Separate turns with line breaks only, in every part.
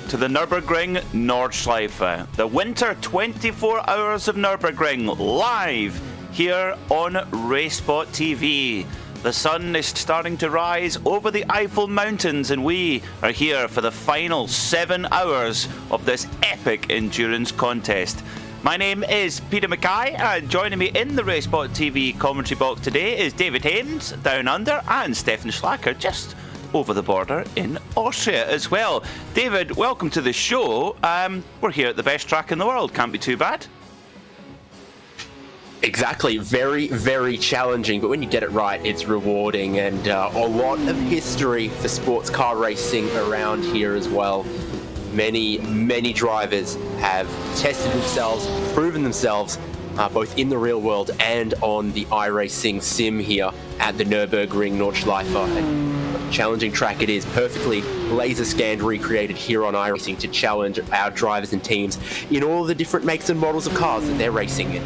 to the Nürburgring Nordschleife, the winter 24 hours of Nürburgring, live here on RacespotTV. The sun is starting to rise over the Eiffel Mountains, and we are here for the final 7 hours of this epic endurance contest. My name is Peter Mackay, and joining me in the RacespotTV commentary box today is David Hames, down under, and Stefan Schlacker, just over the border in Austria as well. David, welcome to the show. We're here at the best track in the world. Can't be too bad.
Exactly. Very, very challenging, but when you get it right, it's rewarding, and a lot of history for sports car racing around here as well. Many drivers have tested themselves, proven themselves, both in the real world and on the iRacing sim here at the Nürburgring Nordschleife. And challenging track it is, perfectly laser scanned, recreated here on iRacing to challenge our drivers and teams in all the different makes and models of cars that they're racing in.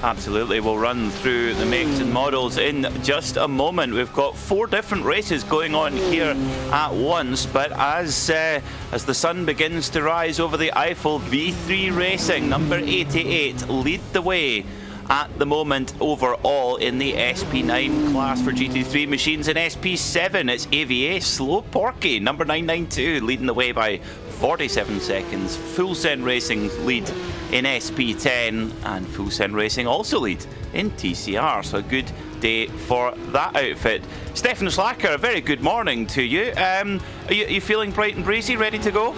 Absolutely, we'll run through the makes and models in just a moment. We've got 4 different races going on here at once, but as the sun begins to rise over the Eiffel, V3 Racing, number 88, lead the way at the moment overall in the SP9 class for GT3 machines. In SP7, it's AVA Slow Porky, number 992, leading the way by 47 seconds. Full Send Racing lead in SP10, and Full Send Racing also lead in TCR, so a good day for that outfit. Stefan Schlacker, a very good morning to you. Are you feeling bright and breezy, ready to go?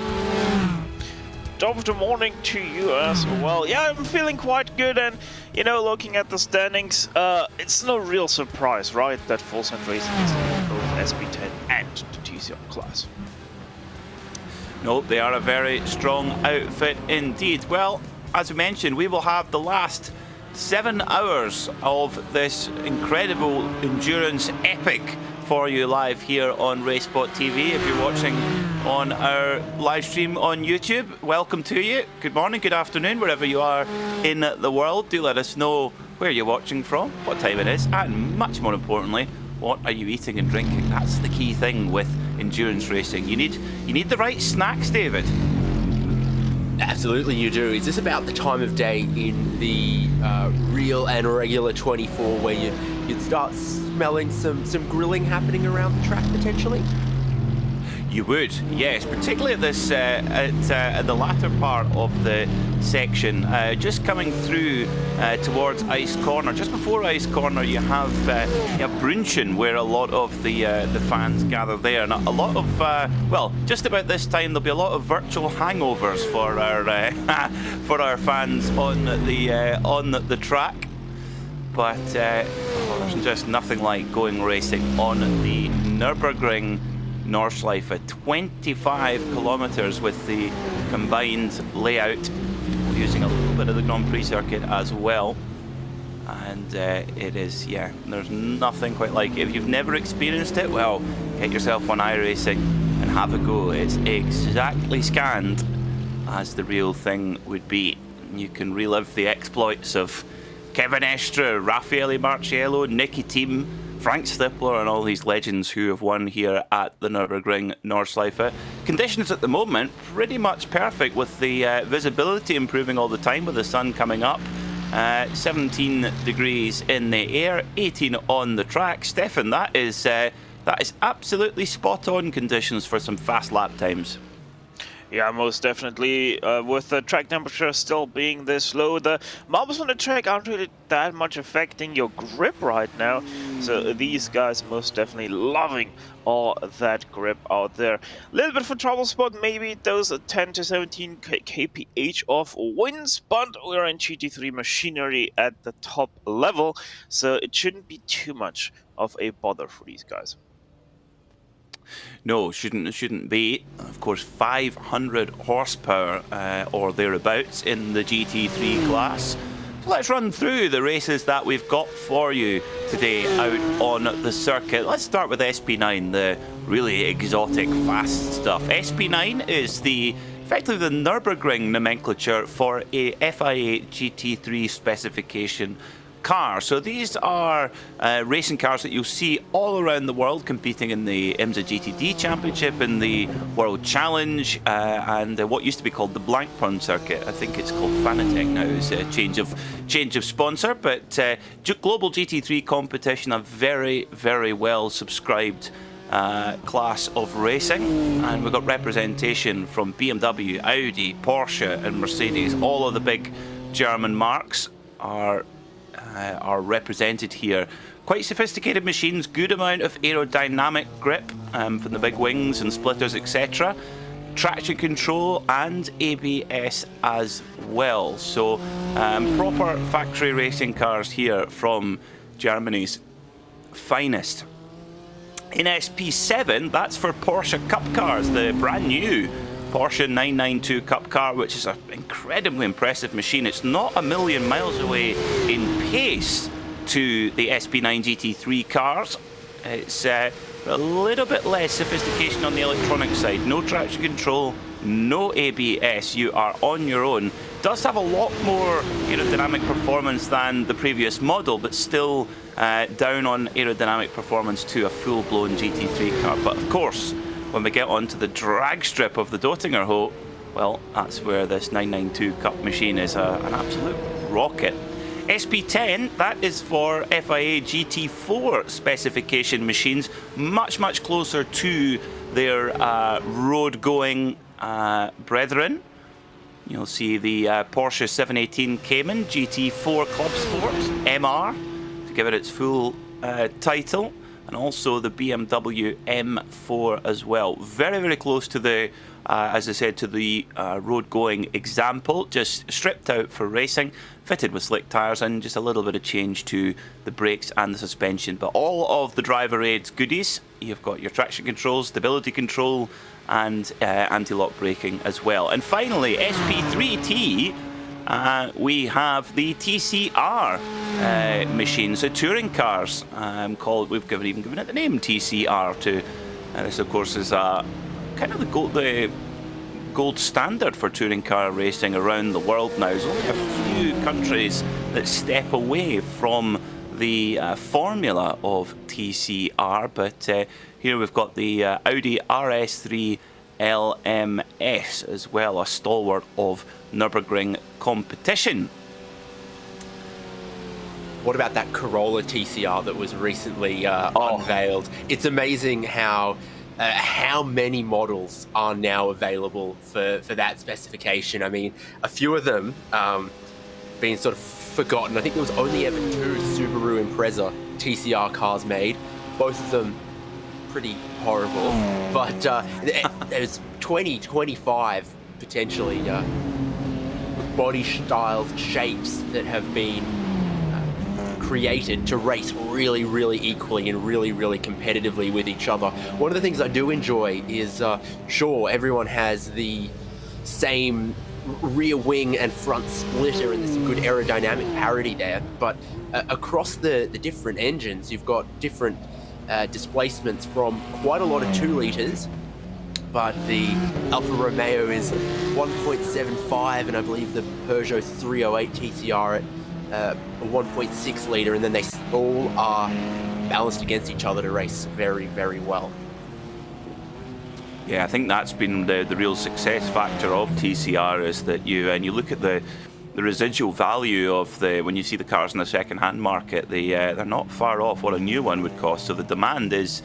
Top of the morning to you as well. Yeah, I'm feeling quite good, and you know, looking at the standings, it's no real surprise, right, that Full Send Racing is in both SP10 and the TCR class.
No, they are a very strong outfit indeed. Well, as we mentioned, we will have the last 7 hours of this incredible endurance epic for you live here on RacespotTV. If you're watching on our live stream on YouTube, welcome to you. Good morning, good afternoon, wherever you are in the world. Do let us know where you're watching from, what time it is, and much more importantly, what are you eating and drinking? That's the key thing with endurance racing. You need the right snacks, David.
Absolutely you do. Is this about the time of day in the real and regular 24 where you'd start smelling some grilling happening around the track potentially?
You would, yes, particularly at this at the latter part of the section, just coming through towards Ice Corner. Just before Ice Corner, you have Brunchen, where a lot of the fans gather there, and a lot of well, just about this time there'll be a lot of virtual hangovers for our for our fans on the track. But there's just nothing like going racing on the Nürburgring Nordschleife, 25 kilometers with the combined layout, using a little bit of the Grand Prix circuit as well. And it is, yeah, there's nothing quite like it. If you've never experienced it, well, get yourself on iRacing and have a go. It's exactly scanned as the real thing would be. You can relive the exploits of Kevin Estre, Raffaele Marciello, Nicky Thiem, Frank Stippler, and all these legends who have won here at the Nürburgring Nordschleife. Conditions at the moment pretty much perfect, with the visibility improving all the time with the sun coming up. 17 degrees in the air, 18 on the track. Stefan, that is absolutely spot on conditions for some fast lap times.
Yeah, most definitely. With the track temperature still being this low, the marbles on the track aren't really that much affecting your grip right now. So these guys most definitely loving all that grip out there. A little bit of a trouble spot, maybe those 10 to 17 kph of winds, but we're in GT3 machinery at the top level, so it shouldn't be too much of a bother for these guys.
No, shouldn't be. Of course, 500 horsepower or thereabouts in the GT3 class. So let's run through the races that we've got for you today out on the circuit. Let's start with SP9, the really exotic, fast stuff. SP9 is effectively the Nürburgring nomenclature for a FIA GT3 specification car. So these are racing cars that you'll see all around the world competing in the IMSA GTD Championship, in the World Challenge, and what used to be called the Blackburn Circuit. I think it's called Fanatec now. It's a change of sponsor, but Global GT3 competition, a very, very well subscribed class of racing, and we've got representation from BMW, Audi, Porsche and Mercedes. All of the big German marques are represented here. Quite sophisticated machines, good amount of aerodynamic grip from the big wings and splitters, etc. Traction control and ABS as well. So proper factory racing cars here from Germany's finest. In SP7, that's for Porsche Cup cars, the brand new Porsche 992 Cup car, which is an incredibly impressive machine. It's not a million miles away in pace to the SP9 GT3 cars. It's a little bit less sophistication on the electronic side. No traction control, no ABS. You are on your own. Does have a lot more aerodynamic performance than the previous model, but still down on aerodynamic performance to a full-blown GT3 car. But of course, when we get onto the drag strip of the Dottingerhof, well, that's where this 992 Cup machine is an absolute rocket. SP10, that is for FIA GT4 specification machines, much closer to their road-going brethren. You'll see the Porsche 718 Cayman GT4 Club Sport MR, to give it its full title, and also the BMW M4 as well. Very, very close to the, as I said, to the road-going example, just stripped out for racing, fitted with slick tyres, and just a little bit of change to the brakes and the suspension. But all of the driver aids goodies, you've got your traction control, stability control, and anti-lock braking as well. And finally, SP3T, we have the TCR machines, the touring cars, called, we've even given it the name TCR to, this of course is kind of the gold standard for touring car racing around the world now. There's only a few countries that step away from the formula of TCR, but here we've got the Audi RS3 LMS as well, a stalwart of Nürburgring competition.
What about that Corolla TCR that was recently unveiled? It's amazing how many models are now available for that specification. I mean, a few of them being sort of forgotten. I think there was only ever 2 Subaru Impreza TCR cars made, both of them pretty horrible, but there's 20, 25 potentially body styles, shapes that have been created to race really, really equally and really, really competitively with each other. One of the things I do enjoy is, sure, everyone has the same rear wing and front splitter and there's some good aerodynamic parity there, but across the different engines, you've got different displacements from quite a lot of 2 litres, but the Alfa Romeo is 1.75, and I believe the Peugeot 308 TCR at a 1.6 litre, and then they all are balanced against each other to race very, very well.
Yeah, I think that's been the real success factor of TCR, is that you look at the residual value of when you see the cars in the second-hand market, they're not far off what a new one would cost. So the demand is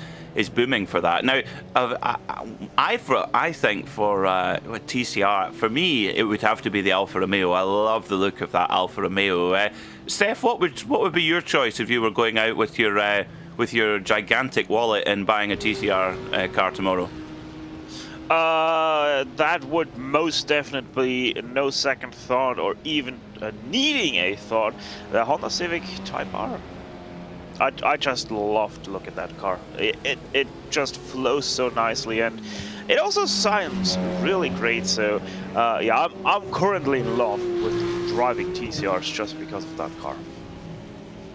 booming for that. Now, I think for TCR, for me, it would have to be the Alfa Romeo. I love the look of that Alfa Romeo. Steph, what would be your choice if you were going out with your gigantic wallet and buying a TCR car tomorrow?
That would most definitely, no second thought or even needing a thought, the Honda Civic Type R. I just love to look at that car. It just flows so nicely, and it also sounds really great. So yeah, I'm currently in love with driving TCRs just because of that car.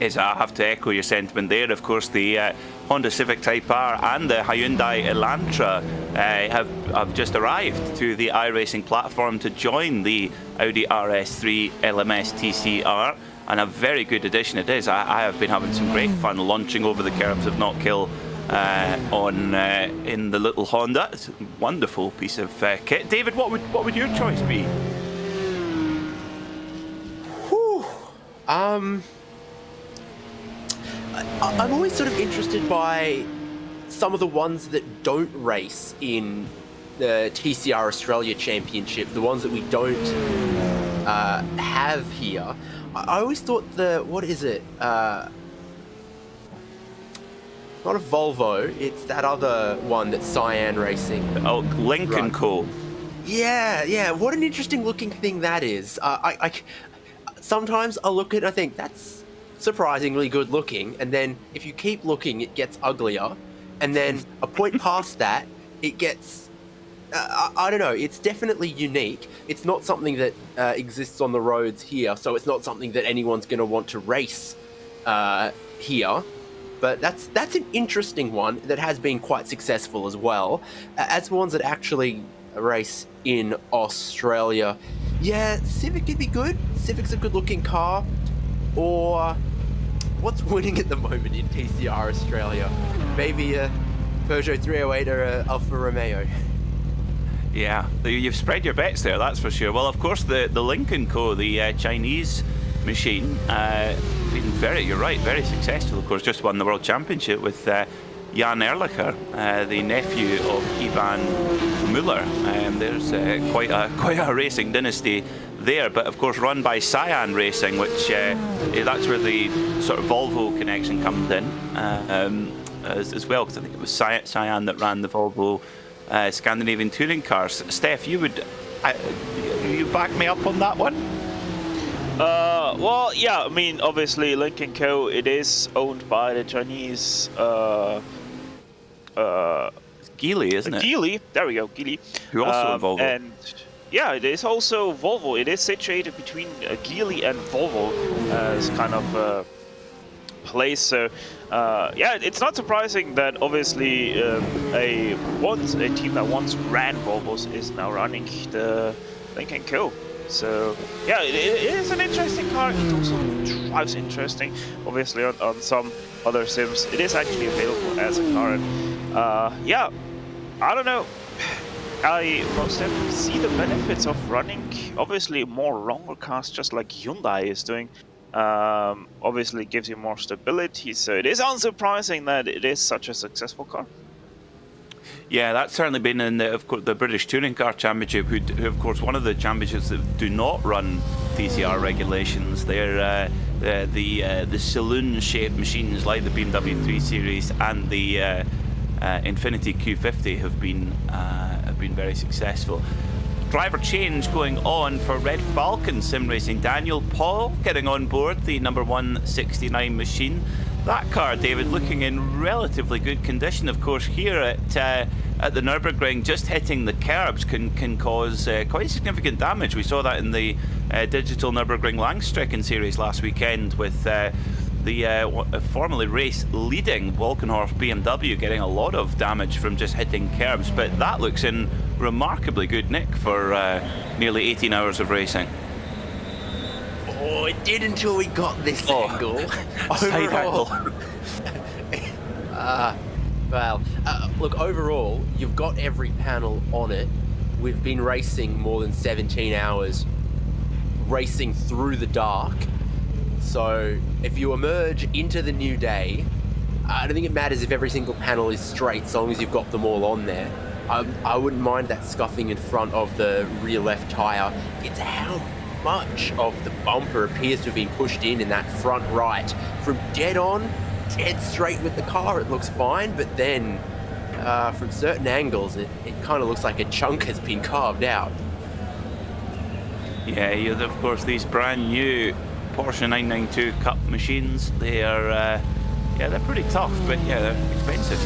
Yes, I have to echo your sentiment there. Of course, the Honda Civic Type R and the Hyundai Elantra have just arrived to the iRacing platform to join the Audi RS3 LMS TCR. and a very good addition it is. I have been having some great fun launching over the curbs of Not Kill in the little Honda. It's a wonderful piece of kit. David, what would your choice be?
Whew. I'm always sort of interested by some of the ones that don't race in the TCR Australia Championship, the ones that we don't have here. I always thought what is it? Not a Volvo, it's that other one that's Cyan Racing.
Oh, Lincoln Co.
Yeah, what an interesting looking thing that is. I sometimes I look at it and I think, that's surprisingly good looking, and then if you keep looking, it gets uglier, and then a point past that, it gets... I don't know, it's definitely unique. It's not something that exists on the roads here, so it's not something that anyone's going to want to race here. But that's an interesting one that has been quite successful as well. As for ones that actually race in Australia, yeah, Civic could be good. Civic's a good-looking car. Or what's winning at the moment in TCR Australia? Maybe a Peugeot 308 or a Alfa Romeo.
Yeah, you've spread your bets there, that's for sure. Well, of course, the Lincoln Co., the Chinese machine, been you're right, very successful. Of course, just won the World Championship with Jan Erlicher, the nephew of Ivan Muller. There's quite a racing dynasty there, but of course run by Cyan Racing, which that's where the sort of Volvo connection comes in as well, because I think it was Cyan that ran the Volvo Scandinavian touring cars. Steph, you back me up on that one?
Well, yeah, I mean, obviously Lincoln Co., it is owned by the Chinese
Geely, isn't it?
Geely, there we go, Geely.
Who also own Volvo.
And yeah, it is also Volvo. It is situated between Geely and Volvo as kind of a place. So yeah, it's not surprising that obviously a team that once ran Volvos is now running the Lincoln Co. So yeah, it is an interesting car. It also drives interesting. Obviously on some other sims, it is actually available as a car. And yeah, I don't know. I most definitely see the benefits of running obviously more longer cars, just like Hyundai is doing. Obviously it gives you more stability, so it is unsurprising that it is such a successful car.
Yeah, that's certainly been in of course, the British Touring Car Championship, who of course one of the championships that do not run TCR regulations. They're the saloon-shaped machines like the BMW 3 Series and the Infiniti Q50 have been very successful. Driver change going on for Red Falcon Sim Racing. Daniel Paul getting on board the number 169 machine. That car, David, looking in relatively good condition. Of course, here at the Nürburgring, just hitting the curbs can cause quite significant damage. We saw that in the digital Nürburgring Langstrecken series last weekend with the formerly race-leading Wolkenhof BMW getting a lot of damage from just hitting curbs. But that looks in remarkably good nick for nearly 18 hours of racing.
Oh, it did until we got this angle.
Side angle.
Well, look, overall, you've got every panel on it. We've been racing more than 17 hours, racing through the dark. So if you emerge into the new day, I don't think it matters if every single panel is straight, so long as you've got them all on there. I wouldn't mind that scuffing in front of the rear left tyre. It's how much of the bumper appears to have been pushed in that front right. From dead on, dead straight with the car, it looks fine, but then from certain angles, it kind of looks like a chunk has been carved out.
Yeah, you have, of course, these brand new Porsche 992 Cup machines. They are, yeah, they're pretty tough, but yeah, they're expensive.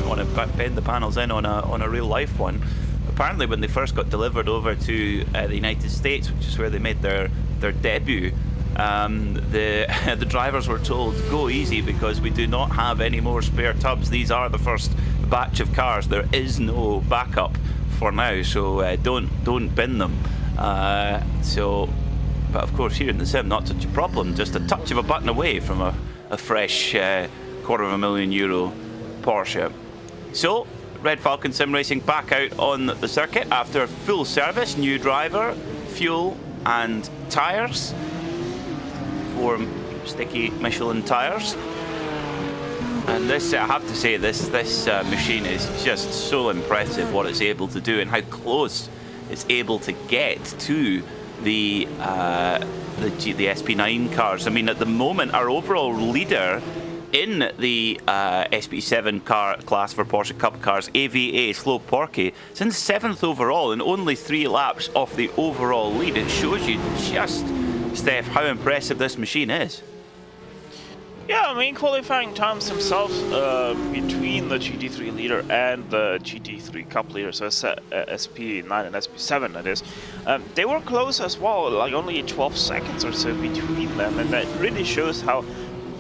You want to bend the panels in on a real life one. Apparently, when they first got delivered over to the United States, which is where they made their debut, the drivers were told, go easy because we do not have any more spare tubs. These are the first batch of cars. There is no backup for now, so don't bin them. So but of course here in the sim, not such a problem. Just a touch of a button away from a fresh €250,000 Porsche. So, Red Falcon Sim Racing back out on the circuit after full service, new driver, fuel and tyres. 4 sticky Michelin tyres. And this, I have to say, this machine is just so impressive what it's able to do and how close it's able to get to the SP9 cars. I mean, at the moment, our overall leader in the SP7 car class for Porsche Cup cars, AVA Slow Porky, is in 7th overall and only 3 laps off the overall lead. It shows you just, Steph, how impressive this machine is.
Yeah, I mean, qualifying times themselves between the GT3 leader and the GT3 Cup leader, so SP9 and SP7 that is, they were close as well, like only 12 seconds or so between them, and that really shows how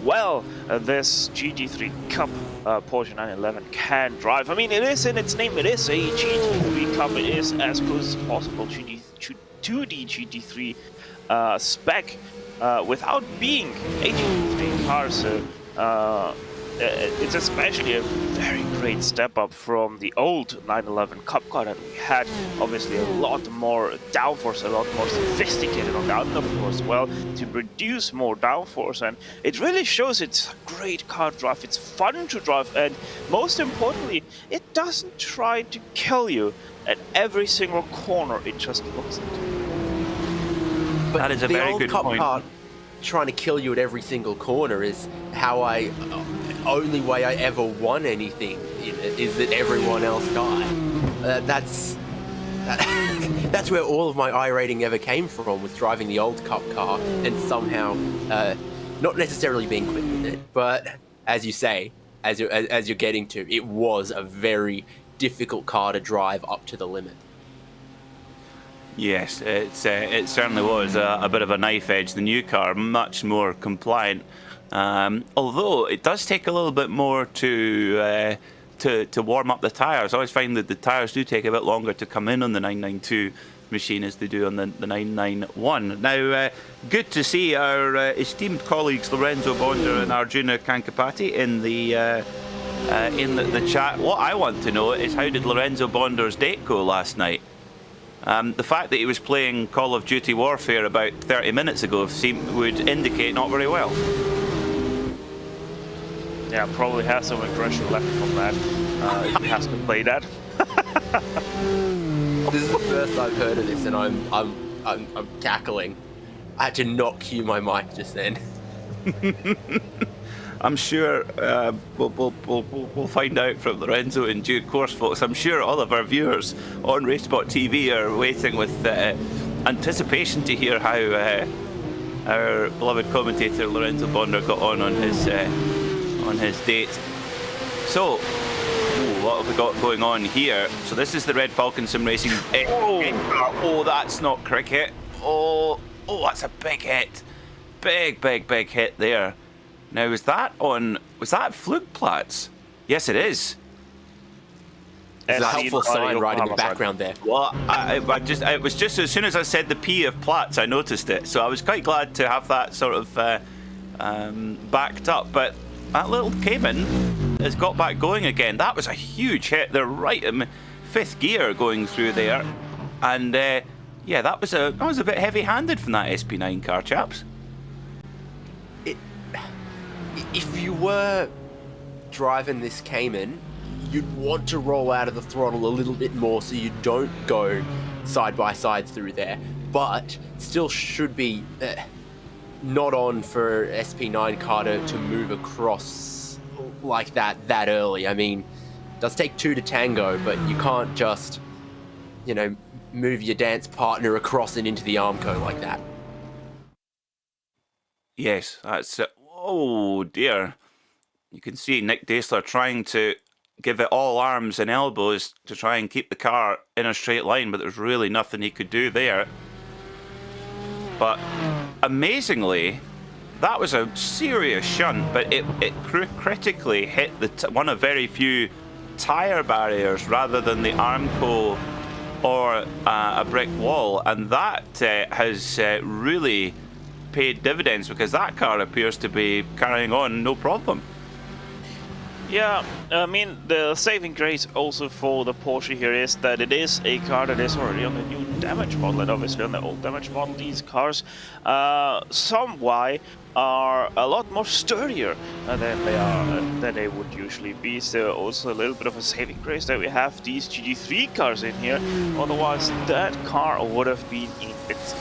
well this GT3 Cup Porsche 911 can drive. I mean, it is in its name, it is a GT3 Cup, it is as close as possible to the GT3 spec. Without being a GT3 car, so it's especially a very great step up from the old 911 Cup car that we had. Obviously a lot more downforce, a lot more sophisticated on the underforce as well to produce more downforce, and it really shows it's a great car to drive, it's fun to drive, and most importantly, it doesn't try to kill you at every single corner, it just looks at you.
But
that is a very good point.
Part, trying to kill you at every single corner is how only way I ever won anything in it is that everyone else died. That's where all of my iRating ever came from, was driving the old Cup car and somehow not necessarily being quick with it, but as you say, as you're getting to, it was a very difficult car to drive up to the limit.
Yes, it certainly was a bit of a knife edge. The new car, much more compliant, although it does take a little bit more to warm up the tyres. I always find that the tyres do take a bit longer to come in on the 992 machine as they do on the 991. Now, good to see our esteemed colleagues Lorenzo Bonder and Arjuna Kankapati in the chat. What I want to know is, how did Lorenzo Bonder's date go last night? The fact that he was playing Call of Duty Warfare about 30 minutes ago would indicate not very well.
Yeah, probably has some aggression left from that. He has to play that.
This is the first I've heard of this, and I'm cackling. I had to not cue my mic just then.
I'm sure we'll find out from Lorenzo in due course, folks. I'm sure all of our viewers on RacespotTV are waiting with anticipation to hear how our beloved commentator Lorenzo Bonder got on his date. So, what have we got going on here? So this is the Red Falcon Sim Racing. Oh, that's not cricket. Oh, that's a big hit. Big hit there. Now, was that Flugplatz? Yes, it is.
It's a helpful sign right in the background there.
Well, it was just as soon as I said the P of Platz, I noticed it. So I was quite glad to have that sort of backed up. But that little Cayman has got back going again. That was a huge hit. They're right in 5th gear going through there, and yeah, that was a bit heavy-handed from that SP9 car, chaps.
If you were driving this Cayman, you'd want to roll out of the throttle a little bit more so you don't go side by side through there, but still should be not on for SP9 car to move across like that early. I mean, it does take 2 to tango, but you can't just, move your dance partner across and into the Armco like that.
Yes, that's oh dear. You can see Nick Daisler trying to give it all arms and elbows to try and keep the car in a straight line, but there's really nothing he could do there. But amazingly, that was a serious shunt, but it critically hit one of very few tyre barriers rather than the Armco or a brick wall, and that has really paid dividends, because that car appears to be carrying on no problem.
Yeah, I mean, the saving grace also for the Porsche here is that it is a car that is already on the new damage model, and obviously on the old damage model these cars somewhat are a lot more sturdier than they would usually be. So also a little bit of a saving grace that we have these GT3 cars in here, otherwise that car would have been in bits.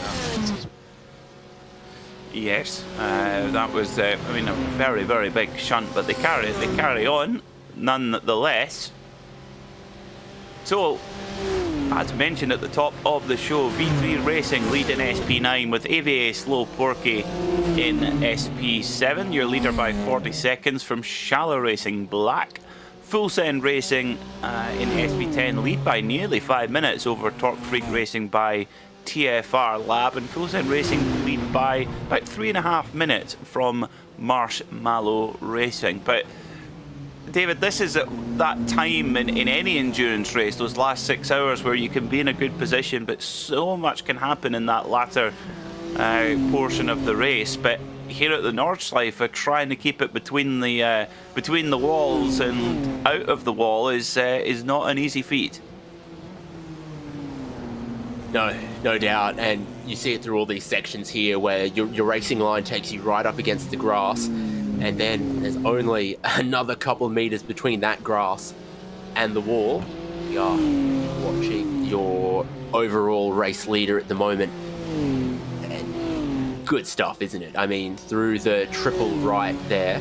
Yes, that was, I mean, a very, very big shunt, but they carry on nonetheless. So, as mentioned at the top of the show, V3 Racing leading SP9 with AVA Slow Porky in SP7, your leader by 40 seconds from Shallow Racing Black. Full Send Racing in SP10 lead by nearly 5 minutes over Torque Freak Racing by TFR Lab, and Full Send Racing lead by about 3.5 minutes from Marshmallow Racing. But David, this is that time in any endurance race, those last 6 hours, where you can be in a good position, but so much can happen in that latter portion of the race. But here at the Nordschleife, trying to keep it between the walls and out of the wall is not an easy feat.
No doubt, and you see it through all these sections here where your racing line takes you right up against the grass, and then there's only another couple of meters between that grass and the wall. We are watching your overall race leader at the moment. And good stuff, isn't it? I mean, through the triple right there,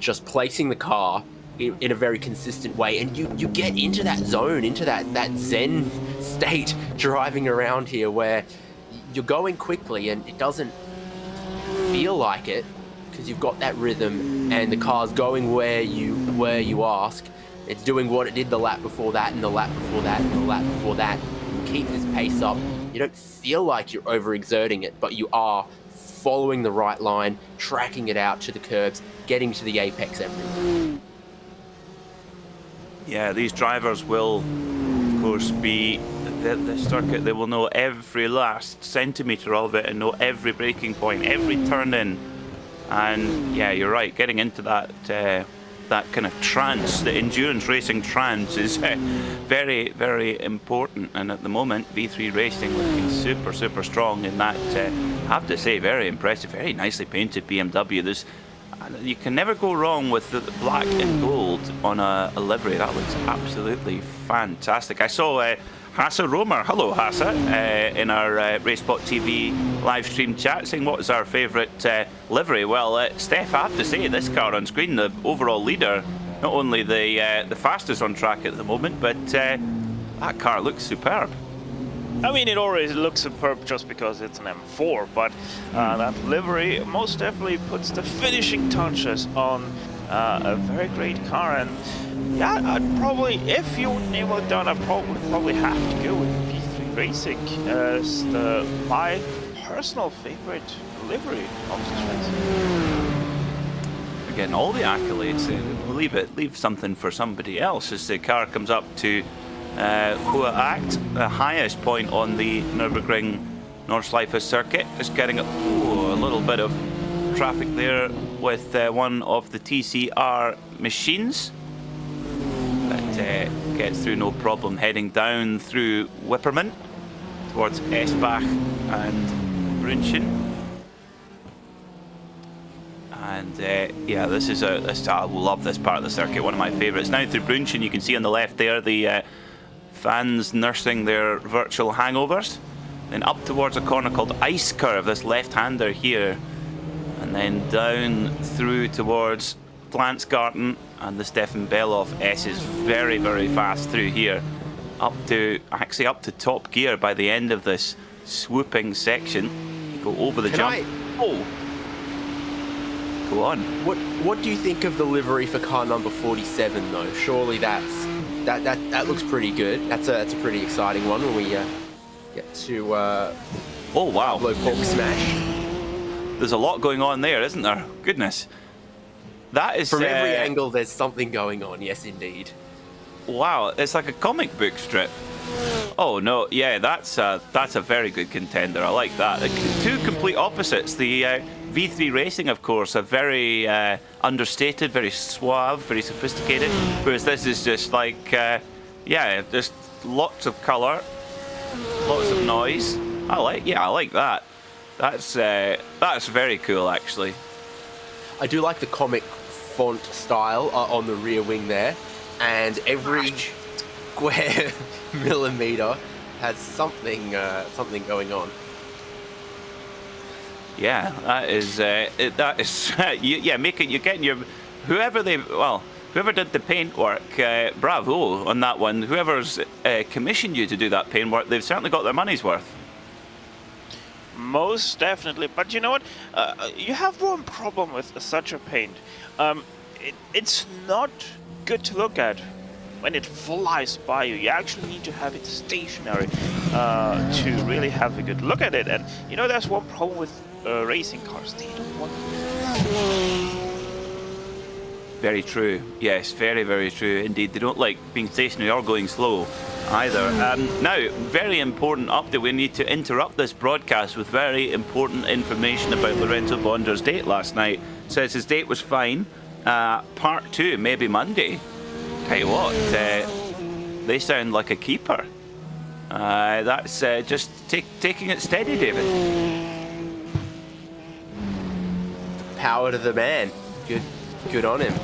just placing the car in a very consistent way, and you get into that zone, into that zen state driving around here, where you're going quickly and it doesn't feel like it because you've got that rhythm and the car's going where you ask. It's doing what it did the lap before that, and the lap before that, and the lap before that. Keep this pace up. You don't feel like you're overexerting it, but you are following the right line, tracking it out to the curbs, getting to the apex everywhere.
Yeah, these drivers will, of course, be the circuit. They will know every last centimetre of it and know every braking point, every turn in. And yeah, you're right, getting into that kind of trance, the endurance racing trance, is very, very important. And at the moment, V3 Racing looking super, super strong in that, I have to say, very impressive, very nicely painted BMW. You can never go wrong with the black and gold on a livery. That looks absolutely fantastic. I saw Hassa Romer, hello Hassa, in our RacespotTV live stream chat, saying what is our favourite livery. Well, Steph, I have to say, this car on screen, the overall leader, not only the fastest on track at the moment, but that car looks superb.
I mean, it already looks superb just because it's an M4, but that livery most definitely puts the finishing touches on a very great car. And yeah, I'd probably, if you nail it down, I'd probably have to go with V3 Racing as my personal favorite livery of this race.
Again, all the accolades, leave something for somebody else as the car comes up to Hohe Acht, the highest point on the Nürburgring Nordschleife circuit. Just getting a little bit of traffic there with one of the TCR machines. That gets through no problem, heading down through Wipperman towards Esbach and Brünchen. And yeah, I love this part of the circuit, one of my favourites. Now through Brünchen, you can see on the left there the fans nursing their virtual hangovers. Then up towards a corner called Ice Curve, this left-hander here. And then down through towards Pflanzgarten and the Stefan Beloff S is very, very fast through here. Up to top gear by the end of this swooping section. You go over the jump. Go on.
What do you think of the livery for car number 47 though? Surely that looks pretty good. That's a pretty exciting one when we get to
oh wow,
Pablo Pork Smash.
There's a lot going on there, isn't there? Goodness. That is
from every angle there's something going on, yes indeed.
Wow, it's like a comic book strip. Oh no, yeah, that's a very good contender. I like that. Two complete opposites. The V3 Racing, of course, are very understated, very suave, very sophisticated. Whereas this is just like, yeah, just lots of colour, lots of noise. I like that. That's very cool, actually.
I do like the comic font style on the rear wing there, and every square millimeter has something going on.
Yeah, that is you're getting your whoever did the paintwork, bravo on that one. Whoever's commissioned you to do that paintwork, they've certainly got their money's worth.
Most definitely, but you know what? You have one problem with such a paint. It's not good to look at when it flies by you. You actually need to have it stationary to really have a good look at it. And you know, there's one problem with racing cars. They don't want to.
Very true. Yes, very, very true indeed. They don't like being stationary or going slow either. Now, very important update. We need to interrupt this broadcast with very important information about Lorenzo Bonder's date last night. Says his date was fine. Part 2, maybe Monday. Tell you what, they sound like a keeper. That's just taking it steady, David.
Power to the man. Good on him.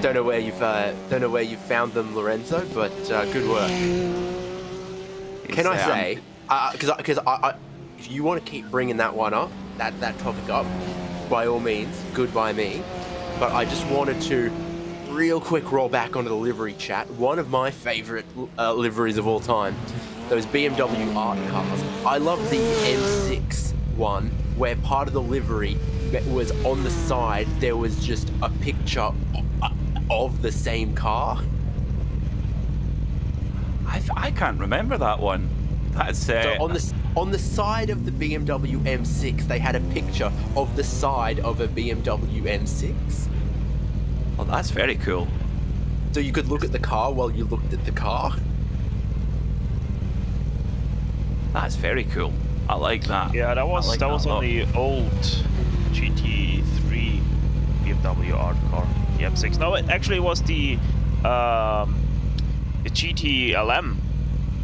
Don't know where you've found them, Lorenzo, but good work. Can I say, because if you want to keep bringing that one up, that topic up, by all means, good by me. But I just wanted to real quick roll back onto the livery chat. One of my favourite liveries of all time, those BMW art cars. I love the M6 one, where part of the livery was on the side, there was just a picture of the same car.
I can't remember that one. That's
so on the side of the BMW M6, they had a picture of the side of a BMW M6.
Oh, that's very cool.
So you could look at the car while you looked at the car.
That's very cool. I like that.
Yeah, that was on the old GT3 BMW art car, the M6. No, it actually was the GT-LM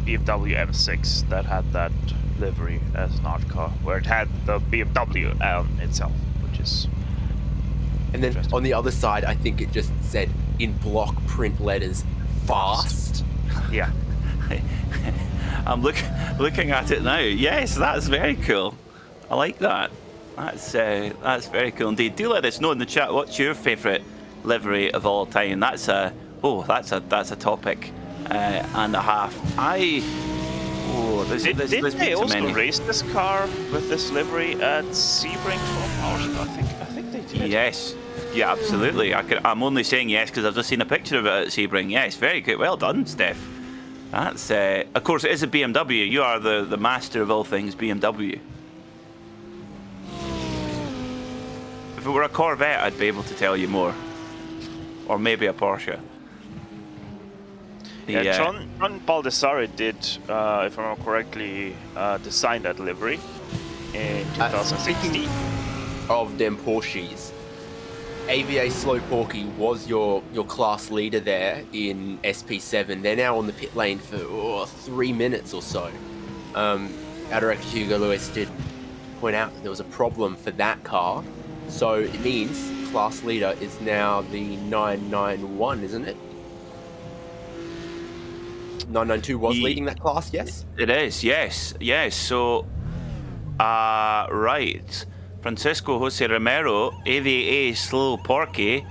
BMW M6 that had that livery as an art car, where it had the BMW itself, which is.
And then on the other side, I think it just said in block print letters, "Fast."
Yeah.
I'm looking at it now. Yes, that's very cool. I like that. That's very cool indeed. Do let us know in the chat what's your favourite livery of all time. That's a topic and a half.
Did they also race this car with this livery at Sebring 12 hours ago? I think they did.
Yes. Yeah, absolutely. I'm only saying yes because I've just seen a picture of it at Sebring. Yes, very good. Well done, Steph. That's of course it is a BMW. You are the master of all things BMW. If it were a Corvette, I'd be able to tell you more, or maybe a Porsche.
Yeah, John Baldessari did, if I remember correctly, design that livery in 2016.
Of them Porsches, AVA Slow Porky was your class leader there in SP7. They're now on the pit lane for 3 minutes or so. Our director Hugo Lewis did point out that there was a problem for that car, so it means class leader is now the 991, isn't it? 992 was leading that class, yes?
It is, yes. So, right. Francisco Jose Romero, AVA Slow Porky,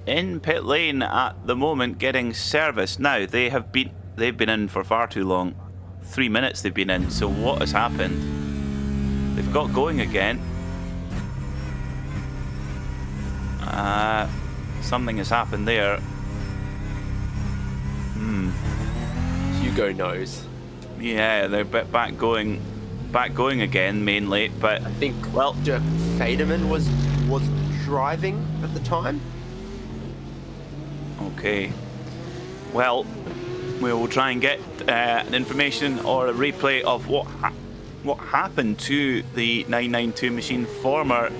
in pit lane at the moment getting service. Now, they've been in for far too long. 3 minutes they've been in, so what has happened? They've got going again. Something has happened there.
Hugo knows.
Yeah, they're back going again mainly, but
I think Dirk Faderman was driving at the time.
Okay. Well, We will try and get information or a replay of what happened to the 992 machine, former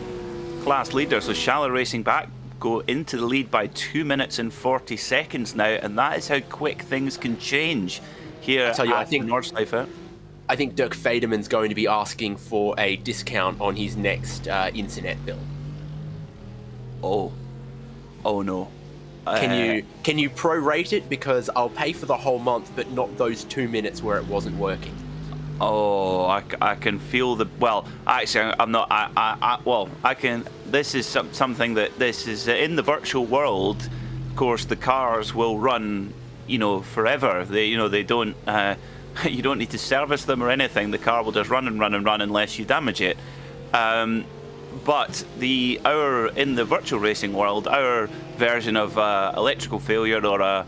class leader. So Shallow Racing back, go into the lead by 2 minutes and 40 seconds now, and that is how quick things can change here at Nordschleife.
I think Dirk Federman's going to be asking for a discount on his next internet bill.
Oh no.
Can you prorate it, because I'll pay for the whole month, but not those 2 minutes where it wasn't working.
Oh, I can feel the, well, actually, I'm not, I can, this is something that this is, in the virtual world, of course, the cars will run, you know, forever. They don't, you don't need to service them or anything. The car will just run and run and run unless you damage it. But in the virtual racing world, our version of electrical failure or a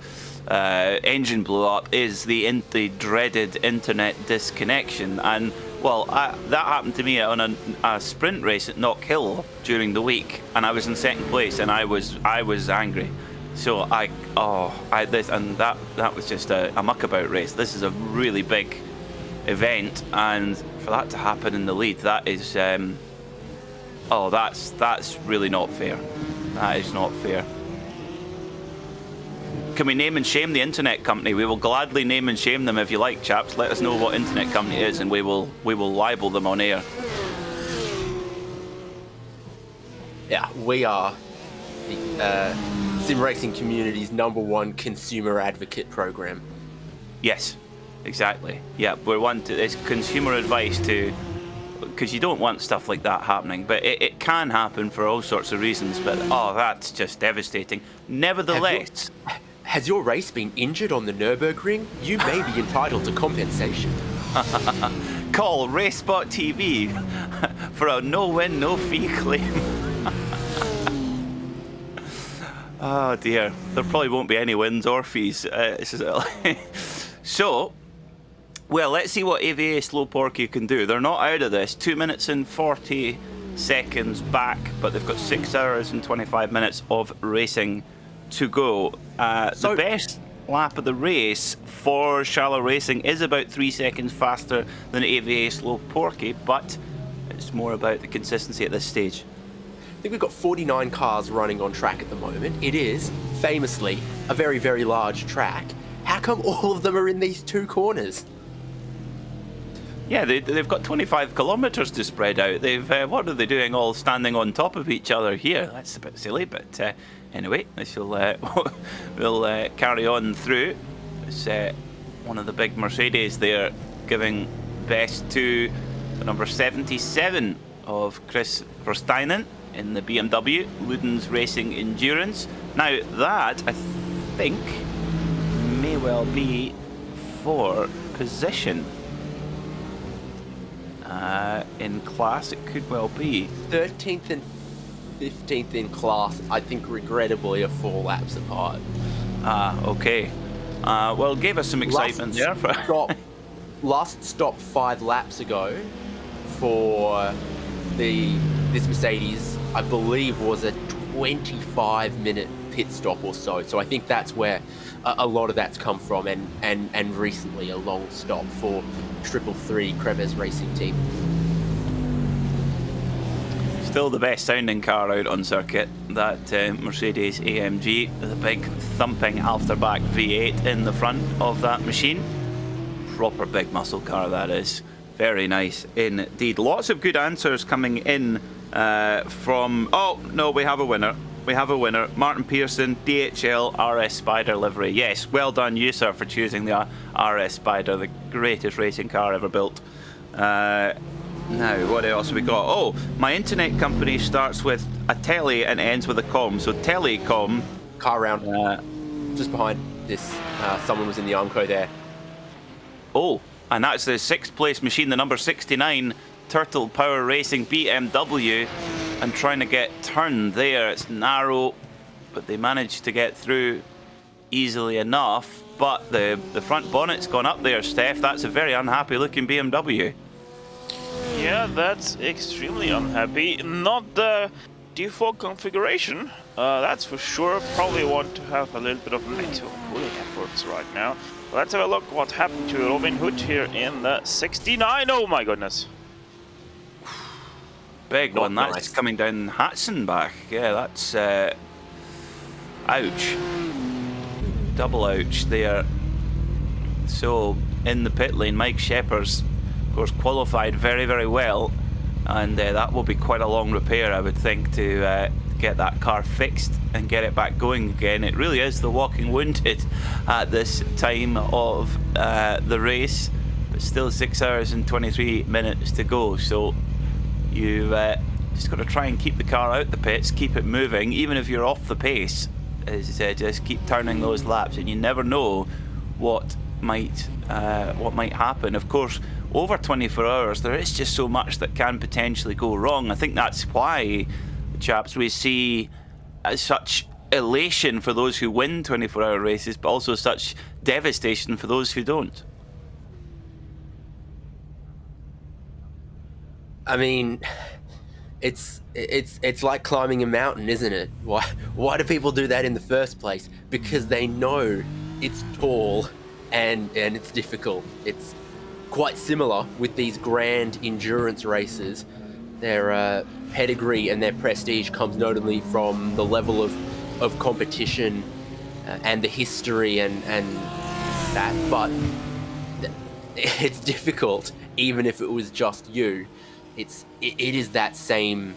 engine blow up is the dreaded internet disconnection. And well, that happened to me on a sprint race at Knock Hill during the week, and I was in second place, and I was angry. So that was just a muckabout race. This is a really big event, and for that to happen in the lead, that is that's really not fair. That is not fair. Can we name and shame the internet company? We will gladly name and shame them if you like, chaps. Let us know what internet company it is, and we will libel them on air.
Yeah, we are the sim racing community's #1 consumer advocate program.
Yes, exactly. Yeah, it's consumer advice because you don't want stuff like that happening, but it can happen for all sorts of reasons. But that's just devastating. Nevertheless.
Has your race been injured on the Nürburgring? You may be entitled to compensation.
Call RacespotTV for a no-win, no-fee claim. Oh dear, there probably won't be any wins or fees. So, well, let's see what AVA Slow Porky can do. They're not out of this. 2 minutes and 40 seconds back, but they've got 6 hours and 25 minutes of racing to go. The best lap of the race for Shallow Racing is about 3 seconds faster than AVA Slow Porky, but it's more about the consistency at this stage.
I think we've got 49 cars running on track at the moment. It is, famously, a very, very large track. How come all of them are in these 2 corners?
Yeah, they've got 25 kilometres to spread out. What are they doing all standing on top of each other here? That's a bit silly, but anyway, this will carry on through. It's one of the big Mercedes there, giving best to the number 77 of Chris Versteinen in the BMW, Luden's Racing Endurance. Now that, I think, may well be for position. In class, it could well be
13th and 15th in class. I think regrettably are 4 laps apart.
Okay. Well, gave us some excitement there.
Last stop 5 laps ago for this Mercedes, I believe, was a 25-minute pit stop or so. So I think that's where a lot of that's come from, and recently a long stop for 333 Creves Racing Team.
Still the best sounding car out on circuit, that Mercedes AMG, the big thumping afterback V8 in the front of that machine. Proper big muscle car that is. Very nice indeed. Lots of good answers coming in from... Oh, no, we have a winner. We have a winner. Martin Pearson, DHL RS Spider livery. Yes, well done you, sir, for choosing the RS Spider, the greatest racing car ever built. Now, what else have we got? Oh, my internet company starts with a telly and ends with a com. So telecom.
Car round. Just behind this, someone was in the Armco there.
Oh, and that's the 6th place machine, the number 69 Turtle Power Racing BMW, and trying to get turned there. It's narrow, but they managed to get through easily enough. But the front bonnet's gone up there, Steph. That's a very unhappy looking BMW.
Yeah, that's extremely unhappy. Not the default configuration, that's for sure. Probably want to have a little bit of negative cooling efforts right now. Let's have a look what happened to Robin Hood here in the 69. Oh my goodness.
Big
Not
one. That's
nice.
coming down Hatzenbach. Yeah, that's ouch. Double ouch there. So in the pit lane, Mike Shepherd's, of course, qualified very, very well, and that will be quite a long repair, I would think, to get that car fixed and get it back going again. It really is the walking wounded at this time of the race, but still 6 hours and 23 minutes to go. So you've just got to try and keep the car out the pits, keep it moving, even if you're off the pace. Just keep turning those laps, and you never know what might happen. Of course, over 24 hours, there is just so much that can potentially go wrong. I think that's why, chaps, we see such elation for those who win 24-hour races, but also such devastation for those who don't.
I mean, it's like climbing a mountain, isn't it? Why do people do that in the first place? Because they know it's tall and it's difficult. It's quite similar with these grand endurance races. Their pedigree and their prestige comes notably from the level of competition and the history and that, but it's difficult even if it was just you. It is that same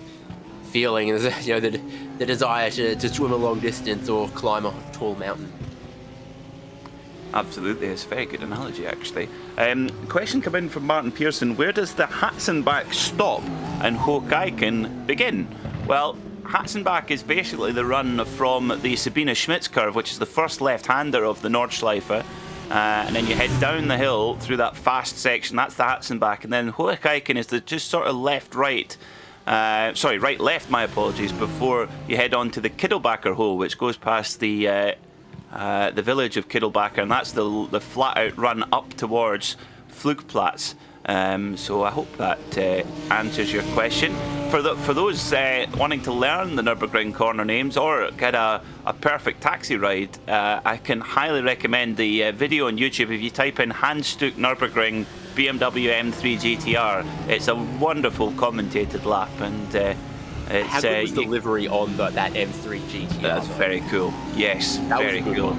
feeling, you know, the desire to swim a long distance or climb a tall mountain.
Absolutely, it's a very good analogy, actually. Question come in from Martin Pearson. Where does the Hatzenbach stop and Hocheichen begin? Well, Hatzenbach is basically the run from the Sabine Schmitz curve, which is the first left-hander of the Nordschleife. And then you head down the hill through that fast section. That's the Hatzenbach. And then Hocheichen is the just sort of right-left, my apologies, before you head on to the Kiddelbacher hole, which goes past the village of Kiddelbacher, and that's the flat-out run up towards Flugplatz. So I hope that answers your question. For those wanting to learn the Nürburgring corner names or get a perfect taxi ride, I can highly recommend the video on YouTube. If you type in Handstück Nürburgring BMW M3 GTR, it's a wonderful commentated lap, and
how good was the livery on that M3 GTR?
That's very cool. Yes,
that
very
was
cool.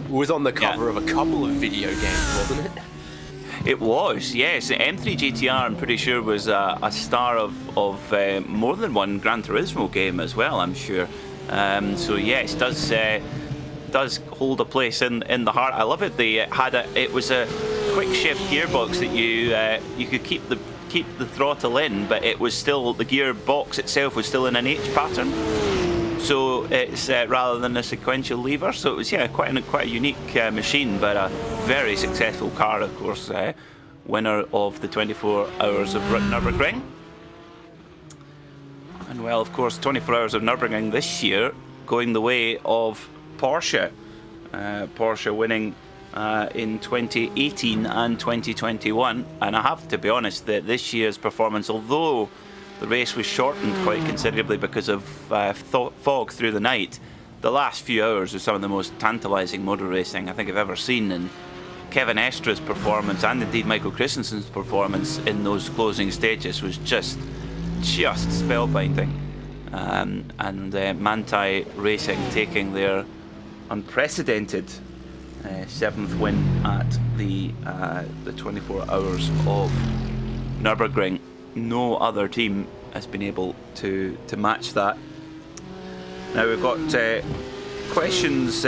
It was on the cover of a couple of video games, wasn't it?
It was, yes. The M3 GTR, I'm pretty sure, was a star of more than one Gran Turismo game as well, I'm sure. So yes, does hold a place in the heart. I love it. It was a quick shift gearbox that you could keep the throttle in, but it was still, the gearbox itself was still in an H pattern. So it's rather than a sequential lever. So it was quite a unique machine, but a very successful car, of course. Winner of the 24 Hours of Nürburgring. And well, of course, 24 Hours of Nürburgring this year going the way of Porsche. Porsche winning in 2018 and 2021. And I have to be honest that this year's performance, although the race was shortened quite considerably because of fog through the night, the last few hours was some of the most tantalising motor racing I think I've ever seen. And Kevin Estra's performance, and indeed Michael Christensen's performance in those closing stages, was just spellbinding. And Manthey Racing taking their unprecedented 7th win at the 24 Hours of Nürburgring. No other team has been able to match that. Now we've got questions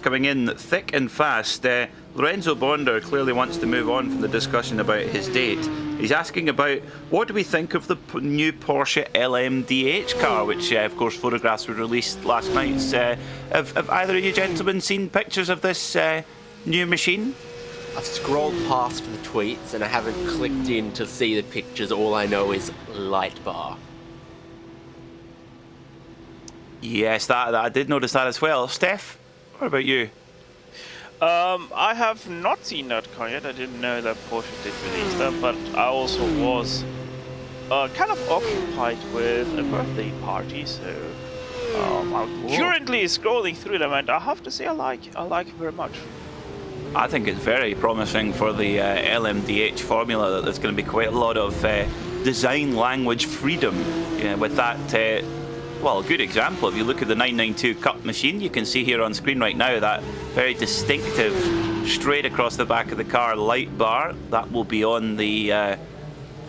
coming in thick and fast. Lorenzo Bonder clearly wants to move on from the discussion about his date. He's asking about what do we think of the new Porsche LMDH car, which of course photographs were released last night. Have either of you gentlemen seen pictures of this new machine?
I've scrolled past the tweets and I haven't clicked in to see the pictures. All I know is light bar.
Yes, that I did notice that as well. Steph, what about you? I have not seen that car yet. I didn't know that Porsche did release that, but I also was kind of occupied with a birthday party, so I'm currently scrolling through them, and I have to say I like it very much.
I think it's very promising for the LMDH formula that there's going to be quite a lot of design language freedom with that. Well, a good example, if you look at the 992 Cup machine, you can see here on screen right now that very distinctive straight across the back of the car light bar. That will be on the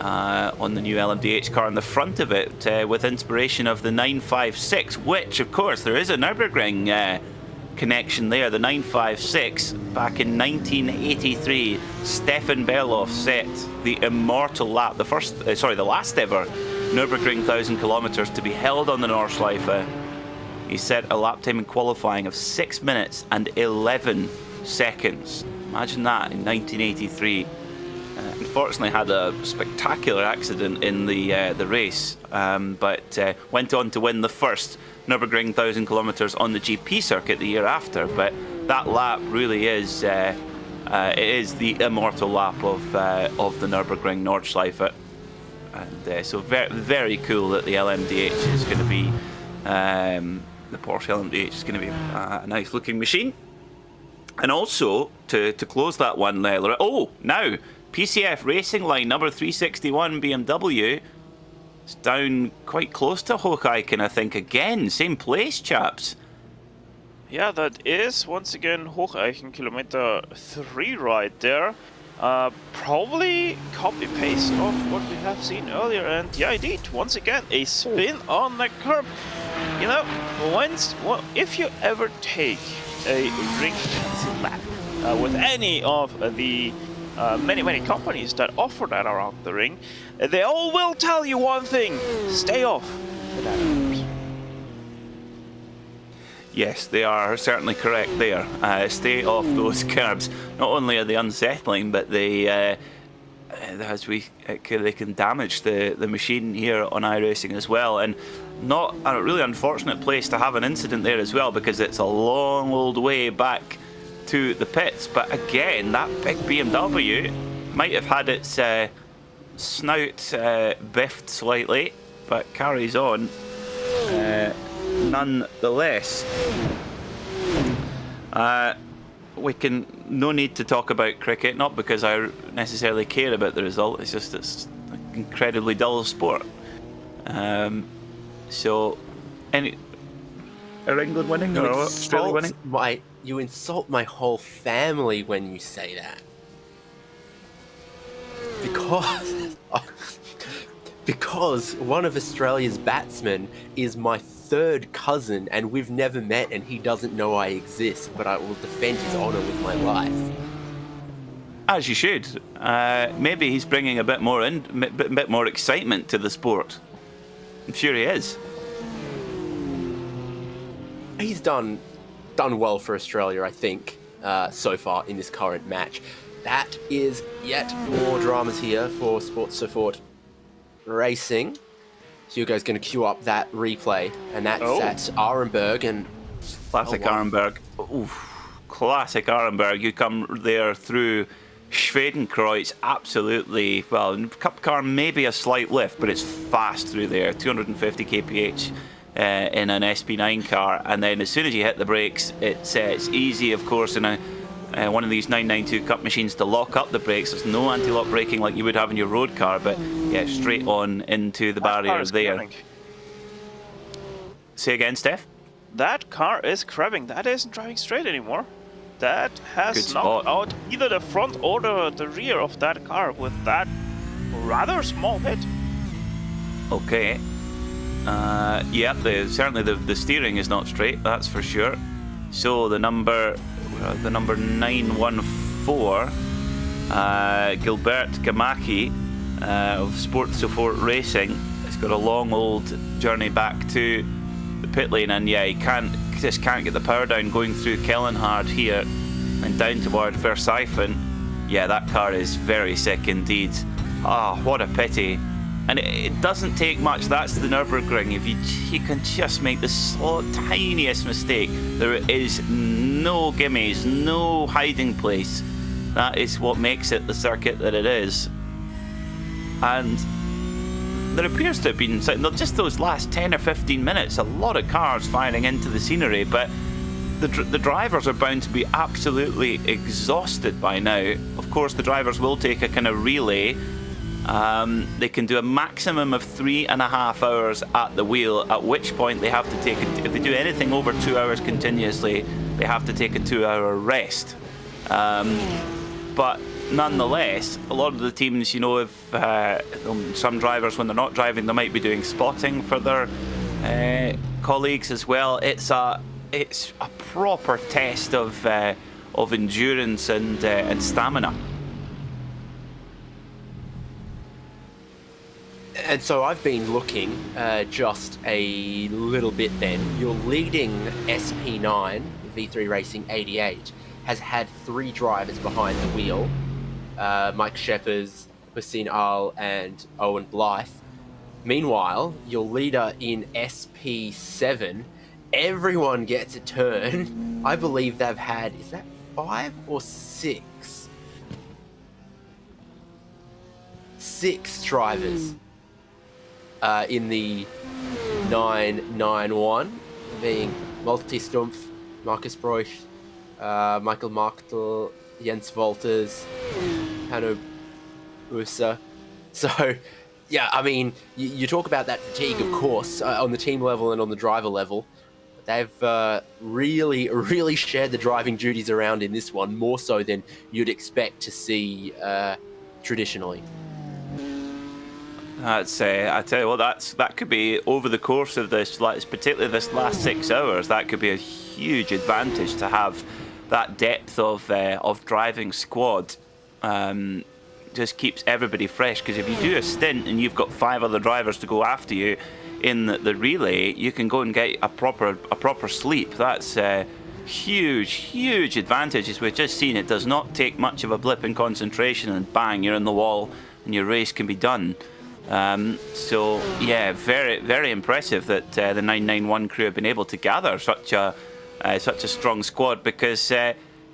new LMDH car on the front of it, with inspiration of the 956, which, of course, there is a Nürburgring connection there. The 956, back in 1983, Stefan Bellof set the immortal lap, the last ever Nürburgring 1,000 kilometers to be held on the Nordschleife. He set a lap time in qualifying of 6 minutes and 11 seconds. Imagine that in 1983. Unfortunately, had a spectacular accident in the race, but went on to win the first Nürburgring 1,000 kilometers on the GP circuit the year after. But that lap really is it is the immortal lap of the Nürburgring Nordschleife, and so very, very cool that the LMDH is going to be the Porsche LMDH is going to be a nice looking machine. And also to close that one, now PCF Racing line number 361 BMW. It's down quite close to Hocheichen, I think. Again, same place, chaps.
Yeah, that is once again Hocheichen, kilometer 3 right there. Probably copy paste of what we have seen earlier, and yeah, indeed, once again a spin on the curb. You know, if you ever take a ring lap with any of the many companies that offer that around the ring, they all will tell you one thing: stay off the curbs.
Yes, they are certainly correct there. Stay off those curbs. Not only are they unsettling, but they can damage the machine here on iRacing as well. And not a really unfortunate place to have an incident there as well, because it's a long old way back to the pits. But again, that big BMW might have had its snout biffed slightly, but carries on nonetheless. No need to talk about cricket, not because I necessarily care about the result, it's just it's an incredibly dull sport. So, are England winning or Australia winning?
You insult my whole family when you say that. Because one of Australia's batsmen is my third cousin, and we've never met, and he doesn't know I exist, but I will defend his honour with my life.
As you should. Maybe he's bringing a bit more excitement to the sport. I'm sure he is.
He's done well for Australia, I think, so far in this current match. That is yet more dramas here for FBP Racing. Hugo's going to queue up that replay, and that's at Arenberg. And
classic Arenberg. Oof, classic Arenberg. You come there through Schwedenkreuz, absolutely. Well, Cup car maybe a slight lift, but it's fast through there. 250 kph in an SP9 car, and then as soon as you hit the brakes, it's easy, of course, in one of these 992 Cup machines to lock up the brakes. There's no anti-lock braking like you would have in your road car, but yeah, straight on into the barriers there.
Crabbing.
Say again, Steph?
That car is crabbing. That isn't driving straight anymore. That has knocked out either the front or the rear of that car with that rather small hit.
Okay. Yeah, certainly the steering is not straight, that's for sure. So the number 914, Gilbert Gamaki of FBP Racing, has got a long old journey back to the pit lane, and yeah, he just can't get the power down going through Kellenhard here and down toward Versailles. Yeah, that car is very sick indeed. Ah, what a pity. And it doesn't take much. That's the Nürburgring. If you can just make the tiniest mistake, there is no gimmies, no hiding place. That is what makes it the circuit that it is. And there appears to have been, not just those last 10 or 15 minutes, a lot of cars firing into the scenery, but the drivers are bound to be absolutely exhausted by now. Of course, the drivers will take a kind of relay. They can do a maximum of 3.5 hours at the wheel, at which point they have to take, if they do anything over 2 hours continuously, they have to take a 2-hour rest. But nonetheless, a lot of the teams, you know, if some drivers, when they're not driving, they might be doing spotting for their colleagues as well. It's a proper test of endurance and stamina.
And so I've been looking just a little bit then. Your leading SP9, V3 Racing 88, has had 3 drivers behind the wheel. Mike Sheppers, Hussein Al, and Owen Blythe. Meanwhile, your leader in SP7, everyone gets a turn. I believe they've had, is that 5 or 6? 6 drivers in the 991, being Malte Stumpf, Marcus Broich, Michael Marktel, Jens Wolters, Hanno Ursa. So, yeah, I mean, you talk about that fatigue, of course, on the team level and on the driver level. They've really shared the driving duties around in this one, more so than you'd expect to see traditionally.
That's I tell you what, that could be over the course of this, particularly this last 6 hours. That could be a huge advantage to have that depth of driving squad. Just keeps everybody fresh, because if you do a stint and you've got 5 other drivers to go after you in the relay, you can go and get a proper sleep. That's huge advantage. As we've just seen, it does not take much of a blip in concentration, and bang, you're in the wall and your race can be done. So yeah, very impressive that the 991 crew have been able to gather such a strong squad, because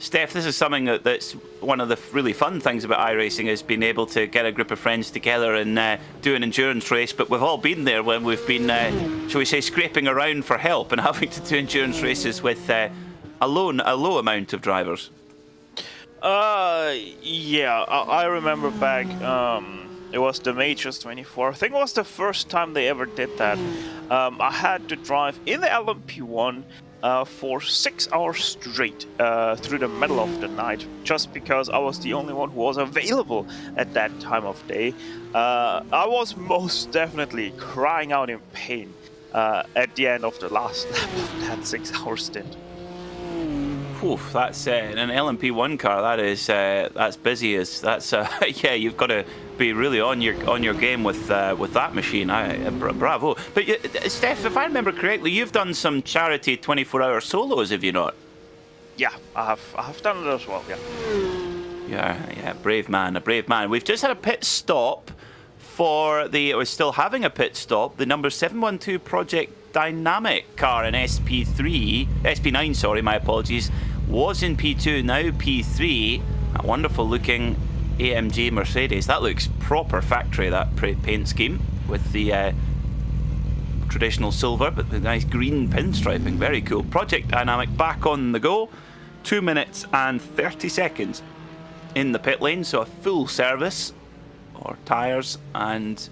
Steph, this is something that's one of the really fun things about iRacing, is being able to get a group of friends together and do an endurance race. But we've all been there when we've been, shall we say, scraping around for help and having to do endurance races with a low amount of drivers.
Yeah, I remember back. It was the Majors 24. I think it was the first time they ever did that. I had to drive in the LMP1 for 6 hours straight through the middle of the night, just because I was the only one who was available at that time of day. I was most definitely crying out in pain at the end of the last lap of that 6-hour stint.
Oof, that's in an LMP1 car. That's busy as that's. Yeah, you've got to be really on your game with that machine. Bravo. But Steph, if I remember correctly, you've done some charity 24-hour solos, have you not?
Yeah, I have done it as well. Yeah.
Yeah, brave man, a brave man. We've just had a pit stop for we're still having a pit stop. The number 712 Project Dynamic car in SP9, sorry, my apologies, was in P2, now P3. A wonderful looking AMG Mercedes. That looks proper factory, that paint scheme, with the traditional silver but the nice green pinstriping. Very cool. Project Dynamic back on the go. 2 minutes and 30 seconds in the pit lane, so a full service, or tyres and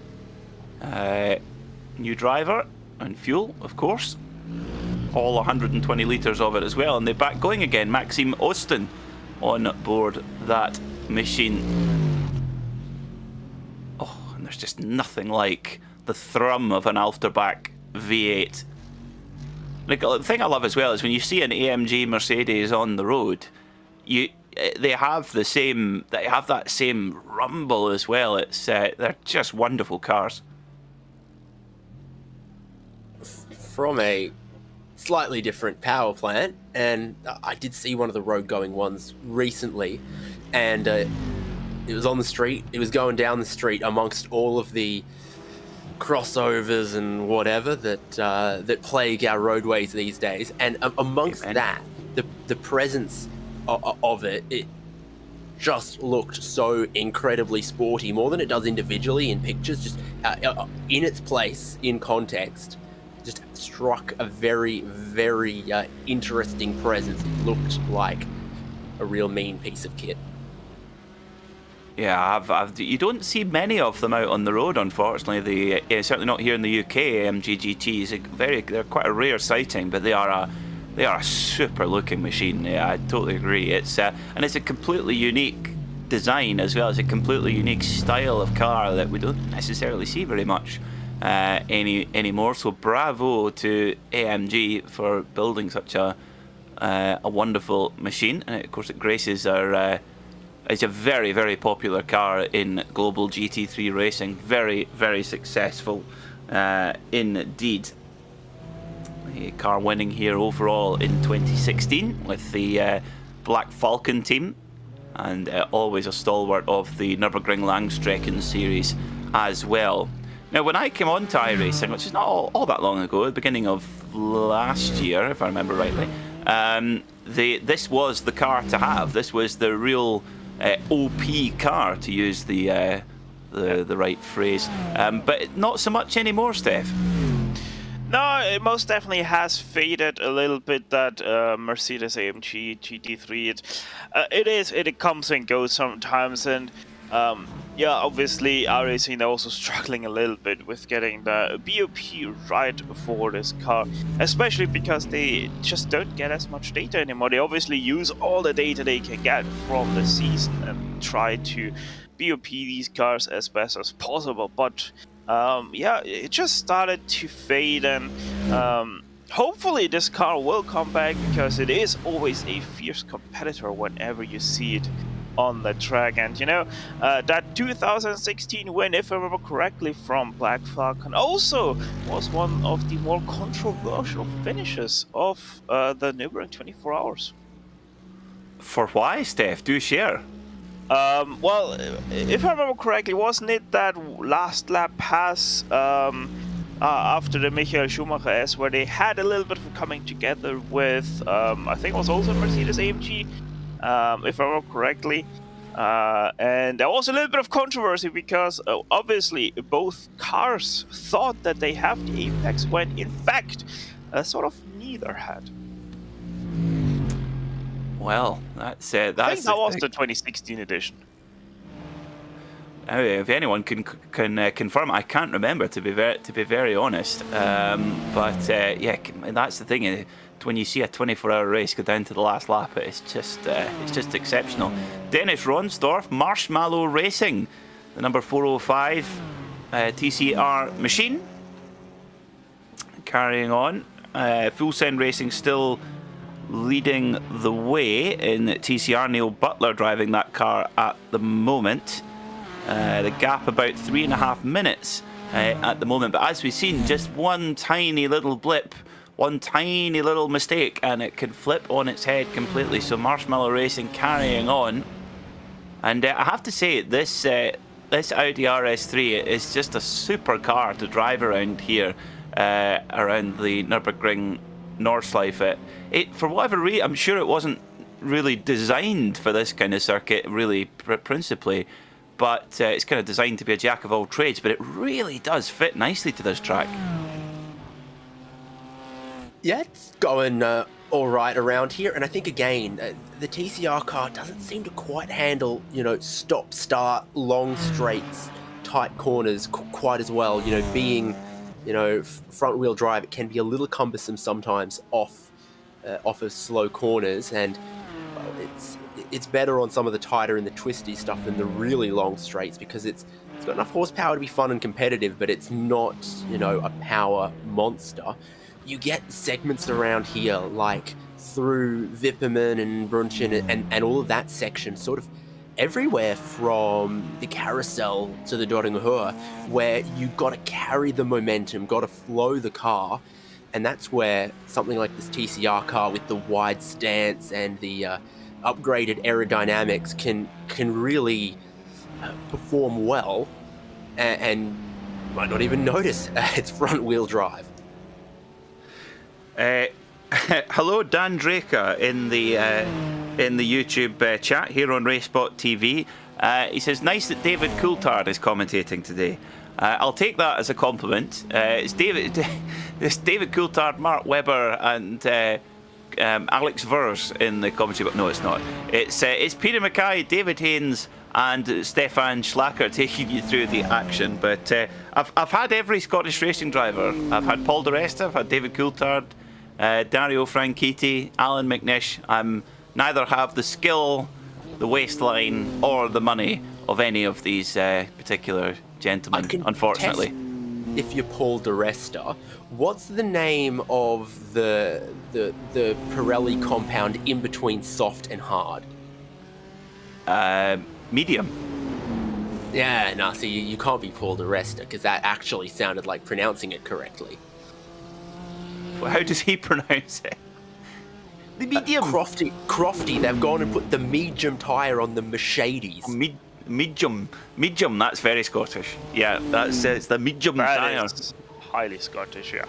new driver and fuel, of course, all 120 litres of it as well. And they're back going again. Maxime Osten on board that machine. Oh, and there's just nothing like the thrum of an Alterbach V8. Like, the thing I love as well is when you see an AMG Mercedes on the road, they have that same rumble as well. It's they're just wonderful cars.
From a slightly different power plant, and I did see one of the road-going ones recently, and it was on the street. It was going down the street amongst all of the crossovers and whatever that plague our roadways these days, and amongst that, the presence of it just looked so incredibly sporty, more than it does individually in pictures, just in its place, in context. just struck a very, very interesting presence. It looked like a real mean piece of kit.
Yeah, you don't see many of them out on the road, unfortunately. Certainly not here in the UK. AMG GTs, they're quite a rare sighting, but they are a super looking machine. Yeah, I totally agree. And it's a completely unique design as well as a completely unique style of car that we don't necessarily see very much anymore. So bravo to AMG for building such a wonderful machine, and of course it graces our. It's a very, very popular car in global GT3 racing. Very, very successful indeed. A car winning here overall in 2016 with the Black Falcon team, and always a stalwart of the Nürburgring Langstrecken series as well. Now, when I came on to iRacing, which is not all that long ago, at the beginning of last year, if I remember rightly, this was the car to have. This was the real OP car, to use the right phrase, but not so much anymore, Steph.
No, it most definitely has faded a little bit, that Mercedes AMG GT3. It comes and goes sometimes, and yeah, obviously iRacing, they're also struggling a little bit with getting the BOP right for this car, especially because they just don't get as much data anymore. They obviously use all the data they can get from the season and try to BOP these cars as best as possible, but yeah, it just started to fade, and hopefully this car will come back, because it is always a fierce competitor whenever you see it on the track. And you know, that 2016 win, if I remember correctly, from Black Falcon also was one of the more controversial finishes of the Nürburgring 24 Hours.
For why, Steph? Do share.
Well, if I remember correctly, wasn't it that last lap pass after the Michael Schumacher S, where they had a little bit of coming together with, I think it was also Mercedes AMG, if I remember correctly. And there was a little bit of controversy because obviously both cars thought that they have the apex, when in fact sort of neither had.
Well, that's
I think that was the 2016 edition.
If anyone can confirm, I can't remember, to be very honest. But yeah, that's the thing. When you see a 24-hour race go down to the last lap, it's just exceptional. Dennis Ronsdorf, Marshmallow Racing, the number 405 TCR machine, carrying on. Full Send Racing still leading the way in TCR. Neil Butler driving that car at the moment. The gap about 3.5 minutes at the moment, but as we've seen, just one tiny little blip, one tiny little mistake, and it could flip on its head completely. So Marshmallow Racing carrying on, and I have to say, this Audi RS3 is just a super car to drive around here, around the Nürburgring Nordschleife. For whatever reason, I'm sure it wasn't really designed for this kind of circuit, really, principally, but it's kind of designed to be a jack of all trades, but it really does fit nicely to this track.
Yeah, it's going all right around here, and I think again the TCR car doesn't seem to quite handle, you know, stop start, long straights, tight corners quite as well. You know, being, you know, front wheel drive, it can be a little cumbersome sometimes off of slow corners, and well, it's better on some of the tighter and the twisty stuff than the really long straights, because it's got enough horsepower to be fun and competitive, but it's not, you know, a power monster. You get segments around here, like through Wipperman and Brunchen and all of that section, sort of everywhere from the carousel to the Dodinghur, where you got to carry the momentum, got to flow the car, and that's where something like this TCR car with the wide stance and the upgraded aerodynamics can really perform well, and might not even notice its front wheel drive.
Hello, Dan Draker in the YouTube chat here on RacespotTV. He says, nice that David Coulthard is commentating today. I'll take that as a compliment. It's David Coulthard, Mark Webber, and Alex Vers in the commentary, but no, it's not. It's Peter Mackay, David Haynes, and Stefan Schlacker taking you through the action. But I've had every Scottish racing driver. I've had Paul di Resta, I've had David Coulthard, Dario Franchitti, Alan McNish. Neither have the skill, the waistline, or the money of any of these particular gentlemen, unfortunately.
If you're Paul di Resta, what's the name of the Pirelli compound in between soft and hard?
Medium.
Yeah, no, see, you can't be Paul di Resta, because that actually sounded like pronouncing it correctly.
Well, how does he pronounce it? The medium.
Crofty, they've gone and put the medium tyre on the Mercedes.
Medium, that's very Scottish. Yeah, it's the medium tyre.
Is highly Scottish, yeah.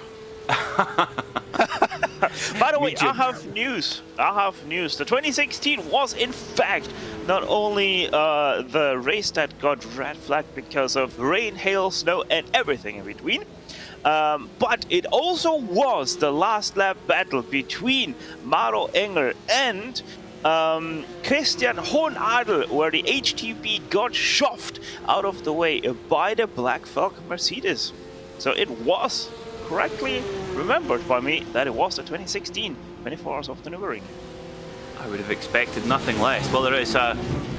By the way, I have news. The 2016 was, in fact, not only the race that got red flagged because of rain, hail, snow, and everything in between, but it also was the last lap battle between Maro Engel and Christian Hohenadel, where the HTB got shoved out of the way by the Black Falcon Mercedes. So it was correctly remembered by me that it was the 2016 24 Hours of the Nürburgring.
I would have expected nothing less. Well, there is,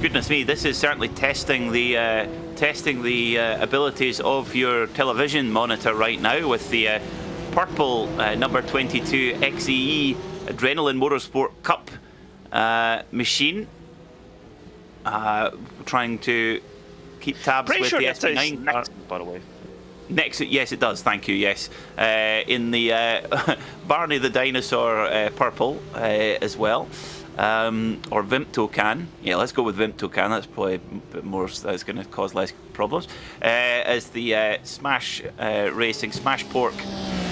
goodness me, this is certainly testing the abilities of your television monitor right now with the purple number 22 XEE Adrenaline Motorsport Cup machine. Trying to keep tabs
Pretty
with
sure
the
that
SP9.
next, by the way.
Next, yes, it does. Thank you. Yes, in the Barney the Dinosaur purple as well, or Vimto can. Yeah, let's go with Vimto can. That's probably a bit more. That's going to cause less problems. As the Smash Racing Smash Pork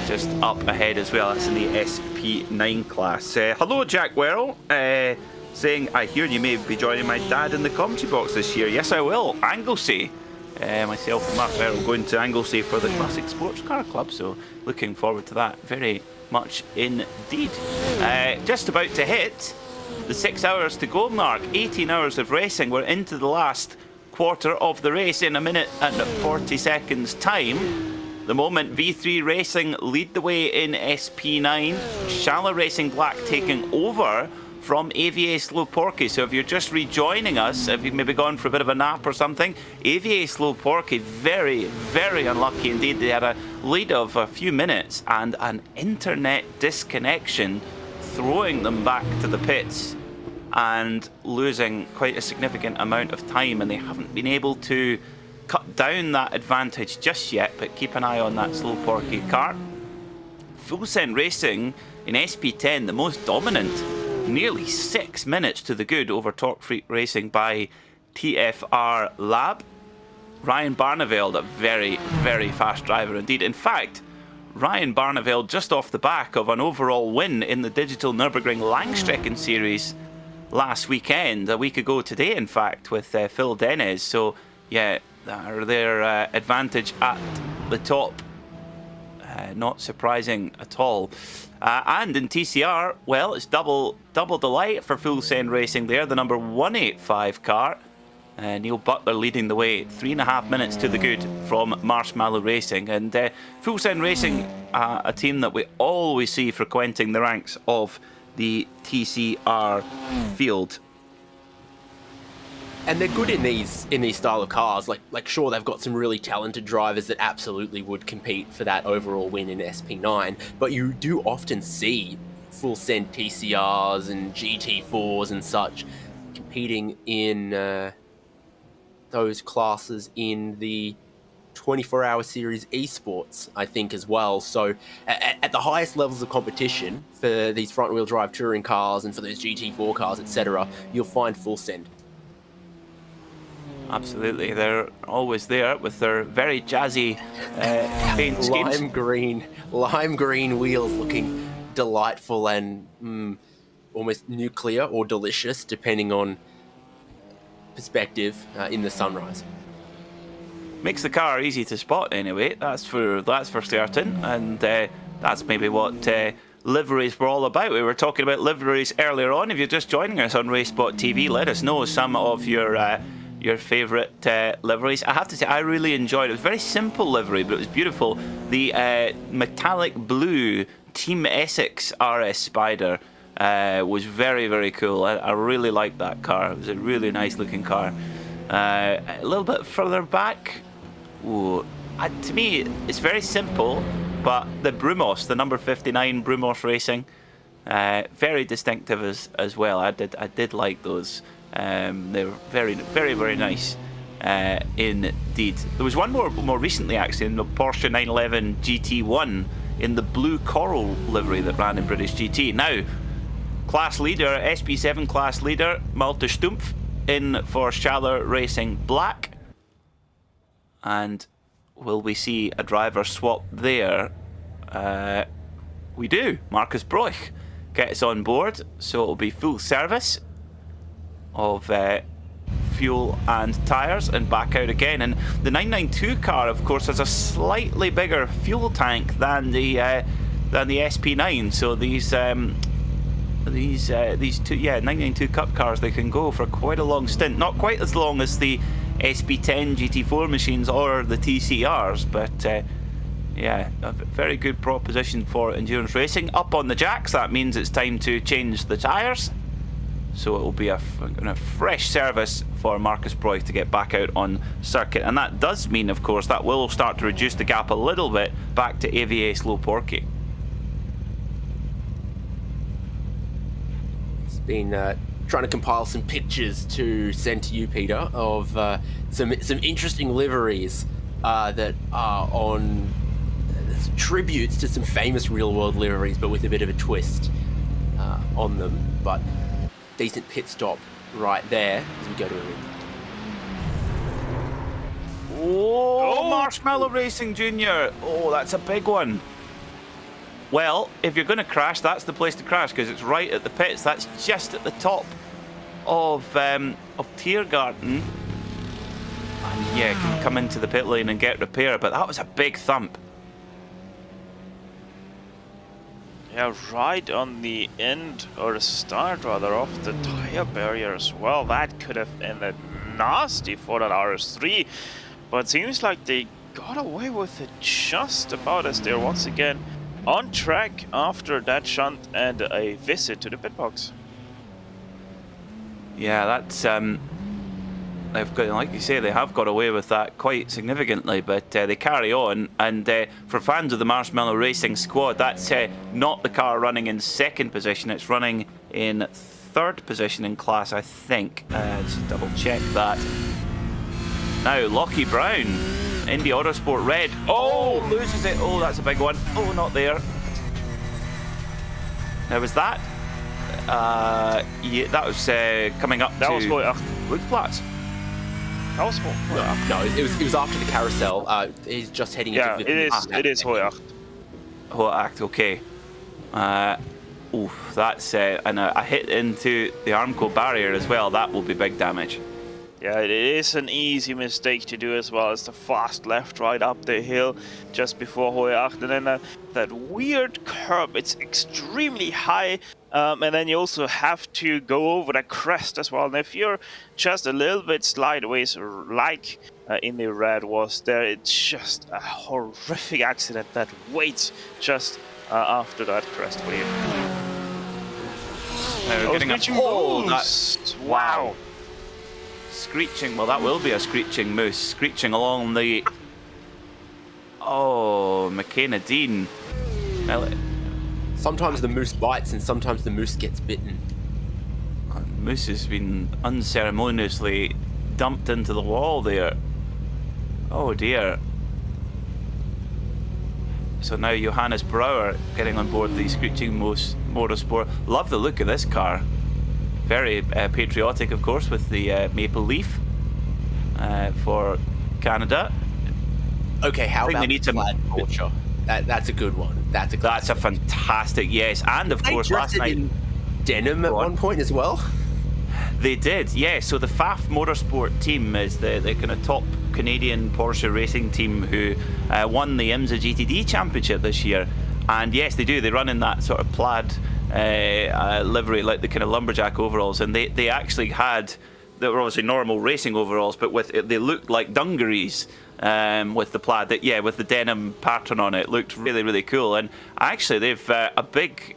just up ahead as well. That's in the SP9 class. Hello, Jack Werrell. Saying, I hear you may be joining my dad in the commentary box this year. Yes, I will. Anglesey. Myself and Mark Werrell going to Anglesey for the Classic Sports Car Club, so looking forward to that very much indeed. Just about to hit the 6 hours to go mark. 18 hours of racing. We're into the last quarter of the race in a minute and 40 seconds time. The moment V3 Racing lead the way in SP9. Shala Racing Black taking over from AVA Slow Porky. So if you're just rejoining us, if you've maybe gone for a bit of a nap or something, AVA Slow Porky, very, very unlucky indeed. They had a lead of a few minutes and an internet disconnection, throwing them back to the pits and losing quite a significant amount of time, and they haven't been able to cut down that advantage just yet, but keep an eye on that Slow Porky car. Full Send Racing in SP10, the most dominant, nearly 6 minutes to the good over Torque Freak Racing by TFR Lab. Ryan Barneveld, a very, very fast driver indeed. In fact, Ryan Barneveld just off the back of an overall win in the Digital Nürburgring Langstrecken Series last weekend, a week ago today in fact, with Phil Dennis. So yeah, their advantage at the top, not surprising at all. And in TCR, well, it's double delight for Full Send Racing there, the number 185 car. Neil Butler leading the way, 3.5 minutes to the good from Marshmallow Racing. And Full Send Racing, a team that we always see frequenting the ranks of the TCR field.
And they're good in these style of cars. Like sure, they've got some really talented drivers that absolutely would compete for that overall win in SP9, but you do often see Full Send TCRs and GT4s and such competing in those classes in the 24-hour series esports, I think, as well. So at the highest levels of competition for these front-wheel drive touring cars and for those GT4 cars, etc., you'll find Full Send.
Absolutely, they're always there with their very jazzy paint schemes.
Lime green wheels, looking delightful and almost nuclear or delicious, depending on perspective in the sunrise.
makes the car easy to spot anyway. That's for certain, and that's maybe what liveries were all about. We were talking about liveries earlier on. If you're just joining us on RacespotTV, let us know some of your favourite liveries. I have to say, I really enjoyed it. It was a very simple livery, but it was beautiful. The metallic blue Team Essex RS Spider was very, very cool. I really liked that car. It was a really nice looking car. A little bit further back, ooh, to me, it's very simple, but the Brumos, the number 59 Brumos Racing, very distinctive as well. I did like those. They were very, very, very nice indeed. There was one more recently, actually, in the Porsche 911 GT1 in the blue coral livery that ran in British GT. Now, class leader, SP7 class leader, Malte Stumpf, in for Schaller Racing Black. And will we see a driver swap there? We do. Marcus Broich gets on board, so it'll be full service of fuel and tyres and back out again. And the 992 car, of course, has a slightly bigger fuel tank than the SP9. So these two 992 Cup cars, they can go for quite a long stint. Not quite as long as the SP10 GT4 machines or the TCRs, but yeah, a very good proposition for endurance racing. Up on the jacks, that means it's time to change the tyres. So it will be a fresh service for Marcus Broich to get back out on circuit. And that does mean, of course, that will start to reduce the gap a little bit back to AVA Slow Porky.
It's been trying to compile some pictures to send to you, Peter, of some interesting liveries that are on tributes to some famous real-world liveries, but with a bit of a twist on them. But decent pit stop right there as we go to a replay.
Oh, Marshmallow Racing Jr. Oh, that's a big one. Well, if you're going to crash, that's the place to crash, because it's right at the pits. That's just at the top of Tiergarten. And yeah, can come into the pit lane and get repair, but that was a big thump.
Yeah, right on the end, or the start rather, of the tire barrier as well. That could have ended nasty for that RS3, but seems like they got away with it just about, as they're once again on track after that shunt and a visit to the pit box.
Yeah, that's they've got, like you say, they have got away with that quite significantly, but they carry on. And for fans of the Marshmallow Racing squad, that's not the car running in second position, it's running in third position in class, I think. Let's double check that. Now, Lockie Brown, Indy Autosport Red. Oh, loses it. Oh, that's a big one. Oh, not there. Now, was that? Yeah, that was coming up
that
to
was
Woodplatz.
That was cool.
No, it was after the carousel. He's just heading into the...
it is Hoyacht.
Hoyacht, okay. Oof, that's and I hit into the Armco barrier as well. That will be big damage.
Yeah, it is an easy mistake to do as well as the fast left right up the hill just before Hoyacht, and then that weird curb. It's extremely high, and then you also have to go over the crest as well. And if you're just a little bit sideways, like in the red was there, it's just a horrific accident that waits just after that crest for you.
Getting a
wow.
Screeching, well, that will be a screeching moose. Screeching along the... Oh, McKenna Dean. Well,
sometimes the moose bites and sometimes the moose gets bitten.
Moose has been unceremoniously dumped into the wall there. Oh dear. So now Johannes Brouwer getting on board the Screeching Moose Motorsport. Love the look of this car. Very patriotic, of course, with the maple leaf for Canada.
Okay, how about the flag culture? That's a good one. That's a
fantastic, yes. And of course, last night
denim at one point as well.
They did, yeah. So the FAF Motorsport team is the kind of top Canadian Porsche racing team who won the IMSA GTD Championship this year. And yes, they do. They run in that sort of plaid livery, like the kind of lumberjack overalls. And they actually had, they were obviously normal racing overalls, but they looked like dungarees with the plaid. With the denim pattern on it, looked really, really cool. And actually, they've a big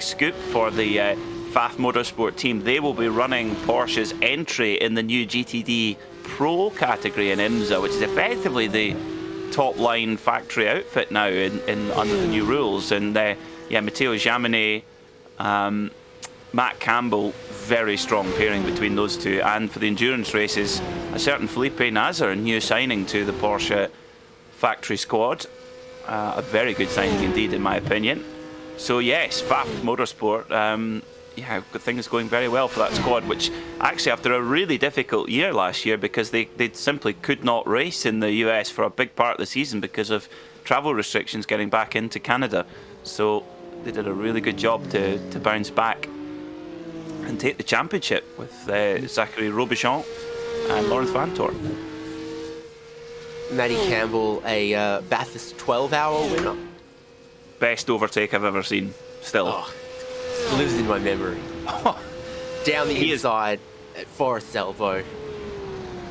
scoop for the FAF Motorsport team. They will be running Porsche's entry in the new GTD Pro category in IMSA, which is effectively the top line factory outfit now in under the new rules. And Matteo Jaminet, Matt Campbell, very strong pairing between those two. And for the endurance races, a certain Felipe Nasr, a new signing to the Porsche factory squad. A very good signing indeed, in my opinion. So yes, FAF Motorsport, things going very well for that squad, which actually, after a really difficult year last year, because they simply could not race in the US for a big part of the season because of travel restrictions getting back into Canada. So they did a really good job to bounce back and take the championship with Zachary Robichon and Lawrence Vantor.
Matty Campbell, a Bathurst 12-hour winner.
Best overtake I've ever seen, still.
Oh, lives in my memory. Down the inside at Forest Elbow,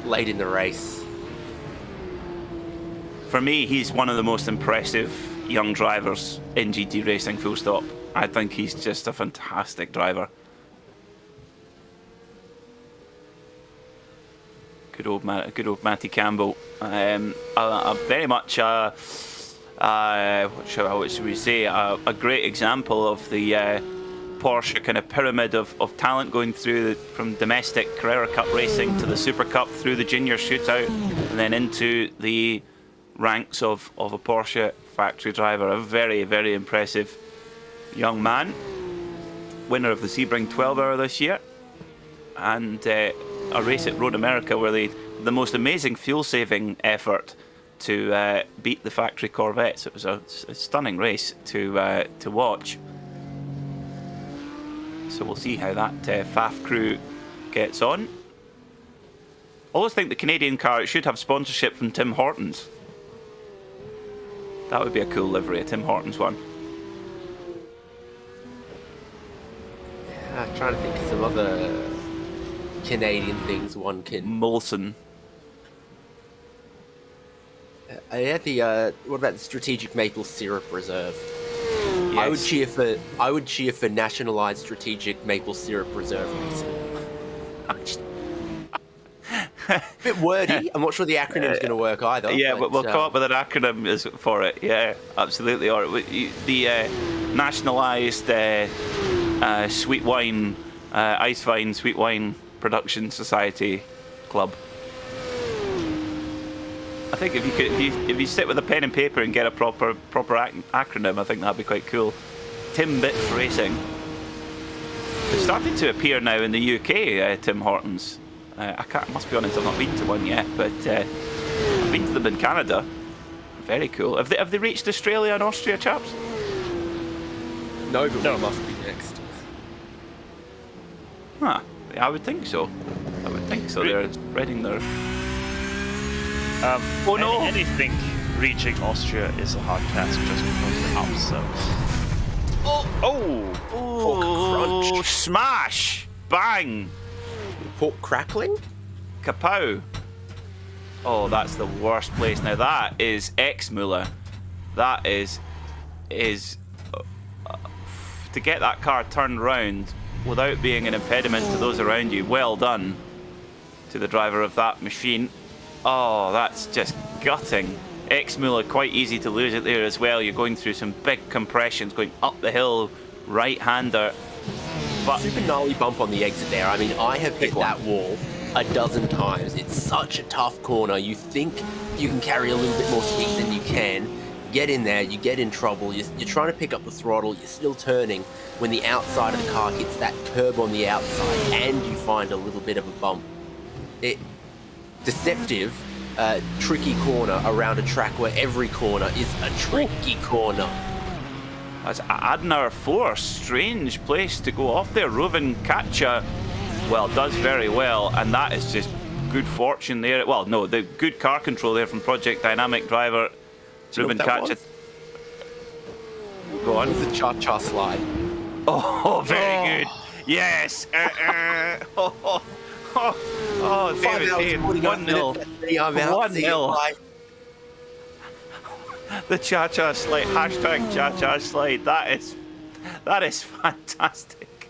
late in the race.
For me, he's one of the most impressive young drivers in GT racing, full stop. I think he's just a fantastic driver. Good old Matty Campbell. Very much, what should we say? A great example of the Porsche kind of pyramid of talent going through from domestic Carrera Cup racing to the Super Cup, through the junior shootout, and then into the ranks of a Porsche factory driver. A very, very impressive young man. Winner of the Sebring 12-hour this year, and a race at Road America where the most amazing fuel-saving effort to beat the factory Corvettes. It was a stunning race to watch. So we'll see how that FAF crew gets on. I always think the Canadian car should have sponsorship from Tim Hortons. That would be a cool livery, a Tim Hortons one.
Yeah, I'm trying to think of some other Canadian things one can.
Molson.
What about the Strategic Maple Syrup Reserve?
Yes.
I would cheer for nationalised Strategic Maple Syrup Reserve racing. Bit wordy. I'm not sure the acronym's going to work either.
Yeah, but we'll come up with an acronym for it. Yeah, absolutely. Or the nationalised sweet wine, ice vine sweet wine production society club. I think if you sit with a pen and paper and get a proper acronym, I think that'd be quite cool. Timbits Racing. It's starting to appear now in the UK. Tim Hortons. I must be honest, I've not been to one yet, but I've been to them in Canada. Very cool. Have they reached Australia and Austria, chaps?
No, but no. We must be next.
Huh. I would think so. They're spreading their.
Anything reaching Austria is a hard task just because of the Alps. So.
Oh! Crunch! Smash! Bang!
Pork crackling?
Kapow! Oh, that's the worst place. Now that is ex-Muller. That is to get that car turned round without being an impediment to those around you. Well done to the driver of that machine. Oh, that's just gutting. Ex-Muller, quite easy to lose it there as well. You're going through some big compressions, going up the hill, right-hander. But
super gnarly bump on the exit there. I mean, I have hit that wall a dozen times. It's such a tough corner. You think you can carry a little bit more speed than you can. Get in there, you get in trouble. You're trying to pick up the throttle. You're still turning when the outside of the car hits that curb on the outside and you find a little bit of a bump. Deceptive, tricky corner around a track where every corner is a tricky corner.
That's Adenauer 4, strange place to go off there. Rovin Katja well, does very well, and that is just good fortune there. Well, no, the good car control there from Project Dynamic driver Ruben Katcha. Go on.
It was a cha-cha slide.
Oh, very good. Yes. Oh, David Hayne, 1-0. 1-0. The cha-cha slide. Hashtag cha-cha slide. That is fantastic.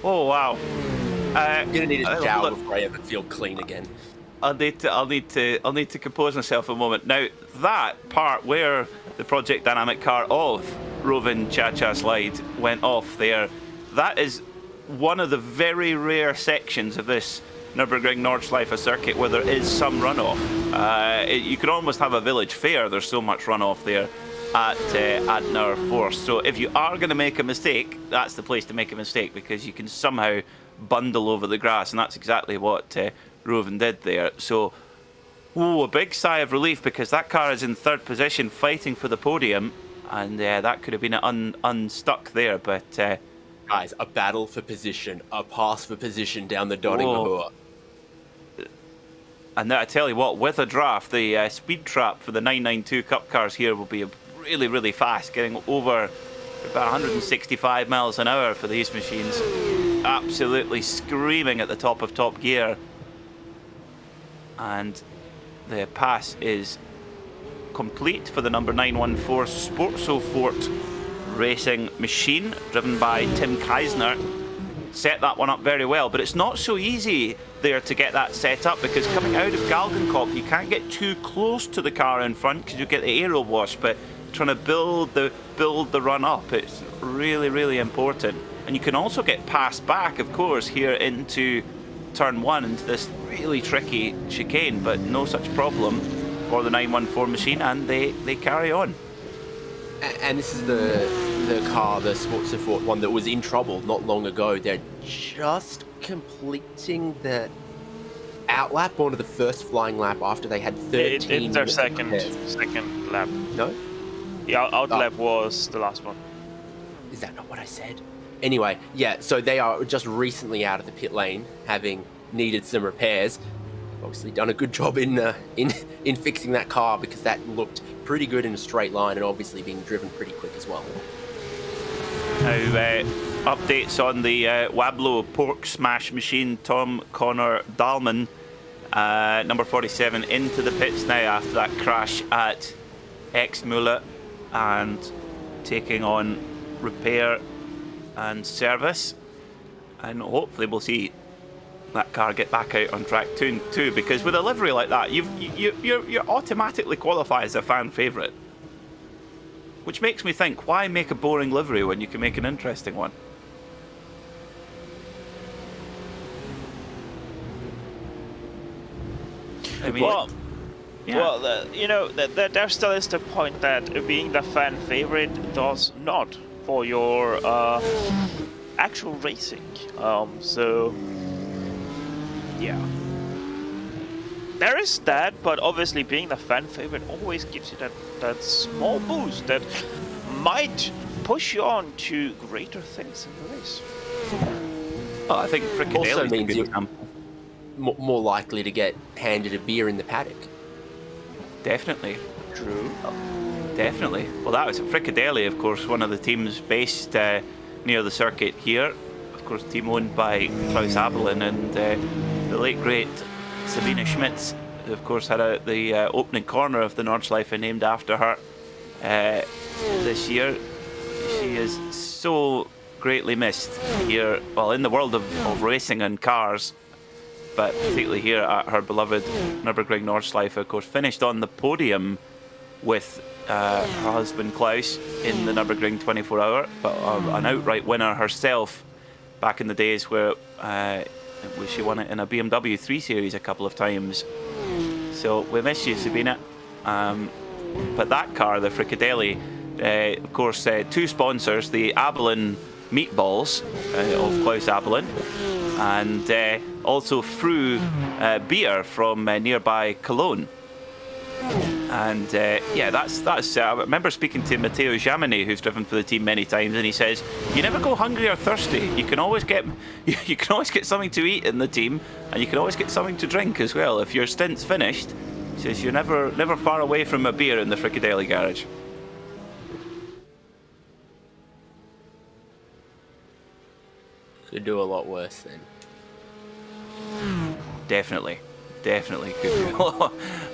Oh wow.
I'm gonna need a shower before I ever feel clean again.
I'll need to compose myself a moment. Now that part where the Project Dynamic car of Rovin Cha-Cha slide went off there, that is one of the very rare sections of this Nürburgring Nordschleife circuit where there is some runoff. You could almost have a village fair. There's so much runoff there at Adner Force. So if you are going to make a mistake, that's the place to make a mistake, because you can somehow bundle over the grass, and that's exactly what Rovin did there. So, a big sigh of relief, because that car is in third position fighting for the podium, and that could have been unstuck there, but...
Guys, a battle for position, a pass for position down the Dodinghur.
And I tell you what, with a draft, the speed trap for the 992 Cup cars here will be really, really fast, getting over about 165 miles an hour for these machines. Absolutely screaming at the top of top gear. And the pass is complete for the number 914 Sportso Fort Racing machine, driven by Tim Keisner. Set that one up very well, but it's not so easy there to get that set up, because coming out of Galgenkopf you can't get too close to the car in front because you get the aero wash, but trying to build the run up, it's really, really important. And you can also get passed back, of course, here into turn 1, into this really tricky chicane, but no such problem for the 914 machine, and they carry on.
And this is the car, the Sports Fort one, that was in trouble not long ago. They're just completing the outlap onto the first flying lap after they had 13.
It's their second lap.
No?
The outlap was the last one.
Is that not what I said? Anyway, yeah, so they are just recently out of the pit lane, having needed some repairs. Obviously done a good job in fixing that car, because that looked pretty good in a straight line, and obviously being driven pretty quick as well.
Now, updates on the Wablo pork smash machine. Tom Connor Dahlman, number 47, into the pits now after that crash at Exmühle, and taking on repair and service, and hopefully we'll see that car get back out on track too, because with a livery like that, you automatically qualify as a fan favourite. Which makes me think, why make a boring livery when you can make an interesting one? I mean,
well,
yeah.
well, you know, there still is the point that being the fan favorite does not for your actual racing. So yeah, there is that, but obviously being the fan favorite always gives you that small boost that might push you on to greater things in the race.
I think Frickadelli
also
is a
means
good
you're
example.
more likely to get handed a beer in the paddock.
Definitely.
True.
Definitely. Well, that was Frickadelli, of course, one of the teams based near the circuit here. Of course, team owned by Klaus Abelin, and the late great Sabine Schmitz, who of course had the opening corner of the Nordschleife named after her this year. She is so greatly missed here, well, in the world of racing and cars, but particularly here at her beloved Nürburgring Nordschleife. Of course, finished on the podium with her husband Klaus in the Nürburgring 24-hour, but an outright winner herself back in the days where she won it in a BMW 3 Series a couple of times. So we miss you, Sabina. But that car, the Frickadelli, of course, two sponsors, the Abelin Meatballs of Klaus Abelin, and also Fru beer from nearby Cologne. And yeah, that's. I remember speaking to Matteo Giamini, who's driven for the team many times, and he says you never go hungry or thirsty. You can always get something to eat in the team, and you can always get something to drink as well. If your stint's finished, he says you're never far away from a beer in the Frickadelli garage.
Could do a lot worse then.
Definitely could do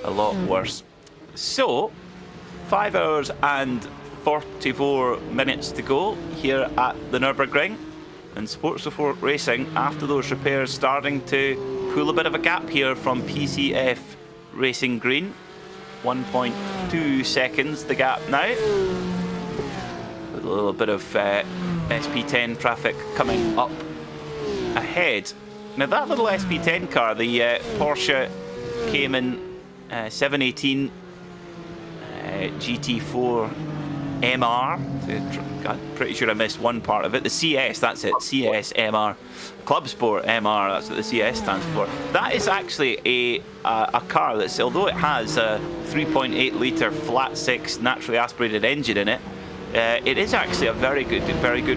a lot worse. So, 5 hours and 44 minutes to go here at the Nürburgring, and Sports Report Racing, after those repairs, starting to pull a bit of a gap here from PCF Racing Green. 1.2 seconds the gap now, with a little bit of SP10 traffic coming up ahead. Now that little SP10 car, the Porsche Cayman 718 GT4 MR, I'm pretty sure I missed one part of it, the CS, that's it, CS MR, Club Sport MR, that's what the CS stands for. That is actually a car that's, although it has a 3.8 litre flat six naturally aspirated engine in it, it is actually very good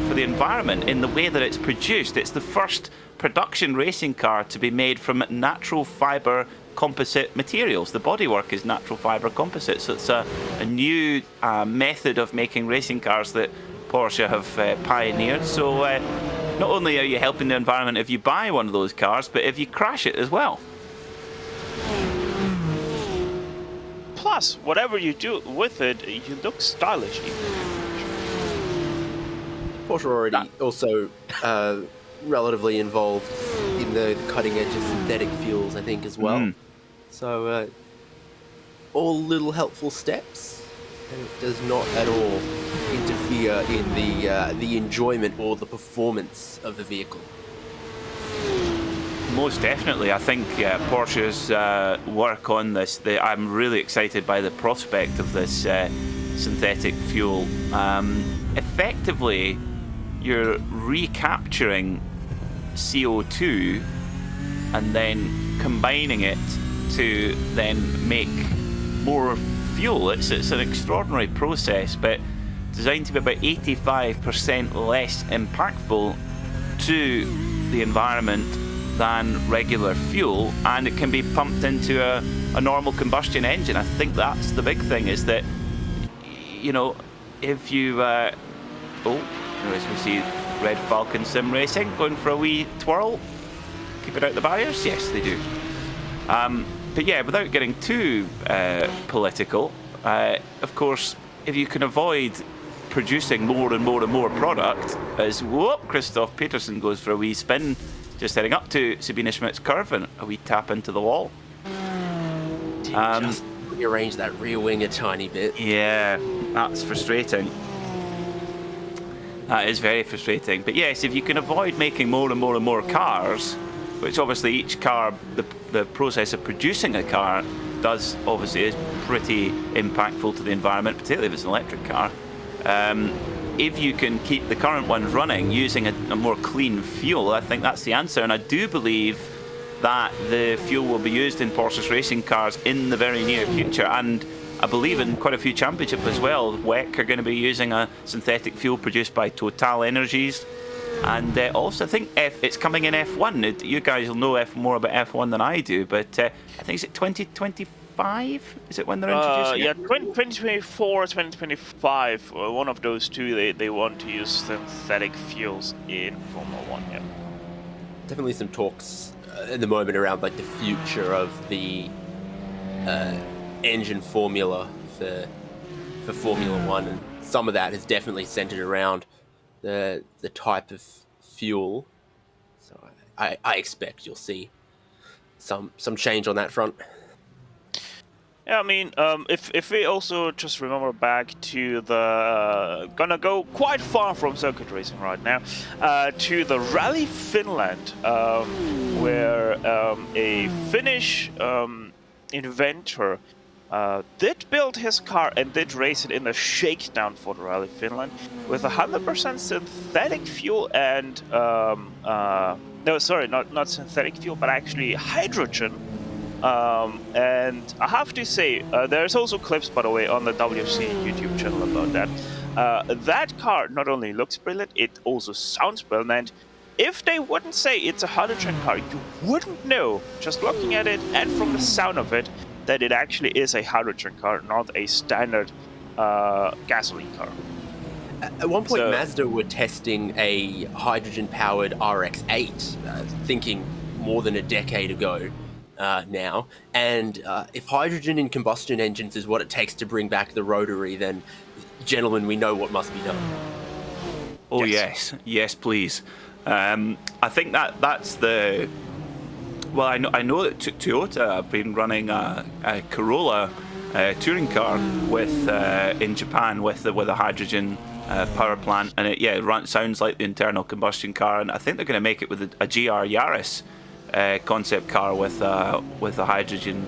for the environment in the way that it's produced. It's the first production racing car to be made from natural fibre composite materials. The bodywork is natural fibre composite, so it's a new method of making racing cars that Porsche have pioneered. So not only are you helping the environment if you buy one of those cars, but if you crash it as well.
Plus, whatever you do with it, you look stylish.
Porsche already also relatively involved in the cutting edge of synthetic fuels, I think, as well. So all little helpful steps, and it does not at all interfere in the enjoyment or the performance of the vehicle.
Most definitely. I think Porsche's work on this, I'm really excited by the prospect of this synthetic fuel. Effectively, you're recapturing CO2 and then combining it to then make more fuel. It's an extraordinary process, but designed to be about 85% less impactful to the environment than regular fuel, and it can be pumped into a normal combustion engine. I think that's the big thing, is that, you know, if you as we see Red Falcon Sim Racing going for a wee twirl, keep it out the barriers. Yes, they do. But yeah, without getting too political, of course, if you can avoid producing more and more and more product, as Christoph Peterson goes for a wee spin, just heading up to Sabine Schmidt's curve and a wee tap into the wall.
Just rearrange that rear wing a tiny bit.
Yeah, that's frustrating. That is very frustrating. But yes, if you can avoid making more and more and more cars, which obviously each car, the process of producing a car does obviously is pretty impactful to the environment, particularly if it's an electric car. If you can keep the current ones running using a more clean fuel, I think that's the answer. And I do believe that the fuel will be used in Porsche's racing cars in the very near future. And I believe in quite a few championships as well. WEC are going to be using a synthetic fuel produced by Total Energies. And also, I think it's coming in F1. You guys will know more about F1 than I do, but I think it's 2025? Is it when they're introducing
yeah,
it?
2024, 2025. One of those two, they want to use synthetic fuels in Formula 1, yeah.
Definitely some talks at the moment around like the future of the engine formula for Formula 1, and some of that is definitely centered around the type of fuel. So I expect you'll see some change on that front.
Yeah, I mean, if we also just remember back to the gonna go quite far from circuit racing right now, to the Rally Finland, where a Finnish inventor did build his car and did race it in a shakedown for the Rally Finland with 100% synthetic fuel and no, sorry, not synthetic fuel, but actually hydrogen And I have to say, there's also clips, by the way, on the WC YouTube channel about that. That car not only looks brilliant, it also sounds brilliant. And if they wouldn't say it's a hydrogen car, you wouldn't know, just looking at it and from the sound of it, that it actually is a hydrogen car, not a standard gasoline car.
At one point, Mazda were testing a hydrogen-powered RX-8, thinking more than a decade ago now. And if hydrogen in combustion engines is what it takes to bring back the rotary, then, gentlemen, we know what must be done.
Oh, yes, please. I think that's the... Well, I know that Toyota have been running a Corolla touring car with in Japan with a hydrogen power plant, and it sounds like the internal combustion car, and I think they're going to make it with a GR Yaris concept car with a hydrogen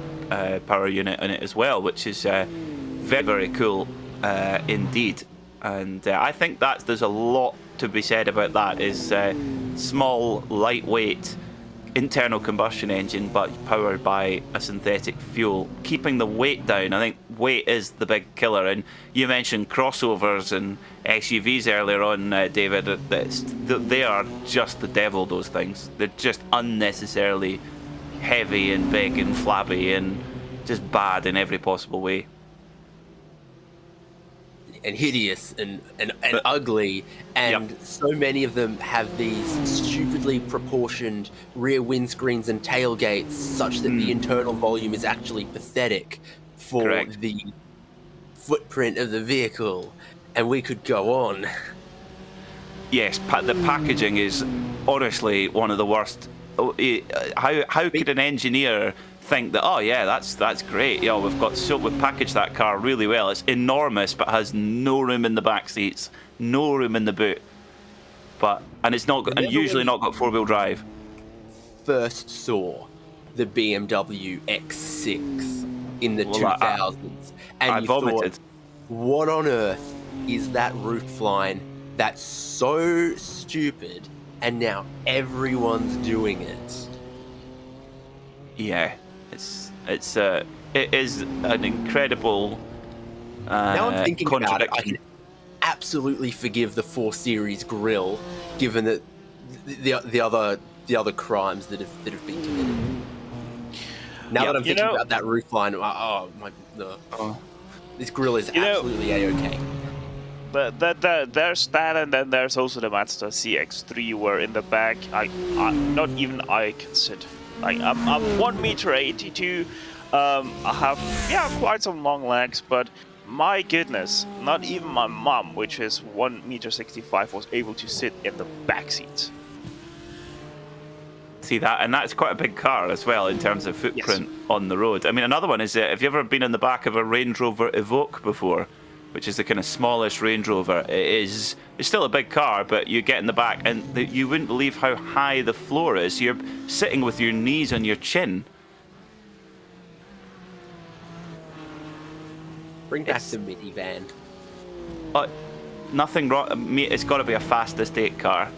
power unit in it as well, which is very, very cool indeed. And I think there's a lot to be said about that. Is small, lightweight internal combustion engine, but powered by a synthetic fuel, keeping the weight down. I think weight is the big killer. And you mentioned crossovers and SUVs earlier on, David. They are just the devil, those things. They're just unnecessarily heavy and big and flabby and just bad in every possible way.
And hideous and ugly, and so many of them have these stupidly proportioned rear windscreens and tailgates such that the internal volume is actually pathetic for the footprint of the vehicle, and we could go on.
Yes, the packaging is honestly one of the worst. How could an engineer think that, oh yeah, that's great, we've packaged that car really well, it's enormous but has no room in the back seats, no room in the boot, and it's not usually not got four-wheel drive.
First saw the BMW X6 in the 2000s, and
I vomited.
Thought, what on earth is that roofline? That's so stupid, and now everyone's doing it.
Yeah, it is an incredible
now I'm thinking about it, I
contradiction.
can absolutely forgive the 4 Series grille, given that the other crimes that have been committed. Now that I'm thinking about that roofline, this grille is absolutely a-okay.
There's that, and then there's also the Mazda CX-3, where in the back, not even I can sit. I'm 1m82. I have quite some long legs, but my goodness, not even my mom, which is 1m65, was able to sit in the back seats.
See that, and that's quite a big car as well in terms of footprint on the road. I mean, another one is, have you ever been in the back of a Range Rover Evoque before? Which is the kind of smallest Range Rover. It's still a big car, but you get in the back and you wouldn't believe how high the floor is. You're sitting with your knees on your chin.
Bring back the minivan.
Nothing wrong. It's got to be a fast estate car.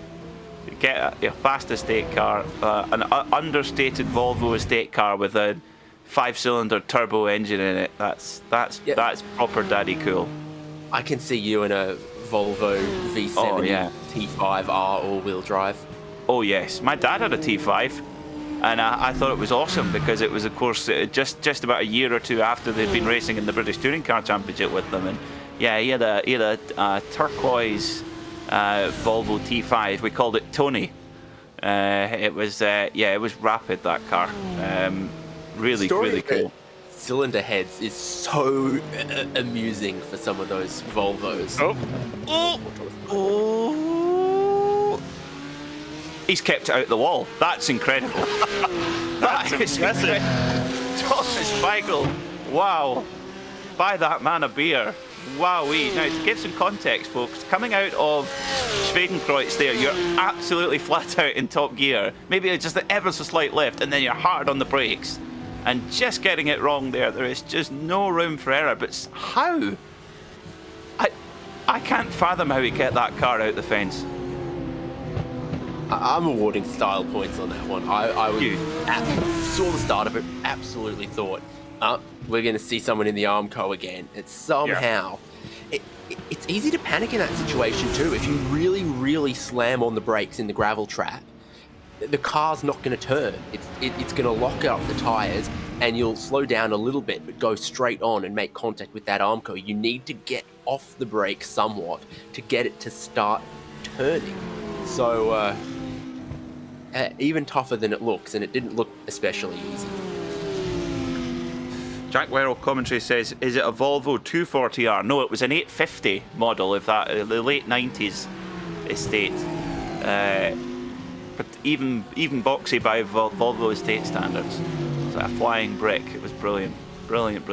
Get a fast estate car, an understated Volvo estate car with a 5-cylinder turbo engine in it. That's proper daddy cool.
I can see you in a Volvo V70 T5R all-wheel drive.
Oh yes, my dad had a T5, and I thought it was awesome because it was, of course, just about a year or two after they'd been racing in the British Touring Car Championship with them, and he had a turquoise Volvo T5. We called it Tony. It was rapid, that car. Really cool.
Cylinder heads is so amusing for some of those Volvos.
Oh. He's kept it out the wall. That's incredible. That's impressive. Thomas Feigl. Wow. Buy that man a beer. Wowee. Now, to give some context, folks, coming out of Schwedenkreuz there, you're absolutely flat out in top gear. Maybe just the ever so slight lift, and then you're hard on the brakes. And just getting it wrong there is just no room for error. But how? I can't fathom how he get that car out the fence.
I'm awarding style points on that one. I was saw the start of it, absolutely thought, we're going to see someone in the Armco again. It's somehow... It's easy to panic in that situation too. If you really, really slam on the brakes in the gravel trap, the car's not going to turn. It's going to lock up the tyres, and you'll slow down a little bit, but go straight on and make contact with that Armco. You need to get off the brake somewhat to get it to start turning. So, even tougher than it looks, and it didn't look especially easy.
Jack Werrell commentary says, is it a Volvo 240R? No, it was an 850 model of that, the late 90s estate. But even boxy by Volvo estate standards. It's like a flying brick. It was brilliant. Brilliant.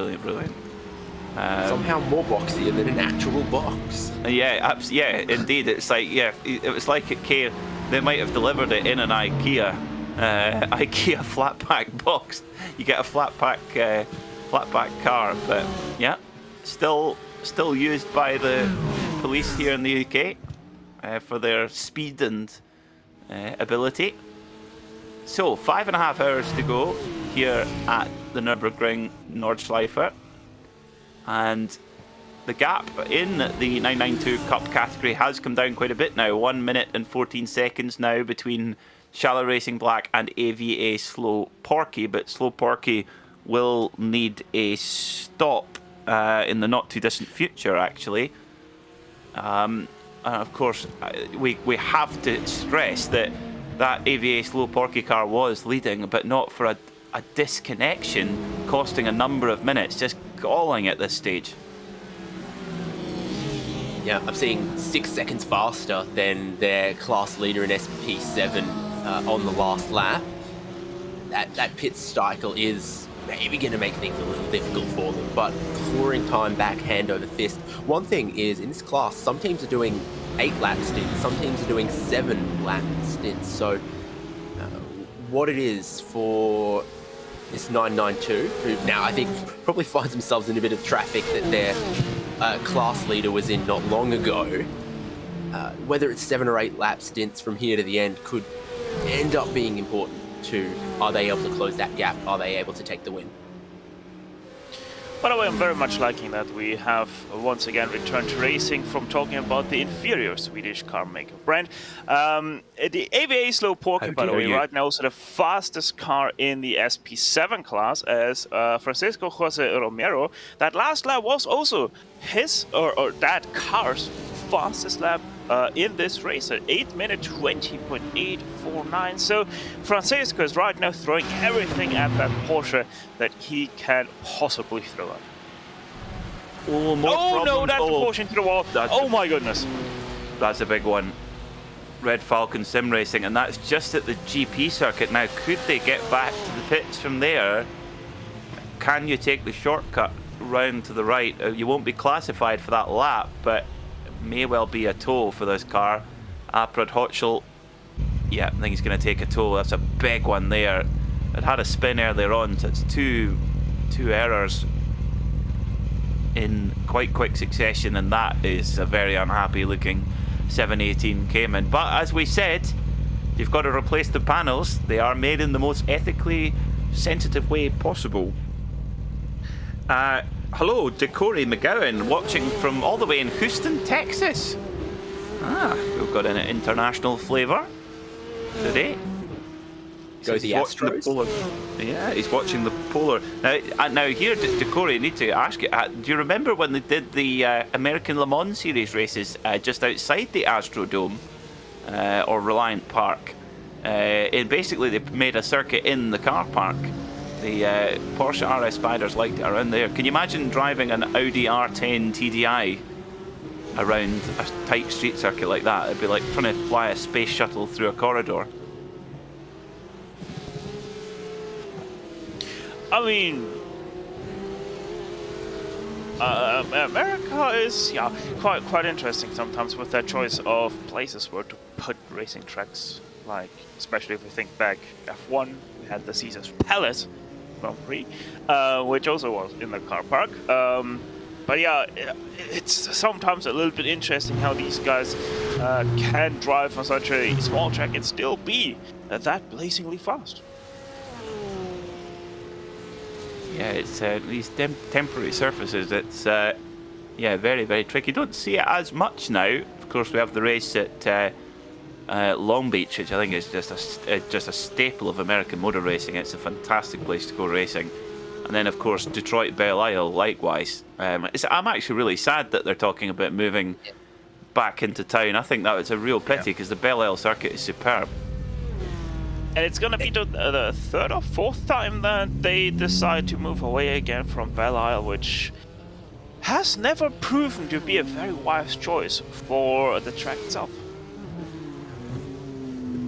Somehow more boxier than an actual box.
Yeah, indeed. It's like, it was like they might have delivered it in an IKEA flat pack box. You get a flat pack car, but yeah, still used by the police here in the UK for their speed and ability. So 5.5 hours to go here at the Nürburgring Nordschleife, and the gap in the 992 Cup category has come down quite a bit now. 1 minute and 14 seconds now between Shallow Racing Black and AVA Slow Porky, but Slow Porky will need a stop in the not too distant future, actually. And of course, we have to stress that AVA Slow Porky car was leading, but not for a disconnection costing a number of minutes. Just galling at this stage.
Yeah, I'm seeing 6 seconds faster than their class leader in SP7 on the last lap. That pit cycle is maybe going to make things a little difficult for them, but clawing time back hand over fist. One thing is, in this class, some teams are doing 8-lap stints, some teams are doing 7-lap stints. So what it is for this 992, who now I think probably finds themselves in a bit of traffic that their class leader was in not long ago, whether it's 7 or 8 lap stints from here to the end could end up being important to, are they able to close that gap? Are they able to take the win?
By the way, I'm very much liking that we have once again returned to racing from talking about the inferior Swedish car maker brand. The AVA Slow Porky, by the way, right now is the fastest car in the SP7 class, as Francisco Jose Romero. That last lap was also his or that car's fastest lap in this race at 8 minute 20.849. So Francisco is right now throwing everything at that Porsche that he can possibly throw at.
Oh
no, that's Porsche into the wall. Oh my goodness.
That's a big one. Red Falcon Sim Racing, and that's just at the GP circuit. Now, could they get back to the pits from there? Can you take the shortcut round to the right? You won't be classified for that lap, but may well be a tow for this car. Aprad Hotschel, yeah, I think he's going to take a tow. That's a big one there. It had a spin earlier on, so it's two errors in quite quick succession, and that is a very unhappy looking 718 Cayman. But as we said, you've got to replace the panels. They are made in the most ethically sensitive way possible. Hello, Decory McGowan, watching from all the way in Houston, Texas. We've got an international flavour today.
Go the Astros.
Yeah, he's watching the Polar. Now here, Decory, I need to ask you, do you remember when they did the American Le Mans Series races just outside the Astrodome or Reliant Park? Basically, they made a circuit in the car park. The Porsche RS Spiders liked it around there. Can you imagine driving an Audi R10 TDI around a tight street circuit like that? It'd be like trying to fly a space shuttle through a corridor.
I mean, America is quite interesting sometimes with their choice of places where to put racing tracks. Like, especially if we think back F1, we had the Caesars Palace Grand Prix, which also was in the car park. But yeah, it's sometimes a little bit interesting how these guys can drive on such a small track and still be that blazingly fast.
Yeah, it's these temporary surfaces. It's yeah, very, very tricky. Don't see it as much now. Of course, we have the race at Long Beach, which I think is just a staple of American motor racing. It's a fantastic place to go racing. And then, of course, Detroit Belle Isle, likewise. I'm actually really sad that they're talking about moving back into town. I think that was a real pity because the Belle Isle circuit is superb.
And it's going to be the third or fourth time that they decide to move away again from Belle Isle, which has never proven to be a very wise choice for the track itself.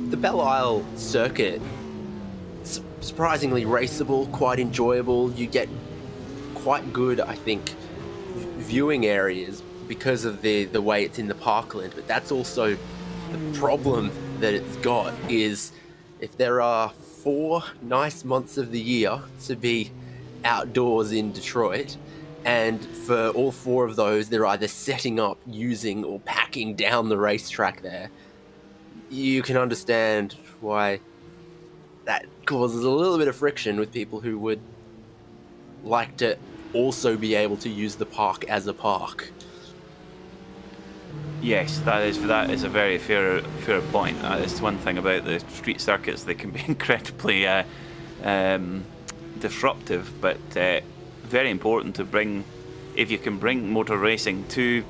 The Belle Isle circuit, surprisingly raceable, quite enjoyable. You get quite good, I think, viewing areas because of the way it's in the parkland. But that's also the problem that it's got is if there are 4 nice months of the year to be outdoors in Detroit, and for all 4 of those, they're either setting up, using, or packing down the racetrack there, you can understand why that causes a little bit of friction with people who would like to also be able to use the park as a park.
Yes, that is a very fair point. That is one thing about the street circuits; they can be incredibly disruptive, but very important to bring. If you can bring motor racing to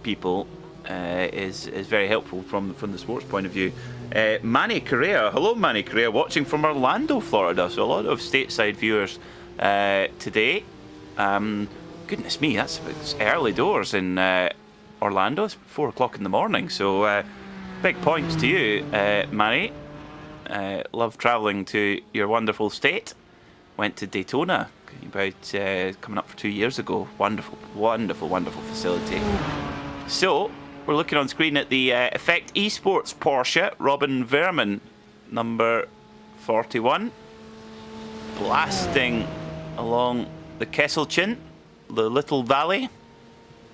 people, is very helpful from the sports point of view. Manny Correa, hello Manny Correa, watching from Orlando, Florida. So a lot of stateside viewers today. Goodness me, it's early doors in Orlando. It's 4 o'clock in the morning. So big points to you, Manny. Love travelling to your wonderful state. Went to Daytona about coming up for 2 years ago. Wonderful, wonderful, wonderful facility. So we're looking on screen at the Effect Esports Porsche, Robin Verman, number 41, blasting along the Kesselchen, the little valley,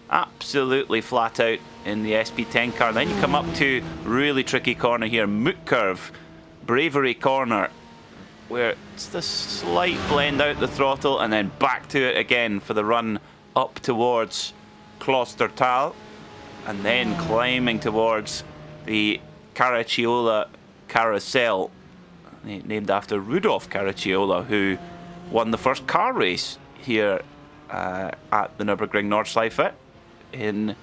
absolutely flat out in the SP10 car. Then you come up to really tricky corner here, Moot Curve, Bravery Corner, where it's the slight blend out the throttle and then back to it again for the run up towards Klostertal, and then climbing towards the Caracciola Carousel, named after Rudolf Caracciola, who won the first car race here at the Nürburgring Nordschleife in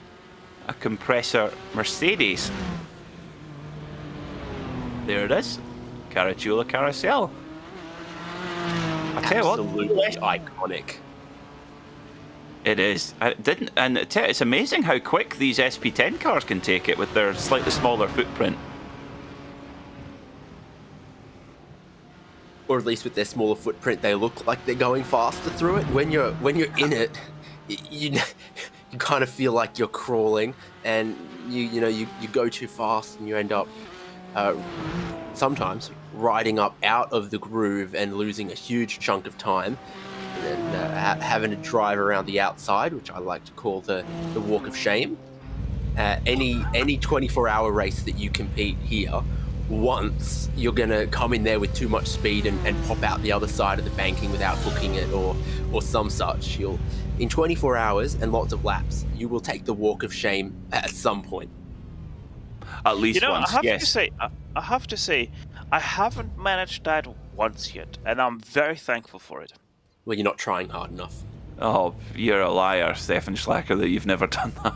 a compressor Mercedes. There it is, Caracciola Carousel. I tell you what,
absolutely iconic.
It is. It's amazing how quick these SP10 cars can take it with their slightly smaller footprint.
Or at least with their smaller footprint, they look like they're going faster through it. When you're in it, you kind of feel like you're crawling, and you go too fast, and you end up sometimes riding up out of the groove and losing a huge chunk of time, and then having to drive around the outside, which I like to call the walk of shame. Any 24-hour race that you compete here, once you're gonna come in there with too much speed and pop out the other side of the banking without hooking it or some such. In 24 hours and lots of laps, you will take the walk of shame at some point.
At least once, yes.
I have to say, I haven't managed that once yet, and I'm very thankful for it.
Well, you're not trying hard enough.
Oh, you're a liar, Stefan Schlacker, that you've never done that.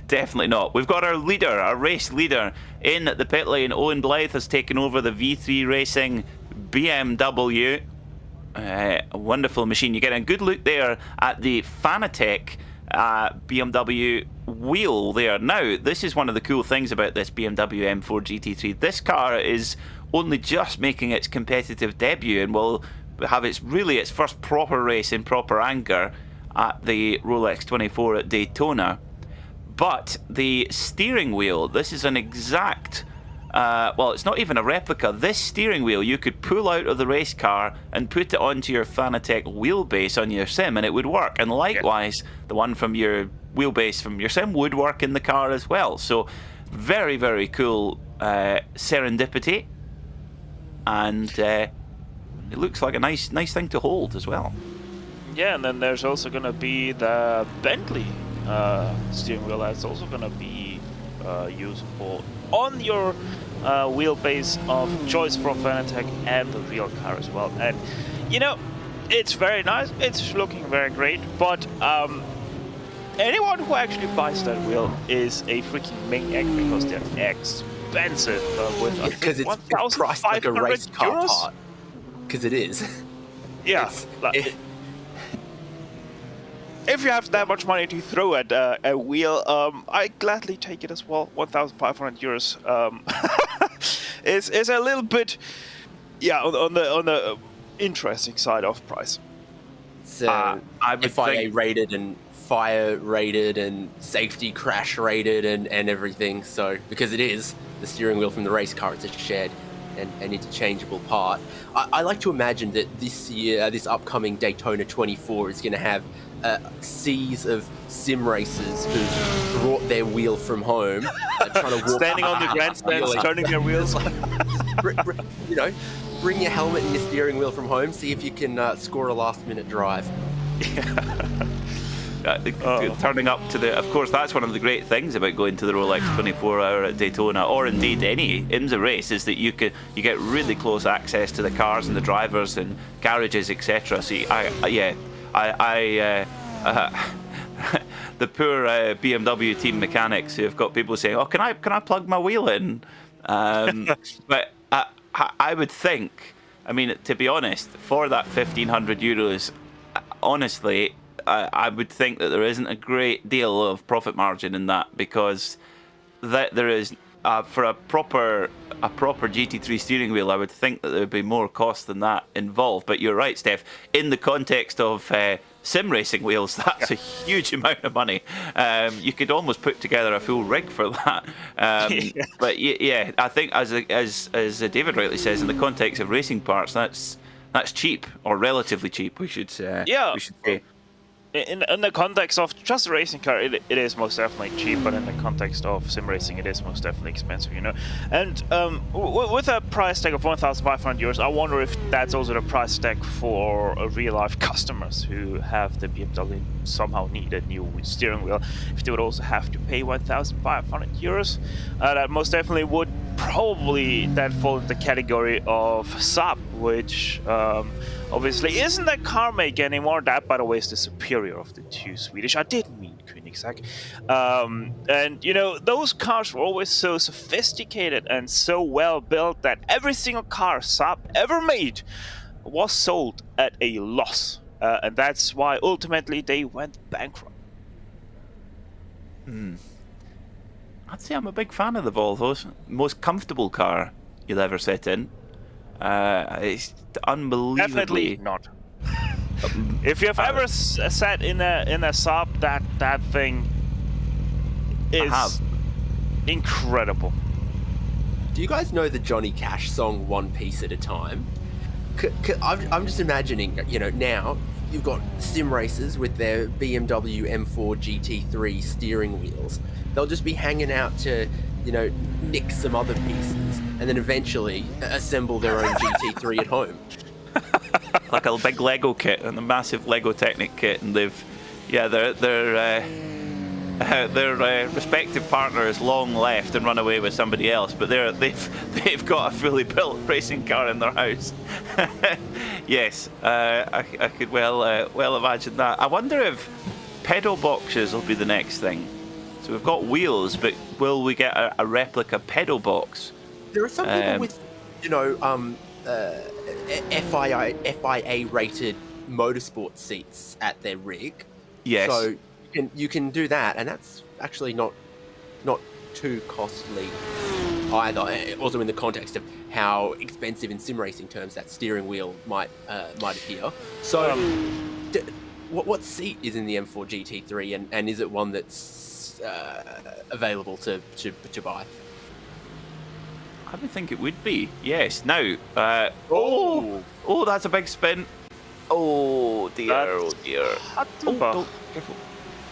Definitely not. We've got our leader, our race leader, in the pit lane. Owen Blythe has taken over the V3 Racing BMW. A wonderful machine. You get a good look there at the Fanatec BMW wheel there. Now, this is one of the cool things about this BMW M4 GT3. This car is only just making its competitive debut and will have its first proper race in proper anger at the Rolex 24 at Daytona. But the steering wheel, this is an exact, well, it's not even a replica. This steering wheel you could pull out of the race car and put it onto your Fanatec wheelbase on your sim and it would work. And likewise, the one from your wheelbase from your sim would work in the car as well. So very, very cool serendipity. And it looks like a nice thing to hold as well.
Yeah, and then there's also going to be the Bentley steering wheel that's also going to be usable on your wheelbase of choice from Fanatec and the real car as well. And you know, it's very nice, it's looking very great, but anyone who actually buys that wheel is a freaking maniac because they're expensive with
because it's priced like a race car part. Because it is.
Yeah. If you have that much money to throw at a wheel, I gladly take it as well. 1,500 euros is a little bit, yeah, on the interesting side of price.
So
I would
FIA rated and fire rated and safety crash rated and everything. So because it is the steering wheel from the race car, it's a shared and interchangeable part. I like to imagine that this year, this upcoming Daytona 24 is going to have seas of sim racers who've brought their wheel from home, trying to walk
standing on the grandstands, turning their wheels.
You know, bring your helmet and your steering wheel from home, see if you can score a last-minute drive.
Turning up to the, of course, that's one of the great things about going to the Rolex 24-hour at Daytona, or indeed any IMSA race, is that you get really close access to the cars and the drivers and garages, etc. So the poor BMW team mechanics who have got people saying, "Oh, can I plug my wheel in?" But I would think, I mean, to be honest, for that 1,500 euros, honestly, I would think that there isn't a great deal of profit margin in that, because that there is for a proper GT3 steering wheel, I would think that there would be more cost than that involved. But you're right, Steph. In the context of sim racing wheels, that's a huge amount of money. You could almost put together a full rig for that. But yeah, I think as David rightly says, in the context of racing parts, that's cheap, or relatively cheap, we should say.
Yeah.
We should say.
In the context of just a racing car, it is most definitely cheap, but in the context of sim racing, it is most definitely expensive, you know. And with a price tag of 1,500 euros, I wonder if that's also the price tag for real-life customers who have the BMW somehow need a new steering wheel, if they would also have to pay 1,500 euros. That most definitely would probably then fall in the category of Saab, which obviously isn't a car maker anymore. That, by the way, is the superior of the two Swedish. I did mean Koenigsegg. And, you know, those cars were always so sophisticated and so well built that every single car Saab ever made was sold at a loss. And that's why ultimately they went bankrupt.
I'd say I'm a big fan of the Volvo's. Most comfortable car you'll ever sit in. It's unbelievably...
Definitely not. If you have ever sat in a Saab, that thing is incredible.
Do you guys know the Johnny Cash song "One Piece at a Time"? I'm just imagining, you know, now you've got sim racers with their BMW M4 GT3 steering wheels. They'll just be hanging out to, you know, nick some other pieces and then eventually assemble their own GT3 at home.
Like a big Lego kit and a massive Lego Technic kit, and their respective partner has long left and run away with somebody else, but they've got a fully built racing car in their house. Yes, I could well imagine that. I wonder if pedal boxes will be the next thing. So we've got wheels, but will we get a replica pedal box?
There are some people with, you know, FIA rated motorsport seats at their rig.
Yes.
So you can do that, and that's actually not too costly either. Also, in the context of how expensive in sim racing terms that steering wheel might appear. So, what seat is in the M4 GT3, and is it one that's available to buy?
I would think it would be. Yes. Now. Oh, that's a big spin. Oh dear. Oh dear.
Oh,
careful.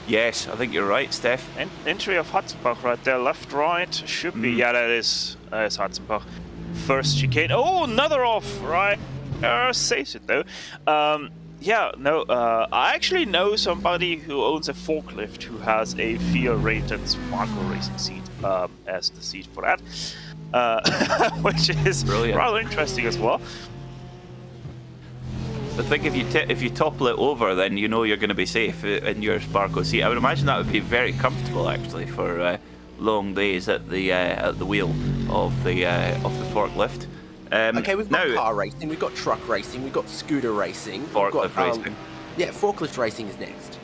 Yes, I think you're right, Steph.
Entry of Hatzenbach right there, left, right, should be. Yeah, that is Hatzenbach. First chicane. Oh, another off, right? says it though. Yeah, no, I actually know somebody who owns a forklift who has a FIA-rated Sparko Racing seat as the seat for that, which is
Brilliant.
rather interesting as well.
I think if you topple it over, then you know you're going to be safe in your Sparko seat. I would imagine that would be very comfortable actually for long days at the wheel of the forklift.
Okay, we've got
now,
car racing, we've got truck racing, we've got scooter racing.
Forklift racing.
Yeah, forklift racing is next.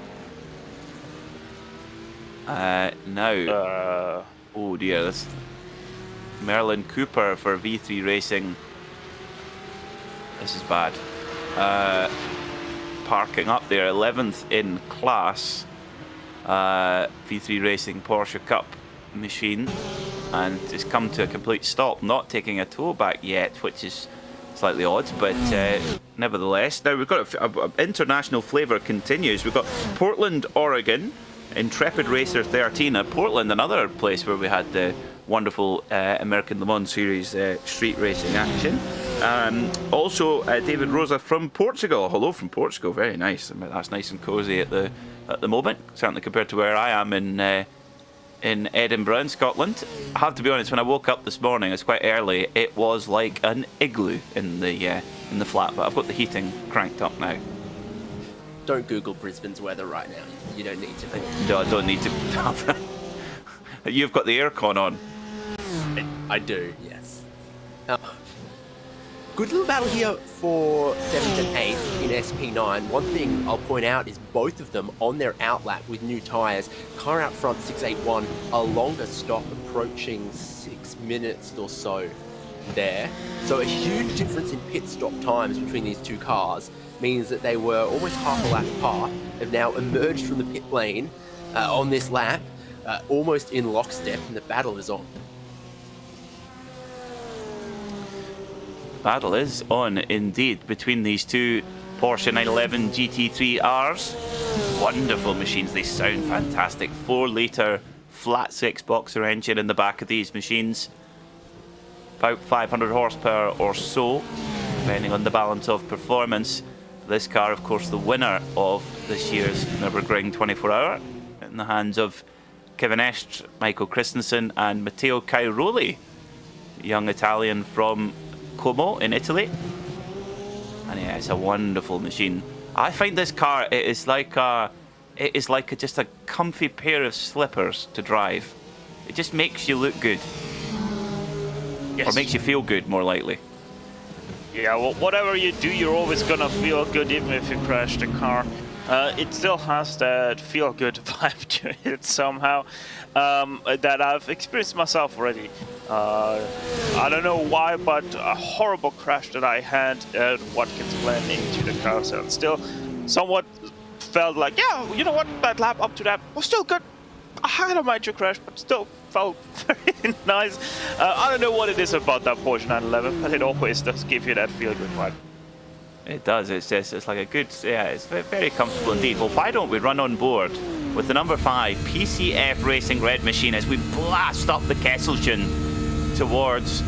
Now, oh dear, this Merlin Cooper for V3 Racing. This is bad. Parking up there, 11th in class. V3 Racing Porsche Cup machine, and it's come to a complete stop, not taking a tow back yet, which is slightly odd, but nevertheless. Now we've got international flavour continues. We've got Portland, Oregon, Intrepid Racer 13. Portland, another place where we had the wonderful American Le Mans Series street racing action. Also, David Rosa from Portugal. Hello from Portugal, very nice. I mean, that's nice and cosy at the moment, certainly compared to where I am in Edinburgh, in Scotland. I have to be honest, when I woke up this morning, it's quite early, it was like an igloo in the flat, but I've got the heating cranked up now.
Don't Google Brisbane's weather right now. You don't need to.
No, I don't need to. You've got the aircon on.
I do, yes. Good little battle here for 7th and 8th in SP9. One thing I'll point out is both of them on their outlap with new tyres. Car out front 681, a longer stop approaching 6 minutes or so there. So a huge difference in pit stop times between these two cars means that they were almost half a lap apart, have now emerged from the pit lane on this lap, almost in lockstep, and the battle is on.
Battle is on indeed between these two Porsche 911 GT3Rs. Wonderful machines, they sound fantastic. 4-litre flat 6 boxer engine in the back of these machines. About 500 horsepower or so, depending on the balance of performance. This car, of course, the winner of this year's Nürburgring 24-hour, in the hands of Kevin Estre, Michael Christensen and Matteo Cairoli, young Italian from Como in Italy. And yeah, it's a wonderful machine. I find this car, it is like just a comfy pair of slippers to drive. It just makes you look good. Yes. Or makes you feel good, more likely.
Yeah, well, whatever you do, you're always gonna feel good, even if you crash the car. It still has that feel-good vibe to it somehow, that I've experienced myself already. I don't know why, but a horrible crash that I had at Watkins Glen into the carousel still somewhat felt like, yeah, you know what, that lap up to that was still good. I had a major crash, but still felt very nice. I don't know what it is about that Porsche 911, but it always does give you that feel-good vibe.
It does. It's like a good, yeah, it's very comfortable indeed. Well, why don't we run on board with the number 5 PCF Racing Red Machine as we blast up the Kesselchen towards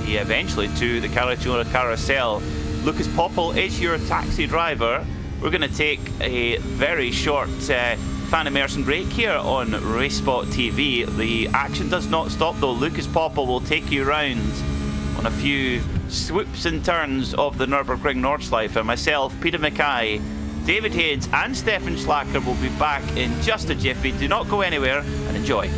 eventually to the Caratura Carousel. Lucas Poppel is your taxi driver. We're going to take a very short fan immersion break here on RacespotTV. The action does not stop though. Lucas Poppel will take you around on a few swoops and turns of the Nürburgring Nordschleife. Myself, Peter Mackay, David Hayes and Stefan Schlacker will be back in just a jiffy. Do not go anywhere and enjoy.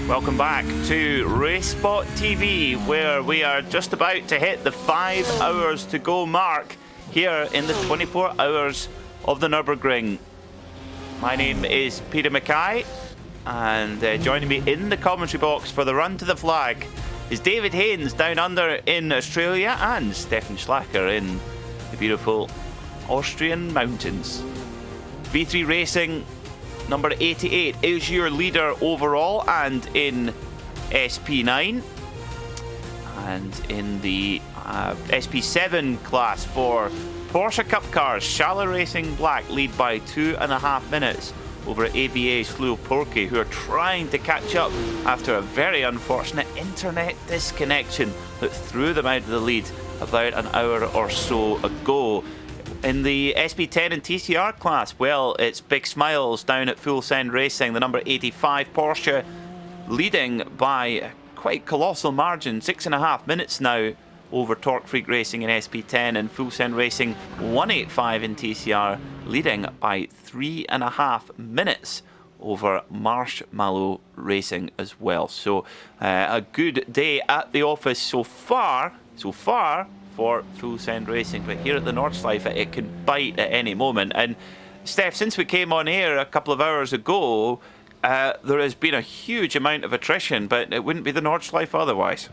Welcome back to RacespotTV, where we are just about to hit the 5 hours to go mark here in the 24 hours of the Nürburgring. My name is Peter Mackay, and joining me in the commentary box for the run to the flag is David Haynes down under in Australia and Stefan Schlacker in the beautiful Austrian mountains. V3 Racing number 88 is your leader overall and in SP9, and in the SP7 class for Porsche Cup cars, Shala Racing Black lead by 2.5 minutes over AVA Slow Porky, who are trying to catch up after a very unfortunate internet disconnection that threw them out of the lead about an hour or so ago. In the SP10 and TCR class, well, it's big smiles down at Full Send Racing, the number 85 Porsche leading by a quite colossal margin, 6.5 minutes now over Torque Freak Racing in SP10, and Full Send Racing 185 in TCR leading by 3.5 minutes over Marshmallow Racing as well. So a good day at the office so far for Full Send Racing, but here at the Nordschleife it can bite at any moment. And Steph, since we came on air a couple of hours ago, there has been a huge amount of attrition, but it wouldn't be the Nordschleife otherwise.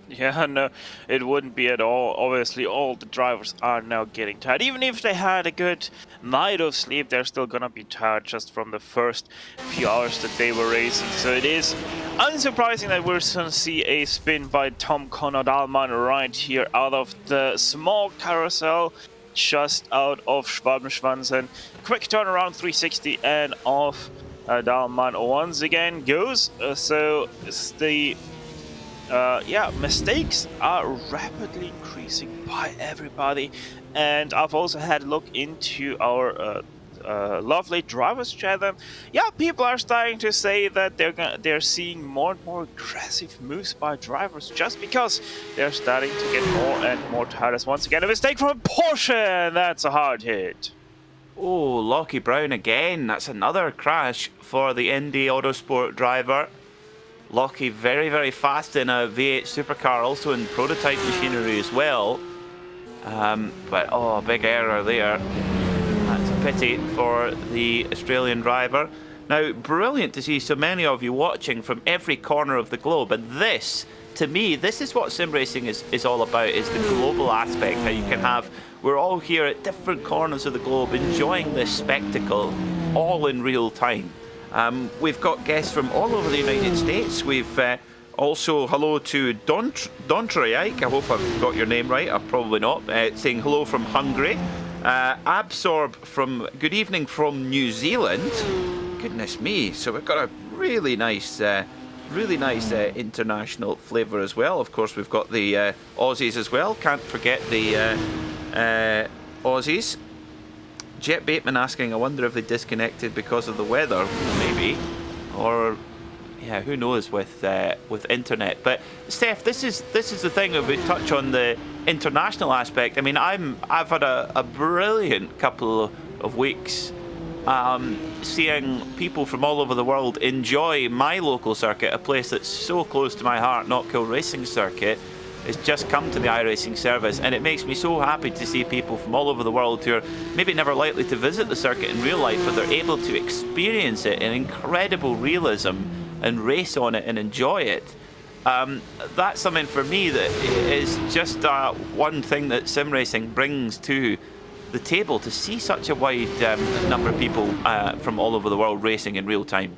Yeah, no, it wouldn't be at all. Obviously, all the drivers are now getting tired. Even if they had a good night of sleep, they're still gonna be tired just from the first few hours that they were racing. So it is unsurprising that we're gonna see a spin by Tom Conrad Dahlmann right here out of the small carousel just out of Schwabenschwanz. Quick turnaround 360 and off Dahlmann once again goes. So it's the mistakes are rapidly increasing by everybody, and I've also had a look into our lovely drivers chat. Yeah, people are starting to say that they're seeing more and more aggressive moves by drivers just because they're starting to get more and more tired. As once again a mistake from Porsche, and that's a hard hit.
Oh, Lockie Brown again. That's another crash for the Indy Autosport driver. Lockie very, very fast in a V8 supercar, also in prototype machinery as well. But oh, big error there. That's a pity for the Australian driver. Now, brilliant to see so many of you watching from every corner of the globe. And this, to me, this is what sim racing is all about, is the global aspect. How you can have, we're all here at different corners of the globe enjoying this spectacle all in real time. We've got guests from all over the United States. We've also hello to Dontrayike. I hope I've got your name right. I'm probably not. Saying hello from Hungary. Absorb from good evening from New Zealand. Goodness me! So we've got a really nice international flavour as well. Of course, we've got the Aussies as well. Can't forget the Aussies. Jet Bateman asking, I wonder if they disconnected because of the weather, maybe, or yeah, who knows with internet. But Steph, this is the thing. If we touch on the international aspect, I mean, I've had a brilliant couple of weeks seeing people from all over the world enjoy my local circuit, a place that's so close to my heart, Knockhill Racing Circuit. It's just come to the iRacing service, and it makes me so happy to see people from all over the world who are maybe never likely to visit the circuit in real life, but they're able to experience it in incredible realism and race on it and enjoy it. That's something for me that is just one thing that sim racing brings to the table, to see such a wide number of people from all over the world racing in real time.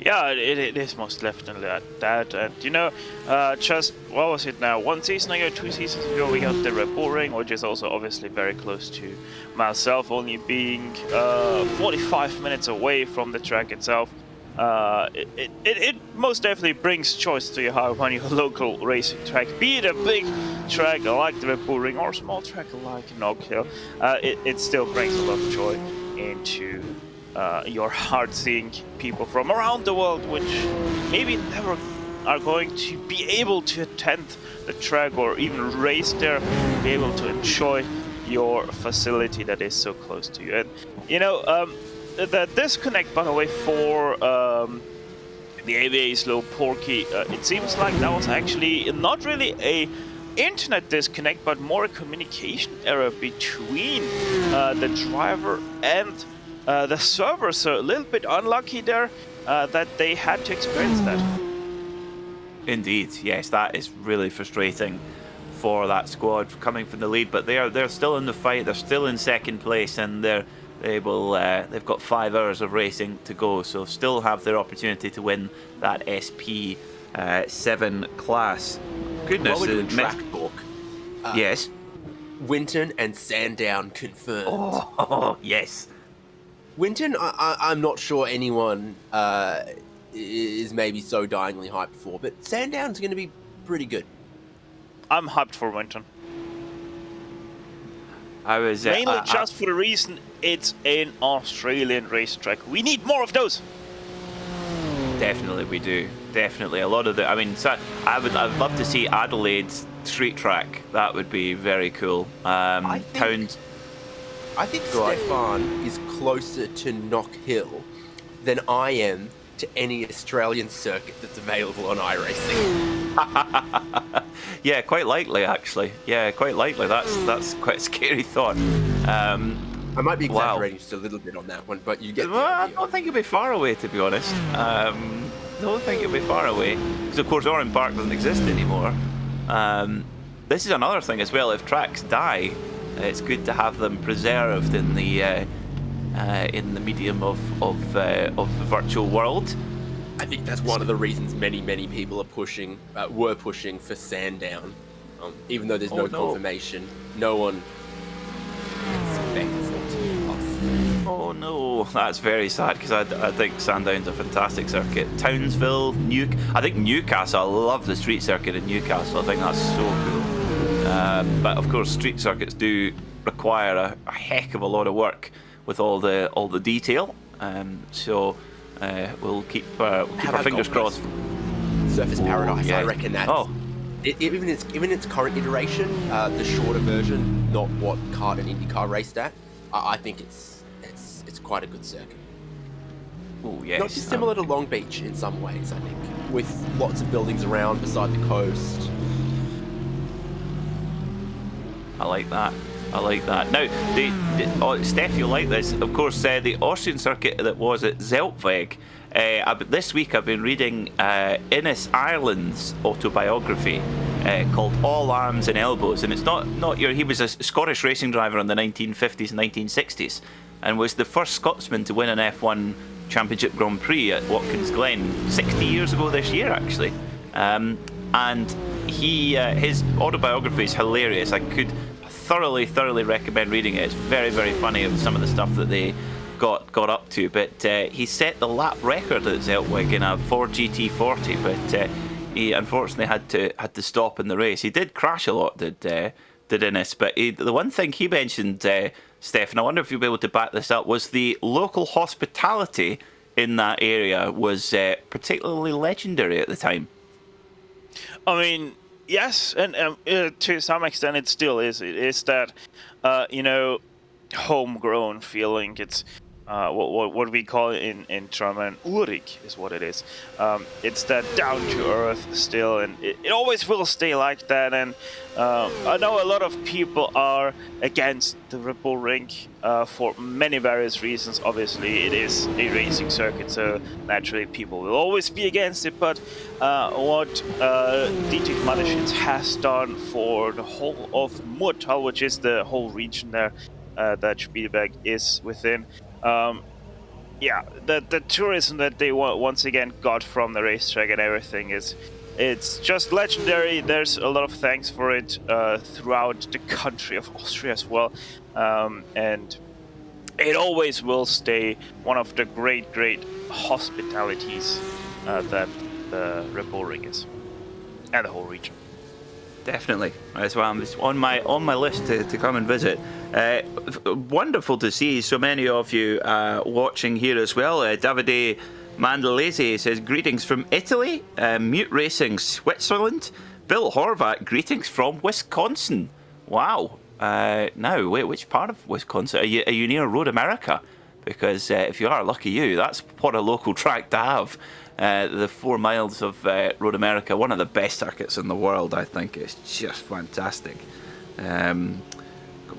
Yeah, it is most definitely that. And you know, just, what was it now, 1 season ago, 2 seasons ago, we got the Nürbugring, which is also obviously very close to myself, only being 45 minutes away from the track itself. It most definitely brings choice to your heart when your local racing track, be it a big track like the Nürbugring or a small track like Knockhill, it still brings a lot of joy into your heart, seeing people from around the world which maybe never are going to be able to attend the track or even race there, be able to enjoy your facility that is so close to you. And you know, the disconnect, by the way, for the AVA slow Porky. It seems like that was actually not really a internet disconnect, but more a communication error between the driver and the server. So a little bit unlucky there that they had to experience that.
Indeed, yes, that is really frustrating for that squad coming from the lead, but they're still in the fight. They're still in second place, and they've got 5 hours of racing to go, so still have their opportunity to win that SP7 class. Goodness,
while we're doing track talk,
yes.
Winton and Sandown confirmed.
Oh, yes.
Winton, I'm not sure anyone is maybe so dyingly hyped for, but Sandown's going to be pretty good.
I'm hyped for Winton.
I was
mainly just for the reason it's an Australian racetrack. We need more of those.
Definitely, we do. Definitely, a lot of the. I mean, I'd love to see Adelaide's street track. That would be very cool.
I think Stefan is closer to Knock Hill than I am to any Australian circuit that's available on iRacing.
Yeah, quite likely, actually. Yeah, quite likely. That's quite a scary thought.
I might be exaggerating just a little bit on that one, but you get the idea.
I don't think you'll be far away, to be honest. Don't think you'll be far away, because of course Oran Park doesn't exist anymore. This is another thing as well. If tracks die, it's good to have them preserved in the medium of the virtual world.
I think that's one of the reasons many people are were pushing for Sandown, even though there's no confirmation. No one expects it to be us.
Oh no, that's very sad, because I think Sandown's a fantastic circuit. Townsville, I think Newcastle. I love the street circuit in Newcastle. I think that's so cool. But of course, street circuits do require a heck of a lot of work with all the detail. So we'll keep our fingers crossed.
Surface Paradise.
Yeah.
I reckon that. Even its current iteration, the shorter version, not what kart and IndyCar raced at. I think it's quite a good circuit.
Oh yes.
Not dissimilar to Long Beach in some ways, I think, with lots of buildings around beside the coast.
I like that. Now, Steph, you'll like this. Of course, the Austrian circuit that was at Zeltweg. This week I've been reading Innes Ireland's autobiography called All Arms and Elbows, and it's he was a Scottish racing driver in the 1950s and 1960s, and was the first Scotsman to win an F1 Championship Grand Prix at Watkins Glen 60 years ago this year, actually. And his autobiography is hilarious. I could thoroughly recommend reading it. It's very funny of some of the stuff that they got up to. But he set the lap record at Zeltweg in a Ford GT40, but he unfortunately had to stop in the race. He did crash a lot, did Innes. But the one thing he mentioned, Steph, and I wonder if you'll be able to back this up, was the local hospitality in that area was particularly legendary at the time.
I mean, yes, and to some extent it still is. It is that, homegrown feeling. It's what we call it in German, urig is what it is. It's that down to earth still, and it always will stay like that. And I know a lot of people are against the Nürburgring for many various reasons. Obviously, it is a racing circuit, so naturally people will always be against it. But what Dietrich Mateschitz has done for the whole of Murtal, which is the whole region there that Spielberg is within, the tourism that they once again got from the racetrack and everything it's just legendary. There's a lot of thanks for it throughout the country of Austria as well, and it always will stay one of the great hospitalities that the Nürburgring is, and the whole region.
Definitely. That's why I'm on my list to come and visit. Wonderful to see so many of you watching here as well. Davide Mandalese says, greetings from Italy. Mute Racing, Switzerland. Bill Horvat, greetings from Wisconsin. Wow. Now, wait, which part of Wisconsin? Are you near Road America? Because if you are, lucky you. That's what a local track to have. the 4 miles of Road America, one of the best circuits in the world, I think. It's just fantastic.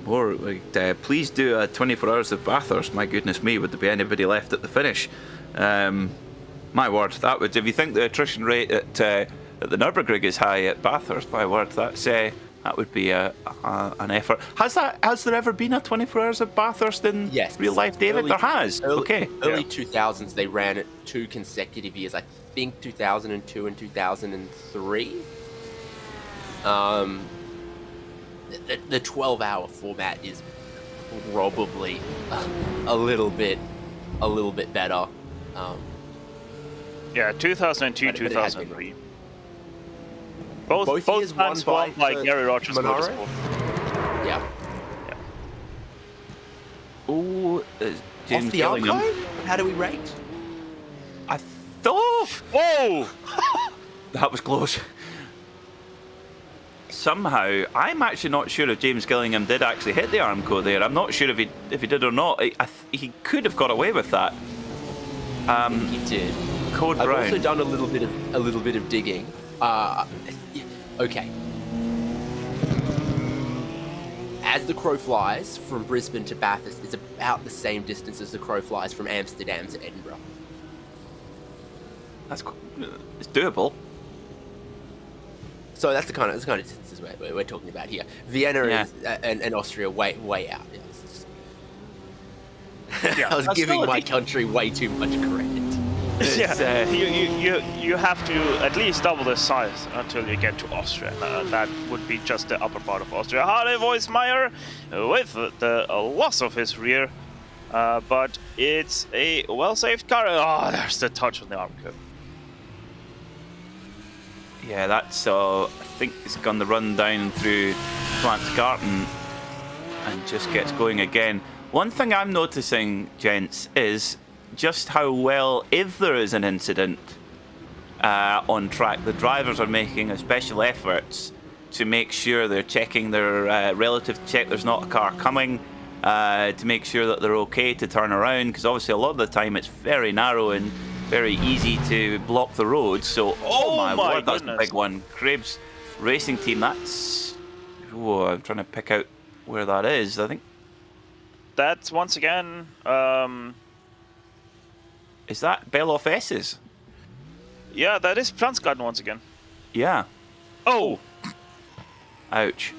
More, please do a 24 hours of Bathurst. My goodness me, would there be anybody left at the finish? My word, that would, if you think the attrition rate at the Nürburgring is high at Bathurst, my word, that would be an effort. Has there ever been a 24 hours of Bathurst in real life, David? There has.
Early 2000s, they ran it 2 consecutive years. I think 2002 and 2003. The 12-hour format is probably a little bit better.
Yeah, 2002, 2003. Both
years
times won by Gary Rogers Motorsport.
Yeah.
Oh, James
Off the
Gillingham.
archive? How do we rate?
I thought.
Whoa!
That was close. Somehow, I'm actually not sure if James Gillingham did actually hit the Armco there. I'm not sure if he did or not. He could have got away with that.
He did.
Code
I've
Brown.
also done a little bit of digging. Okay. As the crow flies from Brisbane to Bathurst, it's about the same distance as the crow flies from Amsterdam to Edinburgh.
It's doable.
So that's the kind of distances we're talking about here. Vienna is, and Austria way out. I was giving my country way too much credit.
Yeah, you have to at least double the size until you get to Austria. That would be just the upper part of Austria. Harley Voismeyer with the loss of his rear, but it's a well-saved car. Oh, there's the touch on the arm curve.
Yeah, that's I think it's gone the run down through Flantsgarten and just gets going again. One thing I'm noticing, gents, is just how well, if there is an incident on track, the drivers are making special efforts to make sure they're checking their relative check there's not a car coming, to make sure that they're okay to turn around, because obviously a lot of the time it's very narrow and very easy to block the road. So, oh my word, that's a big one. Graves Racing Team, that's... Oh, I'm trying to pick out where that is, I think.
That's once again...
Is that Beloff S's?
Yeah, that is Flantsgarten once again.
Yeah.
Oh!
Ouch.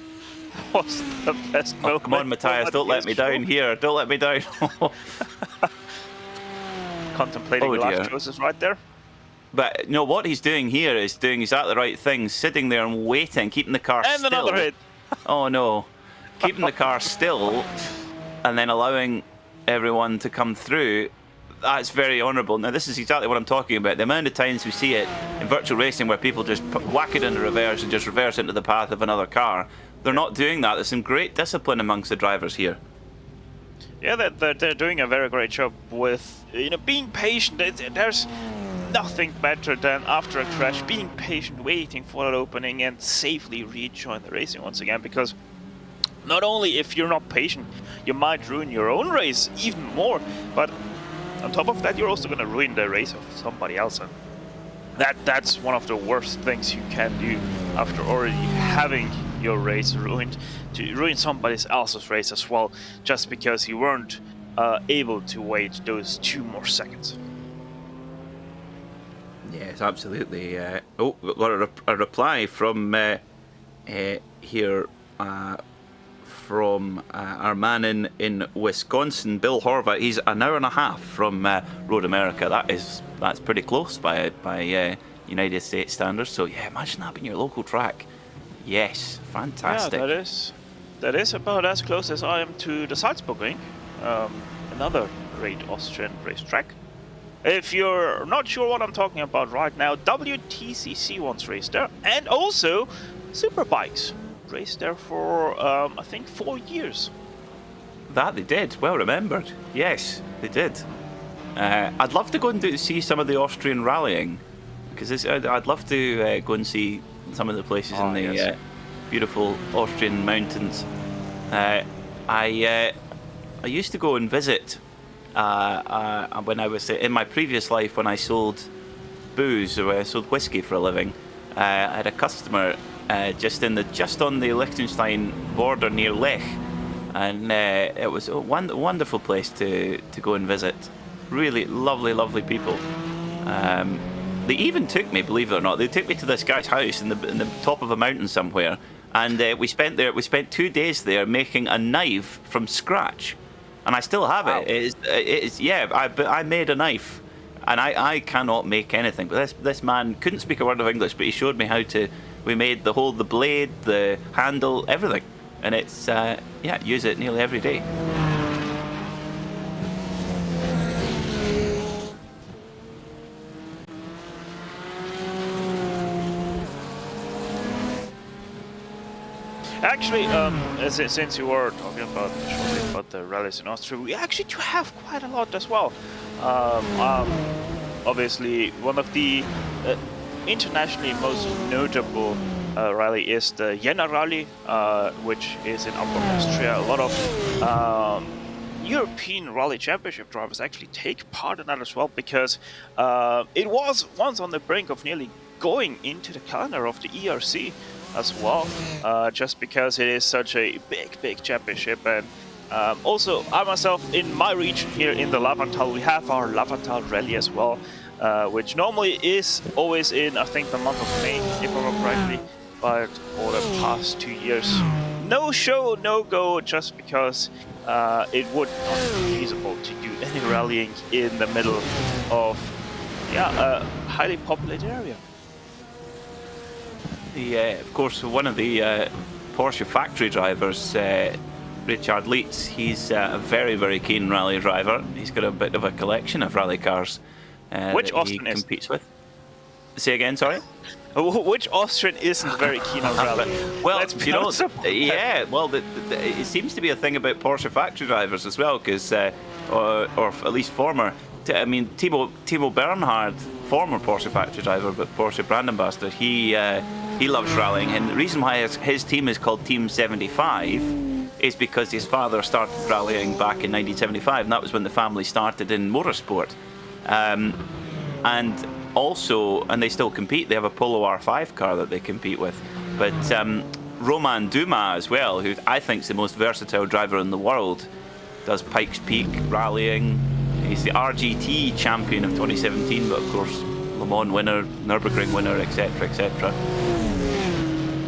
What's the best moment?
Come on, Matthias, don't let me down here. Don't let me down.
Contemplating life choices right there.
But no, what he's doing here is doing exactly the right thing, sitting there and waiting, keeping the car still.
And another hit.
Oh no. Keeping the car still and then allowing everyone to come through. That's very honourable. Now, this is exactly what I'm talking about. The amount of times we see it in virtual racing where people just whack it into reverse and just reverse into the path of another car. They're not doing that. There's some great discipline amongst the drivers here.
Yeah, they're doing a very great job with being patient. There's nothing better than after a crash being patient, waiting for an opening and safely rejoin the racing once again, because not only if you're not patient, you might ruin your own race even more, but on top of that, you're also going to ruin the race of somebody else. And that's one of the worst things you can do after already having your race ruined, to ruin somebody else's race as well, just because you weren't able to wait those 2 more seconds.
Yes, absolutely. Oh, we've got a reply from here from our man in Wisconsin, Bill Horvath. He's an hour and a half from Road America. That's pretty close by United States standards. So yeah, imagine that being your local track. Yes, fantastic.
Yeah, that is about as close as I am to the Salzburgring, another great Austrian racetrack. If you're not sure what I'm talking about right now, WTCC once raced there, and also Superbikes raced there for I think 4 years.
That they did. Well remembered. Yes, they did. I'd love to go and see some of the Austrian rallying, because I'd love to go and see some of the places in the beautiful Austrian mountains. I used to go and visit when I was in my previous life, when I sold booze, so I sold whiskey for a living. I had a customer just on the Liechtenstein border near Lech, and it was a wonderful place to go and visit. Really lovely people. They even took me, believe it or not, they took me to this guy's house in the top of a mountain somewhere, and we spent 2 days there making a knife from scratch, and I still have it. I made a knife, and I cannot make anything. But this man couldn't speak a word of English, but he showed me how to. We made the blade, the handle, everything, and it's use it nearly every day.
Actually, since you were talking about the rallies in Austria, we actually do have quite a lot as well. Obviously, one of the internationally most notable rally is the Jena Rally, which is in Upper Austria. A lot of European Rally Championship drivers actually take part in that as well, because it was once on the brink of nearly going into the calendar of the ERC as well, just because it is such a big championship. And also, I myself, in my region here in the Lavantal, we have our Lavantal Rally as well, which normally is always in, I think, the month of May, if I remember correctly, but for the past 2 years, no show, no go, just because it would not be feasible to do any rallying in the middle of a highly populated area.
Of course, one of the Porsche factory drivers, Richard Leitz, he's a very keen rally driver. He's got a bit of a collection of rally cars
which
that
Austrian
he competes with. Say again, sorry?
Which Austrian isn't very keen on rally?
Well, you know, it seems to be a thing about Porsche factory drivers as well, because, or at least former. I mean, Timo Bernhard, former Porsche factory driver, but Porsche brand ambassador, he loves rallying, and the reason why his team is called Team 75 is because his father started rallying back in 1975, and that was when the family started in motorsport. And they still compete. They have a Polo R5 car that they compete with. But Roman Dumas as well, who I think is the most versatile driver in the world, does Pikes Peak rallying. He's the RGT champion of 2017, but of course Le Mans winner, Nürburgring winner, etc, etc.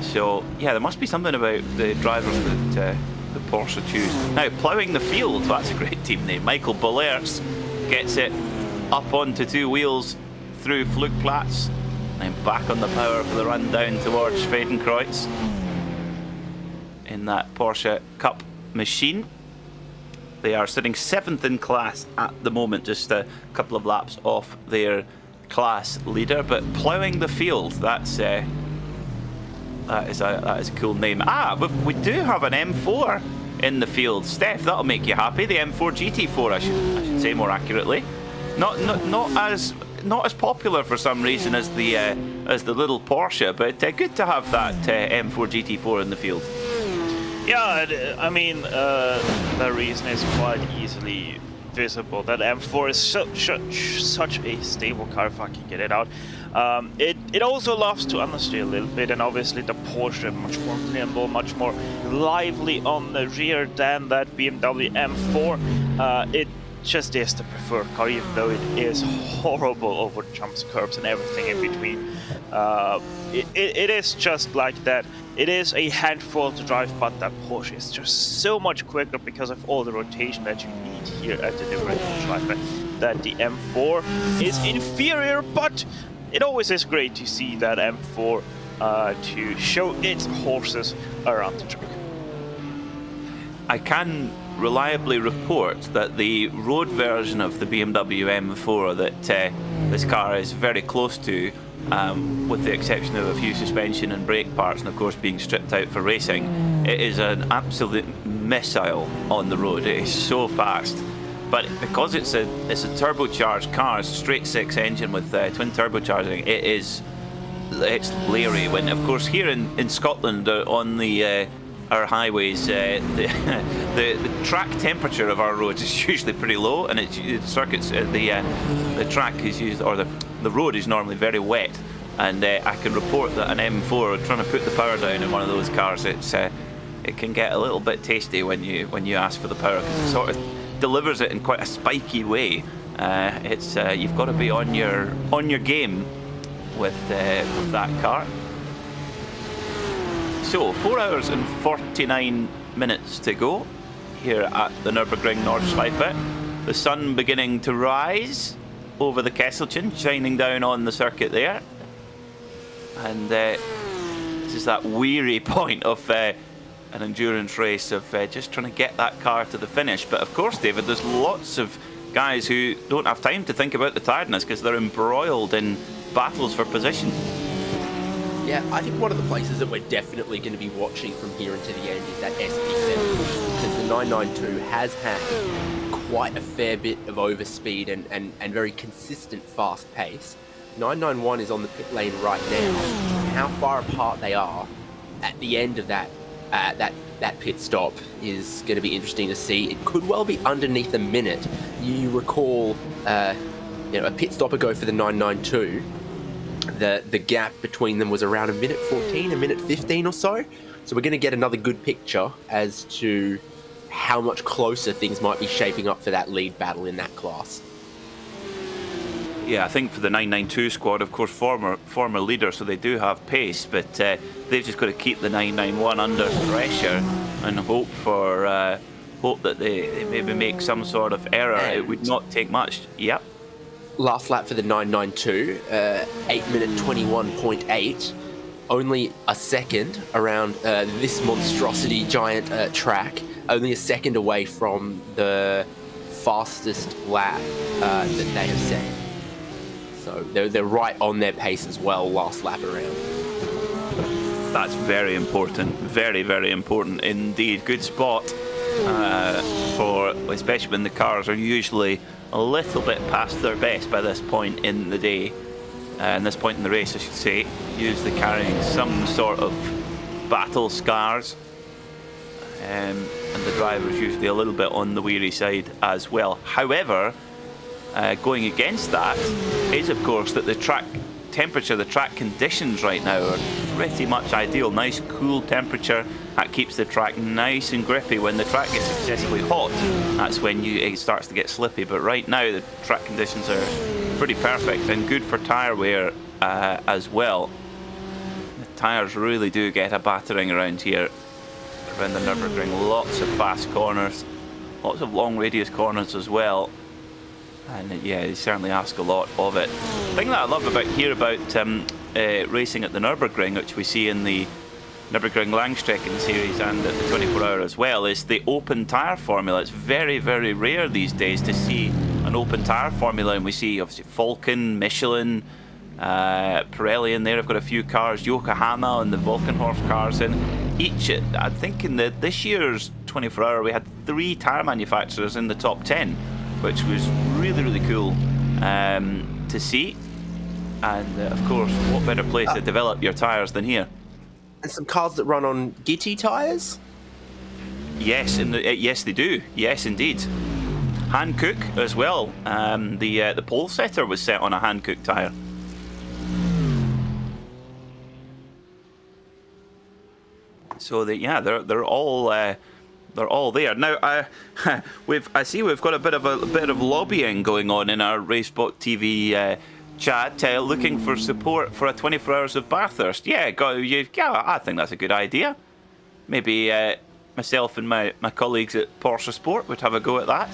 So yeah, there must be something about the drivers that the Porsche choose. Now, ploughing the field, that's a great team name. Michael Bollerts gets it up onto 2 wheels through Flugplatz, and back on the power for the run down towards Schwedenkreuz in that Porsche Cup machine. They are sitting 7th in class at the moment, just a couple of laps off their class leader. But ploughing the field, that is a cool name. We do have an M4 in the field. Steph, that'll make you happy. The M4 GT4, I should say more accurately. Not as popular for some reason as the little Porsche, but good to have that M4 GT4 in the field.
Yeah, I mean, the reason is quite easily visible. That M4 is such a stable car, if I can get it out. It also loves to understeer a little bit, and obviously the Porsche much more nimble, much more lively on the rear than that BMW M4. It just is the preferred car, even though it is horrible over jumps, curbs, and everything in between. It is just like that. It is a handful to drive, but that Porsche is just so much quicker because of all the rotation that you need here at the Nürburgring, that the M4 is inferior, but it always is great to see that M4 to show its horses around the track.
I can reliably report that the road version of the BMW M4 that this car is very close to, with the exception of a few suspension and brake parts, and of course being stripped out for racing, it is an absolute missile on the road. It is so fast. But because it's a turbocharged car, it's a straight 6 engine with twin turbocharging, it's leery. When of course here in Scotland on the our highways, the track temperature of our roads is usually pretty low, and the circuits, the track is used, or the road is normally very wet. And I can report that an M4 trying to put the power down in one of those cars, it can get a little bit tasty when you ask for the power, because it sort of delivers it in quite a spiky way. You've got to be on your game with that car. So 4 hours and 49 minutes to go here at the Nürburgring Nordschleife. The sun beginning to rise over the Kesselchen, shining down on the circuit there. And this is that weary point of an endurance race of just trying to get that car to the finish. But of course, David, there's lots of guys who don't have time to think about the tiredness because they're embroiled in battles for position.
Yeah, I think one of the places that we're definitely going to be watching from here into the end is that SP7, because the 992 has had quite a fair bit of overspeed and very consistent fast pace. 991 is on the pit lane right now. How far apart they are at the end of that pit stop is going to be interesting to see. It could well be underneath a minute. You recall, a pit stop ago for the 992. The gap between them was around a minute 14, a minute 15 or so. So we're going to get another good picture as to how much closer things might be shaping up for that lead battle in that class.
Yeah, I think for the 992 squad, of course, former leader, so they do have pace, but they've just got to keep the 991 under pressure and hope that they maybe make some sort of error. It would not take much. Yep.
Last lap for the 992, 8 minute 21.8. Only a second around this monstrosity giant track. Only a second away from the fastest lap that they have set. So they're right on their pace as well last lap around.
That's very important. Very, very important indeed. Good spot especially when the cars are usually a little bit past their best by this point in the day. And this point in the race, I should say. Usually carrying some sort of battle scars. And the driver's usually a little bit on the weary side as well. However, going against that is, of course, that the track temperature, the track conditions right now are pretty much ideal. Nice cool temperature that keeps the track nice and grippy. When the track gets excessively hot, that's when it starts to get slippy. But right now the track conditions are pretty perfect and good for tyre wear as well. The tyres really do get a battering around here around the Nürburgring. Lots of fast corners, lots of long radius corners as well. And yeah, they certainly ask a lot of it. The thing that I love about racing at the Nürburgring, which we see in the Nürburgring Langstrecken series and at the 24-hour as well, is the open tyre formula. It's very, very rare these days to see an open tyre formula, and we see obviously Falcon, Michelin, Pirelli in there. I've got a few cars, Yokohama and the Volkenhorst cars, and each, I think in this year's 24-hour we had 3 tyre manufacturers in the top 10. Which was really, really cool to see. And of course, what better place to develop your tyres than here?
And some cars that run on Gitti tyres?
Yes, yes they do. Yes, indeed. Hankook as well. The pole setter was set on a Hankook tyre. So they're all there now. I see we've got a bit of lobbying going on in our RacespotTV chat, looking for support for a 24 hours of Bathurst. Yeah, I think that's a good idea. Maybe myself and my colleagues at Porsche Sport would have a go at that.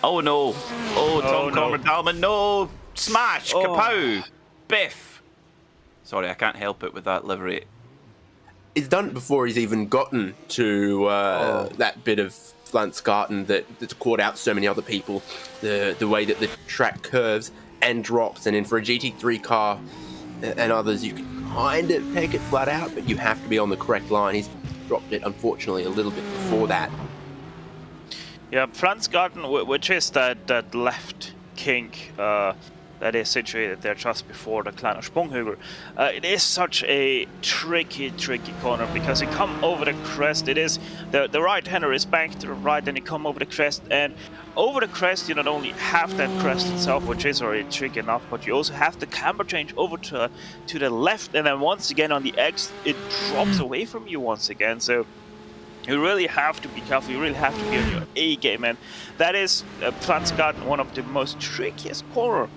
Oh no! Oh, Tom Cormer-Dalman, no! Smash! Kapow! Biff! Sorry, I can't help it with that livery.
He's done it before he's even gotten to that bit of Flansgarten that's caught out so many other people. The way that the track curves and drops, and then for a GT3 car and others, you can kind of take it flat out, but you have to be on the correct line. He's dropped it, unfortunately, a little bit before that.
Yeah, Flansgarten, which is that left kink that is situated there just before the Kleiner Sprunghügel. It is such a tricky corner because you come over the crest. It is the right-hander is back to the right, and you come over the crest, and over the crest you not only have that crest itself, which is already tricky enough, but you also have the camber change over to the left, and then once again on the X it drops away from you once again. So you really have to be careful, you really have to be on your A game, and that is Pflanzgarten, one of the most trickiest corner.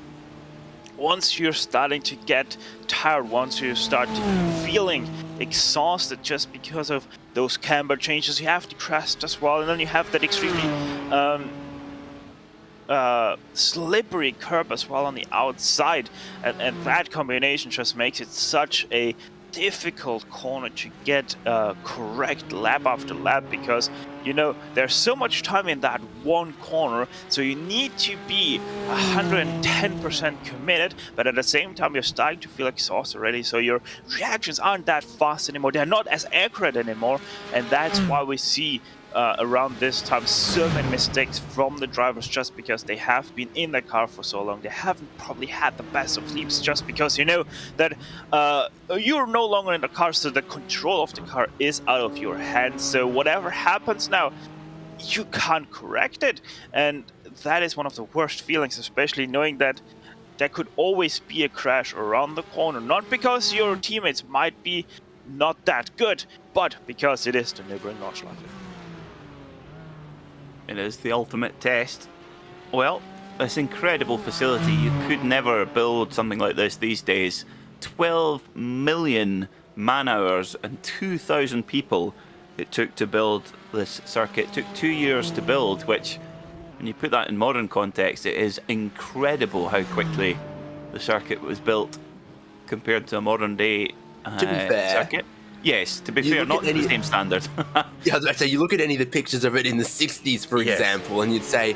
Once you're starting to get tired, once you start feeling exhausted just because of those camber changes, you have the crest as well, and then you have that extremely slippery curb as well on the outside, and that combination just makes it such a difficult corner to get correct lap after lap, because you know there's so much time in that one corner, so you need to be 110% committed, but at the same time you're starting to feel exhausted already, so your reactions aren't that fast anymore, they're not as accurate anymore, and that's why we see around this time so many mistakes from the drivers, just because they have been in the car for so long. They haven't probably had the best of sleeps, just because you know that you're no longer in the car, so the control of the car is out of your hands. So whatever happens now, you can't correct it, and that is one of the worst feelings, especially knowing that there could always be a crash around the corner, not because your teammates might be not that good, but because it is the Nürburgring Nordschleife.
It is the ultimate test. Well, this incredible facility, you could never build something like this these days. 12 million man-hours and 2,000 people it took to build this circuit. It took 2 years to build, which, when you put that in modern context, it is incredible how quickly the circuit was built compared to a modern day circuit. Yes, to be fair, not to the same standard.
Yeah, I was about to say, you look at any of the pictures of it in the 60s, for example, and you'd say,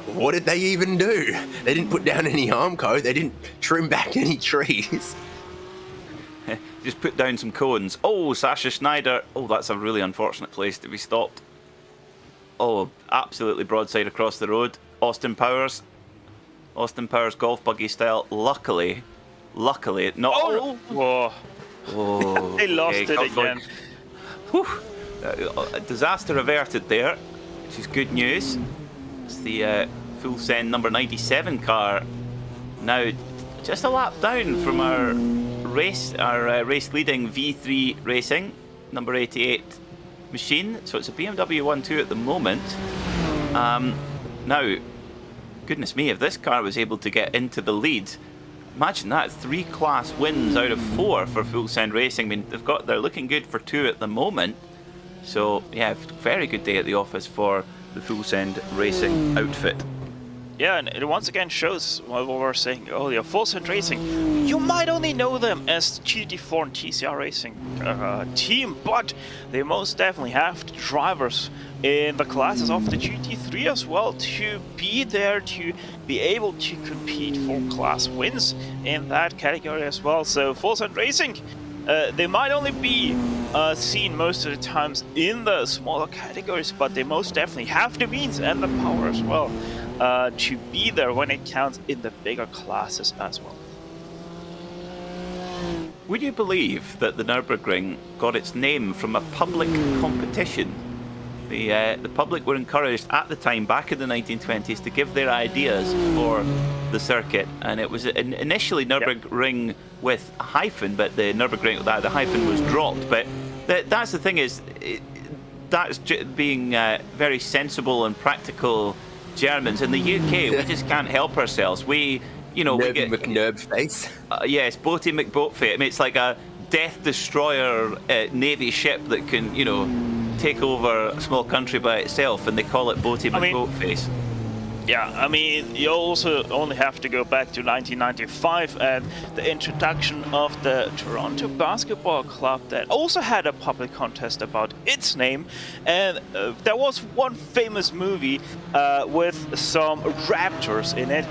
what did they even do? They didn't put down any Armco, they didn't trim back any trees.
Just put down some cones. Oh, Sasha Schneider. Oh, that's a really unfortunate place to be stopped. Oh, absolutely broadside across the road. Austin Powers golf buggy style. Luckily, not...
Oh! Whoa.
Oh,
they lost it again.
Whew. Disaster averted there, which is good news. It's the full send number 97 car. Now, just a lap down from our race leading V3 Racing number 88 machine. So it's a BMW 1.2 at the moment. Now, goodness me, if this car was able to get into the lead. Imagine that, 3 class wins out of 4 for Full Send Racing. I mean, they're looking good for 2 at the moment. So, yeah, very good day at the office for the Full Send Racing outfit.
Yeah, and it once again shows what we were saying earlier. Full Send Racing, you might only know them as GT4 and TCR Racing team, but they most definitely have the drivers in the classes of the GT3 as well to be there, to be able to compete for class wins in that category as well. So Full Send Racing, they might only be seen most of the times in the smaller categories, but they most definitely have the means and the power as well to be there when it counts in the bigger classes as well.
Would you believe that the Nürburgring got its name from a public competition? The public were encouraged at the time, back in the 1920s, to give their ideas for the circuit, and it was initially Nürburgring with a hyphen, but the Nürburgring, the hyphen was dropped. But that's the thing, is that's being very sensible and practical Germans. In the UK, we just can't help ourselves. We get
McNurb face.
Yes, Boaty McBoatface. I mean, it's like a Death Destroyer navy ship that can, take over a small country by itself, and they call it Boaty McBoatface.
Yeah, I mean, you also only have to go back to 1995 and the introduction of the Toronto Basketball Club that also had a public contest about its name, and there was one famous movie with some raptors in it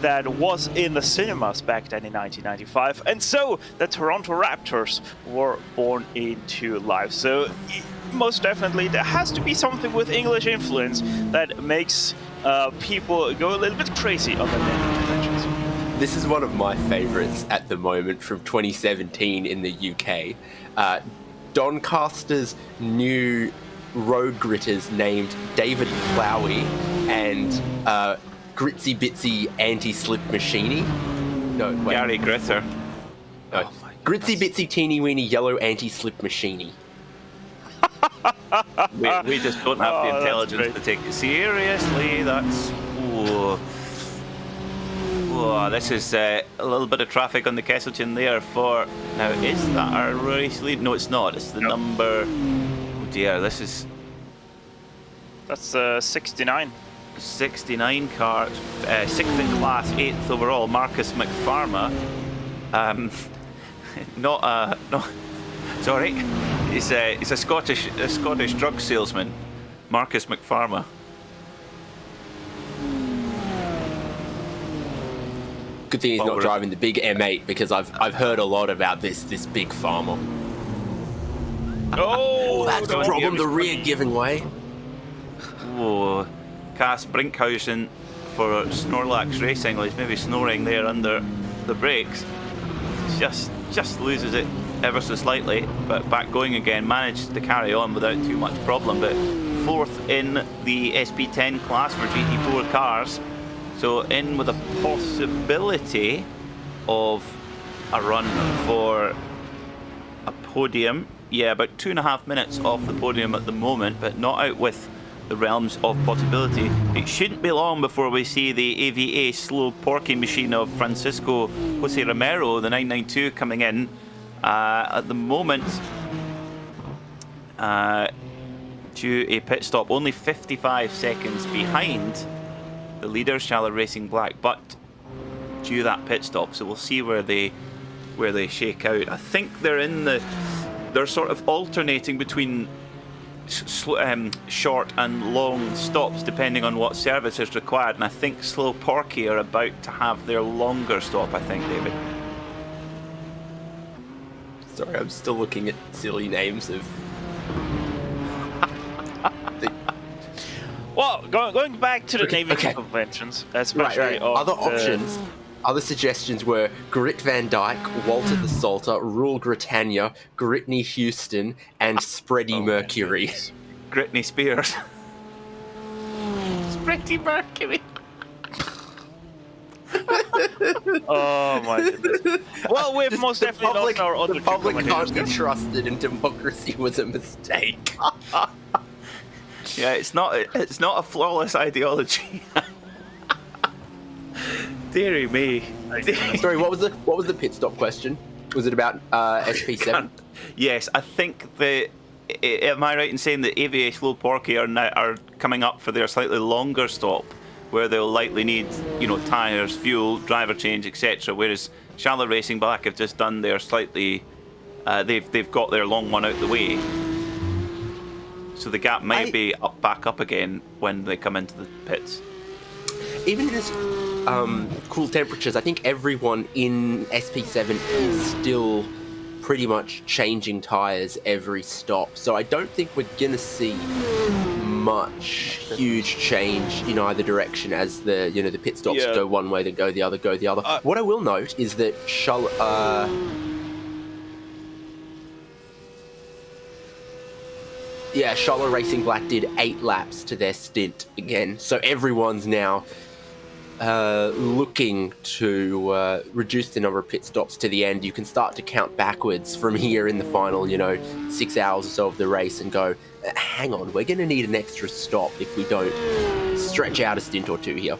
that was in the cinemas back then in 1995, and so the Toronto Raptors were born into life. So most definitely there has to be something with English influence that makes people go a little bit crazy on the name.
This is one of my favourites at the moment from 2017 in the UK. Doncaster's new road gritters named David Clowie and Gritsy Bitsy Anti-Slip Machini. No, wait.
Gary Gritter.
No. Gritsy Bitsy Teeny Weeny Yellow Anti-Slip Machini.
We just don't have the intelligence to take it seriously. That's... Whoa. Whoa, this is a little bit of traffic on the Kesselchen there for... Now, is that our race lead? No, it's not. It's the number... Oh dear, this is...
That's 69.
69 car, 6th in class, 8th overall, Marcus McPharma. Sorry, he's a Scottish drug salesman, Marcus McPharma.
Good thing he's not driving the big M8 because I've heard a lot about this big farmer.
Oh,
That's the problem. The rear giving way.
Whoa. Cass Brinkhausen for Snorlax Racing. Well, he's maybe snoring there under the brakes. Just loses it ever so slightly, but back going again. Managed to carry on without too much problem, but 4th in the SP10 class for GT4 cars. So in with a possibility of a run for a podium. Yeah, about 2.5 minutes off the podium at the moment, but not out with the realms of possibility. It shouldn't be long before we see the AVA slow porky machine of Francisco Jose Romero, the 992, coming in. At the moment, due a pit stop, only 55 seconds behind the leader, Shallow Racing Black, but due that pit stop, so we'll see where they shake out. I think they're sort of alternating between short and long stops depending on what service is required, and I think Slow Porky are about to have their longer stop, I think, David.
Sorry, I'm still looking at silly names of...
Well, going back to the naming conventions, especially
Other suggestions were Grit Van Dyke, Walter the Salter, Rule Britannia, Gritney Houston, and Spready Mercury.
Gritney Spears. Spready Mercury.
Oh my goodness. Well, we've most definitely lost our other two
public
commentators.
can't be trusted, and democracy was a mistake.
Yeah, it's not a flawless ideology. Deary me.
Sorry, what was the pit stop question? Was it about SP7?
Yes, I think am I right in saying that AVA Slow Porky are coming up for their slightly longer stop, where they'll likely need, tyres, fuel, driver change, etc. Whereas Shallow Racing Black have just done their slightly, they've got their long one out the way. So the gap might be back up again when they come into the pits.
Even in this cool temperatures, I think everyone in SP7 is still pretty much changing tyres every stop. So I don't think we're going to see much huge change in either direction as the the pit stops go one way, then go the other, What I will note is that Shallow Racing Black did 8 laps to their stint again. So everyone's now looking to reduce the number of pit stops to the end. You can start to count backwards from here in the final, 6 hours or so of the race and go, hang on, we're going to need an extra stop if we don't stretch out a stint or two here.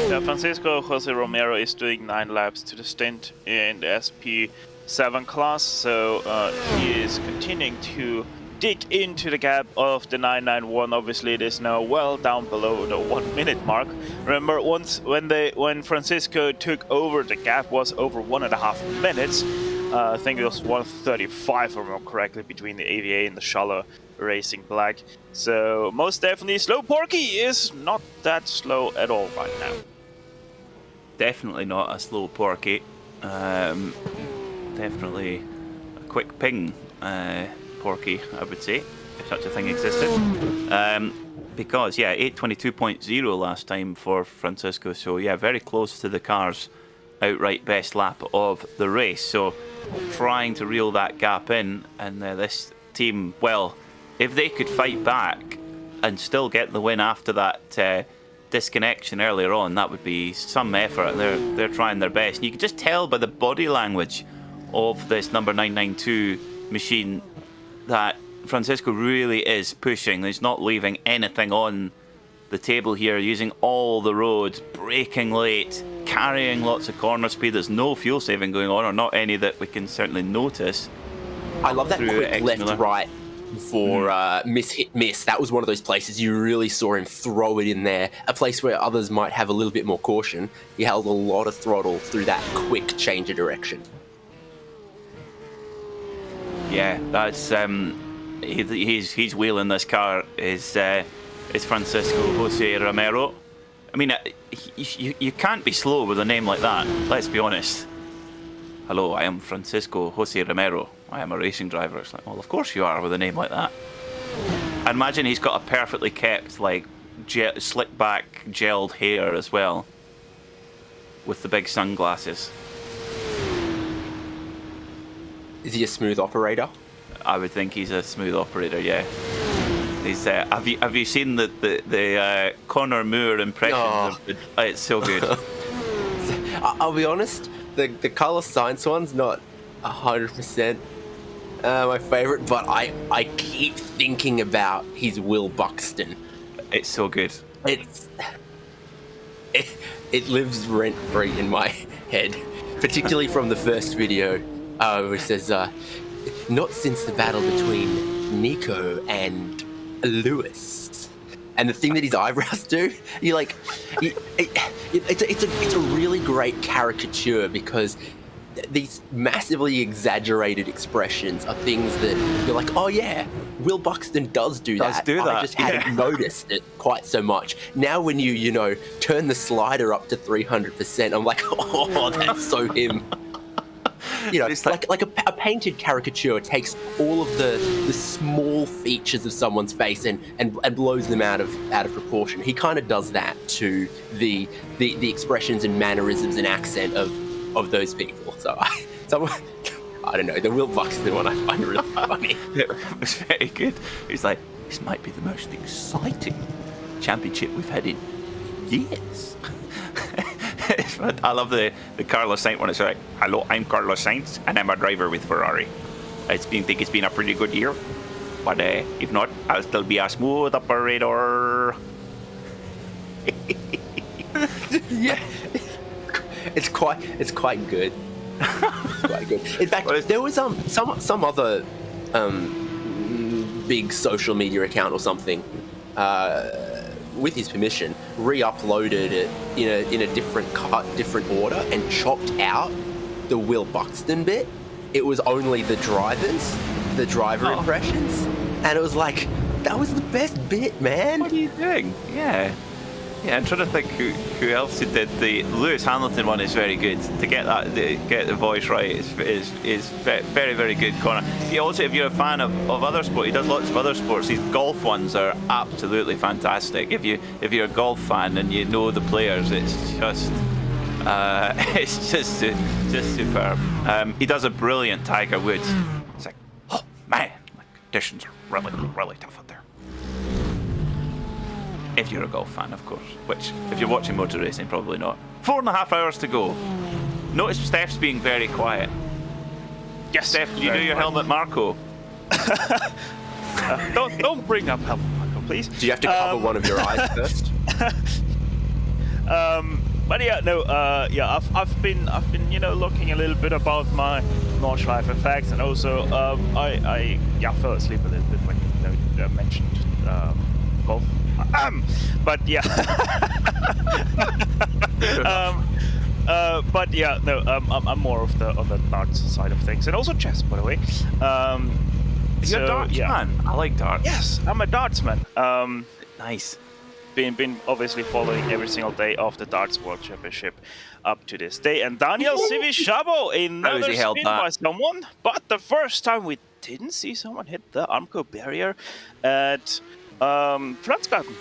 Yeah, Francisco Jose Romero is doing 9 laps to the stint in the SP7 class, so he is continuing to dig into the gap of the 991. Obviously, it is now well down below the 1 minute mark. Remember, when Francisco took over, the gap was over 1.5 minutes. I think it was 1:35, if I remember correctly, between the AVA and the Shallow Racing Black. So most definitely, Slow Porky is not that slow at all right now.
Definitely not a Slow Porky. Definitely a quick ping. Porky, I would say, if such a thing existed. because, yeah, 8:22.0 last time for Francisco. So, yeah, very close to the car's outright best lap of the race. So, trying to reel that gap in. And this team, well, if they could fight back and still get the win after that disconnection earlier on, that would be some effort. They're trying their best. And you can just tell by the body language of this number 992 machine that Francisco really is pushing. He's not leaving anything on the table here, using all the roads, braking late, carrying lots of corner speed. There's no fuel saving going on, or not any that we can certainly notice.
I love that quick left-right for miss, hit, miss. That was one of those places you really saw him throw it in there. A place where others might have a little bit more caution. He held a lot of throttle through that quick change of direction.
Yeah, that's he's wheeling this car is Francisco Jose Romero. I mean, you can't be slow with a name like that. Let's be honest. Hello, I am Francisco Jose Romero. I am a racing driver. It's like, well, of course you are with a name like that. I imagine he's got a perfectly kept, like, slick back, gelled hair as well, with the big sunglasses.
Is he a smooth operator?
I would think he's a smooth operator, yeah. He's, have you seen the Connor Moore impression?
Oh.
It's so good.
I'll be honest, the Carlos Sainz one's not 100% my favourite, but I keep thinking about his Will Buxton.
It's so good.
It lives rent-free in my head, particularly from the first video, which says, not since the battle between Nico and Lewis. And the thing that his eyebrows do, you're like, it's a really great caricature, because these massively exaggerated expressions are things that you're like, oh yeah, Will Buxton does do that. I just hadn't noticed it quite so much. Now when you turn the slider up to 300%, I'm like, oh, that's so him. It's like a painted caricature takes all of the small features of someone's face and blows them out of proportion. He kind of does that to the expressions and mannerisms and accent of those people. So I don't know, the Will Buxton one I find really funny.
It was very good. He's like, this might be the most exciting championship we've had in years. I love the Carlos Sainz one. It's like, hello, I'm Carlos Sainz, and I'm a driver with Ferrari. I think it's been a pretty good year, but if not, I'll still be a smooth operator.
Yeah, it's quite good. It's quite good. In fact, there was some other big social media account or something, with his permission, re-uploaded it in a different order and chopped out the Will Buxton bit. It was only the driver impressions, and it was like, that was the best bit, man.
What are you doing? Yeah, I'm trying to think who else who did the Lewis Hamilton one. Is very good to get the voice right. Is very, very good, Connor. If you're a fan of other sports, he does lots of other sports. These golf ones are absolutely fantastic. If you're a golf fan and you know the players, it's just superb. He does a brilliant Tiger Woods. It's like, oh man, conditions are really, really tough out there. If you're a golf fan, of course. Which, if you're watching motor racing, probably not. 4.5 hours to go. Notice Steph's being very quiet.
Yes.
Steph, did you do your helmet Marco?
Don't bring up helmet Marco, please.
Do you have to cover one of your eyes first?
But yeah, no. I've been looking a little bit about my Nordschleife effects, and also I fell asleep a little bit when you mentioned golf. But yeah. But yeah, no. I'm more on the darts side of things, and also chess, by the way.
You're a darts man. I like darts.
Yes, I'm a dartsman.
Nice.
Been obviously following every single day of the Darts World Championship up to this day, and Daniel Civichabo, another spin by someone, but the first time we didn't see someone hit the Armco barrier at Flansgarten.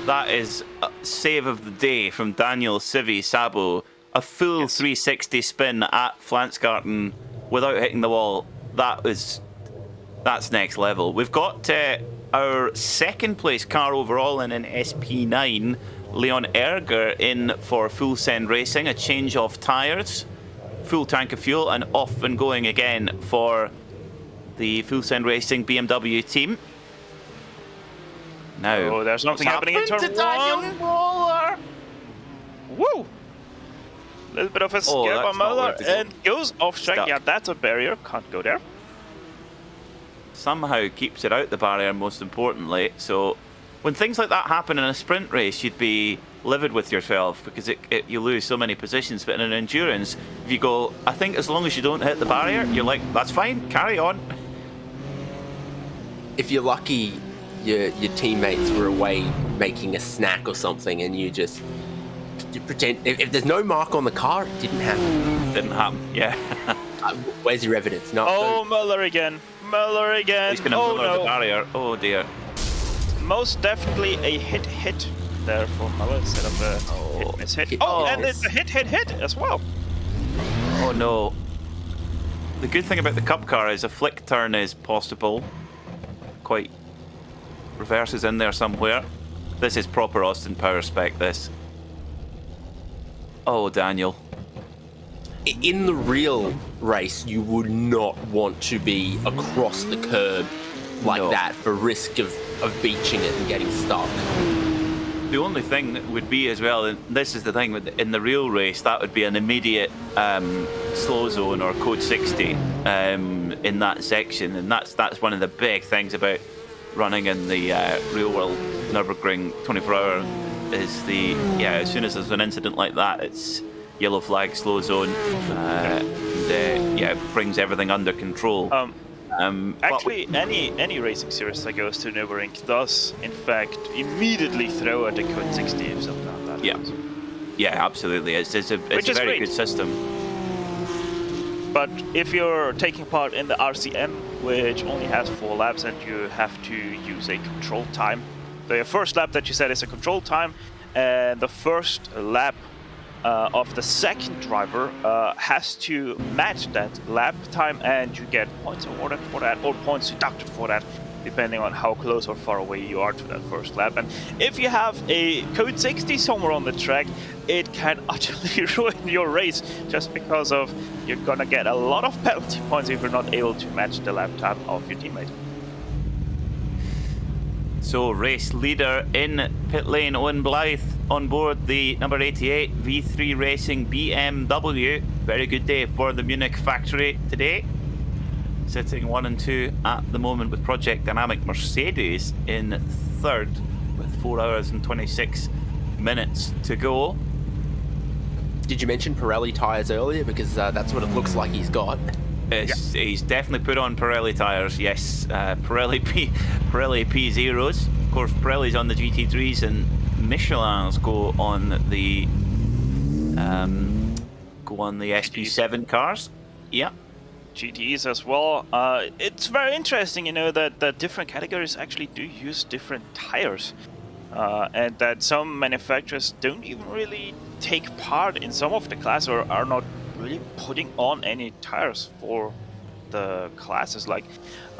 That is a save of the day from Daniel Civi Sabo. A full 360 spin at Flansgarten without hitting the wall. That's next level. We've got our second place car overall in an SP9. Leon Erger in for Full Send Racing. A change of tyres, full tank of fuel, and off and going again for the Full Send Racing BMW team. Now,
there's something happening in turn one.
Roller.
Woo! A little bit of a scare by Muller and goes off track. Yeah, that's a barrier. Can't go there.
Somehow keeps it out the barrier, most importantly. So when things like that happen in a sprint race, you'd be livid with yourself because you lose so many positions. But in an endurance, if you go, I think as long as you don't hit the barrier, you're like, that's fine, carry on.
If you're lucky, your teammates were away making a snack or something, and you pretend if there's no mark on the car, it didn't happen.
Didn't happen, yeah.
Where's your evidence? No.
Oh, Muller again. Muller again.
He's going to Muller the barrier. Oh dear.
Most definitely a hit there for Muller instead of a hit. And it's a hit as well.
Oh no. The good thing about the Cup car is a flick turn is possible. Quite reverse is in there somewhere. This is proper Austin Power spec, this. Oh, Daniel.
In the real race, you would not want to be across the curb like that for risk of beaching it and getting stuck.
The only thing that would be as well, and this is the thing, in the real race, that would be an immediate slow zone or code 60 in that section, and that's one of the big things about running in the real world Nürburgring 24-hour is as soon as there's an incident like that, it's yellow flag, slow zone, it brings everything under control.
Actually, any racing series that goes to Nürburgring does, in fact, immediately throw at the code 60 if something like that.
Yeah, absolutely. It's a very good system.
But if you're taking part in the RCM, which only has 4 laps, and you have to use a control time, the first lap that you said is a control time, and the first lap of the second driver has to match that lap time, and you get points awarded for that or points deducted for that, depending on how close or far away you are to that first lap. And if you have a code 60 somewhere on the track, it can utterly ruin your race, just because of you're gonna get a lot of penalty points if you're not able to match the lap time of your teammate.
So race leader in pit lane, Owen Blythe, on board the number 88 V3 Racing BMW. Very good day for the Munich factory today. Sitting 1 and 2 at the moment with Project Dynamic Mercedes in third with 4 hours and 26 minutes to go.
Did you mention Pirelli tyres earlier? Because that's what it looks like he's got.
He's definitely put on Pirelli tyres, yes. Pirelli P0s. Of course, Pirelli's on the GT3s and Michelin's go on the SP7 cars. Yeah.
GTEs as well. It's very interesting, that different categories actually do use different tires. And that some manufacturers don't even really take part in some of the classes, or are not really putting on any tires for the classes. Like,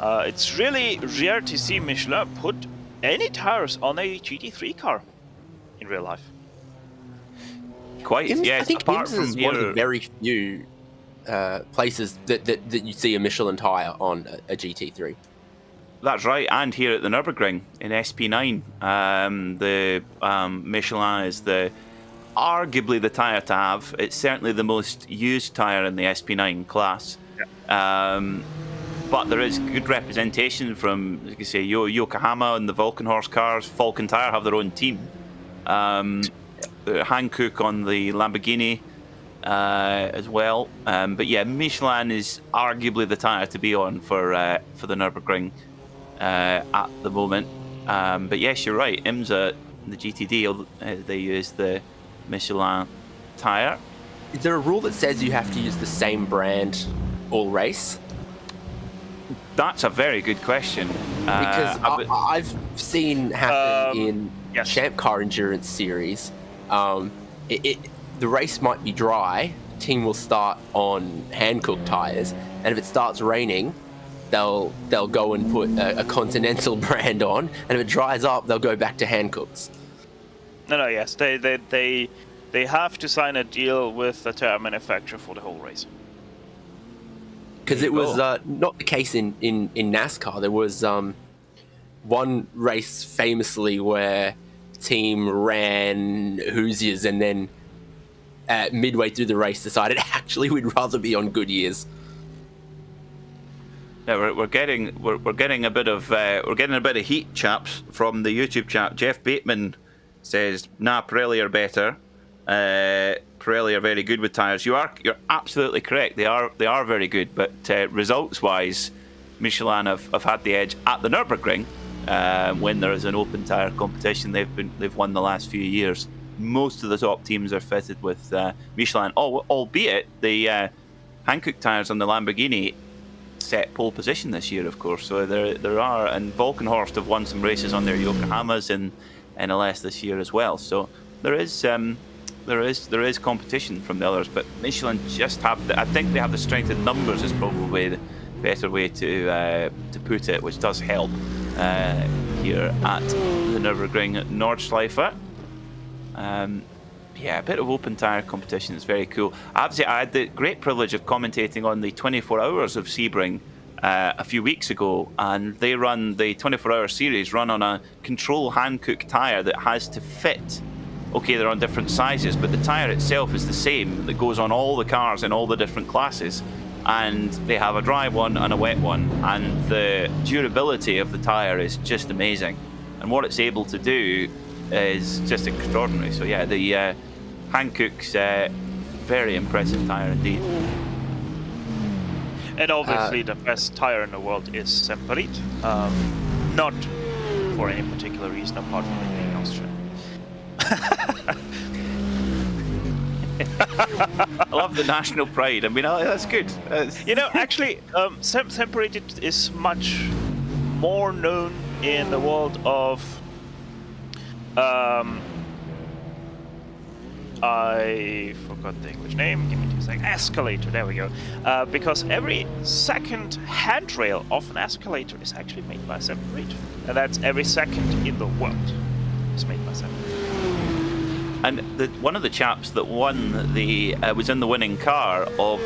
it's really rare to see Michelin put any tires on a GT3 car in real life.
Quite, yes.
I think IMSA is one of the very few places that you see a Michelin tire on a GT3.
That's right, and here at the Nürburgring in SP9, the Michelin is arguably the tyre to have. It's certainly the most used tyre in the SP9 class. Yeah. But there is good representation from, like you say, Yokohama and the Vulcanhorse cars. Falcon Tyre have their own team. Hankook on the Lamborghini as well. But yeah, Michelin is arguably the tyre to be on for the Nürburgring at the moment. But yes, you're right. IMSA, the GTD, they use the Michelin tyre.
Is there a rule that says you have to use the same brand all race?
That's a very good question.
Because I've seen happen in
yes.
Champ Car Endurance Series. The race might be dry. Team will start on hand-cooked tires, and if it starts raining, they'll go and put a Continental brand on, and if it dries up, they'll go back to hand-cooks.
No, yes, they have to sign a deal with the tire manufacturer for the whole race.
Because it was not the case in NASCAR. There was one race famously where team ran Hoosiers and then midway through the race decided actually we'd rather be on Goodyears.
Yeah, we're getting a bit of heat, chaps, from the YouTube chat. Jeff Bateman says, "Nah, Pirelli are better. Pirelli are very good with tyres." You're absolutely correct. They are very good, but results-wise, Michelin have had the edge at the Nürburgring when there is an open tyre competition. They've won the last few years. Most of the top teams are fitted with Michelin, albeit the Hankook tyres on the Lamborghini set pole position this year, of course. So there are, and Volkenhorst have won some races on their Yokohamas in NLS this year as well. So there is competition from the others, but Michelin just have I think they have the strength in numbers is probably the better way to put it, which does help here at the Nürburgring at Nordschleife. Yeah, a bit of open tyre competition is very cool. I have to say, I had the great privilege of commentating on the 24 Hours of Sebring a few weeks ago, and they run the 24-hour series run on a control hand-cook tyre that has to fit. Okay, they're on different sizes, but the tyre itself is the same that goes on all the cars in all the different classes, and they have a dry one and a wet one, and the durability of the tyre is just amazing, and what it's able to do is just extraordinary. So yeah, the Hankook's very impressive tyre indeed.
And obviously the best tyre in the world is Semperit, not for any particular reason apart from it being Austrian.
I love the national pride. I mean, that's good.
You know, actually, Semperit is much more known in the world of I forgot the English name. Give me 2 seconds. Escalator. There we go. Because every second handrail of an escalator is actually made by Semperit, and that's every second in the world is made by Semperit.
And one of the chaps that won the was in the winning car of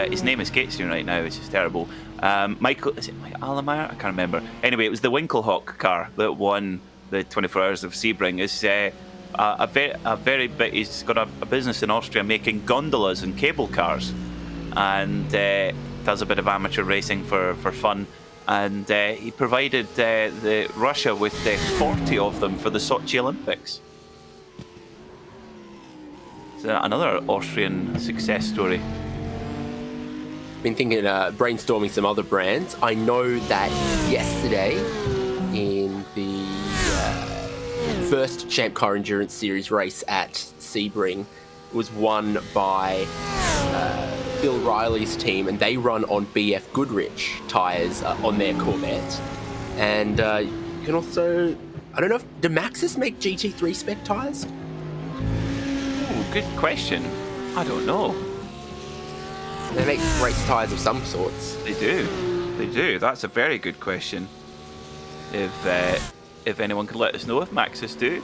his name escapes me right now, which is terrible. Michael, is it Mike Allemeyer? I can't remember. Anyway, it was the Winkelhock car that won the 24 Hours of Sebring. Is a very big. He's got a business in Austria making gondolas and cable cars, and does a bit of amateur racing for fun. And he provided the Russia with 40 of them for the Sochi Olympics. So another Austrian success story.
Been thinking, brainstorming some other brands. I know that yesterday in the first Champ Car Endurance Series race at Sebring was won by Bill Riley's team, and they run on BF Goodrich tyres on their Corvette. And you can also, I don't know, do Maxxis make GT3 spec tyres?
Good question. I don't know.
They make race tyres of some sorts.
They do. That's a very good question. If anyone could let us know if Maxxis do.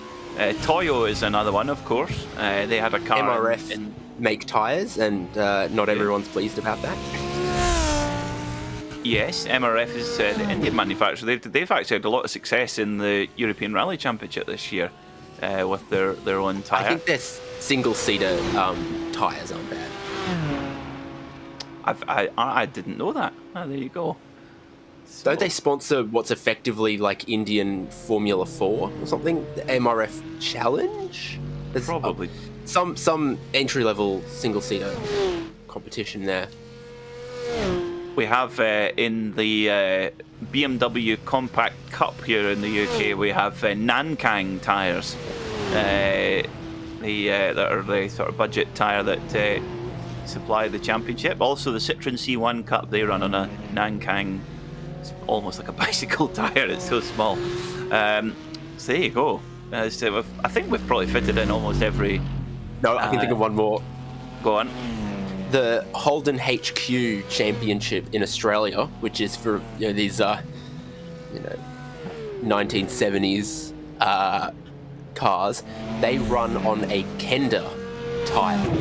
Toyo is another one, of course. They had a car.
MRF make tyres, and not everyone's pleased about that.
Yes, MRF is the Indian manufacturer. They've actually had a lot of success in the European Rally Championship this year with their own tyre.
I think their single-seater tyres aren't bad.
I didn't know that. Oh, there you go. So,
don't they sponsor what's effectively like Indian Formula 4 or something? The MRF Challenge? There's
probably.
Some entry-level single-seater competition there.
We have in the BMW Compact Cup here in the UK, we have Nankang tyres. That are the sort of budget tyre that supply the championship. Also the Citroen C1 Cup, they run on a Nankang It's almost like a bicycle tyre. It's so small. So there you go. So I think we've probably fitted in almost every.
No, I can think of one more.
Go on.
The Holden HQ Championship in Australia, which is for these 1970s cars, they run on a Kenda tyre.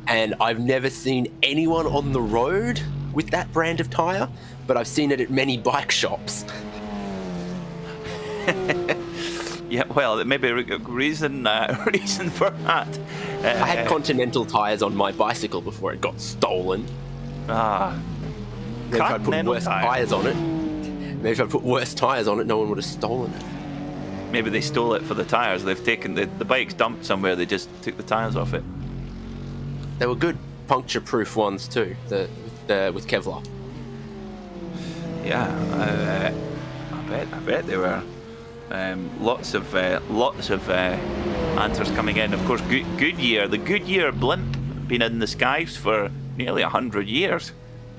And I've never seen anyone on the road with that brand of tyre, but I've seen it at many bike shops.
Yeah, well, it may be a reason for that.
I had Continental tyres on my bicycle before it got stolen. Maybe if I put worse tyres on it. Maybe if I put worse tyres on it, no one would have stolen it.
Maybe they stole it for the tyres. They've taken the bike's dumped somewhere. They just took the tyres off it.
They were good puncture-proof ones too, with Kevlar.
Yeah, I bet they were. Lots of answers coming in. Of course, Goodyear, the Goodyear blimp, been in the skies for nearly 100 years.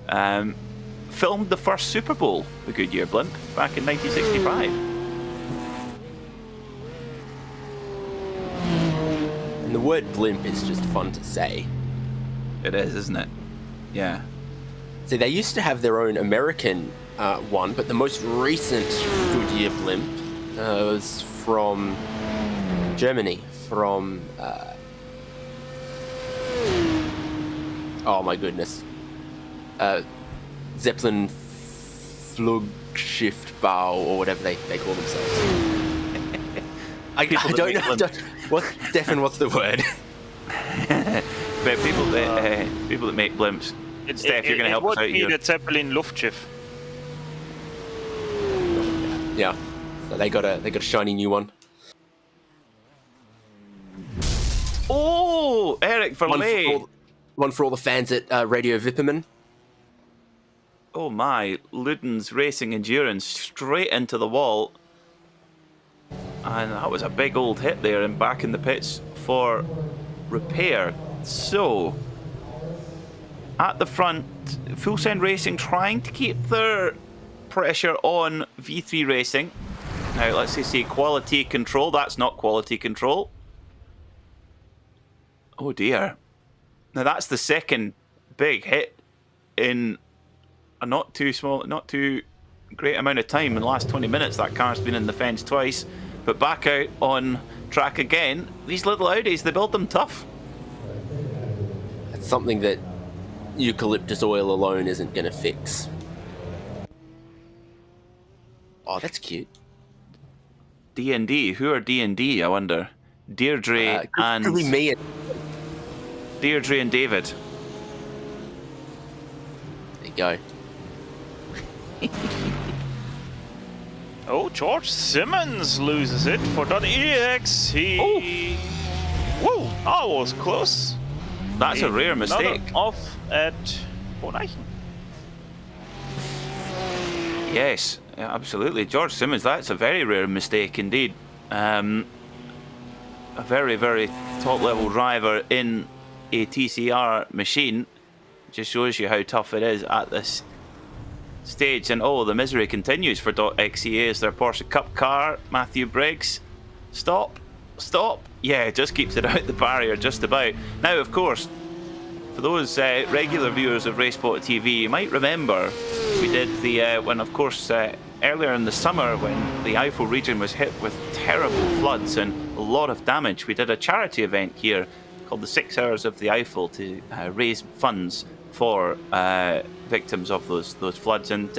Filmed the first Super Bowl, the Goodyear blimp, back in 1965.
And the word blimp is just fun to say.
It is, isn't it? Yeah.
See, they used to have their own American one, but the most recent Goodyear blimp was from Germany, from oh my goodness, Zeppelin Flugschiffbau, or whatever they call themselves. I don't know. Stefan, what's the word?
But people that make blimps. Steph, you're going to help us out here.
It would be the Zeppelin Luftschiff.
Yeah. So they got a shiny new one.
Oh, Eric Verley.
One for all the fans at Radio Vipperman.
Oh my, Luden's Racing Endurance straight into the wall. And that was a big old hit there and back in the pits for repair. So, at the front, Full Send Racing trying to keep their pressure on V3 Racing. Now, let's see quality control. That's not quality control. Oh dear. Now, that's the second big hit in a not too great amount of time. In the last 20 minutes, that car's been in the fence twice. But back out on track again. These little Audis, they build them tough.
That's something that eucalyptus oil alone isn't going to fix. Oh, that's cute.
D&D. Who are D&D, I wonder? Deirdre and...
me.
Deirdre and David.
There you go.
Oh, George Simmons loses it for .exe. Whoa, that was close.
That's a rare mistake.
Off at Boneichen.
Yes, yeah, absolutely. George Simmons, that's a very rare mistake indeed. A very, very top-level driver in a TCR machine. Just shows you how tough it is at this stage. And oh, the misery continues for .exe as their Porsche Cup car. Matthew Briggs. Stop. Yeah, just keeps it out the barrier just about. Now, of course, for those regular viewers of RacespotTV, you might remember we did the when, of course, earlier in the summer when the Eifel region was hit with terrible floods and a lot of damage. We did a charity event here called the 6 Hours of the Eifel to raise funds for victims of those floods, and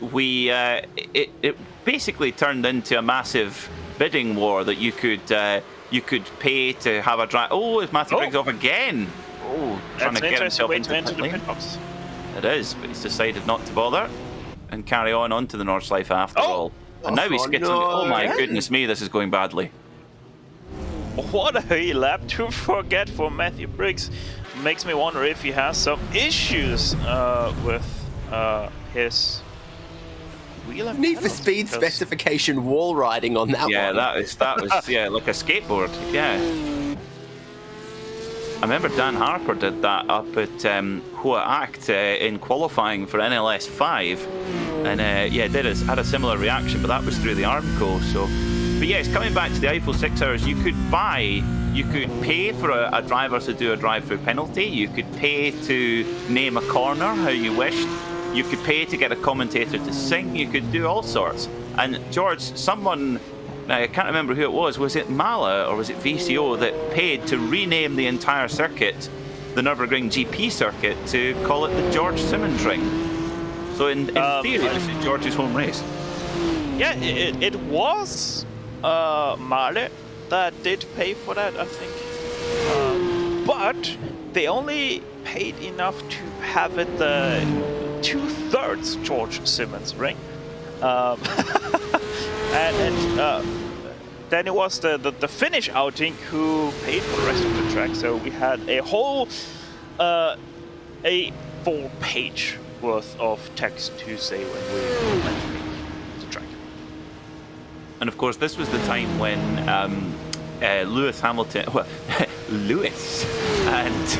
it basically turned into a massive bidding war that you could pay to have a drive. Oh, is Matthew Briggs off again? Oh, trying to get himself into the pit box. It is, but he's decided not to bother and carry onto the Nordschleife after all. And now he's skidding. Oh my goodness me, this is going badly.
What a lap to forget for Matthew Briggs. Makes me wonder if he has some issues with his wheel and
Need for Speed specification wall riding on that one.
Yeah, that was yeah, like a skateboard. Yeah. I remember Dan Harper did that up at Hoa Act in qualifying for NLS 5, and yeah, had a similar reaction, but that was through the Armco. So, but yes, coming back to the Eiffel 6 hours, you could pay for a driver to do a drive-through penalty. You could pay to name a corner how you wished. You could pay to get a commentator to sing. You could do all sorts. And George, someone, now I can't remember who it was it Mala or was it VCO that paid to rename the entire circuit, the Nürburgring GP circuit, to call it the George Simmons Ring? So in theory, this is George's home race.
Yeah, it was Male that did pay for that, I think. But they only paid enough to have it the 2/3 George Simmons Ring. Then it was the Finnish outing who paid for the rest of the track. So we had a whole a 4-page worth of text to say when we were entering the track.
And of course, this was the time when Lewis Hamilton, well, Lewis and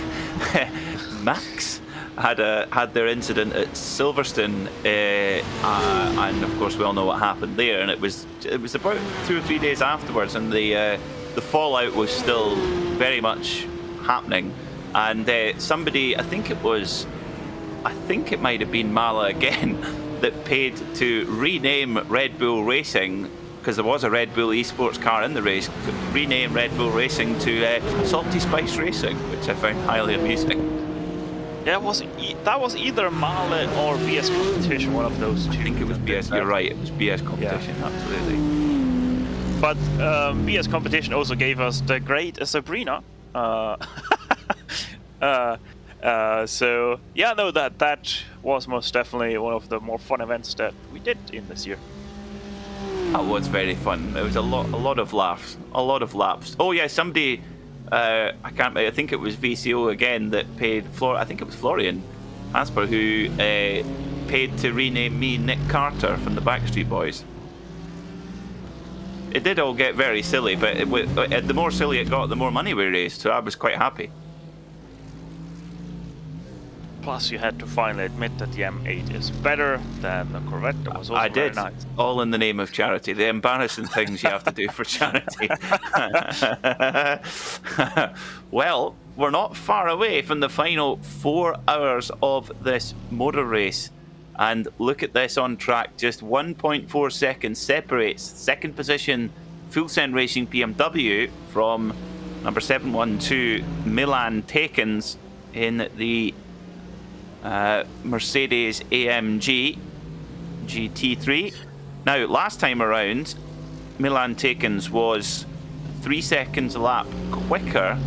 Max had their incident at Silverstone, and of course we all know what happened there. And it was about 2 or 3 days afterwards, and the fallout was still very much happening. And somebody, I think it might have been Mala again, that paid to rename Red Bull Racing, because there was a Red Bull esports car in the race, rename Red Bull Racing to Salty Spice Racing, which I found highly amusing.
Yeah, that was either Male or BS Competition, one of those two.
I think it was BS, you're right, it was BS Competition, yeah. Absolutely.
But BS Competition also gave us the great Sabrina. So, yeah, no, that was most definitely one of the more fun events that we did in this year.
That was very fun. There was a lot of laughs, a lot of laps. Oh yeah, somebody, I think it was VCO again that paid, I think it was Florian Asper who paid to rename me Nick Carter from the Backstreet Boys. It did all get very silly, but the more silly it got, the more money we raised, so I was quite happy.
Plus, you had to finally admit that the M8 is better than the Corvette. That was also
I did,
very nice.
All in the name of charity. The embarrassing things you have to do for charity. Well, we're not far away from the final 4 hours of this motor race. And look at this on track. Just 1.4 seconds separates second position Full Send Racing BMW from number 712 Milan Takens in the Mercedes AMG GT3. Now, last time around, Milan Takens was 3 seconds a lap quicker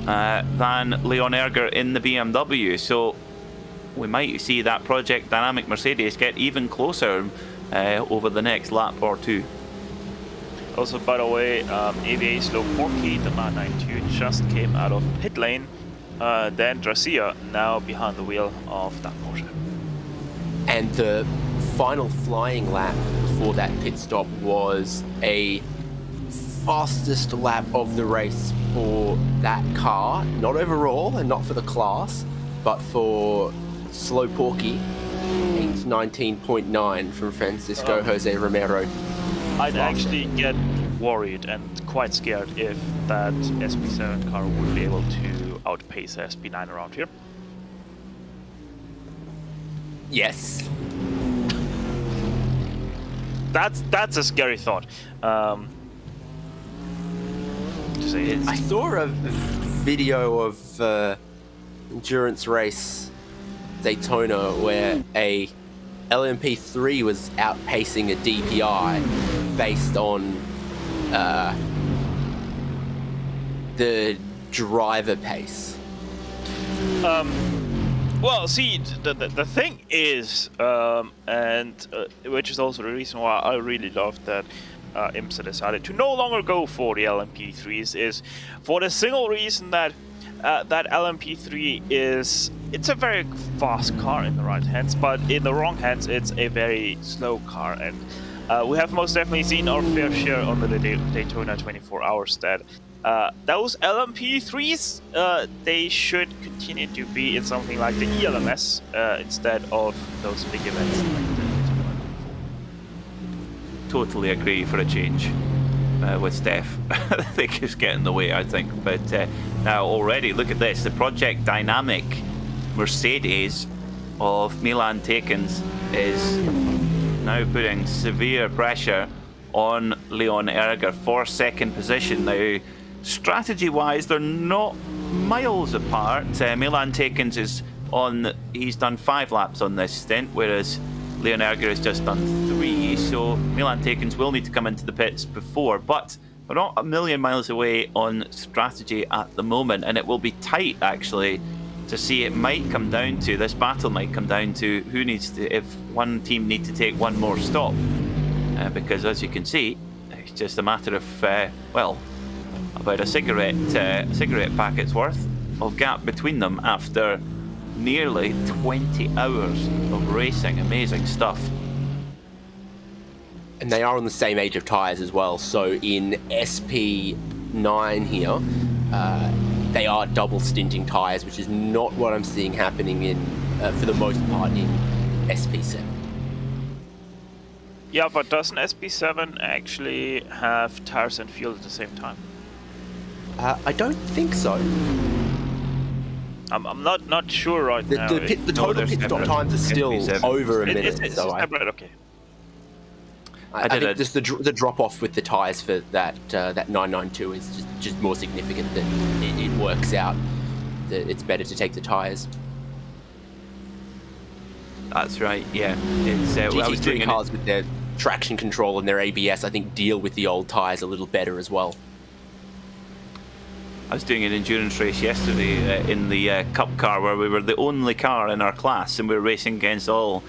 than Leon Erger in the BMW. So we might see that Project Dynamic Mercedes get even closer over the next lap or two.
Also, by the way, AVA Slow Porky, the 992, just came out of pit lane. Dan Garcia now behind the wheel of that Porsche.
And the final flying lap before that pit stop was a fastest lap of the race for that car, not overall and not for the class, but for Slow Porky, 8:19.9 from Francisco Jose Romero.
I'd actually get worried and quite scared if that SP7 car would be able to outpace SP9 around here.
Yes.
That's a scary thought. To say it.
I saw a video of endurance race Daytona where a LMP3 was outpacing a DPI based on the driver pace.
Well, see, the thing is, which is also the reason why I really love that IMSA decided to no longer go for the LMP3s, is for the single reason that that LMP3 it's a very fast car in the right hands, but in the wrong hands it's a very slow car, and we have most definitely seen our fair share on the Daytona 24 hours that those LMP3s, they should continue to be in something like the ELMS instead of those big events like the
Totally agree for a change with Steph. I think it's getting in the way, I think. But now already, look at this. The Project Dynamic Mercedes of Milan Tekens is now putting severe pressure on Leon Erger for second position. Now, strategy-wise, they're not miles apart. Milan Tekens is on, he's done 5 laps on this stint, whereas Leon Erger has just done 3, so Milan Tekens will need to come into the pits before, but we're not a million miles away on strategy at the moment, and it will be tight actually to see. It might come down to, this battle might come down to who needs to, if one team need to take one more stop, because as you can see, it's just a matter of, well, about a cigarette packet's worth of gap between them after nearly 20 hours of racing. Amazing stuff.
And they are on the same age of tyres as well. So in SP9 here, they are double stinting tyres, which is not what I'm seeing happening in, for the most part, in SP7.
Yeah, but doesn't SP7 actually have tyres and fuel at the same time?
I don't think so.
I'm not sure right now.
The total pit stop times are still over a minute.
It's
so
separate, okay.
I think just the drop off with the tyres for that 992 is just more significant than it works out that it's better to take the tyres.
That's right. Yeah, it's
GT3 cars with their traction control and their ABS, I think, deal with the old tyres a little better as well.
I was doing an endurance race yesterday in the Cup car, where we were the only car in our class, and we were racing against all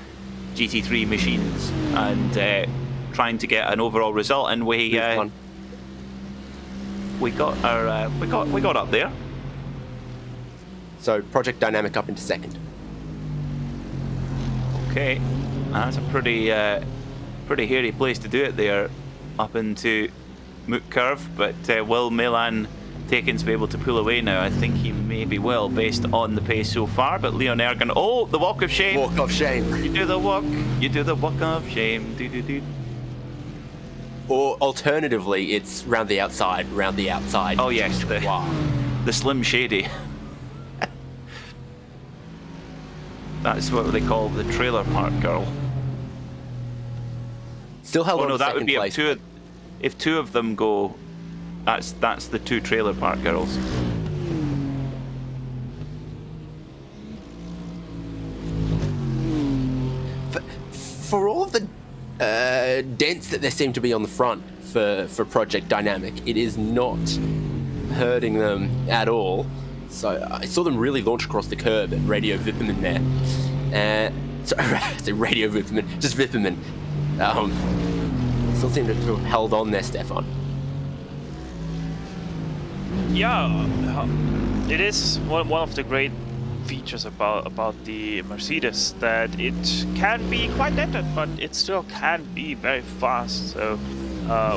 GT3 machines and trying to get an overall result. And we got our we got up there.
So Project Dynamic up into second.
Okay, that's a pretty hairy place to do it there, up into Moot Curve. But will Milan Tekens be able to pull away now? I think he maybe will, based on the pace so far. But Leon Ergen, oh, the walk of shame.
Walk of shame.
You do the walk of shame. Do do do.
Or alternatively, it's round the outside.
Oh yes, the Slim Shady. That's what they call the trailer park girl.
Still held on
no,
to
that would be
place.
if two of them go. That's the 2 trailer park girls.
For all of the dents that there seem to be on the front for Project Dynamic, it is not hurting them at all. So I saw them really launch across the curb at Radio Vipperman there. So Radio Vipperman, just Vipperman. Still seem to have held on there, Stefan.
Yeah, it is one of the great features about the Mercedes, that it can be quite dented, but it still can be very fast. So,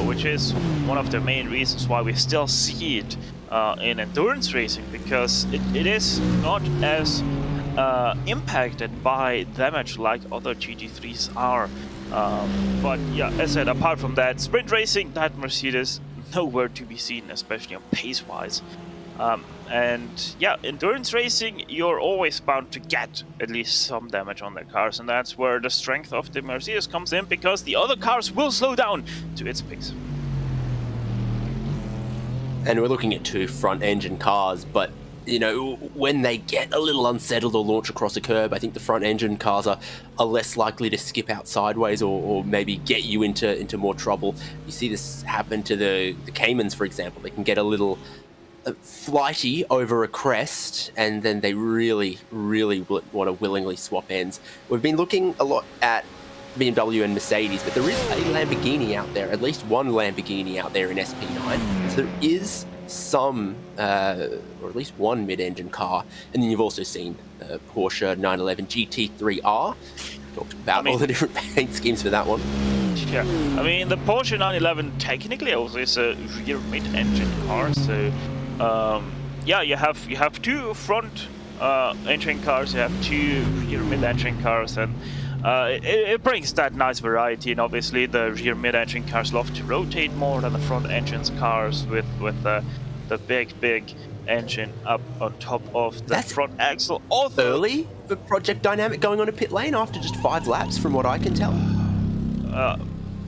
which is one of the main reasons why we still see it in endurance racing, because it is not as impacted by damage like other GT3s are. But yeah, as I said, apart from that, sprint racing, that Mercedes nowhere to be seen, especially on pace-wise. And yeah, endurance racing, you're always bound to get at least some damage on their cars, and that's where the strength of the Mercedes comes in, because the other cars will slow down to its pace.
And we're looking at 2 front-engine cars, but you know, when they get a little unsettled or launch across a curb, I think the front-engine cars are less likely to skip out sideways or maybe get you into more trouble. You see this happen to the Caymans, for example. They can get a little flighty over a crest, and then they really want to willingly swap ends. We've been looking a lot at BMW and Mercedes, but there is a Lamborghini out there, at least one Lamborghini out there in SP9. So there is some, or at least one mid-engine car, and then you've also seen Porsche 911 GT3R. Talked about all the different paint schemes for that one.
Yeah, I mean the Porsche 911 technically also is a rear mid-engine car, so yeah, you have two front engine cars, you have two rear mid-engine cars, and it brings that nice variety. And obviously the rear mid-engine cars love to rotate more than the front engines cars with the big engine up on top of the front axle. Although
early for Project Dynamic going on a pit lane after just 5 laps, from what I can tell.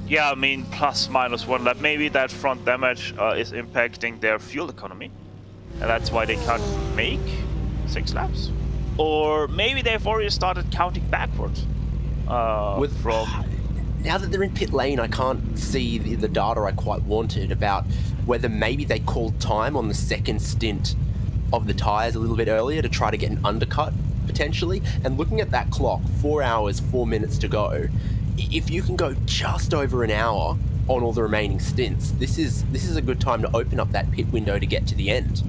Yeah, I mean plus minus 1 lap. Maybe that front damage is impacting their fuel economy, and that's why they can't make 6 laps. Or maybe they've already started counting backwards.
Now that they're in pit lane, I can't see the data I quite wanted about whether maybe they called time on the second stint of the tyres a little bit earlier to try to get an undercut, potentially. And looking at that clock, 4 hours, 4 minutes to go, if you can go just over an hour on all the remaining stints, this is a good time to open up that pit window to get to the end.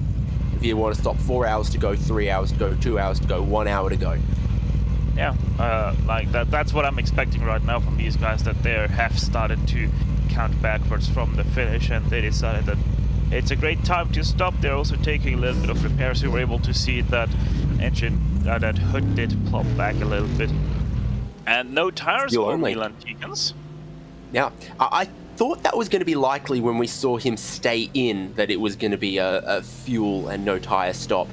If you want to stop 4 hours to go, 3 hours to go, 2 hours to go, 1 hour to go.
Yeah, like that's what I'm expecting right now from these guys, that they have started to count backwards from the finish, and they decided that it's a great time to stop. They're also taking a little bit of repairs. We were able to see that engine, that hood did plop back a little bit. And no tires for Milan Tikans.
Now, I thought that was going to be likely when we saw him stay in, that it was going to be a fuel and no tire stop,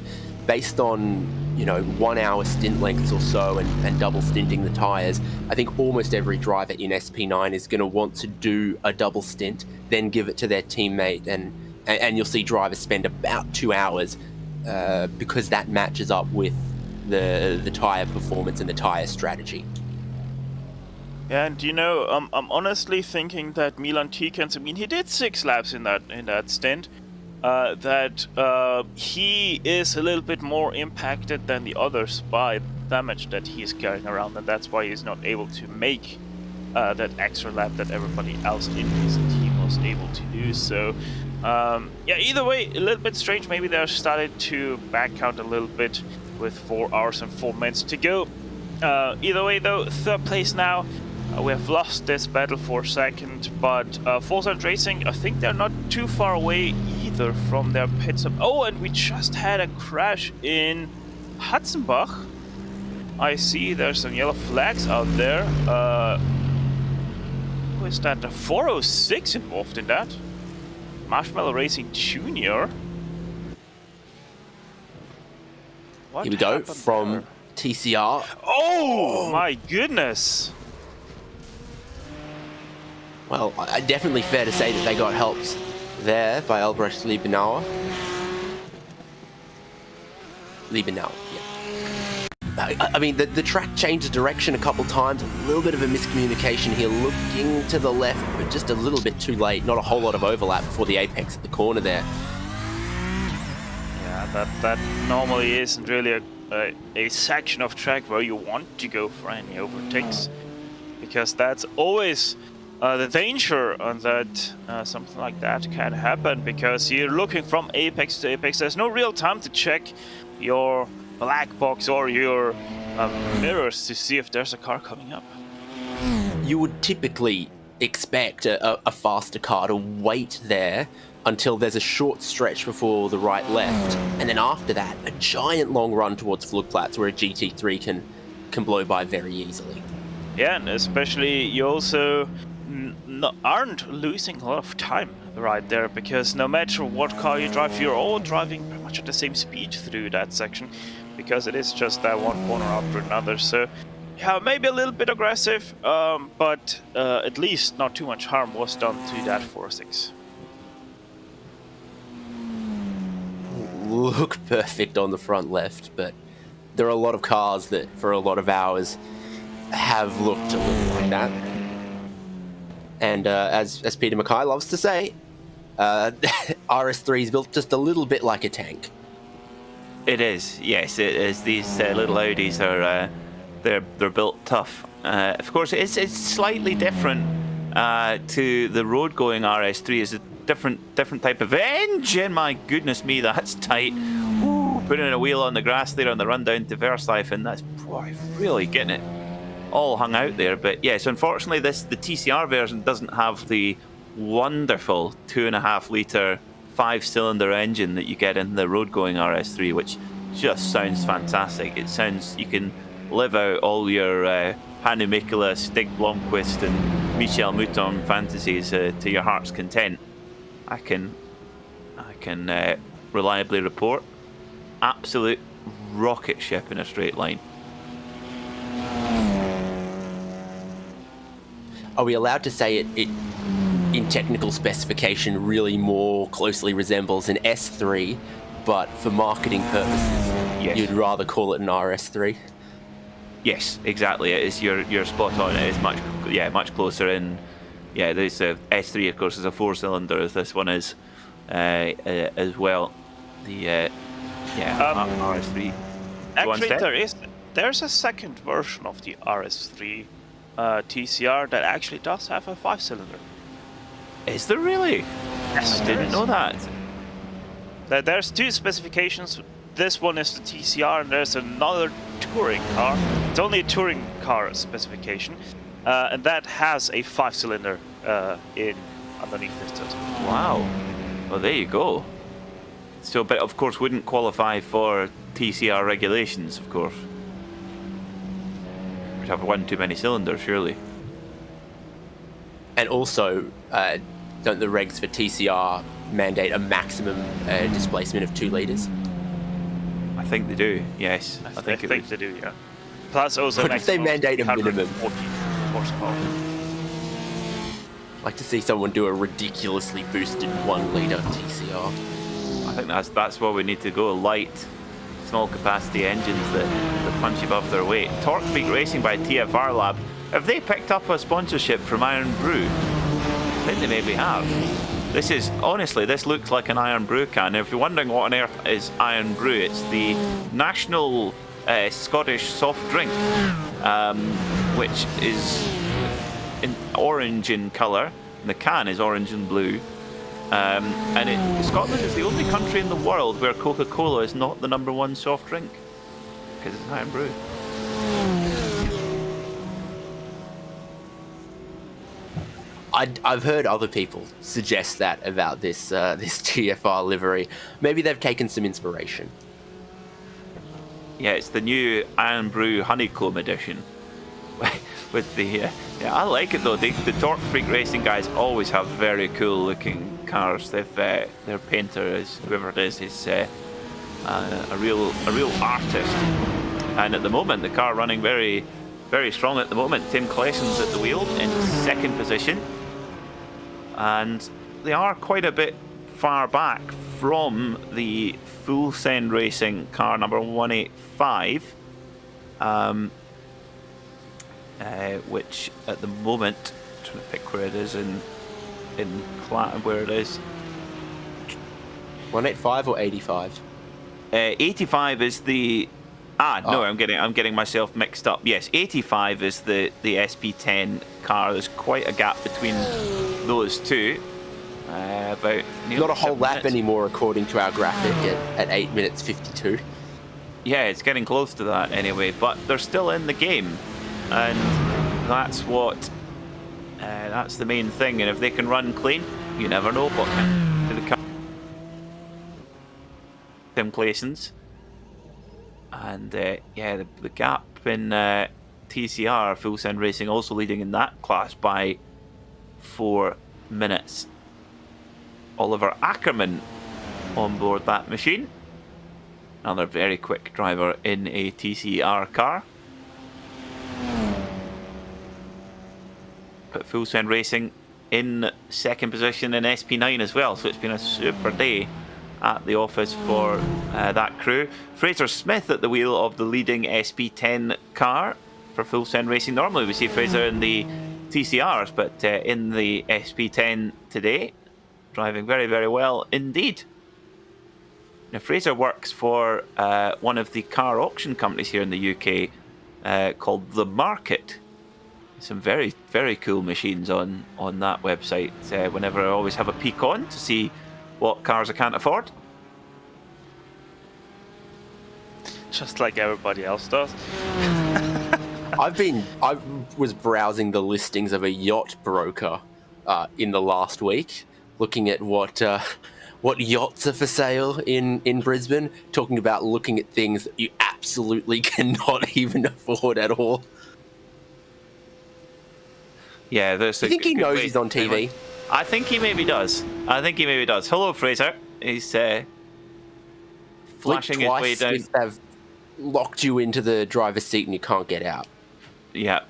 based on, you know, 1 hour stint lengths or so and double stinting the tires. I think almost every driver in SP9 is going to want to do a double stint, then give it to their teammate, and you'll see drivers spend about 2 hours because that matches up with the tire performance and the tire strategy.
And you know, I'm honestly thinking that Milan Tikans, I mean, he did 6 laps in that stint. That he is a little bit more impacted than the others by damage that he's carrying around, and that's why he's not able to make that extra lap that everybody else in his team was able to do. So yeah, either way, a little bit strange. Maybe they're started to back count a little bit with 4 hours and 4 minutes to go. Either way though, 3rd place now. We have lost this battle for 2nd, but Forza Racing, I think they're not too far away either from their pit stop. Oh, and we just had a crash in Hatzenbach. I see there's some yellow flags out there. Who is that? The 406 involved in that? Marshmallow Racing Jr. What
Here we go from
there?
TCR.
Oh my goodness!
Well, definitely fair to say that they got helped there by Albrecht Liebenauer. Liebenauer, yeah. I mean, the track changed direction a couple times. A little bit of a miscommunication here, looking to the left, but just a little bit too late. Not a whole lot of overlap before the apex at the corner there.
Yeah, that normally isn't really a section of track where you want to go for any overtakes, because that's always the danger that something like that can happen, because you're looking from apex to apex. There's no real time to check your black box or your mirrors to see if there's a car coming up.
You would typically expect a faster car to wait there until there's a short stretch before the right left, and then after that, a giant long run towards Flugplatz where a GT3 can blow by very easily.
Yeah, and especially you also aren't losing a lot of time right there, because no matter what car you drive, you're all driving pretty much at the same speed through that section, because it is just that one corner after another. So yeah, maybe a little bit aggressive, but at least not too much harm was done to that 406.
Look perfect on the front left, but there are a lot of cars that for a lot of hours have looked a little like that. And as Peter Mackay loves to say, RS3 is built just a little bit like a tank.
It is, yes, it is. These little Audis are they're built tough. Of course, it's slightly different to the road-going RS3. It's a different type of engine. My goodness me, that's tight. Ooh, putting a wheel on the grass there on the run down to Nordschleife, and that's really getting it. all hung out there. But yes, unfortunately, the TCR version doesn't have the wonderful 2.5 litre 5-cylinder engine that you get in the road-going RS3, which just sounds fantastic. It sounds you can live out all your Hannu Mikkola, Stig Blomqvist and Michel Mouton fantasies to your heart's content. I can reliably report absolute rocket ship in a straight line.
Are we allowed to say it in technical specification really more closely resembles an S3, but for marketing purposes,
yes,
you'd rather call it an RS3?
Yes, exactly. It is. You're spot on. It is much closer. And yeah, there's a S3, of course, is a 4-cylinder, as this one is as well. The RS3.
Actually, there's a second version of the RS3 TCR that actually does have a 5-cylinder.
Is there really?
Yes,
I didn't know that.
There's 2 specifications. This one is the TCR, and there's another touring car. It's only a touring car specification, and that has a 5-cylinder in underneath it as well.
Wow. Well, there you go. So, but of course, wouldn't qualify for TCR regulations, of course. Would have one too many cylinders, surely.
And also, don't the regs for TCR mandate a maximum displacement of 2 litres?
I think they do. Yes,
I think they do. Yeah. Plus, also,
what if they mandate a minimum?
140 horsepower.
I'd like to see someone do a ridiculously boosted 1 litre TCR.
I think that's what we need to go. Light, small capacity engines that punch above their weight. Torque Freak Racing by TFR Lab. Have they picked up a sponsorship from Iron Brew? I think they maybe have. This is, honestly, this looks like an Iron Brew can. If you're wondering what on earth is Iron Brew, it's the national Scottish soft drink, which is in orange in colour. The can is orange and blue. And Scotland is the only country in the world where Coca-Cola is not the #1 soft drink, because it's Iron Brew.
I've heard other people suggest that about this this TFR livery. Maybe they've taken some inspiration.
Yeah, it's the new Iron Brew Honeycomb edition. With the I like it though. The Torque Freak Racing guys always have very cool looking cars. They've their painter is whoever it is a real artist. And at the moment, the car running very strong at the moment. Tim Klesson's at the wheel in 2nd position, and they are quite a bit far back from the Full Send Racing car number 185. Which at the moment, I'm trying to pick where it is in where it is.
185 or 85?
85 is the no, I'm getting myself mixed up. Yes, 85 is the SP10 car. There's quite a gap between those two. About
not a whole lap
minutes.
anymore, according to our graphic at 8 minutes 52.
Yeah, it's getting close to that anyway, but they're still in the game, and that's what that's the main thing. And if they can run clean, you never know what the Tim Klesson's. And yeah, the gap in TCR, Full Send Racing, also leading in that class by 4 minutes. Oliver Ackerman on board that machine. Another very quick driver in a TCR car. Put Full Send Racing in 2nd position in SP9 as well, so it's been a super day at the office for that crew. Fraser Smith at the wheel of the leading SP10 car for Full Send Racing. Normally we see Fraser in the TCRs, but in the SP10 today, driving very well indeed. Now Fraser works for one of the car auction companies here in the UK called The Market. Some very cool machines on that website. Whenever I always have a peek on to see what cars I can't afford.
Just like everybody else does.
I was browsing the listings of a yacht broker in the last week, looking at what yachts are for sale in Brisbane, talking about looking at things that you absolutely cannot even afford at all.
Yeah, there's.
Do you think he knows he's on TV?
I think he maybe does. Hello, Fraser. He's flashing his way down.
If they've locked you into the driver's seat and you can't get out.
Yeah.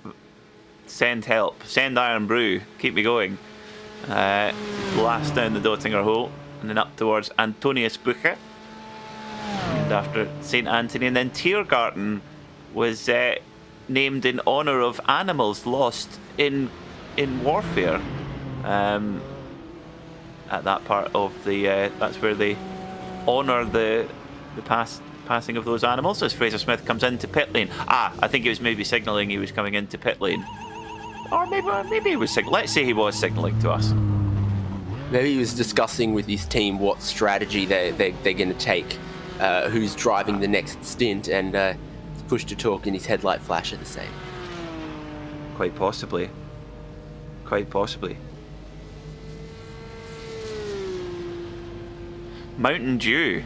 Send help. Send Iron Brew. Keep me going. Blast down the Dottinger hole and then up towards Antonius Bucher. And after St. Anthony, and then Tiergarten was named in honour of animals lost in warfare. At that part of the that's where they honour the passing of those animals as Fraser Smith comes into pit lane. I think he was maybe signalling he was coming into pit lane, or maybe he was let's say he was signalling to us.
Maybe he was discussing with his team what strategy they're going to take, who's driving the next stint, and push to talk in his headlight flasher the same.
Quite possibly. Mountain Dew.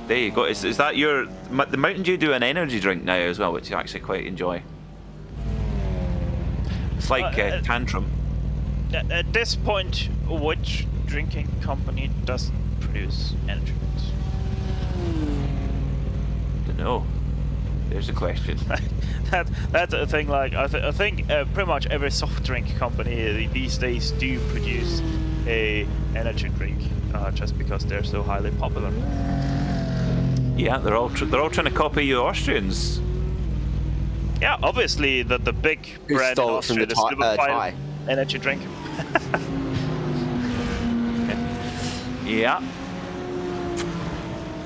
There you go. Is that the Mountain Dew do an energy drink now as well, which you actually quite enjoy. It's like Tantrum.
At this point, which drinking company doesn't produce energy drinks?
Don't know. There's a question.
That's a thing. Like I think pretty much every soft drink company these days do produce a energy drink, just because they're so highly popular.
Yeah, they're all trying to copy you Austrians.
Yeah, obviously the big brand in Austria, the Silverfire energy drink.
Yeah.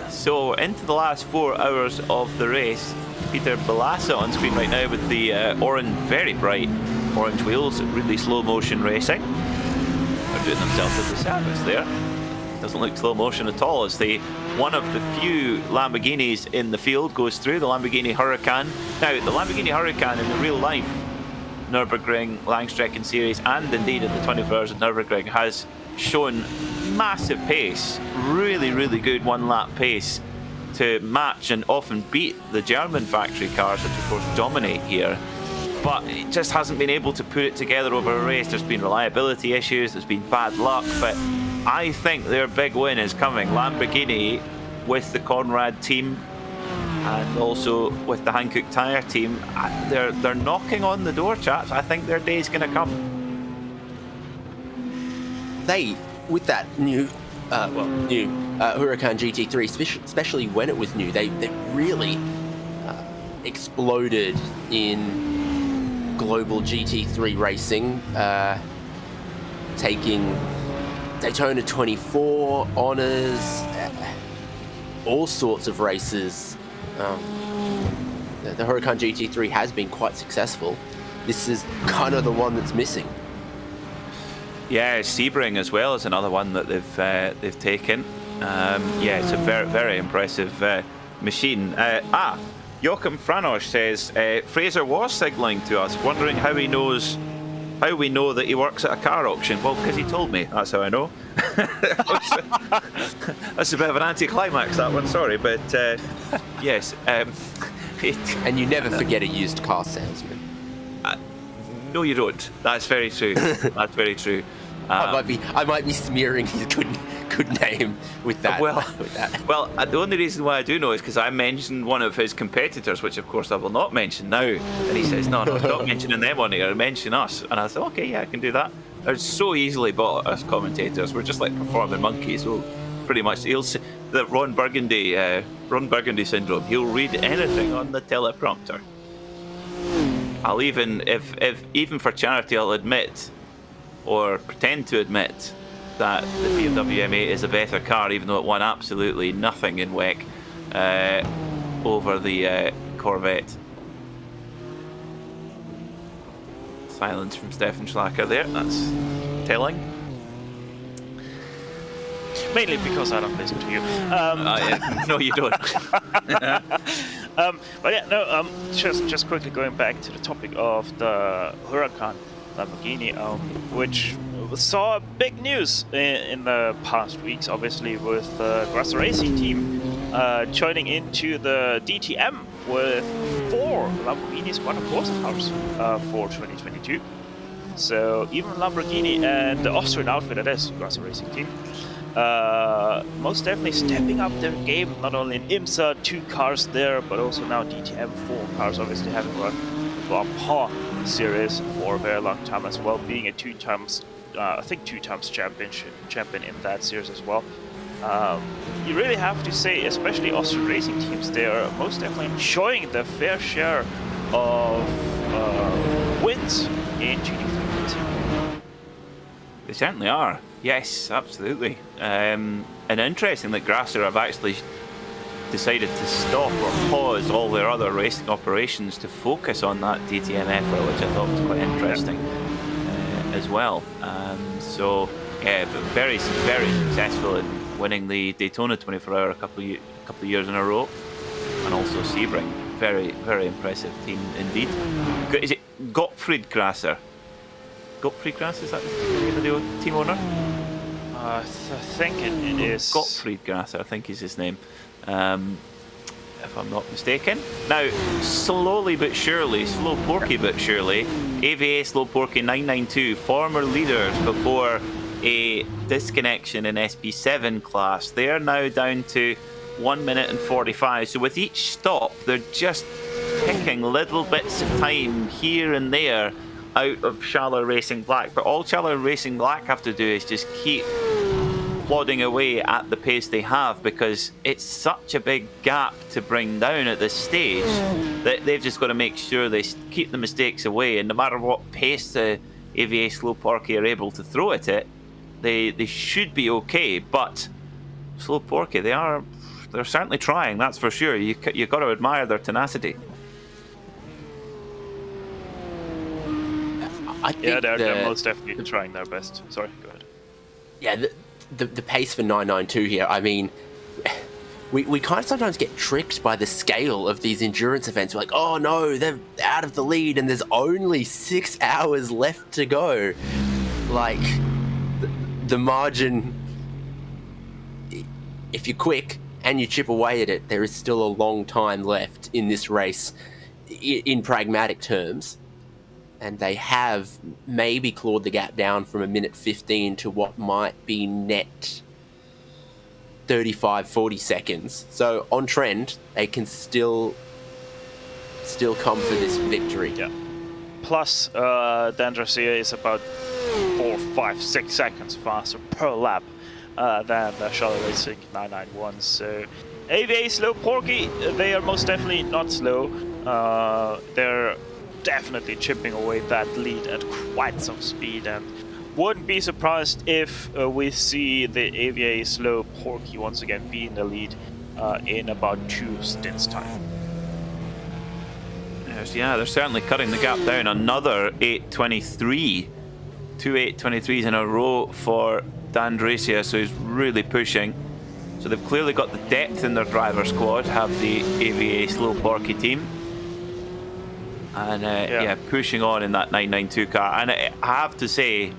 So into the last 4 hours of the race, Peter Balassa on screen right now with the very bright orange wheels, really slow motion racing. They're doing themselves a disservice there. Doesn't look slow motion at all as one of the few Lamborghinis in the field goes through, the Lamborghini Huracan. Now, the Lamborghini Huracan in the real life Nürburgring, Langstrecken series, and indeed in the 24 Hours of Nürburgring has shown massive pace, really, really good one-lap pace to match and often beat the German factory cars, which of course dominate here. But it just hasn't been able to put it together over a race. There's been reliability issues, there's been bad luck, but I think their big win is coming. Lamborghini with the Conrad team and also with the Hankook Tyre team, they're knocking on the door, chaps. I think their day's going to come.
With that new Huracan GT3, especially when it was new, they really exploded in global GT3 racing, taking Daytona 24, Honors, all sorts of races. The Huracan GT3 has been quite successful. This is kind of the one that's missing.
Yeah, Sebring as well is another one that they've taken. Yeah, it's a very, very impressive machine. Joachim Franosch says Fraser was signalling to us, wondering how we know that he works at a car auction. Well, because he told me. That's how I know. That's a bit of an anticlimax, that one. Sorry, but yes.
And you never forget a used car salesman.
No, you don't. That's very true. That's very true.
I might be smearing his good name with that.
Well, the only reason why I do know is because I mentioned one of his competitors, which of course I will not mention now. And he says, no, stop mentioning them on here, mention us. And I said, okay, yeah, I can do that. They're so easily bought as commentators. We're just like performing monkeys. So pretty much, he'll say the Ron Burgundy syndrome. He'll read anything on the teleprompter. I'll even, if for charity, I'll admit or pretend to admit that the BMW M8 is a better car, even though it won absolutely nothing in WEC over the Corvette. Silence from Stefan Schlacker there, that's telling.
Mainly because I don't listen to you.
No, you don't.
But yeah, no. Just quickly going back to the topic of the Huracan Lamborghini, which saw big news in the past weeks, obviously with the Grasser Racing team joining into the DTM with 4 Lamborghini Squadron Corsa cars for 2022. So even Lamborghini and the Austrian outfit that is Grasser Racing team, most definitely stepping up their game, not only in IMSA, 2 cars there, but also now DTM, 4 cars, obviously having run the Paw series for a very long time as well, being a 2 times, I think 2 times champion in that series as well. You really have to say, especially Austrian racing teams, they are most definitely enjoying their fair share of wins in GT3 racing.
They certainly are. Yes, absolutely. And interesting that Grasser have actually decided to stop or pause all their other racing operations to focus on that DTM effort, which I thought was quite interesting as well. So yeah, but very successful in winning the Daytona 24-hour a couple of years in a row, and also Sebring. Very impressive team indeed. Is it Gottfried Grasser? Gottfried Grasser, is that the name of the team owner?
I think it is.
Gottfried Grasser, I think is his name. If I'm not mistaken. Now, slowly but surely, slow porky but surely, AVA Slow Porky 992, former leaders before a disconnection in SP7 class, they are now down to 1 minute and 45. So with each stop, they're just picking little bits of time here and there out of Shallow Racing Black. But all Shallow Racing Black have to do is just keep plodding away at the pace they have, because it's such a big gap to bring down at this stage that they've just got to make sure they keep the mistakes away, and no matter what pace the AVA Slow Porky are able to throw at it, they should be okay. But Slow Porky, they're certainly trying, that's for sure. You've got to admire their tenacity.
I think
they're most definitely trying their best. Sorry, go ahead.
Yeah, the pace for 992 here, I mean, we kind of sometimes get tricked by the scale of these endurance events. We're like, oh no, they're out of the lead and there's only 6 hours left to go. Like, the margin, if you're quick and you chip away at it, there is still a long time left in this race in pragmatic terms. And they have maybe clawed the gap down from 1:15 to what might be net 35-40 seconds. So on trend, they can still come for this victory.
Yeah. Plus, Dandresia is about 4, 5, 6 seconds faster per lap than the Shallow Racing 991. So AVA Slow Porky, they are most definitely not slow. They're definitely chipping away that lead at quite some speed, and wouldn't be surprised if we see the AVA Slow Porky once again be in the lead in about 2 stints time.
Yes, yeah, they're certainly cutting the gap down. Another 823, 2 823s in a row for Dandresia, so he's really pushing. So they've clearly got the depth in their driver squad, have the AVA Slow Porky team. And yeah, pushing on in that 992 car. And I have to say,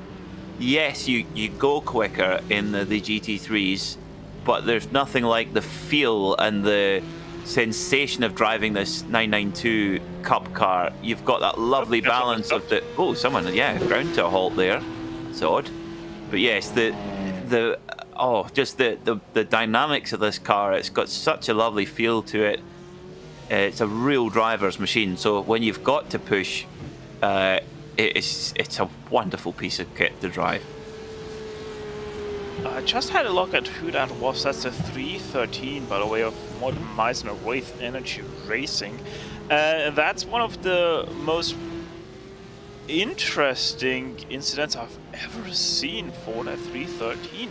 yes, you go quicker in the GT3s, but there's nothing like the feel and the sensation of driving this 992 Cup car. You've got that lovely balance of the... Oh, someone, yeah, ground to a halt there. It's odd. But yes, just the dynamics of this car, it's got such a lovely feel to it. It's a real driver's machine, so when you've got to push, it's a wonderful piece of kit to drive.
I just had a look at who that was. That's a 313 by the way of Morten Meisner with Energy Racing. That's one of the most interesting incidents I've ever seen for that 313.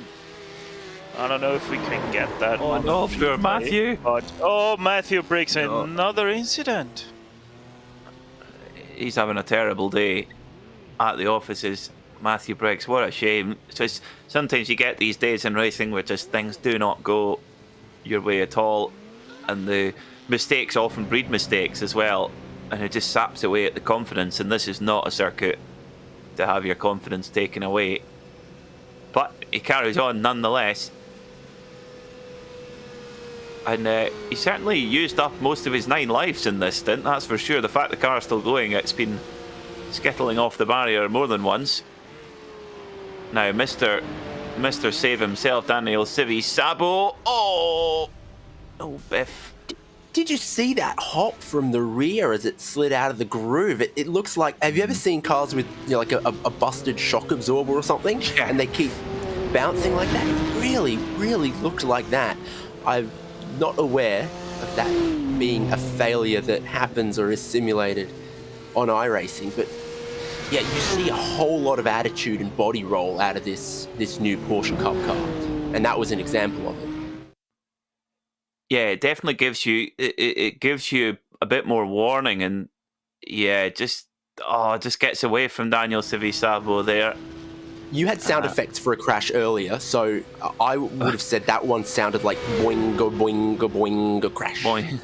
I don't know if we can get that.
Oh no, poor Matthew.
But Matthew breaks another incident.
He's having a terrible day at the offices. Matthew Briggs, what a shame. It's just sometimes you get these days in racing where just things do not go your way at all, and the mistakes often breed mistakes as well, and it just saps away at the confidence, and this is not a circuit to have your confidence taken away. But he carries on nonetheless. And he certainly used up most of his 9 lives in this stint, that's for sure. The fact the car is still going, it's been skittling off the barrier more than once. Now, Mr. Save himself, Daniel Civi Sabo. Oh, Biff.
Did you see that hop from the rear as it slid out of the groove? It looks like, have you ever seen cars with, you know, like a busted shock absorber or something?
Yeah.
And they keep bouncing like that? It really, really looked like that. I'm not aware of that being a failure that happens or is simulated on iRacing, but yeah, you see a whole lot of attitude and body roll out of this new Porsche Cup car, and that was an example of it.
Yeah, it definitely gives you it gives you a bit more warning, and yeah, just gets away from Daniel Civi Sabo there.
You had sound effects for a crash earlier, so I would have said that one sounded like boinga boinga boinga crash.
Boing.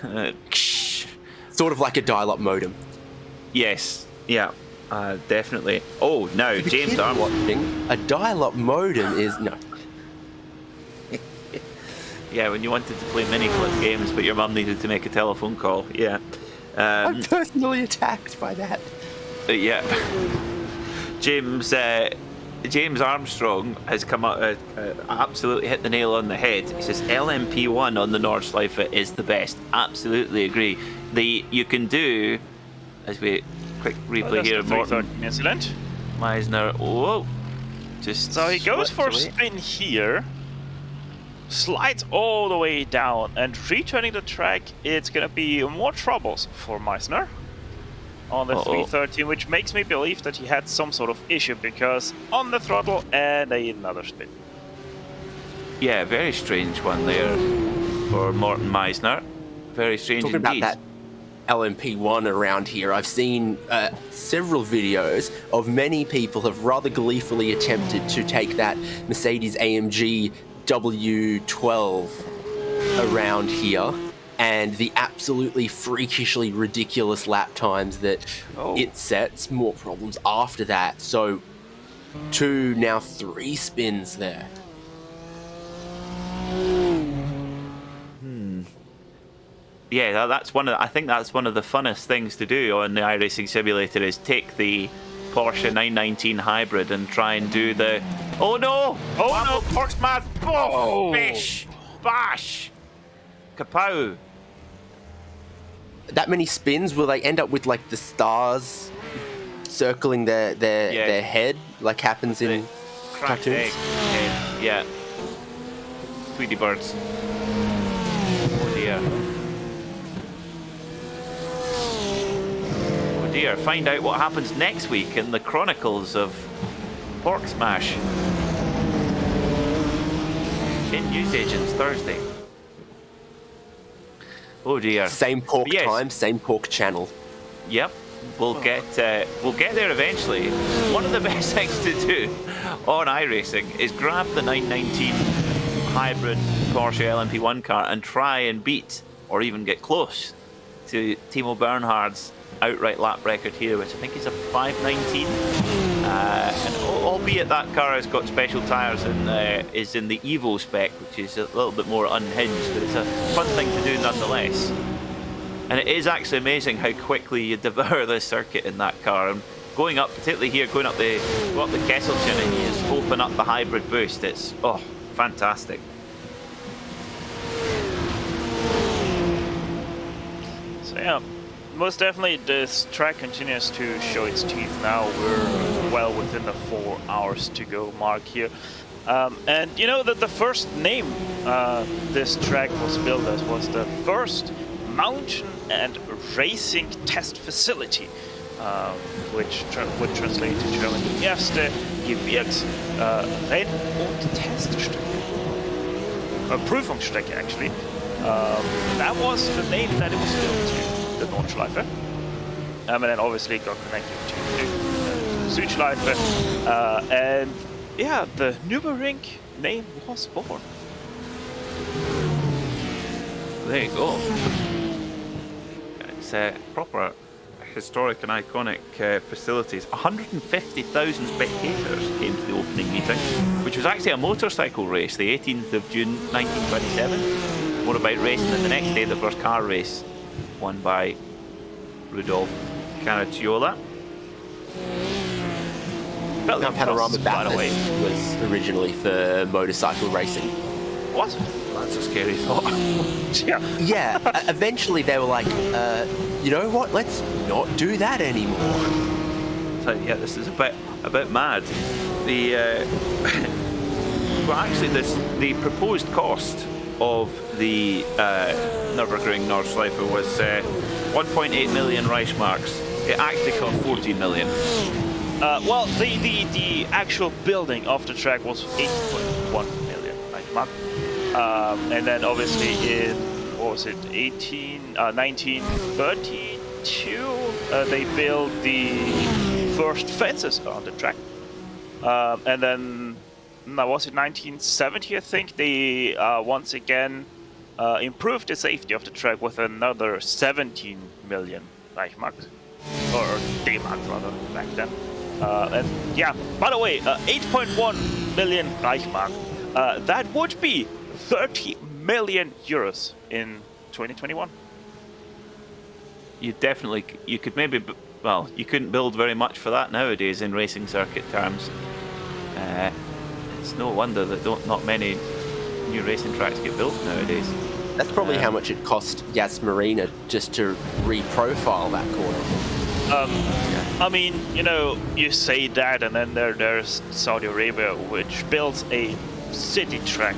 Sort of like a dial-up modem.
Yes, yeah, definitely. Oh, now James Armstrong.
Watching, a dial-up modem is no.
Yeah, when you wanted to play mini-clip games, but your mum needed to make a telephone call. Yeah.
I'm personally attacked by that.
Yeah. James Armstrong has come out, absolutely hit the nail on the head. He says LMP1 on the Nordschleife is the best. Absolutely agree. You can do, as we quick replay here, Morten
incident.
Meisner. Whoa.
So he goes for a spin here. Slides all the way down, and returning the track, it's gonna be more troubles for Meissner on the 313, which makes me believe that he had some sort of issue, because on the throttle and another spin.
Yeah, very strange one there for Morten Meissner. Very strange
Talking
indeed.
about that LMP1 around here, I've seen several videos of many people have rather gleefully attempted to take that Mercedes AMG W12 around here, and the absolutely freakishly ridiculous lap times that it sets. More problems after that. So 2, now 3 spins there.
Yeah, that's one of. I think that's one of the funnest things to do on the iRacing simulator, is take the Porsche 919 hybrid and try and do the. Oh no! Oh no! Porksmouth! Oh! Bish! Bash! Kapow!
That many spins, will they end up with like the stars circling their head, like happens in
cracked
cartoons?
egg head. Yeah. Tweety birds. Oh dear. Oh dear. Find out what happens next week in the Chronicles of Pork Smash. In Newsagents Thursday. Oh dear.
Same pork time, same pork channel.
Yep. We'll get there eventually. One of the best things to do on iRacing is grab the 919 hybrid Porsche LMP1 car and try and beat, or even get close to Timo Bernhard's outright lap record here, which I think is a 5:19. And albeit that car has got special tyres and is in the Evo spec, which is a little bit more unhinged, but it's a fun thing to do nonetheless. And it is actually amazing how quickly you devour this circuit in that car. And going up, particularly here, going up the Kessel tuning, you just open up the hybrid boost. It's fantastic.
So yeah, most definitely this track continues to show its teeth now. We're well within the 4 hours to go mark here. And you know that the first name this track was built as was the first mountain and racing test facility, which would translate to German erste Gebirgsrenn- und Teststrecke. Prüfungsstrecke, actually. That was the name that it was built to, the Nordschleife. And then obviously it got connected to the Südschleife. And yeah, the Nürburgring name was born.
There you go. proper historic and iconic facilities. 150,000 spectators came to the opening meeting, which was actually a motorcycle race, the 18th of June 1927. Motorbike racing, and the next day the first car race, won by Rudolf Caracciola.
That panorama Bathurst was originally for motorcycle racing.
What? That's a scary thought.
Yeah, eventually they were like, you know what, let's not do that anymore.
So yeah, this is a bit mad. The well, actually, the proposed cost of the Nürburgring Nordschleife was 1.8 million Reichsmarks. It actually cost 14 million.
Well, the actual building of the track was 8.1 million Reichsmark. And then obviously in, what was it, 1932, they built the first fences on the track. And then, was it 1970, I think, they once again improved the safety of the track with another 17 million Reichsmarks, or D-Mark rather, back then. And yeah, by the way, 8.1 million Reichsmark, that would be 30 million euros in 2021.
You could maybe, well, you couldn't build very much for that nowadays in racing circuit terms. It's no wonder that not many new racing tracks get built nowadays.
That's probably how much it cost Yas Marina just to re-profile that corner.
I mean, you know, you say that, and then there's Saudi Arabia, which builds a city track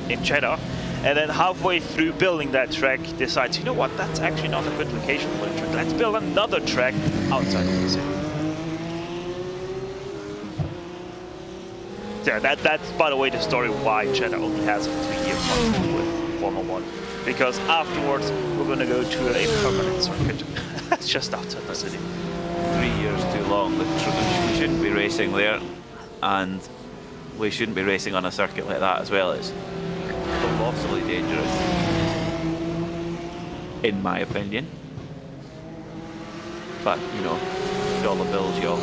in Jeddah, and then halfway through building that track decides, you know what, that's actually not a good location for the track. Let's build another track outside of the city. Yeah, that's, by the way, the story why Jeddah only has a 3-year contract with Formula 1. Because afterwards, we're going to go to a permanent circuit. That's just outside the city.
3 years too long. We shouldn't be racing there, and we shouldn't be racing on a circuit like that as well. It's colossally dangerous, in my opinion. But, you know, dollar bills, y'all.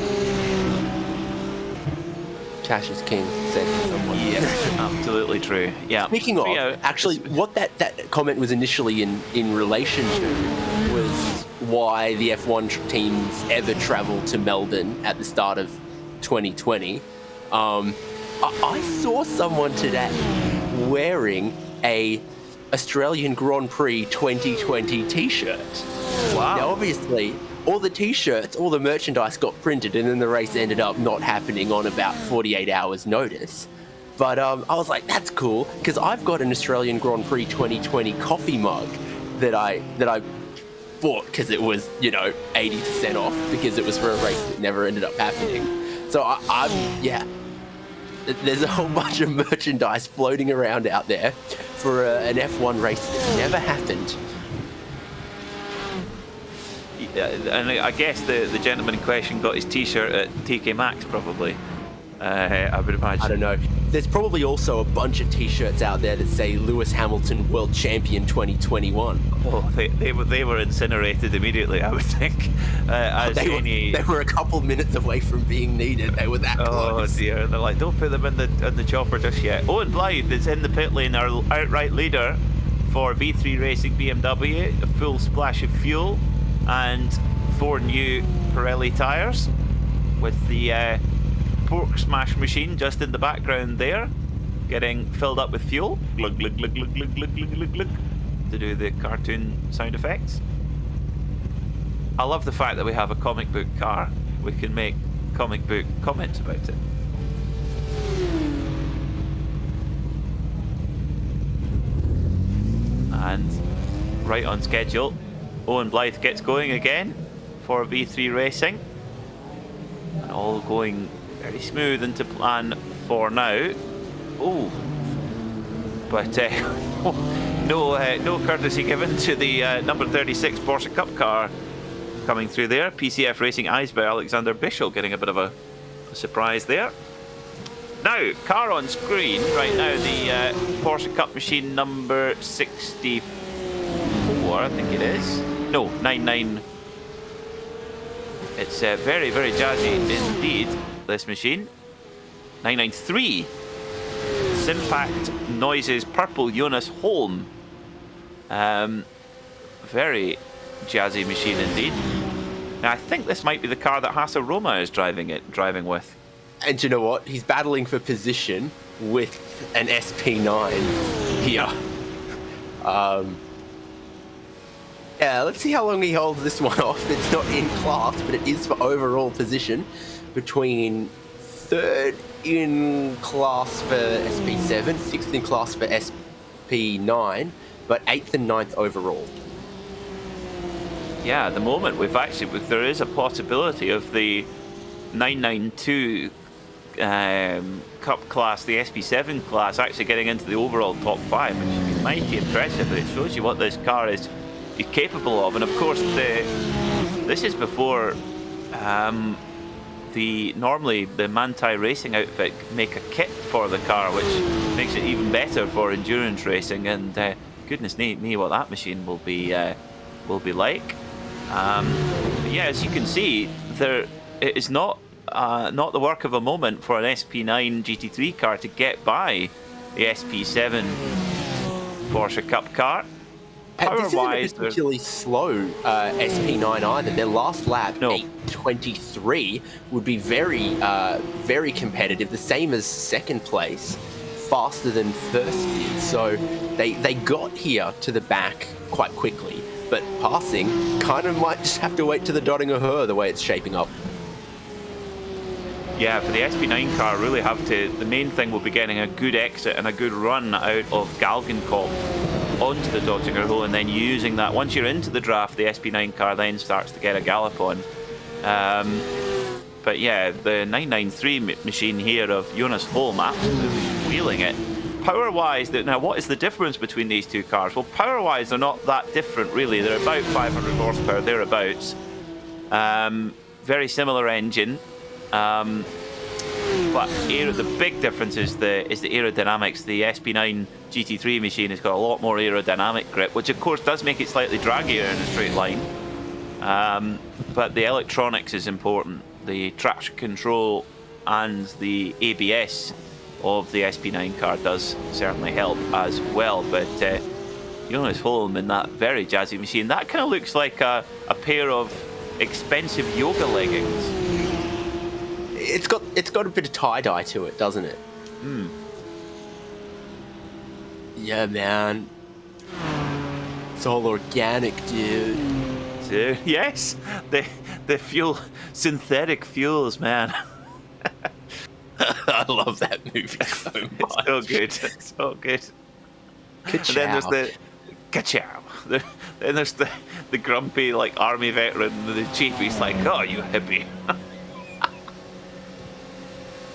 Cash is king, said someone.
Yeah, absolutely true. Yeah.
Speaking of, actually, what that comment was initially in relation to was why the F1 teams ever travelled to Melbourne at the start of 2020. I saw someone today wearing a Australian Grand Prix 2020 t-shirt.
Wow.
Now, obviously, all the t-shirts, all the merchandise got printed, and then the race ended up not happening on about 48 hours notice. But I was like, that's cool, because I've got an Australian Grand Prix 2020 coffee mug that I bought because it was, you know, 80% off because it was for a race that never ended up happening. So yeah, there's a whole bunch of merchandise floating around out there for an F1 race that never happened.
And I guess the gentleman in question got his t-shirt at TK Maxx, probably. I would imagine.
I don't know. There's probably also a bunch of t-shirts out there that say Lewis Hamilton World Champion 2021.
Oh, they were incinerated immediately, I would think.
They were a couple minutes away from being needed. They were that close.
Oh dear, they're like, don't put them in the chopper just yet. Owen Blythe is in the pit lane, our outright leader for V3 Racing BMW, a full splash of fuel and 4 new Pirelli tyres, with the pork smash machine just in the background there, getting filled up with fuel. Glug glug glug glug glug glug glug glug glug, to do the cartoon sound effects. I love the fact that we have a comic book car. We can make comic book comments about it. And right on schedule, Owen Blythe gets going again for V3 Racing. And all going very smooth into plan for now. Oh, but no courtesy given to the number 36 Porsche Cup car coming through there. PCF Racing eyes by Alexander Bischel, getting a bit of a surprise there. Now, car on screen right now, the Porsche Cup machine number 64, I think it is. No, 9.9. It's very, very jazzy indeed, this machine. 993. Simpact Noises Purple Jonas Holm. Very jazzy machine indeed. Now I think this might be the car that Hasse Roma is driving with.
And you know what? He's battling for position with an SP9 here. Yeah, let's see how long he holds this one off. It's not in class, but it is for overall position between 3rd in class for SP7, 6th in class for SP9, but 8th and 9th overall.
Yeah, at the moment there is a possibility of the 992 Cup class, the SP7 class, actually getting into the overall top 5, which would be mighty impressive. It shows you what this car is capable of, and of course this is before normally the Manthey Racing outfit make a kit for the car, which makes it even better for endurance racing. And goodness me, what that machine will be like. Yeah, as you can see, it is not the work of a moment for an SP9 GT3 car to get by the SP7 Porsche Cup car.
This isn't a particularly slow SP9 either. Their last lap,
No.
8:23, would be very, very competitive. The same as second place, faster than first did. So they got here to the back quite quickly. But passing kind of might just have to wait to the dotting of her the way it's shaping up.
Yeah, for the SP9 car, really the main thing will be getting a good exit and a good run out of Galgenkopf onto the Dottinger hole, and then using that. Once you're into the draft, the SP9 car then starts to get a gallop on. But yeah, the 993 machine here of Jonas Holm absolutely wheeling it. Power-wise, now what is the difference between these two cars? Well, power-wise, they're not that different really. They're about 500 horsepower, thereabouts. Very similar engine. But the big difference is the aerodynamics. The SP9 GT3 machine has got a lot more aerodynamic grip, which of course does make it slightly draggier in a straight line. But the electronics is important. The traction control and the ABS of the SP9 car does certainly help as well. But Jonas Holm in that very jazzy machine, that kind of looks like a pair of expensive yoga leggings.
It's got a bit of tie-dye to it, doesn't it?
Hmm.
Yeah, man. It's all organic, dude.
Yes, the fuel, synthetic fuels, man.
I love that movie so much.
It's so good. It's so good.
Ka-chow.
And then there's the ka-chow. Then there's the grumpy like army veteran, the chief. He's like, "Oh, you hippie."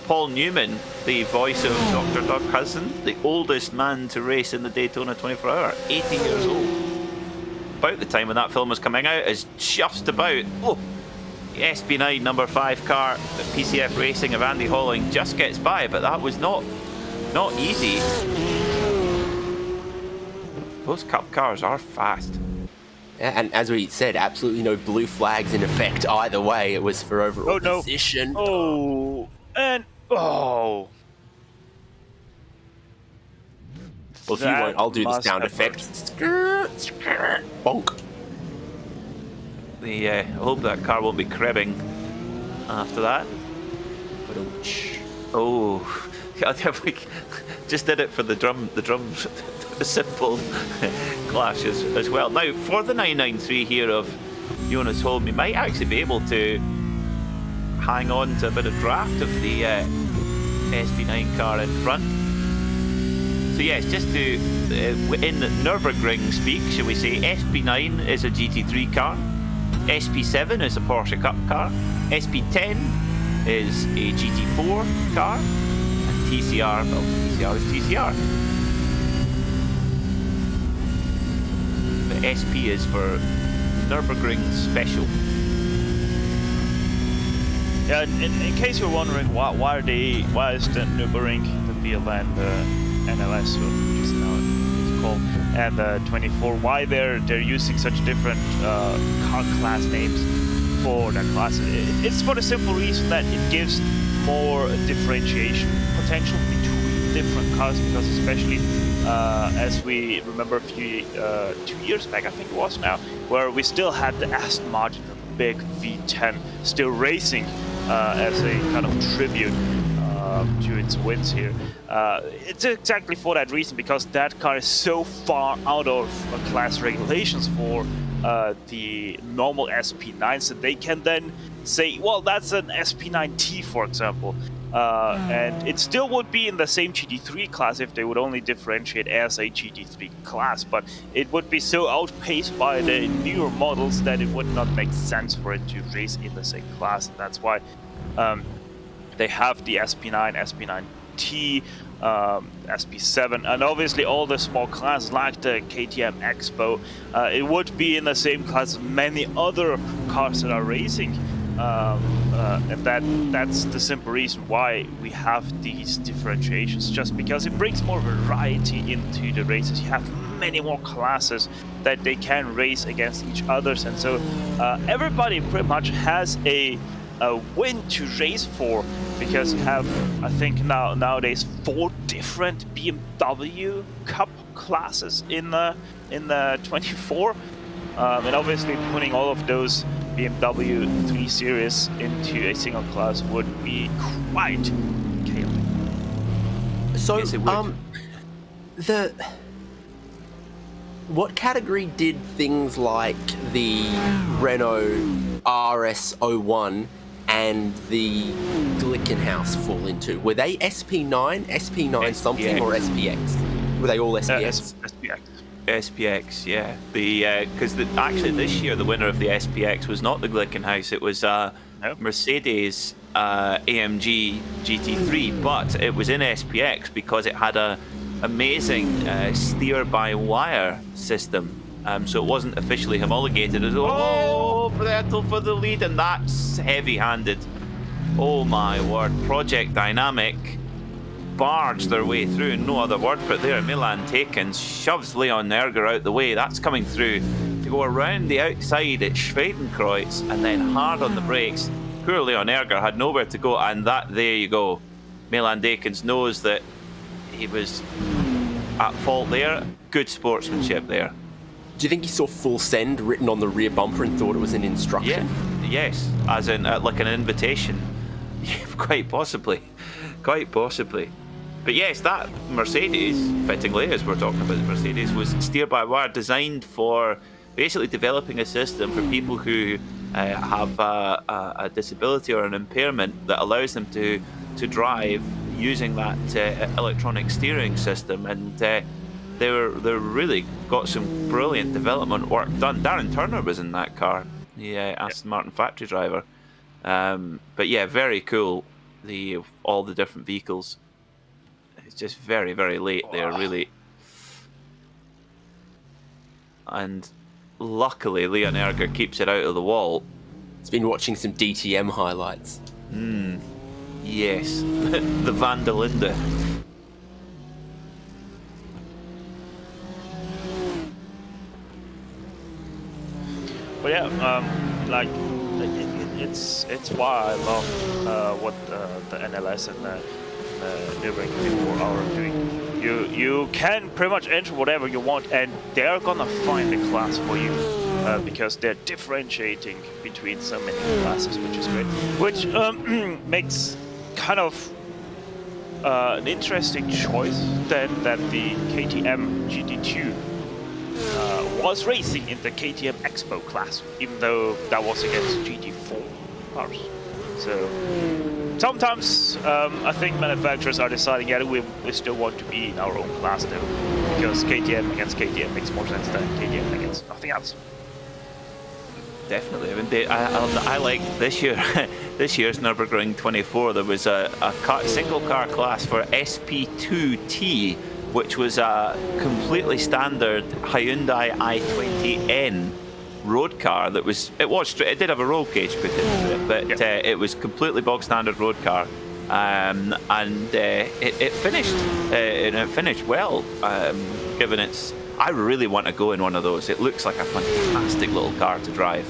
Paul Newman, the voice of Dr. Doug Hudson, the oldest man to race in the Daytona 24 Hour, 80 years old. About the time when that film was coming out, is just about the SP9 number 5 car that PCF Racing of Andy Holling just gets by, but that was not easy. Those Cup cars are fast.
Yeah, and as we said, absolutely no blue flags in effect either way. It was for overall
no.
position.
Oh, and oh.
Well, if you won't, I'll do the
must
sound
have
effect. Bonk.
I hope that car won't be cribbing after that. Oh, we just did it for the drum simple clashes as well. Now, for the 993 here of Jonas Holm, he might actually be able to hang on to a bit of draft of the SP9 car in front. So yes, just to, in Nürburgring speak, shall we say, SP9 is a GT3 car, SP7 is a Porsche Cup car, SP10 is a GT4 car, and TCR, well, TCR is TCR. The SP is for Nürburgring Special.
Yeah, in case you're wondering why is the Nürburgring the VLAN the NLS, so just now call, and the 24. Why they're using such different car class names for their classes? It's for the simple reason that it gives more differentiation potential between different cars, because especially as we remember a few 2 years back, I think it was now, where we still had the Aston Martin, the big V10, still racing as a kind of tribute to its wins here. It's exactly for that reason, because that car is so far out of class regulations for the normal SP9s that they can then say, well, that's an SP9T, for example. And it still would be in the same GT3 class if they would only differentiate as a GT3 class, but it would be so outpaced by the newer models that it would not make sense for it to race in the same class. And that's why they have the SP9, SP9T, SP7, and obviously all the small classes like the KTM Expo. It would be in the same class as many other cars that are racing. And that's the simple reason why we have these differentiations, just because it brings more variety into the races. You have many more classes that they can race against each others, and so everybody pretty much has a win to race for, because you have, I think nowadays 4 different BMW Cup classes in the 24, and obviously putting all of those BMW 3 Series into a single class would be quite chaotic.
So,
Yes, it would.
What category did things like the Renault RS01 and the Glickenhaus fall into? Were they SP9, SP9 something, or SPX? Were they all SPX?
SPX.
SPX, yeah. Because actually this year the winner of the SPX was not the Glickenhaus, it was Mercedes AMG GT3, but it was in SPX because it had a amazing steer-by-wire system. So it wasn't officially homologated. It was, Vettel for the lead, and that's heavy-handed. Oh my word, Project Dynamic barged their way through, no other word for it there. Milan Takens shoves Leon Nerger out the way. That's coming through to go around the outside at Schwedenkreuz and then hard on the brakes. Poor Leon Nerger had nowhere to go, and there you go. Milan Takens knows that he was at fault there. Good sportsmanship there.
Do you think he saw full send written on the rear bumper and thought it was an instruction?
Yeah, yes, as in like an invitation. Quite possibly. Quite possibly. But yes, that Mercedes, fittingly, as we're talking about the Mercedes, was steer-by-wire, designed for basically developing a system for people who have a disability or an impairment that allows them to drive using that electronic steering system. And they really got some brilliant development work done. Darren Turner was in that car, the Aston Martin factory driver. But yeah, very cool. All the different vehicles. It's just very, very late there, really. And luckily, Leon Erger keeps it out of the wall.
He's been watching some DTM highlights.
Yes, the Van der Linde.
But yeah, like it's why I love what the NLS and the Nürburgring GP are doing. You can pretty much enter whatever you want, and they're gonna find a class for you because they're differentiating between so many classes, which is great. Which makes kind of an interesting choice then that the KTM GT2 was racing in the KTM Expo class, even though that was against GT4 cars. So sometimes I think manufacturers are deciding, yeah, we still want to be in our own class now, because KTM against KTM makes more sense than KTM against nothing else.
Definitely. I mean, I liked this year. This year's Nürburgring 24. There was a single car class for SP2T, which was a completely standard Hyundai i20N road car. It did have a roll cage put into it, but it was completely bog standard road car, and it finished well. given its... I really want to go in one of those. It looks like a fantastic little car to drive.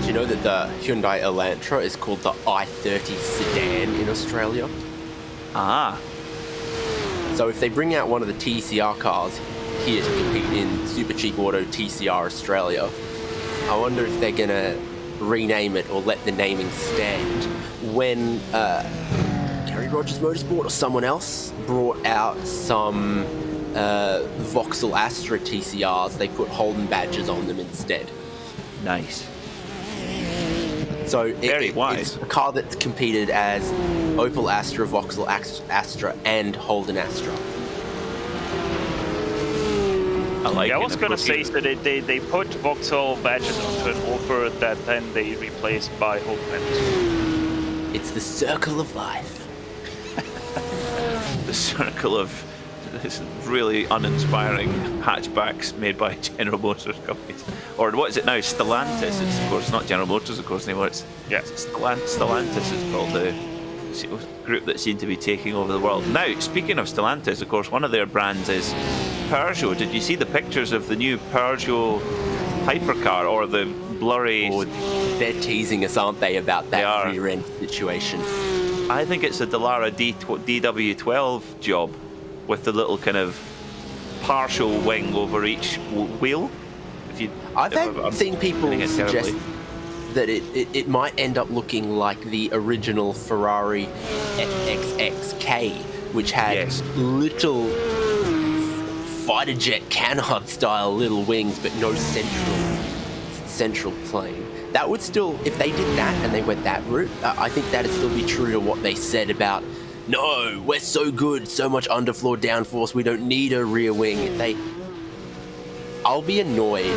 Do you know that the Hyundai Elantra is called the i30 sedan in Australia?
Ah.
So if they bring out one of the TCR cars here to compete in Super Cheap Auto TCR Australia, I wonder if they're gonna rename it or let the naming stand. When Gary Rogers Motorsport or someone else brought out some Vauxhall Astra TCRs, they put Holden badges on them instead.
Nice.
So
Very wise.
It's a car that's competed as Opel Astra, Vauxhall Astra, and Holden Astra.
I like
Yeah, I
it.
was gonna say that they put Vauxhall badges onto an Opel that then they replaced by Holden badges.
It's the circle of life.
The circle of this really uninspiring hatchbacks made by General Motors companies. Or what is it now? Stellantis. It's, of course, not General Motors, of course, anymore. It's Stellantis is called the group that seem to be taking over the world. Now, speaking of Stellantis, of course, one of their brands is Peugeot. Did you see the pictures of the new Peugeot hypercar, or the blurry...
Oh, they're teasing us, aren't they, about that rear-end situation?
I think it's a Dallara DW12 job with the little kind of partial wing over each wheel.
I've seen people suggest that it might end up looking like the original Ferrari FXXK, which had little fighter jet canard style little wings, but no central plane. That would still, if they did that and they went that route, I think that'd still be true to what they said about, no, we're so good, so much underfloor downforce, we don't need a rear wing. I'll be annoyed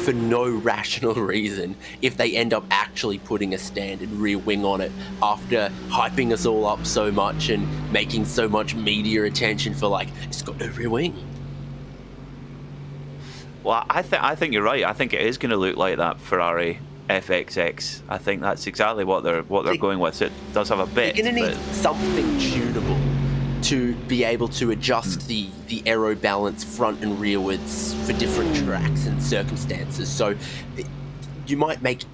for no rational reason if they end up actually putting a standard rear wing on it after hyping us all up so much and making so much media attention for, like, it's got no rear wing.
Well, I think you're right. I think it is going to look like that Ferrari FXX. I think that's exactly what they're going with. It does have a bit.
You're going to need something tunable to be able to adjust the aero balance front and rearwards for different tracks and circumstances. So you might make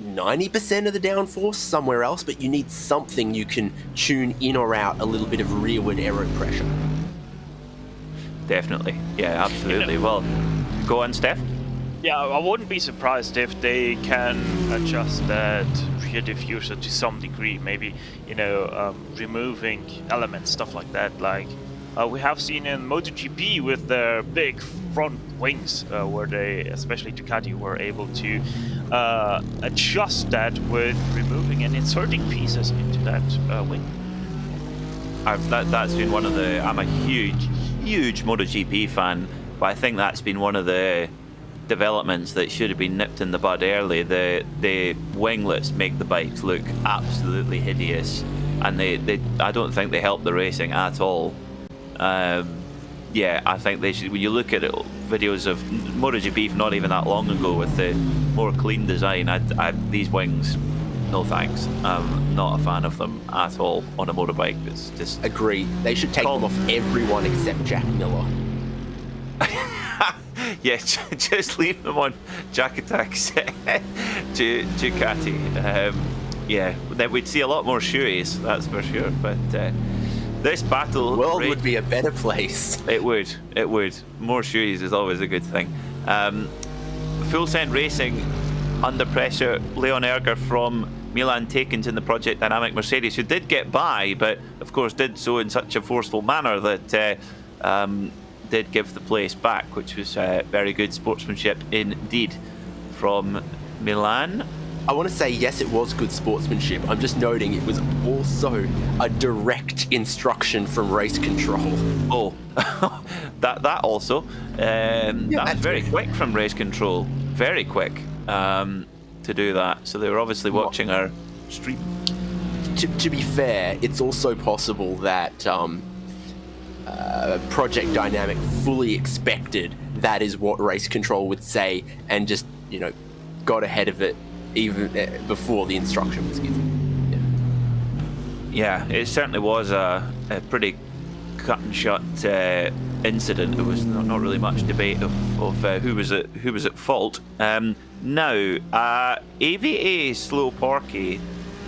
90% of the downforce somewhere else, but you need something you can tune in or out a little bit of rearward aero pressure.
Definitely. Yeah, absolutely. Well, go on, Steph.
Yeah, I wouldn't be surprised if they can adjust that rear diffuser to some degree, maybe, removing elements, stuff like that. Like we have seen in MotoGP with their big front wings, where they, especially Ducati, were able to adjust that with removing and inserting pieces into that wing.
That's been one of the... I'm a huge MotoGP fan, but I think that's been one of the developments that should have been nipped in the bud early. The winglets make the bikes look absolutely hideous, and I don't think they help the racing at all. Yeah, I think they should. When you look at videos of MotoGP not even that long ago with the more clean design, these wings, no thanks. I'm not a fan of them at all on a motorbike. It's just...
Agree. They should take them off everyone except Jack Miller.
Yeah, just leave them on Jack Attack's Ducati. Yeah, then we'd see a lot more shoeies, that's for sure. But this battle...
The world would be a better place.
It would. More shoeies is always a good thing. Full Send Racing under pressure. Leon Erger from Milan Takens in the Project Dynamic Mercedes, who did get by, but of course did so in such a forceful manner that did give the place back, which was very good sportsmanship indeed from Milan.
I want to say, yes, it was good sportsmanship. I'm just noting it was also a direct instruction from race control.
Oh, that also. That was very quick from race control. Very quick to do that. So they were obviously watching our stream.
To be fair, it's also possible that Project Dynamic fully expected that is what race control would say and just, got ahead of it even before the instruction was given.
Yeah, it certainly was a pretty cut and shut incident. There was not really much debate of who was at fault. Now, AVA Slow Porky,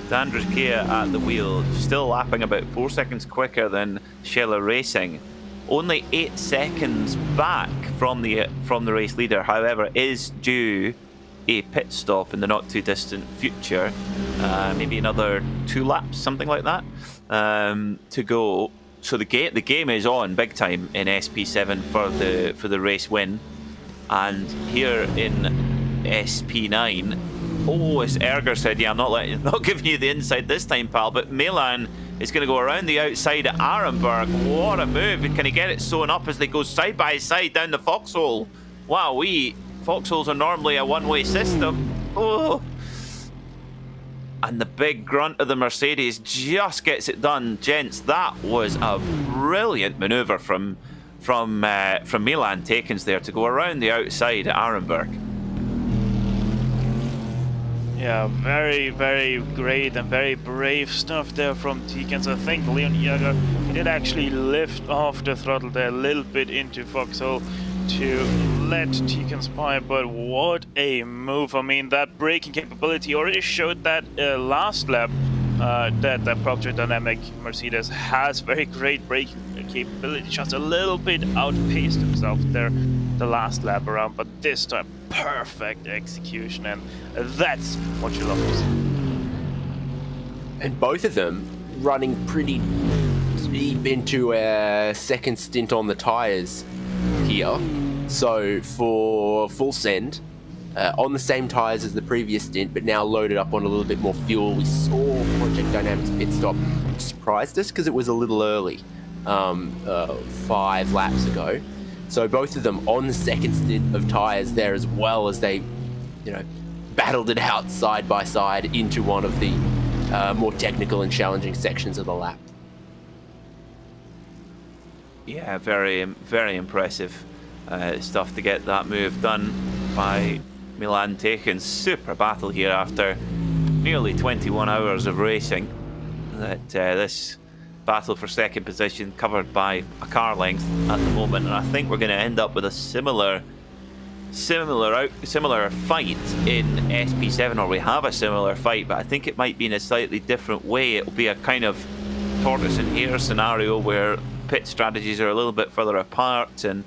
Dandridge Kia at the wheel, still lapping about 4 seconds quicker than Sheila Racing. Only 8 seconds back from the race leader, however, is due a pit stop in the not too distant future. Maybe another 2 laps, something like that, to go. So the game is on big time in SP7 for the race win. And here in SP9, as Erger said, yeah, I'm not giving you the inside this time, pal, but Milan is going to go around the outside at Arenberg. What a move. Can he get it sewn up as they go side by side down the foxhole? Wow, foxholes are normally a one-way system. Oh. And the big grunt of the Mercedes just gets it done. Gents, that was a brilliant manoeuvre from Milan Takens there to go around the outside at Arenberg.
Yeah, very, very great and very brave stuff there from Tekens. I think Leon Jäger did actually lift off the throttle there a little bit into foxhole to let Tekens by, but what a move. I mean, that braking capability already showed that last lap that Procter Dynamic Mercedes has very great braking capability, just a little bit outpaced himself there the last lap around, but this time perfect execution, and that's what you love to see.
And both of them running pretty deep into a second stint on the tyres here. So for full send, on the same tyres as the previous stint, but now loaded up on a little bit more fuel. We saw Project Dynamics pit stop, which surprised us because it was a little early, 5 laps ago. So both of them on the second stint of tyres there, as well as they, battled it out side by side into one of the more technical and challenging sections of the lap.
Yeah, very, very impressive stuff to get that move done by Milan Takens. Super battle here after nearly 21 hours of racing. This battle for second position covered by a car length at the moment, and I think we're going to end up with a similar fight in SP7, or we have a similar fight, but I think it might be in a slightly different way. It'll be a kind of tortoise and hare scenario where pit strategies are a little bit further apart, and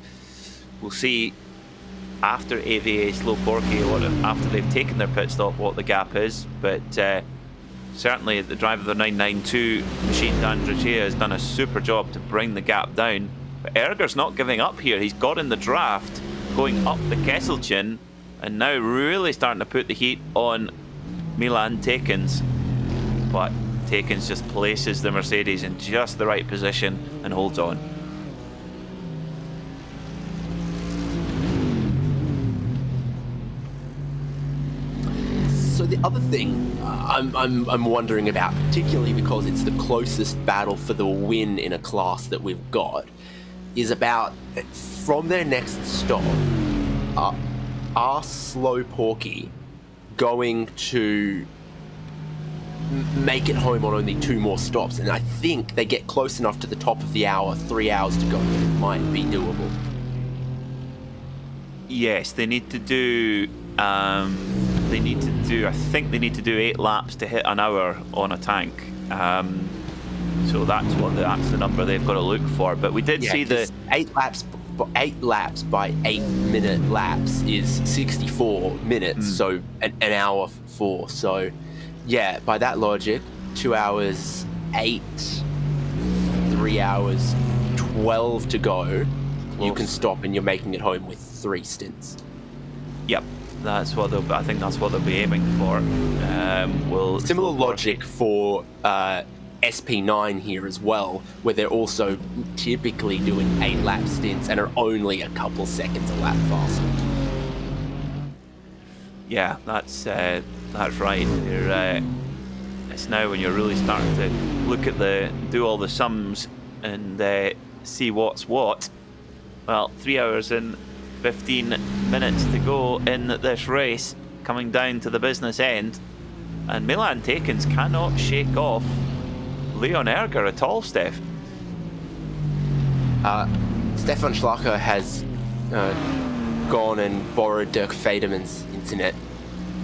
we'll see after AVA Slow Porky, after they've taken their pit stop, what the gap is. But certainly the driver of the 992 machine, Dandridge, has done a super job to bring the gap down. But Erger's not giving up here. He's got in the draft, going up the Kesselchen, and now really starting to put the heat on Milan Takens. But Takens just places the Mercedes in just the right position and holds on.
So the other thing I'm wondering about, particularly because it's the closest battle for the win in a class that we've got, is about from their next stop, are Slow Porky going to make it home on only 2 more stops? And I think they get close enough to the top of the hour, 3 hours to go, it might be doable.
Yes, they need to do. I think they need to do 8 laps to hit an hour on a tank. So that's the number they've got to look for. But we did see the
8 laps by 8-minute laps is 64 minutes. So an hour 4. So yeah, by that logic, 2 hours 8, 3 hours 12 to go. Close. You can stop and you're making it home with 3 stints.
Yep. That's what I think that's what they'll be aiming for.
Similar logic for SP9 here as well, where they're also typically doing 8-lap stints and are only a couple seconds a lap faster. Yeah,
that's right. It's now when you're really starting to look at do all the sums and see what's what. Well, 3 hours and 15 minutes to go in this race, coming down to the business end, and Milan Takens cannot shake off Leon Erger at all, Steph.
Stefan Schlacher has gone and borrowed Dirk Federman's internet,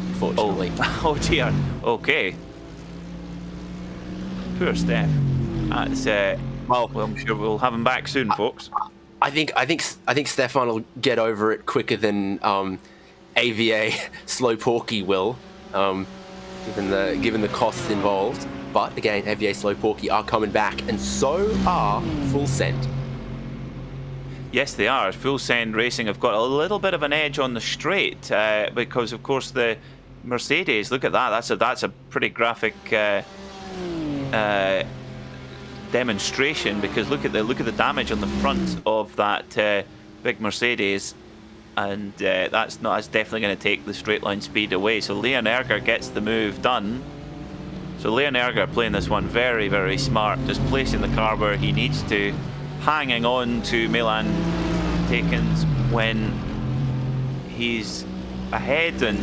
unfortunately.
Oh dear. Okay. Poor Steph. That's well, I'm sure we'll have him back soon, folks.
I think Stefan will get over it quicker than AVA Slow Porky will, given the costs involved. But again, AVA Slow Porky are coming back, and so are Full Send.
Yes, they are. Full Send Racing have got a little bit of an edge on the straight because, of course, the Mercedes. Look at that. That's a pretty graphic demonstration, because look at the damage on the front of that big Mercedes, and that's definitely going to take the straight line speed away. So Leon Erger gets the move done. So Leon Erger playing this one very, very smart, just placing the car where he needs to, hanging on to Milan Takens when he's ahead and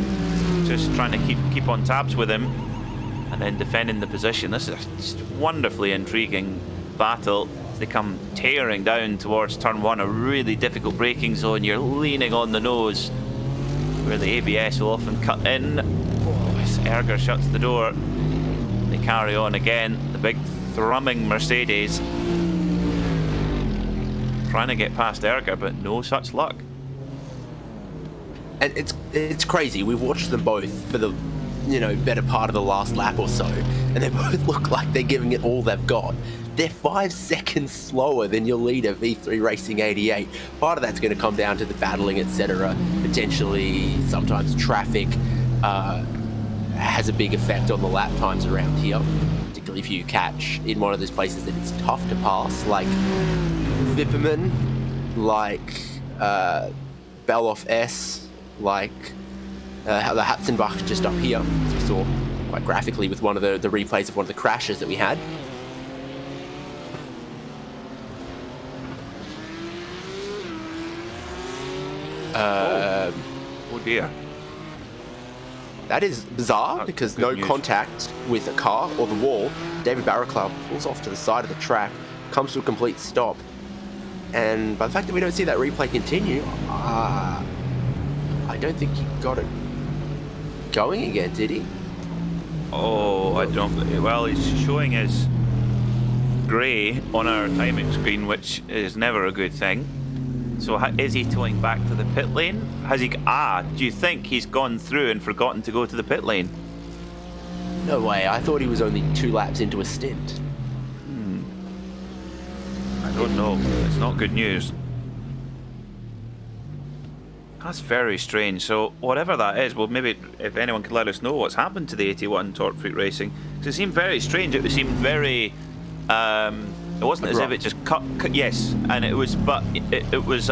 just trying to keep on tabs with him, and then defending the position. This is a just wonderfully intriguing battle as they come tearing down towards turn one, a really difficult braking zone. You're leaning on the nose where the ABS will often cut in. Oh, as Erger shuts the door, they carry on again. The big thrumming Mercedes trying to get past Erger, but no such luck.
And it's crazy. We've watched them both for the better part of the last lap or so, and they both look like they're giving it all they've got. They're 5 seconds slower than your leader, V3 Racing 88. Part of that's going to come down to the battling, etc. Potentially, sometimes traffic has a big effect on the lap times around here, particularly if you catch in one of those places that it's tough to pass, like Vipperman, like Beloff S, like the Hatzenbach just up here, as we saw quite graphically with one of the replays of one of the crashes that we had.
Oh dear.
That is bizarre, because no contact with a car or the wall. David Barraclough pulls off to the side of the track, comes to a complete stop, and by the fact that we don't see that replay continue, I don't think he got it going again, did he?
Oh, I don't. Well, he's showing his grey on our timing screen, which is never a good thing. So is he towing back to the pit lane? Has he? Do you think he's gone through and forgotten to go to the pit lane?
No way. I thought he was only 2 laps into a stint.
I don't know. It's not good news. That's very strange. So whatever that is, well, maybe if anyone could let us know what's happened to the 81 Torque Freak Racing, because it seemed very strange. It seemed very. It wasn't as if it just cut. Yes, and it was, but it was.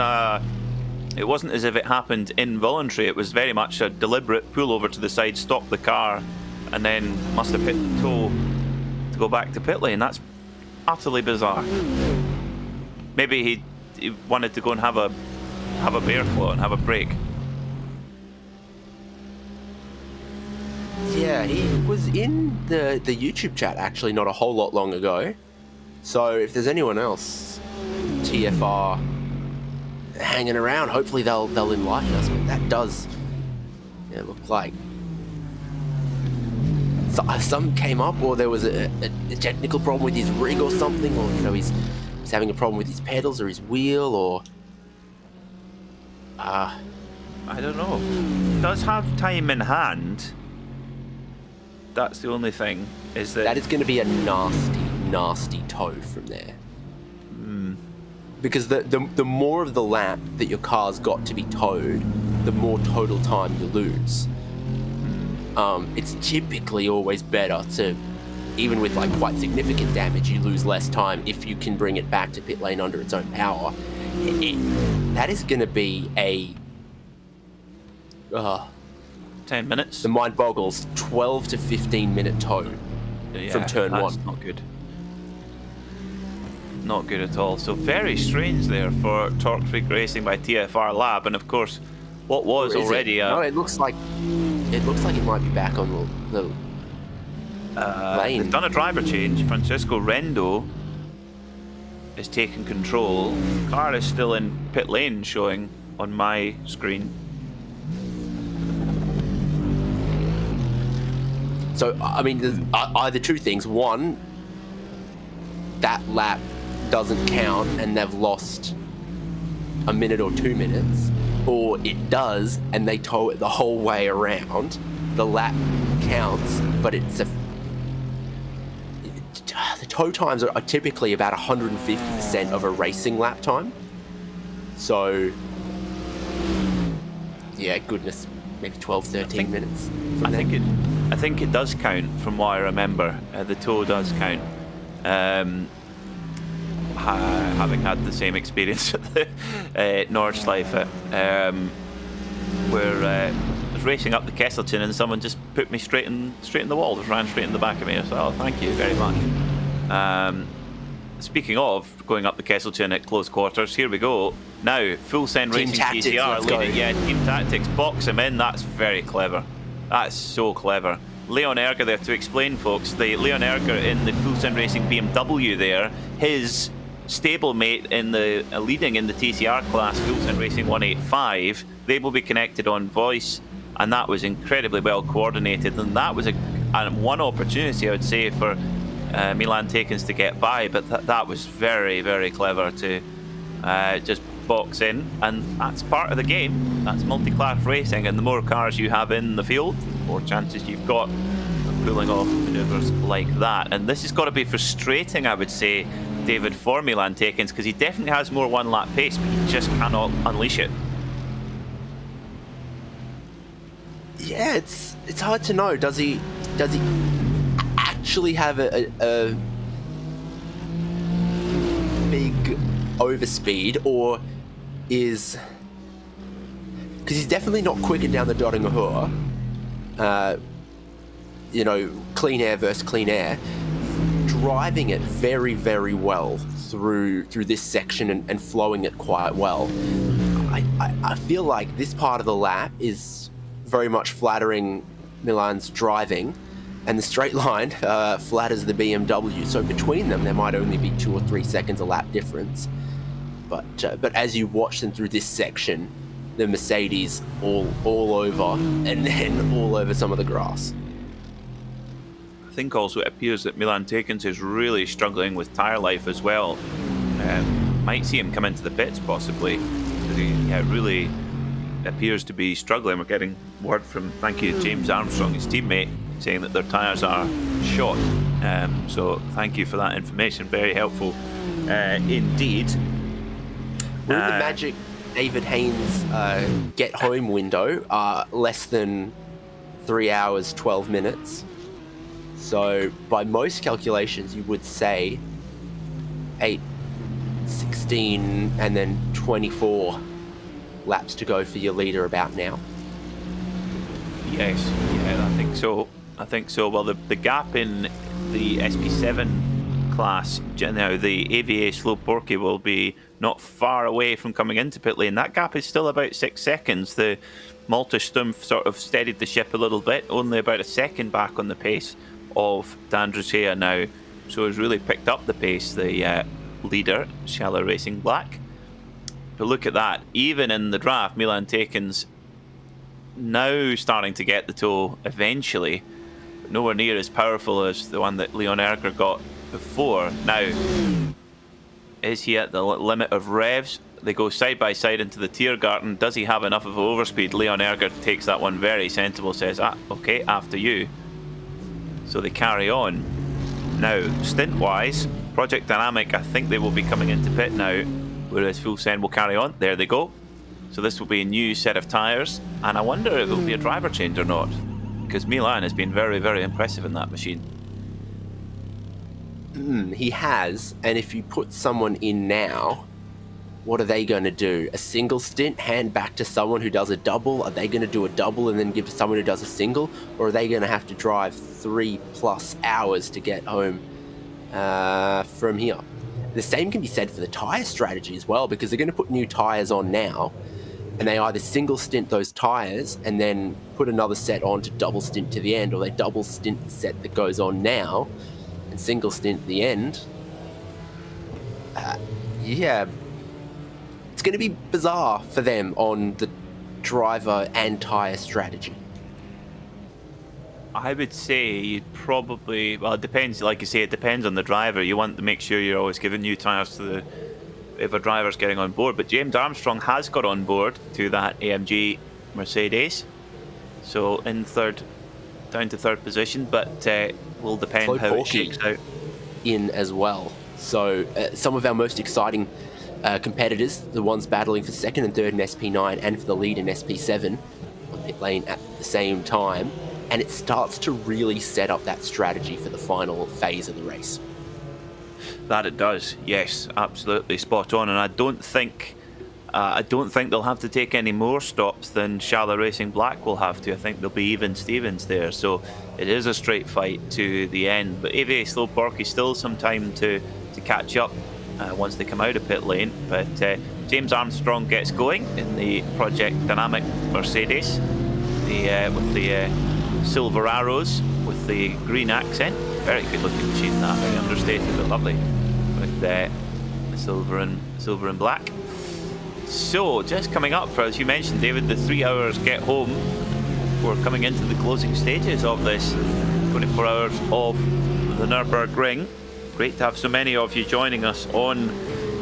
It wasn't as if it happened involuntary. It was very much a deliberate pull over to the side, stop the car, and then must have hit the toe to go back to pit lane. That's utterly bizarre. Maybe he wanted to go and have a bear claw and have a break.
Yeah, he was in the YouTube chat actually not a whole lot long ago. So if there's anyone else TFR hanging around, hopefully they'll enlighten us. But that does look like some came up, or there was a technical problem with his rig or something, or he's having a problem with his pedals or his wheel, or
I don't know. He does have time in hand. That's the only thing, is that
is going to be a nasty tow from there. Because the more of the lap that your car's got to be towed, the more total time you lose. It's typically always better to, even with like quite significant damage, you lose less time if you can bring it back to pit lane under its own power. That is going to be a
10 minutes.
The mind boggles. 12 to 15 minute tow from turn one.
That's not good. Not good at all. So very strange there for Torque Freak Racing by TFR Lab, and of course, what was already
no, it looks like it might be back on the lane.
They've done a driver change. Francisco Rendo is taking control. Car is still in pit lane showing on my screen.
So, I mean, there's either two things. One, that lap doesn't count and they've lost a minute or 2 minutes, or it does and they tow it the whole way around. The lap counts, but it's the tow times are typically about 150% of a racing lap time. I goodness, maybe 12, 13 minutes.
I think it does count from what I remember. The tow does count. Having had the same experience at the Nordschleife, where I was racing up the Kesselchen and someone just put me straight in the wall, just ran straight in the back of me. I said, "Oh, thank you very much." Speaking of going up the Kesselchen at close quarters, here we go. Now, full send racing TCR leading. Yeah, team tactics, box him in. That's very clever. That's so clever. Leon Erger there to explain, folks. The Leon Erger in the full send racing BMW there, his stablemate in the leading in the TCR class, full send racing 185. They will be connected on voice, and that was incredibly well coordinated. And that was one opportunity, I would say, for Milan Takens to get by, but that was very, very clever to just box in, and that's part of the game. That's multi-class racing, and the more cars you have in the field, the more chances you've got of pulling off manoeuvres like that. And this has got to be frustrating, I would say, David, for Milan Takens, because he definitely has more one-lap pace, but he just cannot unleash it.
Yeah, it's hard to know. Does he actually have a big overspeed, or is, because he's definitely not quicker down the Dodingerhur, clean air versus clean air, driving it very, very well through this section and flowing it quite well. I feel like this part of the lap is very much flattering Milan's driving, and the straight line flatters the BMW. So between them, there might only be 2 or 3 seconds a lap difference. But as you watch them through this section, the Mercedes all over, and then all over some of the grass.
I think also it appears that Milan Takens is really struggling with tyre life as well. Might see him come into the pits possibly, because he really appears to be struggling. We're getting word from, thank you, James Armstrong, his teammate, saying that their tyres are shot. So thank you for that information, very helpful indeed.
Will the magic David Haynes get home window less than 3 hours 12 minutes? So by most calculations you would say 8, 16 and then 24 laps to go for your leader about now.
Yes, yeah, I think so. Well, the gap in the SP7 class now, the AVA Slow Porky will be not far away from coming into pit lane. That gap is still about 6 seconds. The Malta Stumpf sort of steadied the ship a little bit, only about a second back on the pace of D'Andrea now. So he's really picked up the pace, the leader, Shallow Racing Black. But look at that, even in the draft, Milan Takens now starting to get the tow eventually, but nowhere near as powerful as the one that Leon Erger got before. Now, is he at the limit of revs? They go side by side into the Tiergarten. Does he have enough of an overspeed? Leon Erger takes that one very sensible, says, okay, after you. So they carry on. Now, stint-wise, Project Dynamic, I think they will be coming into pit now, whereas Full Send will carry on. There they go. So this will be a new set of tyres, and I wonder if it will be a driver change or not, because Milan has been very, very impressive in that machine.
He has, and if you put someone in now, what are they going to do? A single stint, hand back to someone who does a double? Are they going to do a double and then give to someone who does a single? Or are they going to have to drive 3+ hours to get home from here? The same can be said for the tyre strategy as well, because they're going to put new tyres on now, and they either single stint those tyres and then put another set on to double stint to the end, or they double stint the set that goes on now and single stint the end. yeah, it's going to be bizarre for them on the driver and tyre strategy.
I would say you'd probably, well, it depends, like you say, it depends on the driver. You want to make sure you're always giving new tyres to the, if a driver's getting on board. But James Armstrong has got on board to that AMG Mercedes. So in third, down to third position, but will depend how it shakes out.
In as well. So some of our most exciting competitors, the ones battling for second and third in SP9 and for the lead in SP7 on pit lane at the same time. And it starts to really set up that strategy for the final phase of the race.
That it does, yes, absolutely spot on. And I don't think they'll have to take any more stops than Shala Racing Black will have to. I think there'll be even Stevens there, so it is a straight fight to the end. But AVA Slow Porky still some time to catch up once they come out of pit lane. But James Armstrong gets going in the Project Dynamic Mercedes, with the silver arrows with the green accent. Very good looking machine, that, very understated but lovely, with silver and black. So just coming up for, as you mentioned, David, the 3 hours get home. We're coming into the closing stages of this 24 hours of the Nürburgring. Great to have so many of you joining us on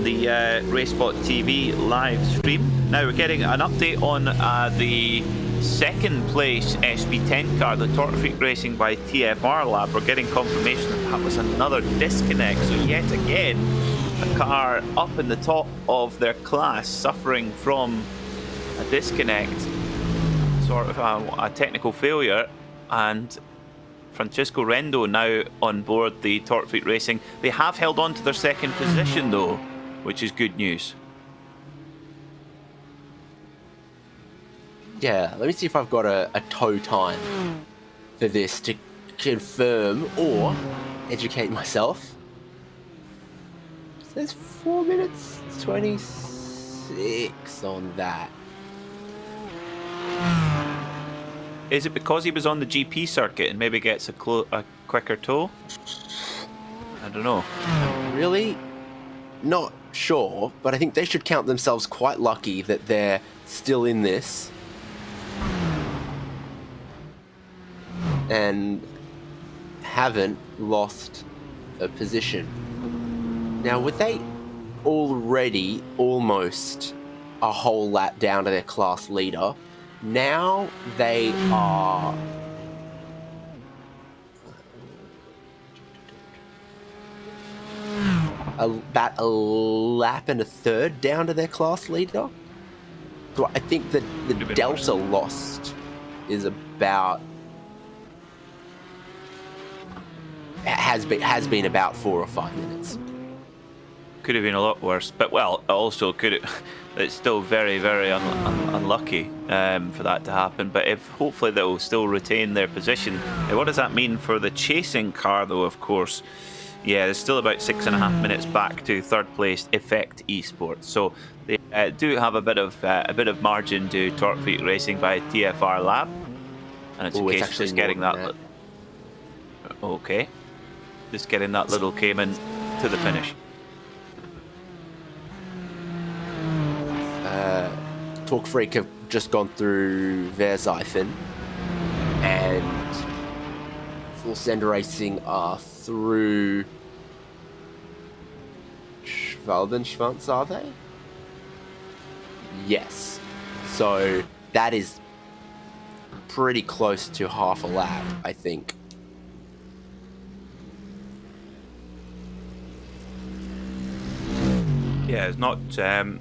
the RacespotTV live stream. Now we're getting an update on the second place SP10 car, the Torque Freak Racing by TFR Lab. We're getting confirmation that was another disconnect. So yet again, a car up in the top of their class suffering from a disconnect, sort of a technical failure, and Francisco Rendo now on board the Torque Freak Racing. They have held on to their second position though, which is good news.
Yeah, let me see if I've got a tow time for this to confirm or educate myself. It says 4 minutes 26 on that.
Is it because he was on the GP circuit and maybe gets a quicker tow? I don't know.
Really? Not sure, but I think they should count themselves quite lucky that they're still in this. And haven't lost a position. Now, were they already almost a whole lap down to their class leader? Now they are about a lap and a third down to their class leader. So I think that the delta lost is about has been about 4 or 5 minutes.
Could have been a lot worse, but well, also could it. It's still very, very unlucky for that to happen. But if hopefully they'll still retain their position. Now, what does that mean for the chasing car, though? Of course, yeah, there's still about 6.5 minutes back to third place Effect Esports. So they do have a bit of margin to Torque Freak Racing by TFR Lab, and it's a case of just getting that. Okay, just getting that little Cayman to the finish.
Torque Freak have just gone through Verzeifen, and Full Sender Racing are through Schwalbenschwanz, are they? Yes. So that is pretty close to half a lap, I think.
Yeah, it's not. The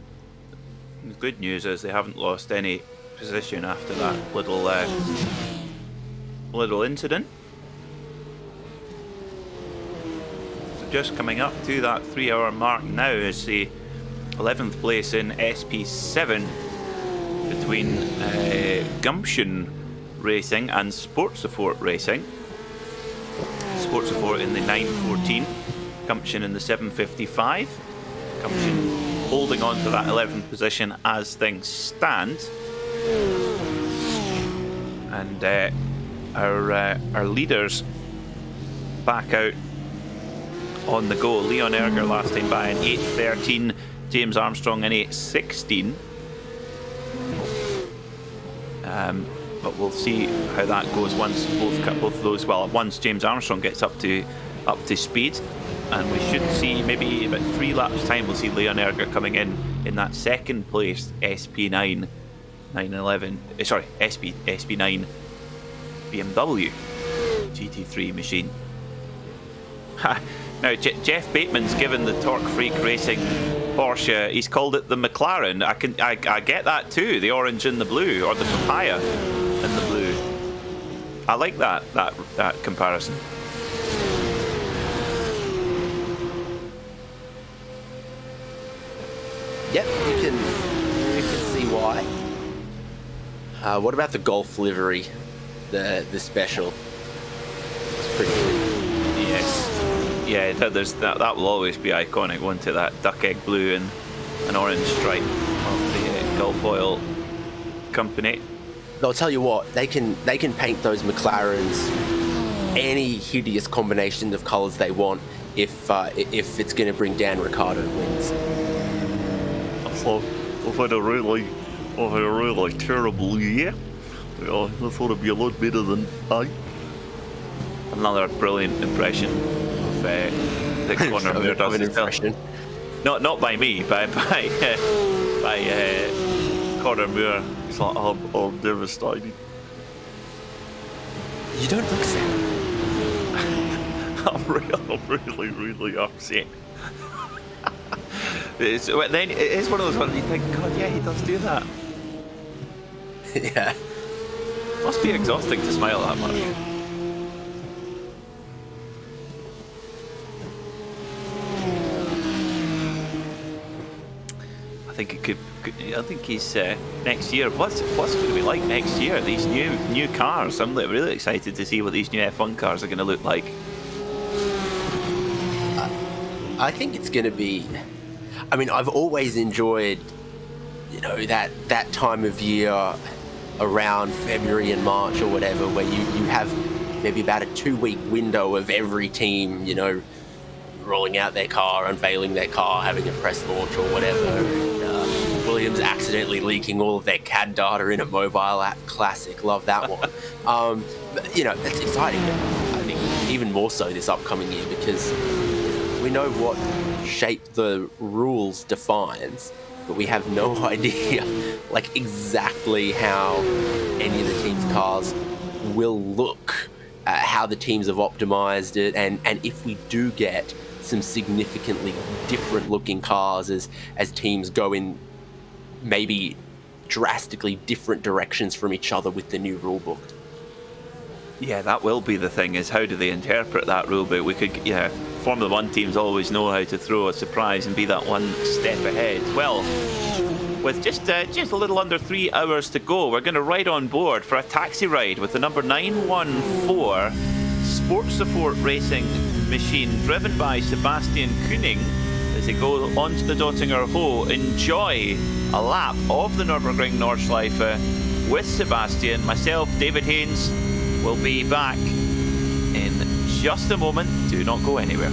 good news is they haven't lost any position after that little incident. So just coming up to that 3 hour mark now is the 11th place in SP7 between Gumption Racing and Sport Support Racing. Sport Support in the 914, Gumption in the 755. Gumption holding on to that 11th position as things stand. And our leaders back out on the go. Leon Erger last time by in 8:13. James Armstrong in 8:16. But we'll see how that goes once both those. Well, once James Armstrong gets up to speed, and we should see maybe about 3 laps time. We'll see Leon Erger coming in that second place SP9 911. Sorry, SP9 BMW GT3 machine. Now, Jeff Bateman's given the Torque Freak Racing Porsche, he's called it the McLaren. I get that too, the orange and the blue, or the papaya and the blue. I like that comparison.
Yep, you can see why. What about the Golf livery, the special? It's pretty cool.
Yes. Yeah, that will always be iconic, won't it? That duck egg blue and an orange stripe of the Gulf Oil company.
I'll tell you what, they can paint those McLarens any hideous combination of colours they want if it's going to bring Dan Ricciardo wins.
I've had a really terrible year. I thought it'd be a lot better than I.
Another brilliant impression of that Conor Moore does
an impression.
Not by me, by Conor Moore.
It's like, I'm devastated.
You don't look sad.
I'm really upset. It's one of those ones you think, God, yeah, he does do that.
Yeah.
Must be exhausting to smile that much. I think he's next year. What's it going to be like next year? These new cars. I'm really excited to see what these new F1 cars are going to look like.
I think it's going to be. I mean, I've always enjoyed, that time of year around February and March or whatever, where you have maybe about a 2-week window of every team, rolling out their car, unveiling their car, having a press launch or whatever. And, Williams accidentally leaking all of their CAD data in a mobile app. Classic, love that one. But, it's exciting. I think even more so this upcoming year because we know what shape the rules defines, but we have no idea exactly how any of the team's cars will look, how the teams have optimized it, and if we do get some significantly different looking cars as teams go in maybe drastically different directions from each other with the new rulebook.
Yeah, that will be the thing, is how do they interpret that rulebook? We could, Formula One teams always know how to throw a surprise and be that one step ahead. Well, with just a little under 3 hours to go, we're going to ride on board for a taxi ride with the number 914 Sport Support Racing machine driven by Sebastian Koenig as they go onto the Dottinger Ho. Enjoy a lap of the Nürburgring Nordschleife with Sebastian. Myself, David Haynes, will be back in just a moment. Do not go anywhere.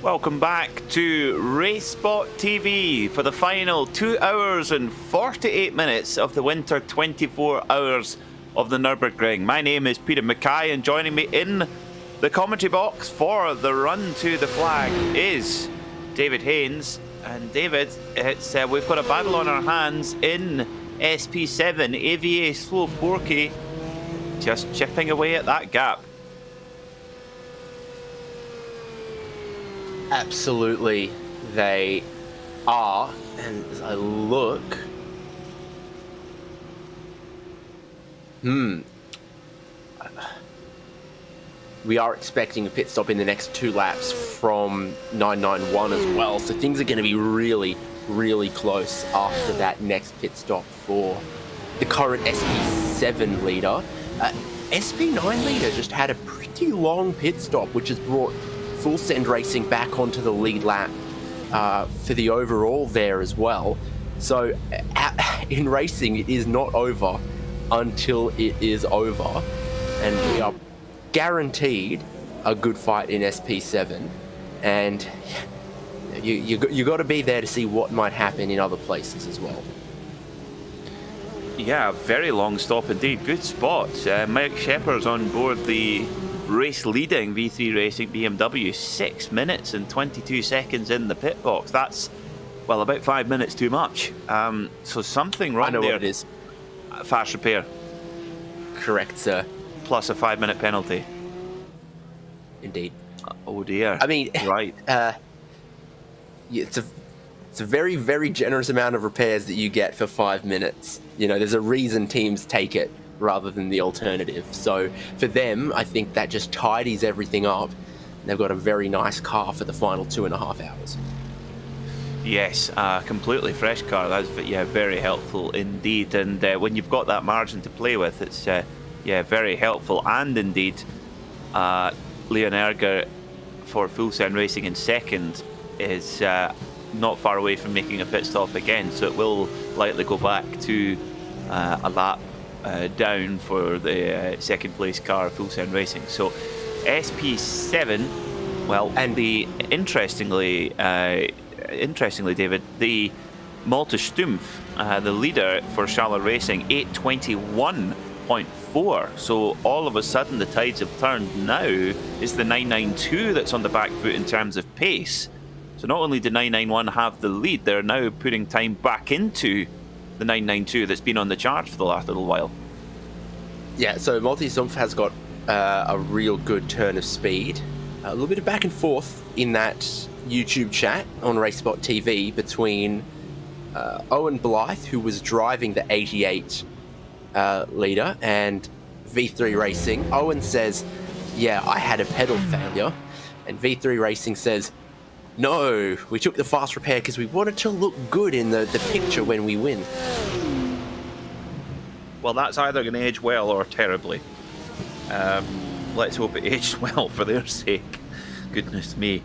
Welcome back to RacespotTV for the final 2 hours and 48 minutes of the winter 24 hours of the Nürburgring. My name is Peter Mackay, and joining me in the commentary box for the run to the flag is David Haynes. And David, it's we've got a battle on our hands in SP7. AVA Slow Porky just chipping away at that gap.
Absolutely, they are. And as I look, we are expecting a pit stop in the next 2 laps from 991 as well. So things are going to be really, really close after that next pit stop for the current SP7 leader. SP9 leader just had a pretty long pit stop, which has brought Full Send Racing back onto the lead lap for the overall there as well. So in racing, it is not over until it is over, and we are guaranteed a good fight in SP7, and you got to be there to see what might happen in other places as well.
Yeah, very long stop indeed. Good spot. Mike Shepard's on board the race-leading V3 Racing BMW. 6 minutes and 22 seconds in the pit box. That's, well, about 5 minutes too much. So something wrong there.
I know what it is.
Fast repair.
Correct, sir.
Plus a 5-minute penalty.
Indeed.
Oh dear.
I mean,
right.
It's a very, very generous amount of repairs that you get for 5 minutes. You know, there's a reason teams take it rather than the alternative. So for them, I think that just tidies everything up. They've got a very nice car for the final 2.5 hours.
Yes, completely fresh car. That's very helpful indeed. And when you've got that margin to play with, it's very helpful. And indeed, Leon Erger for Full Send Racing in second is not far away from making a pit stop again. So it will likely go back to a lap down for the second place car, Full Send Racing. So SP7, well, and interestingly, David, the Malta Stumpf, the leader for Charlotte Racing, 8:21.4. So all of a sudden the tides have turned. Now it's the 992 that's on the back foot in terms of pace. So not only did 991 have the lead, they're now putting time back into the 992 that's been on the charge for the last little while.
Yeah, so Malta Stumpf has got a real good turn of speed. A little bit of back and forth in that YouTube chat on RacespotTV between Owen Blythe, who was driving the 88 leader, and V3 Racing. Owen says, yeah, I had a pedal failure. And V3 Racing says, no, we took the fast repair because we wanted to look good in the picture when we win.
Well, that's either going to age well or terribly. Let's hope it aged well for their sake. Goodness me.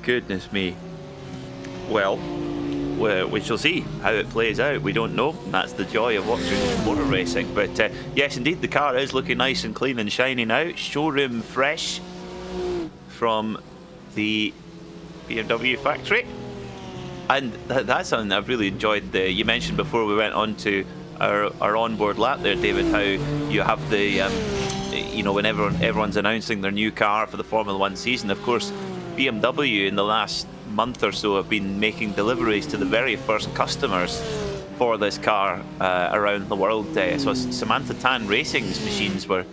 Goodness me. Well, we shall see how it plays out. We don't know. And that's the joy of watching motor racing. But yes, indeed, the car is looking nice and clean and shiny now. Showroom fresh from the BMW factory. And that's something I've really enjoyed. You mentioned before we went on to our onboard lap there, David, how you have the when everyone's announcing their new car for the Formula 1 season. Of course, BMW in the last month or so have been making deliveries to the very first customers for this car around the world. So Samantha Tan Racing's machines were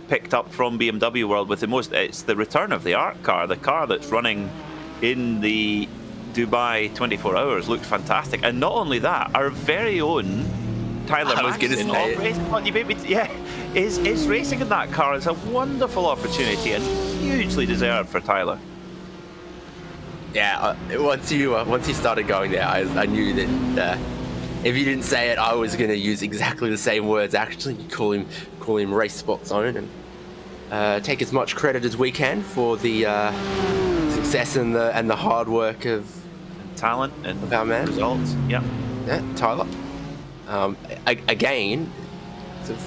picked up from BMW World with it's the return of the art car, the car that's running in the Dubai 24 hours. Looked fantastic. And not only that, our very own Tyler Maxton is racing in that car. It's a wonderful opportunity and hugely deserved for Tyler.
Yeah, once you started going there, I knew that if you didn't say it, I was going to use exactly the same words. Actually, you call him Race Spot's own, and take as much credit as we can for the success and the hard work of
talent and
of our man.
Results. Yeah,
Tyler. Again, sort of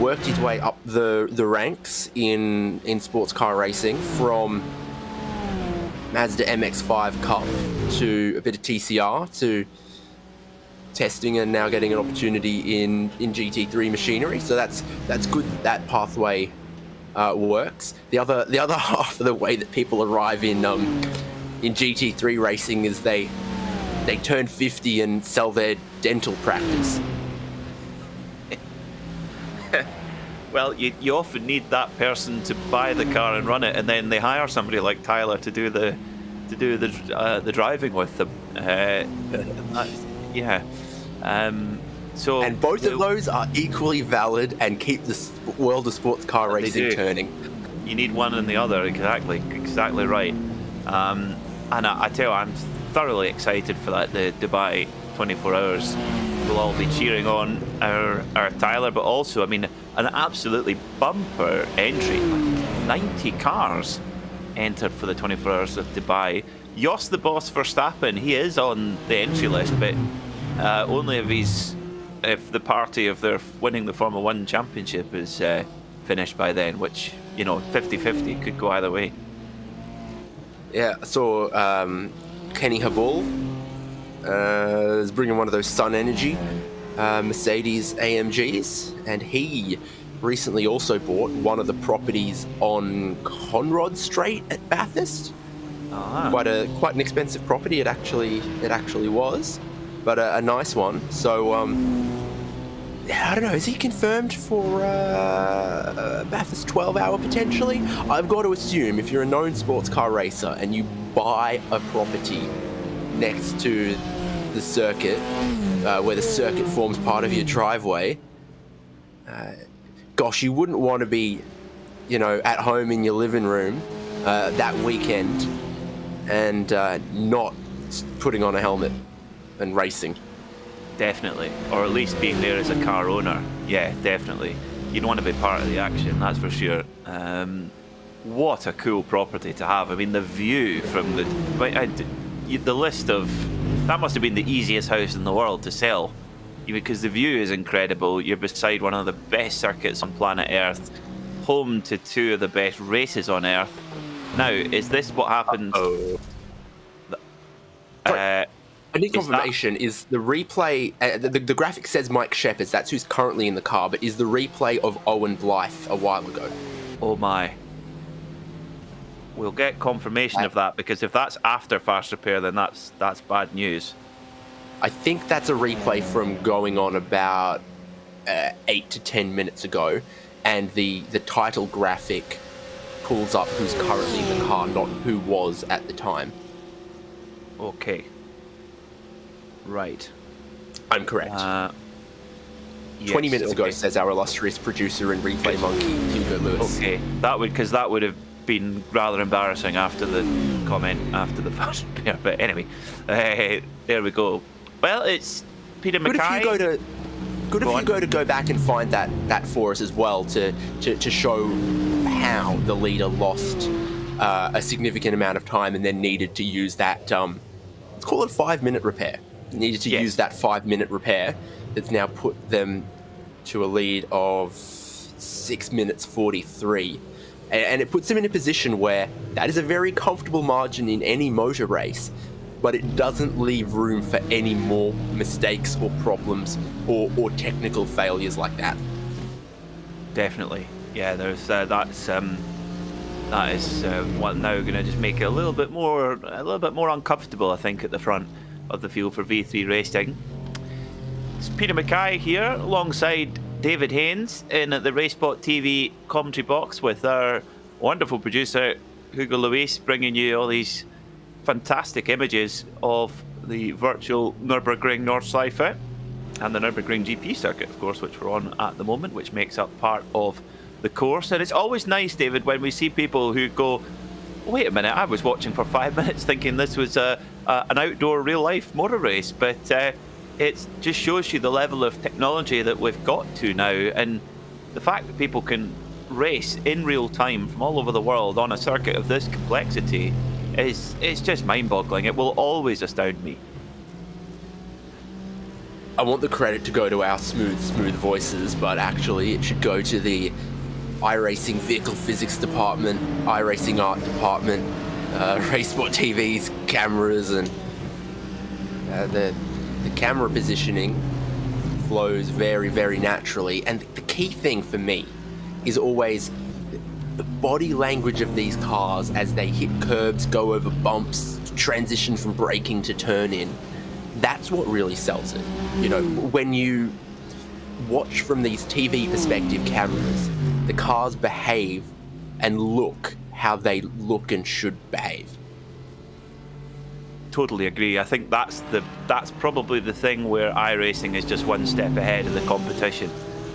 worked his way up the ranks in sports car racing from Mazda MX-5 Cup to a bit of TCR to testing and now getting an opportunity in GT3 machinery. So that's good that pathway works. The other half of the way that people arrive in GT3 racing is they turn 50 and sell their dental practice.
Well, you often need that person to buy the car and run it, and then they hire somebody like Tyler to do the driving with them. Yeah. So
and both of those are equally valid and keep the world of sports car racing turning.
You need one and the other, exactly right. And I tell you, I'm thoroughly excited for that. The Dubai 24 hours. We'll all be cheering on our Tyler, but also, I mean, an absolutely bumper entry. 90 cars entered for the 24 hours of Dubai. Jos the Boss Verstappen, he is on the entry list, but only if the party of their winning the Formula 1 championship is finished by then, which, 50-50 could go either way.
Yeah, so Kenny Habul is bringing one of those Sun Energy Mercedes AMGs, and he recently also bought one of the properties on Conrod Strait at Bathurst. Quite an expensive property. It actually was, but a nice one. So I don't know. Is he confirmed for Bathurst 12-hour potentially? I've got to assume if you're a known sports car racer and you buy a property next to the circuit, where the circuit forms part of your driveway, gosh, you wouldn't want to be, at home in your living room that weekend and not putting on a helmet and racing.
Definitely, or at least being there as a car owner. Yeah, definitely. You'd want to be part of the action, that's for sure. What a cool property to have. I mean, the view from the list of... That must have been the easiest house in the world to sell, because the view is incredible. You're beside one of the best circuits on planet Earth, home to two of the best races on Earth. Now, is this what happened?
I need confirmation. Is the replay... the graphic says Mike Shepard. That's who's currently in the car, but is the replay of Owen Blythe a while ago?
Oh my. We'll get confirmation of that, because if that's after fast repair, then that's bad news.
I think that's a replay from going on about 8 to 10 minutes ago, and the title graphic pulls up who's currently in the car, not who was at the time.
Okay. Right.
I'm correct. 20 minutes ago, says our illustrious producer and replay monkey, Hubert Lewis.
Okay, that would have been rather embarrassing after the comment after the fast repair, but anyway, there we go. Well, it's Peter Mackay.
Good if you go back and find that for us as well to show how the leader lost a significant amount of time and then needed to use that let's call it 5-minute repair. Needed to use that 5-minute repair that's now put them to a lead of 6 minutes 43. And it puts them in a position where that is a very comfortable margin in any motor race, but it doesn't leave room for any more mistakes or problems or technical failures like that.
Definitely. Yeah, there's that is what now going to just make it a little bit more uncomfortable, I think, at the front of the field for V3 Racing. It's Peter Mackay here alongside David Haynes in the RacespotTV commentary box with our wonderful producer Hugo Luis, bringing you all these fantastic images of the virtual Nürburgring Nordschleife and the Nürburgring GP circuit, of course, which we're on at the moment, which makes up part of the course. And it's always nice, David, when we see people who go, wait a minute, I was watching for 5 minutes thinking this was an outdoor real-life motor race, but it just shows you the level of technology that we've got to now, and the fact that people can race in real time from all over the world on a circuit of this complexity it's just mind-boggling. It will always astound me.
I want the credit to go to our smooth voices, but actually it should go to the iRacing Vehicle Physics Department, iRacing Art Department, RacespotTV's cameras and the camera positioning flows very, very naturally. And the key thing for me is always the body language of these cars as they hit curbs, go over bumps, transition from braking to turn in. That's what really sells it. You know, when you watch from these TV perspective cameras, the cars behave and look how they look and should behave.
Totally agree. I think that's probably the thing where iRacing is just one step ahead of the competition.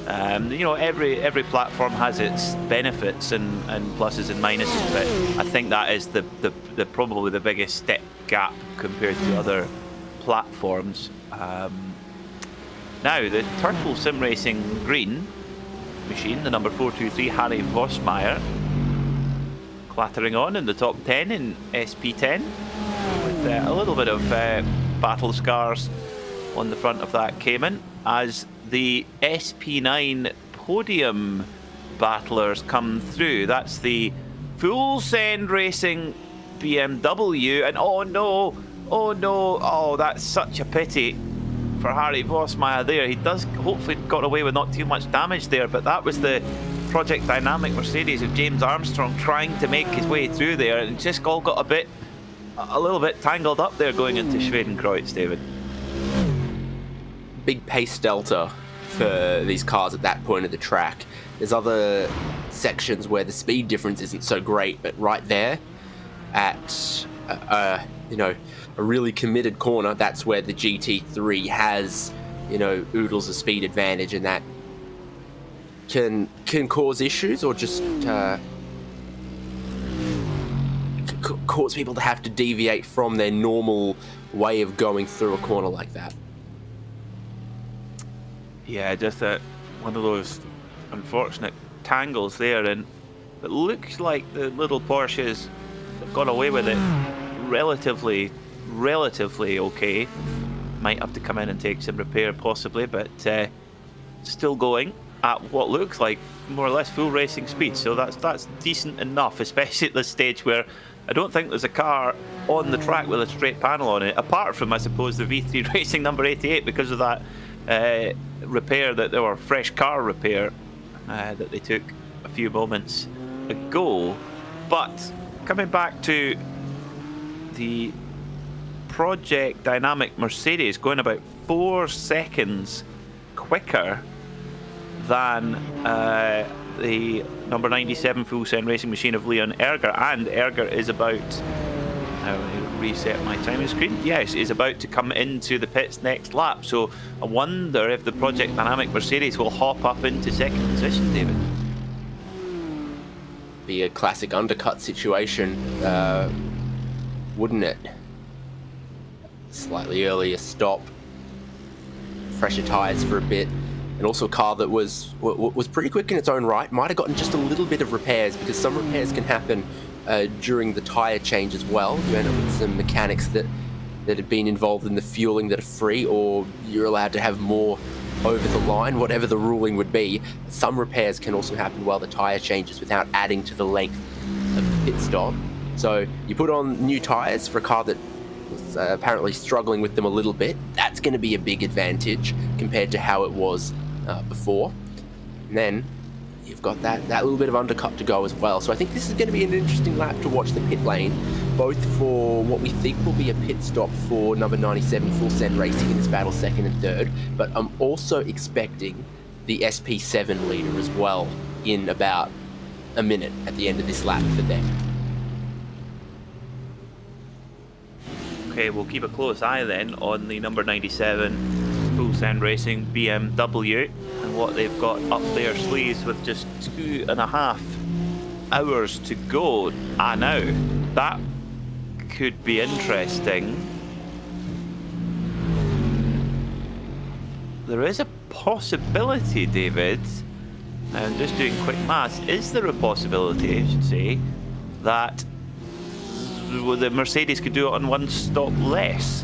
You know, every platform has its benefits and pluses and minuses, but I think that is the probably the biggest step gap compared to other platforms. Now the Turtle Sim Racing Green machine, the number 423 Harry Vossmeyer, clattering on in the top 10 in SP10 with a little bit of battle scars on the front of that Cayman, as the SP9 podium battlers come through. That's the Full Send Racing BMW, and oh no, that's such a pity for Harry Vossmeyer there. He does hopefully got away with not too much damage there, but that was the Project Dynamic Mercedes of James Armstrong trying to make his way through there, and it just all got a little bit tangled up there going into Schwedenkreuz, David.
Big pace delta for these cars at that point of the track. There's other sections where the speed difference isn't so great, but right there at you know, a really committed corner, that's where the GT3 has, you know, oodles of speed advantage, and that can cause issues or just cause people to have to deviate from their normal way of going through a corner like that.
Yeah, just one of those unfortunate tangles there, and it looks like the little Porsches got away with it relatively okay. Might have to come in and take some repair possibly, but still going at what looks like more or less full racing speed, so that's decent enough, especially at this stage where I don't think there's a car on the track with a straight panel on it, apart from I suppose the V3 Racing number 88 because of that repair, fresh car repair that they took a few moments ago. But coming back to the Project Dynamic Mercedes, going about 4 seconds quicker than the number 97 Full Send Racing machine of Leon Erger, and Erger is about, reset my timing screen, yes, is about to come into the pits next lap, so I wonder if the Project Dynamic Mercedes will hop up into second position, David.
Be a classic undercut situation, wouldn't it? Slightly earlier stop, fresher tyres for a bit, and also a car that was pretty quick in its own right. Might have gotten just a little bit of repairs, because some repairs can happen during the tyre change as well. You end up with some mechanics that have been involved in the fueling that are free, or you're allowed to have more over the line, whatever the ruling would be. Some repairs can also happen while the tyre changes without adding to the length of the pit stop. So you put on new tyres for a car that was apparently struggling with them a little bit. That's going to be a big advantage compared to how it was before. And then you've got that little bit of undercut to go as well. So I think this is going to be an interesting lap to watch the pit lane, both for what we think will be a pit stop for number 97 Full Send Racing in this battle, second and third, but I'm also expecting the SP7 leader as well in about a minute at the end of this lap for them.
Okay, we'll keep a close eye then on the number 97 Full Send Racing BMW and what they've got up their sleeves with just 2.5 hours to go. Now, that could be interesting. There is a possibility, David, I'm just doing quick maths, is there a possibility, I should say, that the Mercedes could do it on one stop less?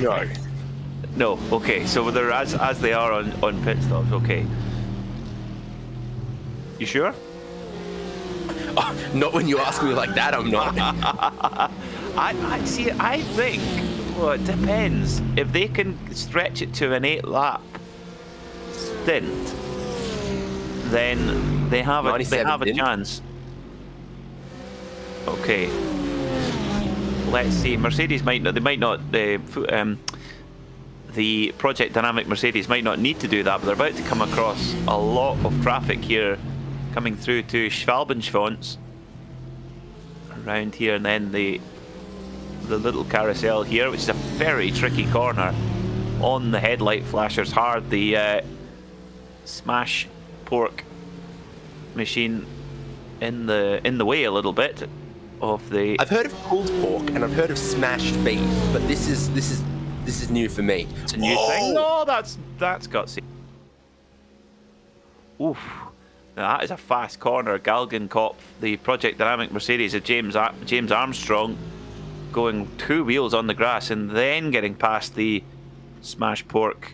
No.
No, okay, so they're as they are on pit stops, okay. You sure?
Oh, not when you ask me like that, I'm not.
I see. I think. Well, it depends. If they can stretch it to an 8-lap stint, then they have a chance. Okay. Let's see. Mercedes might not. They might not. The Project Dynamic Mercedes might not need to do that, but they're about to come across a lot of traffic here, coming through to Schwalbenschwanz around here, and then the little carousel here, which is a very tricky corner on the headlight flashers hard. The smash pork machine in the way a little bit of the.
I've heard of pulled pork and I've heard of smashed beef, but this is new for me.
It's a new thing. No, that's gutsy. Oof. Now that is a fast corner. Galgenkopf, the Project Dynamic Mercedes of James Armstrong, going 2 wheels on the grass and then getting past the smash pork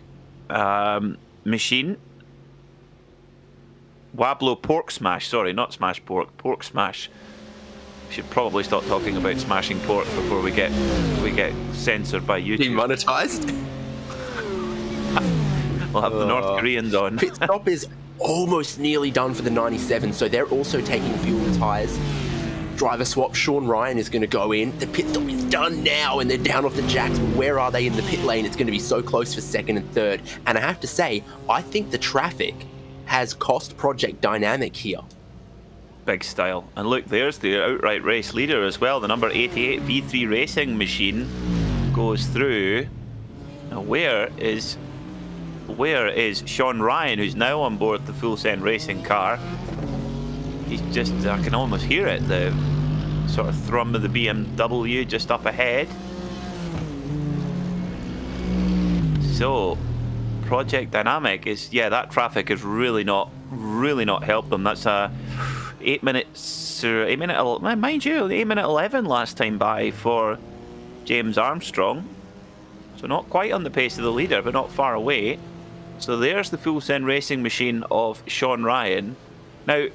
machine. Wablo pork smash. Sorry, not smash pork. Pork smash. Should probably stop talking about smashing pork before we get censored by YouTube.
Demonetized.
We'll have the North Koreans on.
Pit stop is almost nearly done for the 97, so they're also taking fuel and tyres. Driver swap, Sean Ryan is going to go in. The pit stop is done now and they're down off the jacks. Where are they in the pit lane? It's going to be so close for second and third. And I have to say, I think the traffic has cost Project Dynamic here.
Big style. And look, there's the outright race leader as well. The number 88 V3 Racing machine goes through. Now where is Sean Ryan, who's now on board the Full Send Racing car? He's just, I can almost hear it, the sort of thrum of the BMW just up ahead. So Project Dynamic is, yeah, that traffic has really not helped them. That's a 8 minutes, mind you, 8 minute 11 last time by for James Armstrong. So not quite on the pace of the leader, but not far away. So there's the Full Send Racing machine of Sean Ryan. Now,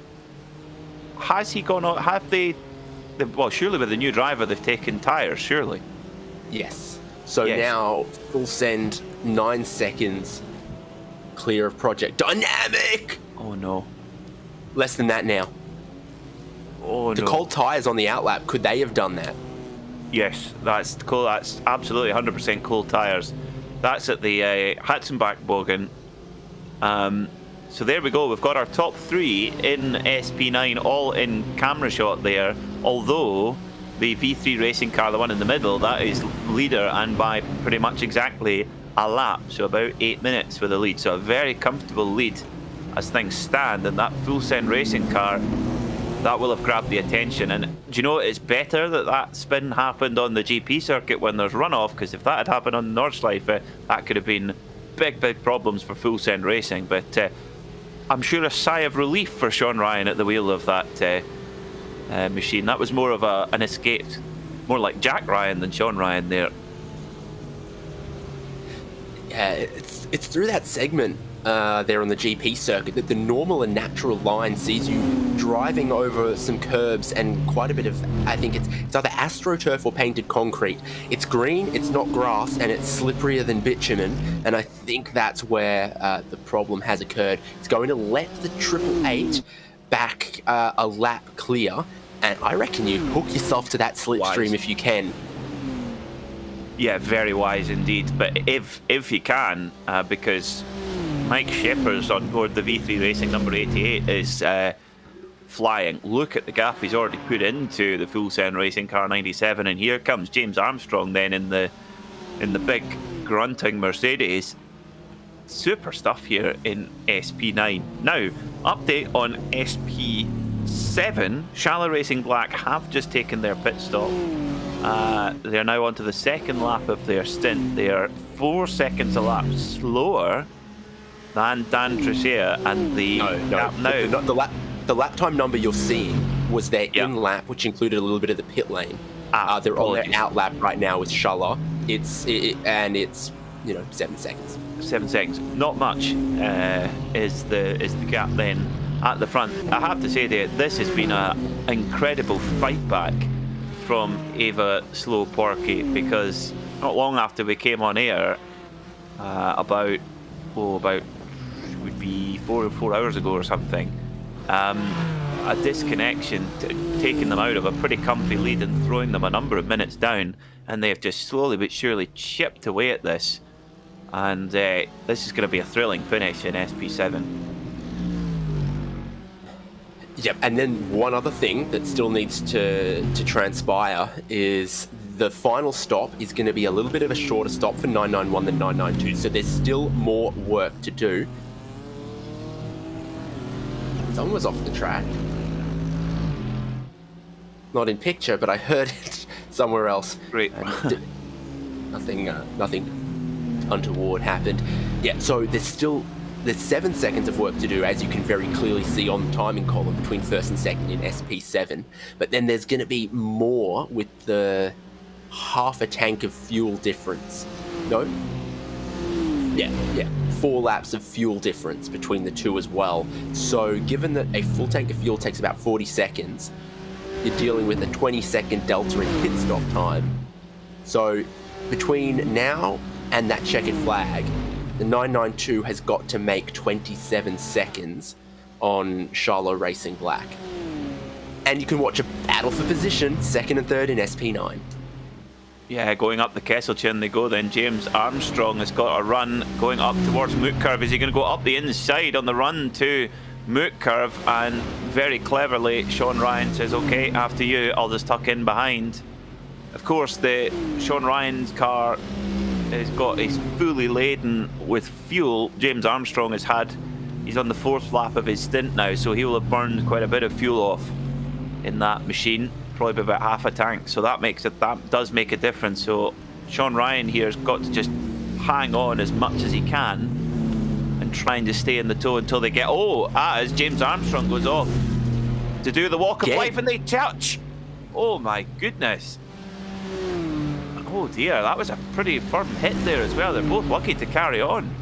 has he gone on? Have they? Well, surely with the new driver, they've taken tyres. Surely.
Yes. So
yes.
Now Full Send 9 seconds clear of Project Dynamic.
Oh no.
Less than that now.
Oh no.
The cold tyres on the outlap. Could they have done that?
Yes, that's cool. That's absolutely 100% cold tyres. That's at the Hatzenbach-Bogen. So there we go. We've got our top 3 in SP9, all in camera shot there. Although the V3 racing car, the one in the middle, that is leader and by pretty much exactly a lap. So about 8 minutes with the lead. So a very comfortable lead as things stand. And that Full Send Racing car, that will have grabbed the attention. And do you know, it's better that that spin happened on the GP circuit when there's runoff, because if that had happened on Nordschleife, that could have been big problems for Full Send Racing. But I'm sure a sigh of relief for Sean Ryan at the wheel of that machine. That was more of an escaped, more like Jack Ryan than Sean Ryan there.
Yeah, it's through that segment there on the GP circuit that the normal and natural line sees you driving over some curbs and quite a bit of, I think it's either AstroTurf or painted concrete. It's green, it's not grass, and it's slipperier than bitumen, and I think that's where the problem has occurred. It's going to let the 888 back a lap clear, and I reckon you hook yourself to that slipstream if you can.
Yeah, very wise indeed. But if you can, because Mike Sheppers on board the V3 Racing number 88 is flying. Look at the gap he's already put into the Full Send Racing car 97, and here comes James Armstrong then in the big grunting Mercedes. Super stuff here in SP9. Now, update on SP7. Shallow Racing Black have just taken their pit stop. They're now on to the second lap of their stint. They are 4 seconds a lap slower than Dan Trichet, and the
the lap time number you're seeing was their in lap, which included a little bit of the pit lane. They're on their out lap right now with Schuller. It's 7 seconds.
7 seconds, not much. Is the gap then at the front. I have to say that this has been an incredible fight back from Ava Slow Porky, because not long after we came on air, about would be four hours ago or something, a disconnection taking them out of a pretty comfy lead and throwing them a number of minutes down, and they have just slowly but surely chipped away at this, and this is going to be a thrilling finish in SP7.
Yep, and then one other thing that still needs to transpire is the final stop is going to be a little bit of a shorter stop for 991 than 992, so there's still more work to do. Someone was off the track. Not in picture, but I heard it somewhere else.
Great.
Nothing untoward happened. Yeah, so there's 7 seconds of work to do, as you can very clearly see on the timing column between first and second in SP7. But then there's going to be more with the half a tank of fuel difference. No? Yeah. 4 laps of fuel difference between the two as well. So given that a full tank of fuel takes about 40 seconds, you're dealing with a 20-second delta in pit stop time. So between now and that checkered flag, the 992 has got to make 27 seconds on Charlotte Racing Black. And you can watch a battle for position, second and third in SP9.
Yeah, going up the Kesselchen they go then. James Armstrong has got a run going up towards Moot Curve. Is he going to go up the inside on the run to Moot Curve? And very cleverly, Sean Ryan says, okay, after you, I'll just tuck in behind. Of course, the Sean Ryan's car is fully laden with fuel. James Armstrong he's on the 4th lap of his stint now, so he will have burned quite a bit of fuel off in that machine, probably about half a tank. So that does make a difference. So Sean Ryan here has got to just hang on as much as he can and trying to stay in the tow until they get as James Armstrong goes off to do the walk of life and they touch. Oh my goodness. Oh dear, that was a pretty firm hit there as well. They're both lucky to carry on.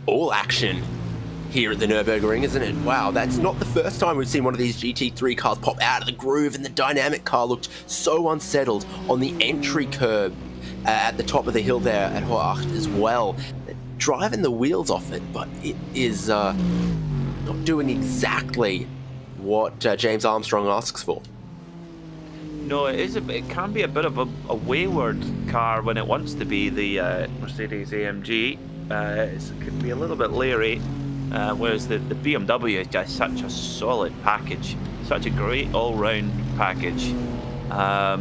All
action here at the Nürburgring, isn't it? Wow, that's not the first time we've seen one of these GT3 cars pop out of the groove, and the dynamic car looked so unsettled on the entry curb at the top of the hill there at Hoacht as well. Driving the wheels off it, but it is not doing exactly what James Armstrong asks for.
No, it can be a bit of a wayward car when it wants to be the Mercedes AMG. It can be a little bit leery, whereas the BMW is just such a solid package, such a great all-round package.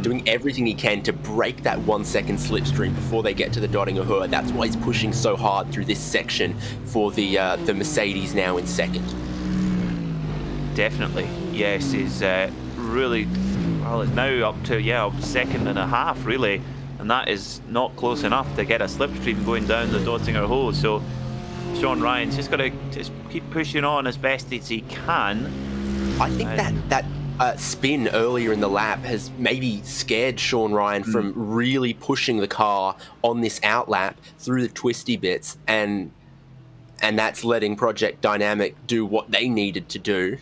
Doing everything he can to break that 1 second slipstream before they get to the Dottinger. That's why he's pushing so hard through this section for the Mercedes now in second.
Definitely, yes, he's really... Well, it's now up to, second and a half, really. And that is not close enough to get a slipstream going down the Dottinger hole. So Sean Ryan's just got to just keep pushing on as best as he can.
I think that spin earlier in the lap has maybe scared Sean Ryan from really pushing the car on this outlap through the twisty bits. And that's letting Project Dynamic do what they needed to do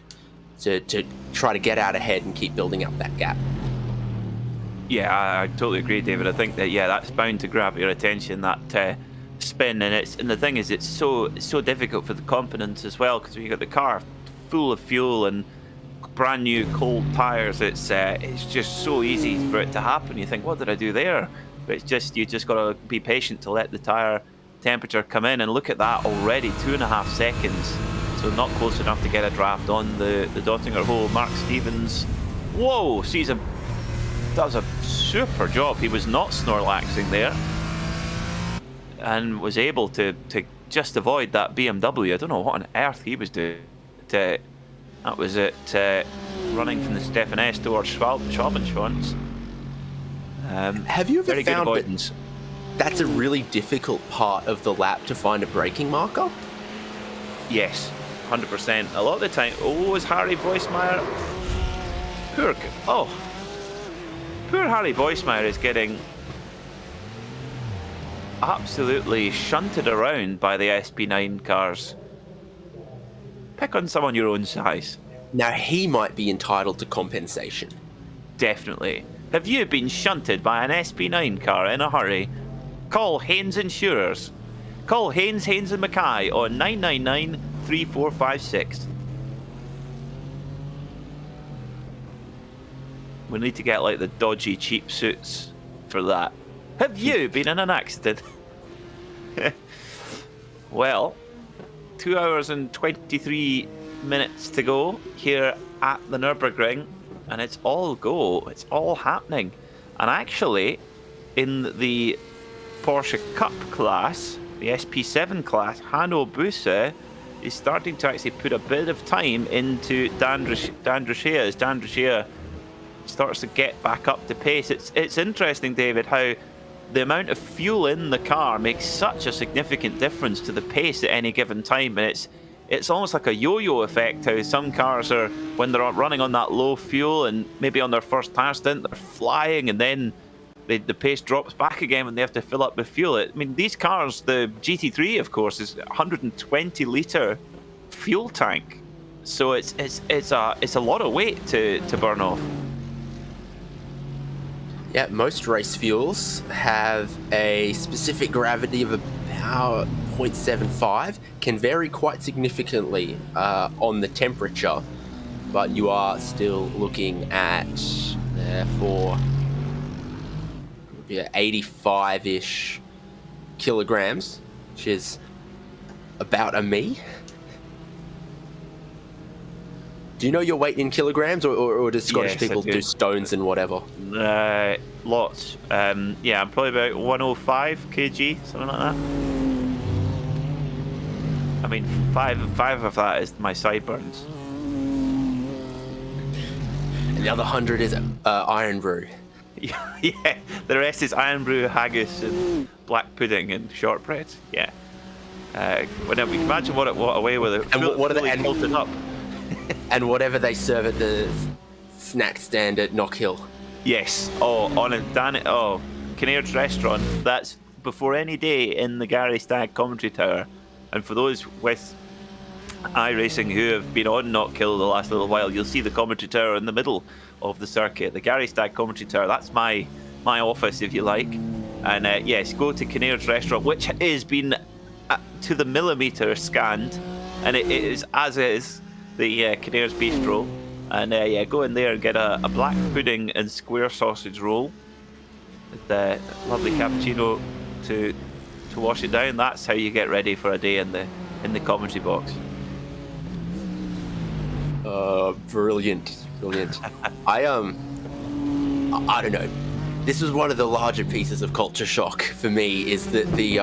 to try to get out ahead and keep building up that gap.
Yeah, I totally agree, David. I think that that's bound to grab your attention, that spin, and the thing is, it's so difficult for the confidence as well, because you got the car full of fuel and brand new cold tires. It's just so easy for it to happen. You think, what did I do there? But it's just you just got to be patient to let the tire temperature come in, and look at that already, 2.5 seconds. So not close enough to get a draft on the Dottinger hole. Mark Stevens, whoa, does a super job. He was not Snorlaxing there and was able to just avoid that BMW. I don't know what on earth he was doing. That was it, running from the Stefan S towards Schwabenschwanz.
Have you ever found that's a really difficult part of the lap to find a braking marker?
Yes, 100%. A lot of the time. Is Harry Voismeyer? Poor Harry Voismeyer is getting absolutely shunted around by the SP9 cars. Pick on someone your own size.
Now he might be entitled to compensation.
Definitely. Have you been shunted by an SP9 car in a hurry? Call Haynes Insurers. Call Haynes and Mackay on 999-3456. We need to get like the dodgy cheap suits for that. Have you been in an accident? Well, 2 hours and 23 minutes to go here at the Nürburgring, and it's all go. It's all happening. And actually, in the Porsche Cup class, the SP7 class, Hanno Busse is starting to actually put a bit of time into Dan Drachea as Dan Drachea starts to get back up to pace. It's interesting, David, how the amount of fuel in the car makes such a significant difference to the pace at any given time, and it's almost like a yo-yo effect, how some cars are, when they're running on that low fuel and maybe on their first tire stint, they're flying, and then the pace drops back again when they have to fill up with fuel. I mean, these cars, the GT3, of course, is 120 litre fuel tank, so it's a lot of weight to burn off.
Yeah, most race fuels have a specific gravity of about 0.75, can vary quite significantly on the temperature, but you are still looking at, therefore, 85-ish kilograms, which is about a me. Do you know your weight in kilograms, or do Scottish
Yes,
people
I do.
do stones and whatever?
Lots. Yeah, I'm probably about 105 kg, something like that. I mean, five of that is my sideburns.
And the other 100 is iron brew.
Yeah, the rest is iron brew, haggis, and black pudding and shortbread. Yeah. Well, we can imagine what away with it.
And what are the
fully melted up?
And whatever they serve at the snack stand at Knockhill.
Yes. Oh, Kinnairds restaurant. That's before any day in the Gary Stagg commentary tower. And for those with iRacing who have been on Knockhill the last little while, you'll see the commentary tower in the middle of the circuit. The Gary Stagg commentary tower. That's my office, if you like. And yes, go to Kinnairds restaurant, which has been to the millimetre scanned, and it is as is the Kinnairds Bistro. And yeah, go in there and get a black pudding and square sausage roll with the lovely cappuccino to wash it down. That's how you get ready for a day in the commentary box.
Brilliant. I don't know. This was one of the larger pieces of culture shock for me, is that the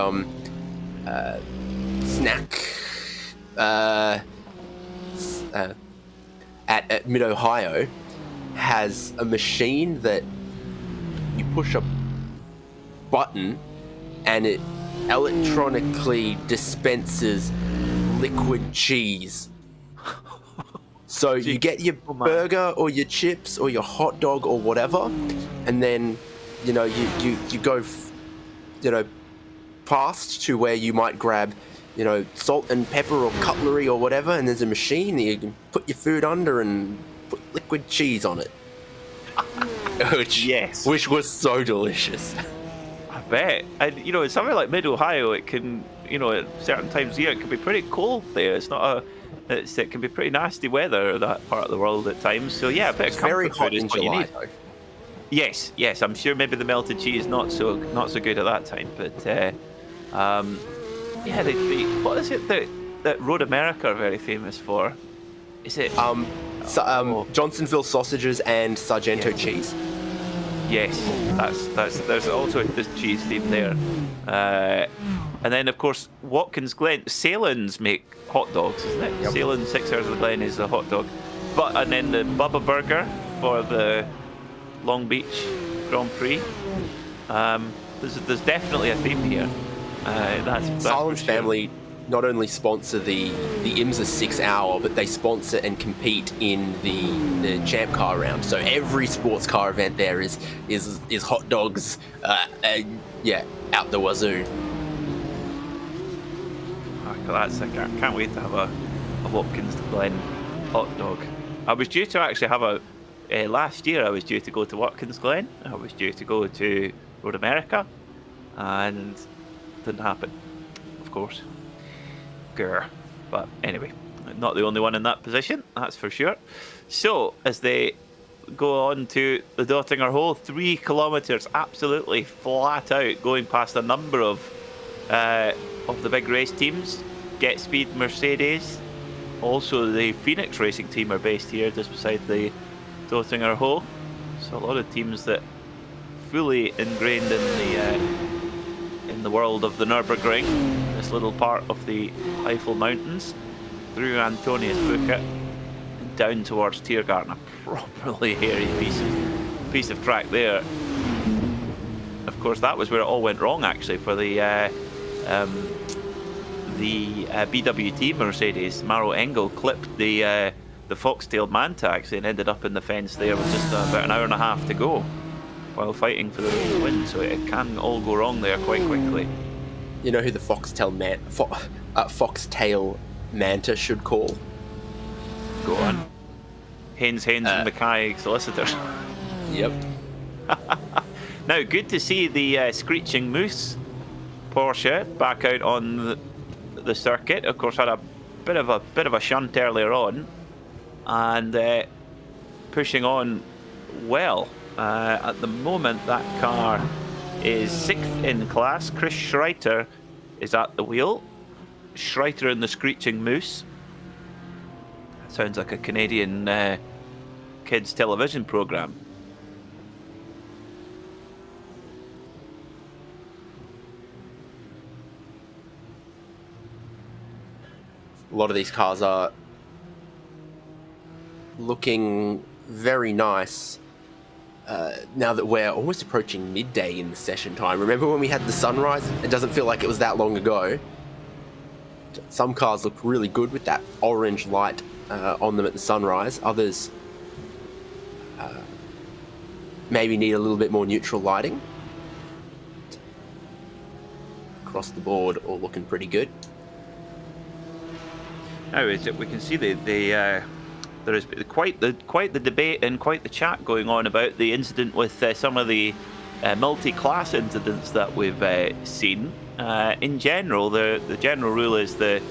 snack at Mid-Ohio has a machine that you push a button and it electronically dispenses liquid cheese. So you get your burger or your chips or your hot dog or whatever, and then you go past to where you might grab salt and pepper or cutlery or whatever, and there's a machine that you can put your food under and put liquid cheese on it. Which was so delicious.
I bet. And somewhere like Mid-Ohio, it can, at certain times of year, it can be pretty cold there. It can be pretty nasty weather that part of the world at times. So yeah, a bit of
very
comfort
hot
food is
in
what you
July,
need.
though.
Yes, I'm sure maybe the melted cheese not so good at that time, but yeah, what is it that Road America are very famous for? Is it
Johnsonville sausages and Sargento cheese?
Yes, there's also this cheese theme there. And then, of course, Watkins Glen. Salen's make hot dogs, isn't it? Yep. Salen 6 Hours of the Glen is a hot dog. And then the Bubba Burger for the Long Beach Grand Prix. There's definitely a theme here. That's
Salen's
sure.
family not only sponsor the IMSA 6 Hour, but they sponsor and compete in the Champ Car round. So every sports car event there is hot dogs, out the wazoo.
I can't wait to have Watkins Glen hot dog. I was due to actually have a last year. I was due to go to Watkins Glen. I was due to go to Road America, and didn't happen, of course. Grr. But anyway, not the only one in that position, that's for sure. So as they go on to the Dottinger Hole, 3 kilometers absolutely flat out, going past a number of the big race teams. Get Speed, Mercedes, also the Phoenix Racing team are based here just beside the Dottinger Hole. So a lot of teams that fully ingrained in the world of the Nürburgring, this little part of the Eifel Mountains, through Antonius Bucket and down towards Tiergarten. A properly hairy piece of track there. Of course, that was where it all went wrong actually for the BWT Mercedes. Maro Engel clipped the foxtailed manta actually and ended up in the fence there with just about an hour and a half to go while fighting for the race win, so it can all go wrong there quite quickly.
You know who the foxtail manta should call?
Go on. Haynes and Mackay solicitors.
Yep.
Now, good to see the Screeching Moose Porsche back out on the circuit. Of course, had a bit of a shunt earlier on, and pushing on well. At the moment, that car is 6th in class. Chris Schreiter is at the wheel. Schreiter and the Screeching Moose. Sounds like a Canadian kids television program.
A lot of these cars are looking very nice now that we're almost approaching midday in the session time. Remember when we had the sunrise? It doesn't feel like it was that long ago. Some cars look really good with that orange light on them at the sunrise. Others maybe need a little bit more neutral lighting. Across the board, all looking pretty good.
Now, we can see there is quite the debate and quite the chat going on about the incident with some of the multi-class incidents that we've seen. In general, the general rule is the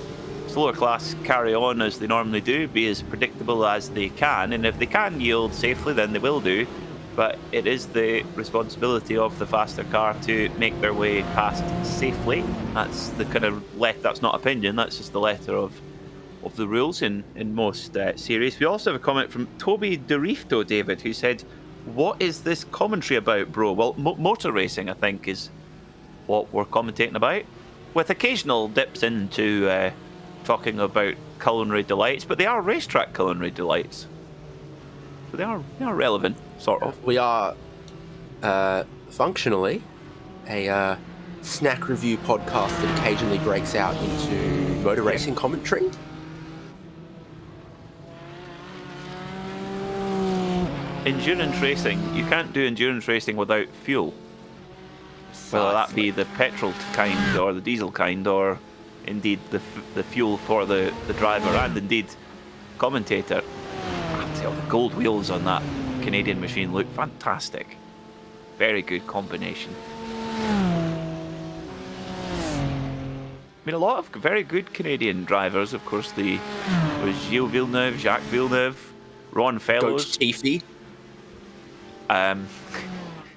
slower class carry on as they normally do, be as predictable as they can, and if they can yield safely, then they will do. But it is the responsibility of the faster car to make their way past safely. That's the kind of that's not opinion. That's just the letter of the rules in most series. We also have a comment from Toby DeRifto, David, who said, "What is this commentary about, bro?" Well, motor racing, I think, is what we're commentating about, with occasional dips into talking about culinary delights, but they are racetrack culinary delights. So they are relevant, sort of.
We are functionally a snack review podcast that occasionally breaks out into motor racing commentary.
Endurance racing, you can't do endurance racing without fuel. Whether that be the petrol kind or the diesel kind, or indeed the fuel for the driver and indeed commentator. I have to tell, the gold wheels on that Canadian machine look fantastic. Very good combination. I mean, a lot of very good Canadian drivers, of course. There was Gilles Villeneuve, Jacques Villeneuve, Ron Fellows.
Coach Tiffy.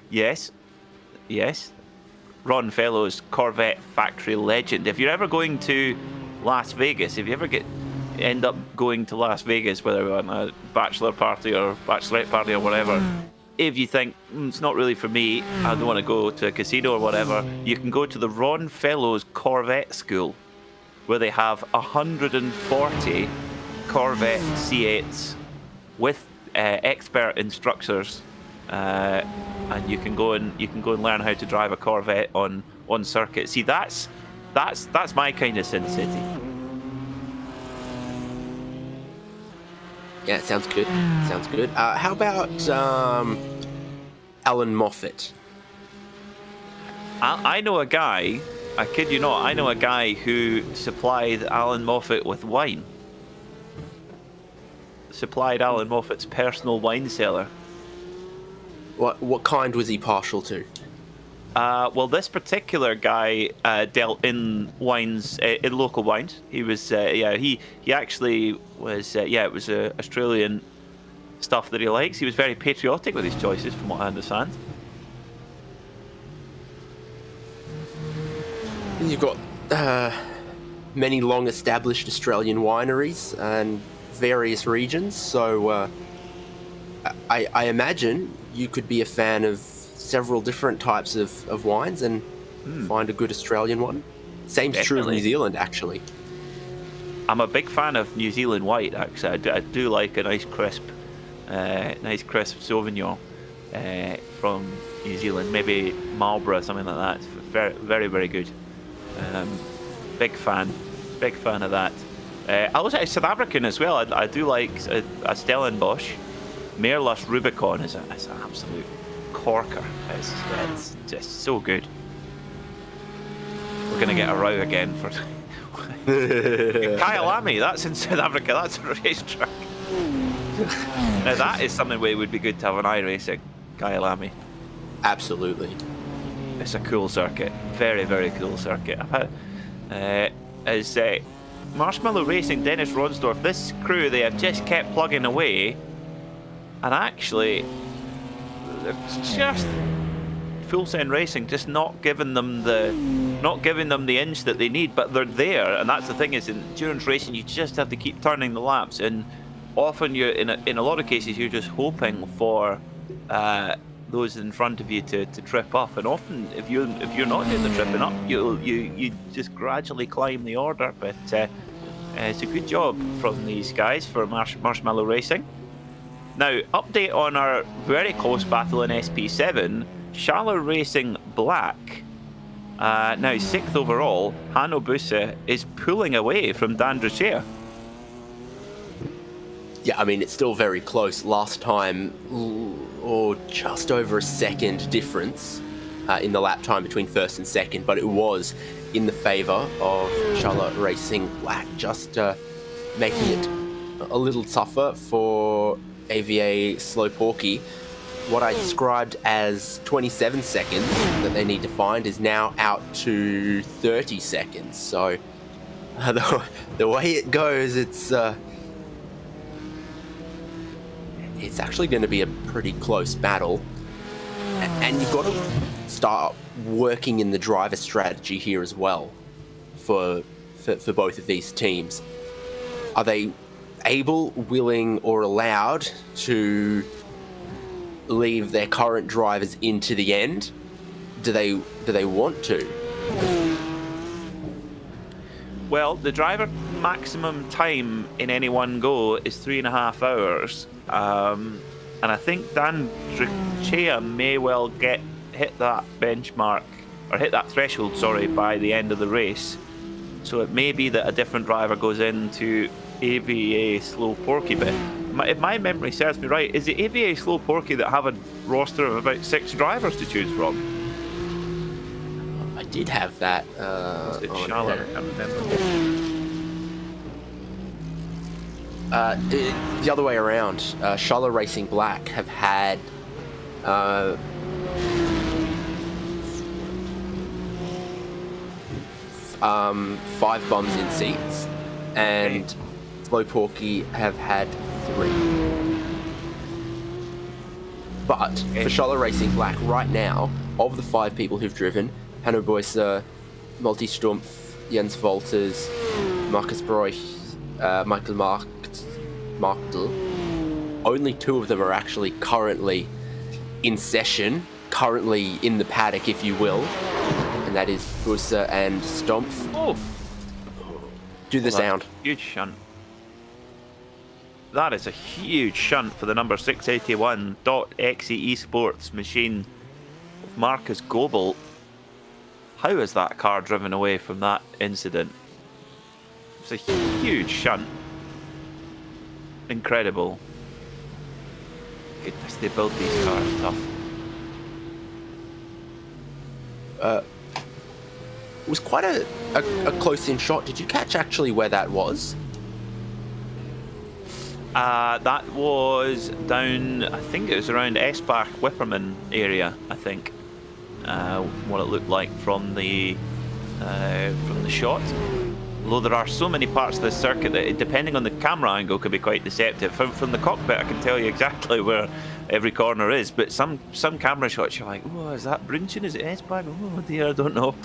Yes. Ron Fellows, Corvette factory legend. If you're ever going to Las Vegas, if you ever end up going to Las Vegas, whether on a bachelor party or bachelorette party or whatever, if you think it's not really for me, I don't want to go to a casino or whatever, you can go to the Ron Fellows Corvette School, where they have 140 Corvette C8s with expert instructors. And you can go and learn how to drive a Corvette on circuit. See, that's my kind of Sin City.
Yeah, sounds good. Sounds good. How about Alan Moffat?
I know a guy. I kid you not. I know a guy who supplied Alan Moffat with wine. supplied Alan Moffat's personal wine cellar.
What kind was he partial to?
Well, this particular guy dealt in wines, in local wines. He was, he actually was, it was Australian stuff that he likes. He was very patriotic with his choices, from what I understand.
And you've got many long-established Australian wineries and various regions, so I imagine you could be a fan of several different types of wines and find a good Australian one. Same's true of New Zealand, actually.
I'm a big fan of New Zealand white, actually. I do like a nice crisp Sauvignon from New Zealand. Maybe Marlborough, something like that. It's very, very, very good. Big fan of that. I also South African as well. I do like a Stellenbosch. Merlus Rubicon is an absolute corker. It's just so good. We're gonna get a row again for Kyalami. That's in South Africa. That's a racetrack. Now that is something where it would be good to have an iRacing. Kyalami.
Absolutely.
It's a cool circuit. Very, very cool circuit. I've had as Marshmallow Racing, Dennis Ronsdorf. This crew, they have just kept plugging away, and actually, it's just Full Send Racing just not giving them the inch that they need, but they're there. And that's the thing, is in endurance racing you just have to keep turning the laps, and often you're in a lot of cases you're just hoping for those in front of you to trip up, and often if you're not doing the tripping up, you just gradually climb the order. But it's a good job from these guys for Marshmallow Racing. Now, update on our very close battle in SP7. Shallow Racing Black, now 6th overall. Hanno Busse is pulling away from Dan Drachea.
Yeah, I mean, it's still very close. Last time, just over a second difference in the lap time between first and second, but it was in the favour of Shallow Racing Black, just making it a little tougher for AVA Slow Porky. What I described as 27 seconds that they need to find is now out to 30 seconds. So the way it goes, it's actually going to be a pretty close battle. And you've got to start working in the driver strategy here as well for both of these teams. Are they able, willing, or allowed to leave their current drivers into the end? Do they want to?
Well, the driver maximum time in any one go is 3.5 hours, and I think Dan Drachea may well hit that benchmark, or hit that threshold, sorry, by the end of the race. So it may be that a different driver goes into AVA Slow Porky, but if my memory serves me right, is it AVA Slow Porky that have a roster of about 6 drivers to choose from?
I did have that.
Was it Shallow? I can't remember.
The other way around. Shallow Racing Black have had 5 bums in seats, and Slow Porky have had 3. But for Shallow Racing Black right now, of the 5 people who've driven, Hanno Busse, Multi Stumpf, Jens Wolters, Marcus Broich, Michael Marktel, only 2 of them are actually currently in session, currently in the paddock, if you will, and that is Busse and Stumpf.
Oh!
Do the sound.
Huge shunt. That is a huge shunt for the number 681.exe Esports machine of Marcus Goebel. How has that car driven away from that incident? It's a huge shunt. Incredible. Goodness, they build these cars tough.
It was quite a close-in shot. Did you catch actually where that was?
That was down, I think it was around Esbach, Wipperman area, I think. What it looked like from the shot. Although there are so many parts of the circuit that, depending on the camera angle, can be quite deceptive. From the cockpit, I can tell you exactly where every corner is, but some camera shots, you're like, oh, is that Brunchen? Is it Esbach? Oh dear, I don't know.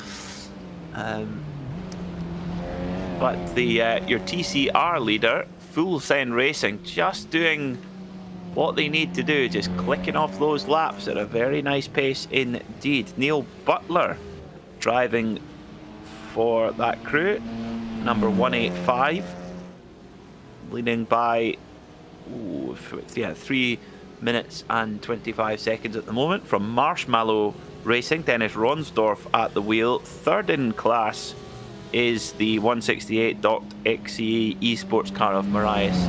But the your TCR leader, Full Send Racing, just doing what they need to do, just clicking off those laps at a very nice pace indeed. Neil Butler driving for that crew, number 185, leading by 3 minutes and 25 seconds at the moment. From Marshmallow Racing, Dennis Ronsdorf at the wheel. Third in class is the 168.xe esports car of Marius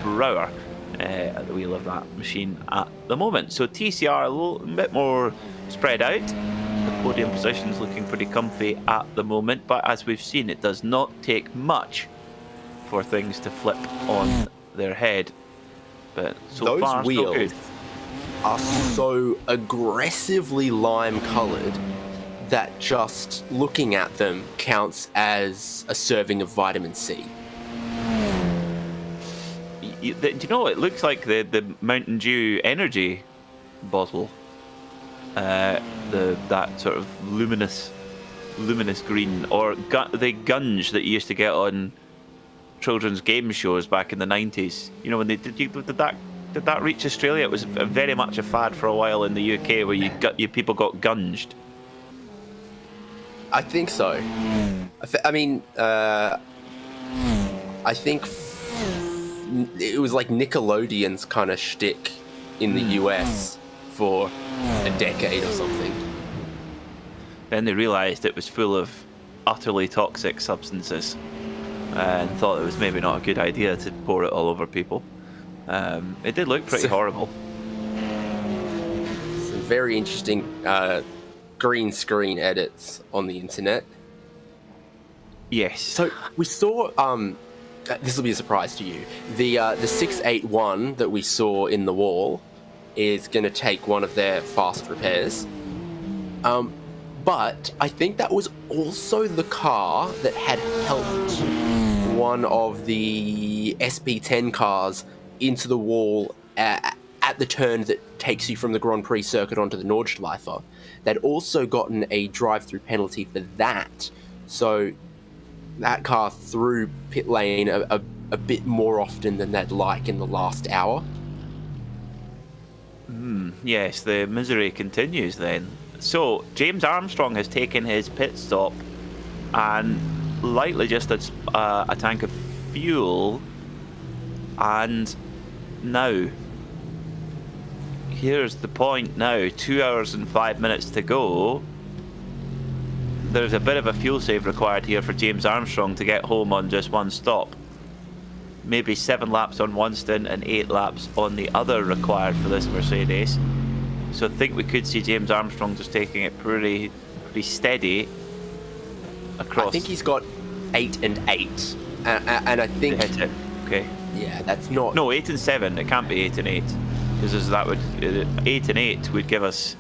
Brouwer at the wheel of that machine at the moment. So TCR a little bit more spread out. The podium position's looking pretty comfy at the moment, but as we've seen, it does not take much for things to flip on their head. But so
those
far,
wheels
so good.
are so aggressively lime-coloured that just looking at them counts as a serving of vitamin C.
Do you know, it looks like the Mountain Dew energy bottle. That sort of luminous green, or the gunge that you used to get on children's game shows back in the 90s. You know, when did that reach Australia? It was very much a fad for a while in the UK, where people got gunged.
I think so. I think it was like Nickelodeon's kind of shtick in the US for a decade or something.
Then they realised it was full of utterly toxic substances and thought it was maybe not a good idea to pour it all over people. It did look pretty horrible.
Some very interesting green screen edits on the internet.
Yes.
So we saw, this will be a surprise to you, the 681 that we saw in the wall is going to take one of their fast repairs. But I think that was also the car that had helped one of the SP10 cars into the wall at the turn that takes you from the Grand Prix circuit onto the Nordschleife. They'd also gotten a drive-through penalty for that. So that car through pit lane a bit more often than they'd like in the last hour.
Yes, the misery continues then. So, James Armstrong has taken his pit stop and lightly just a tank of fuel. And now, here's the point now, 2 hours and 5 minutes to go. There's a bit of a fuel save required here for James Armstrong to get home on just one stop. Maybe 7 laps on one stint and 8 laps on the other required for this Mercedes. So I think we could see James Armstrong just taking it pretty steady across.
I think he's got 8 and 8, and I think
hit it. Okay.
Yeah, that's not.
No, 8 and 7. It can't be 8 and 8 because that would 8 and 8 would give us.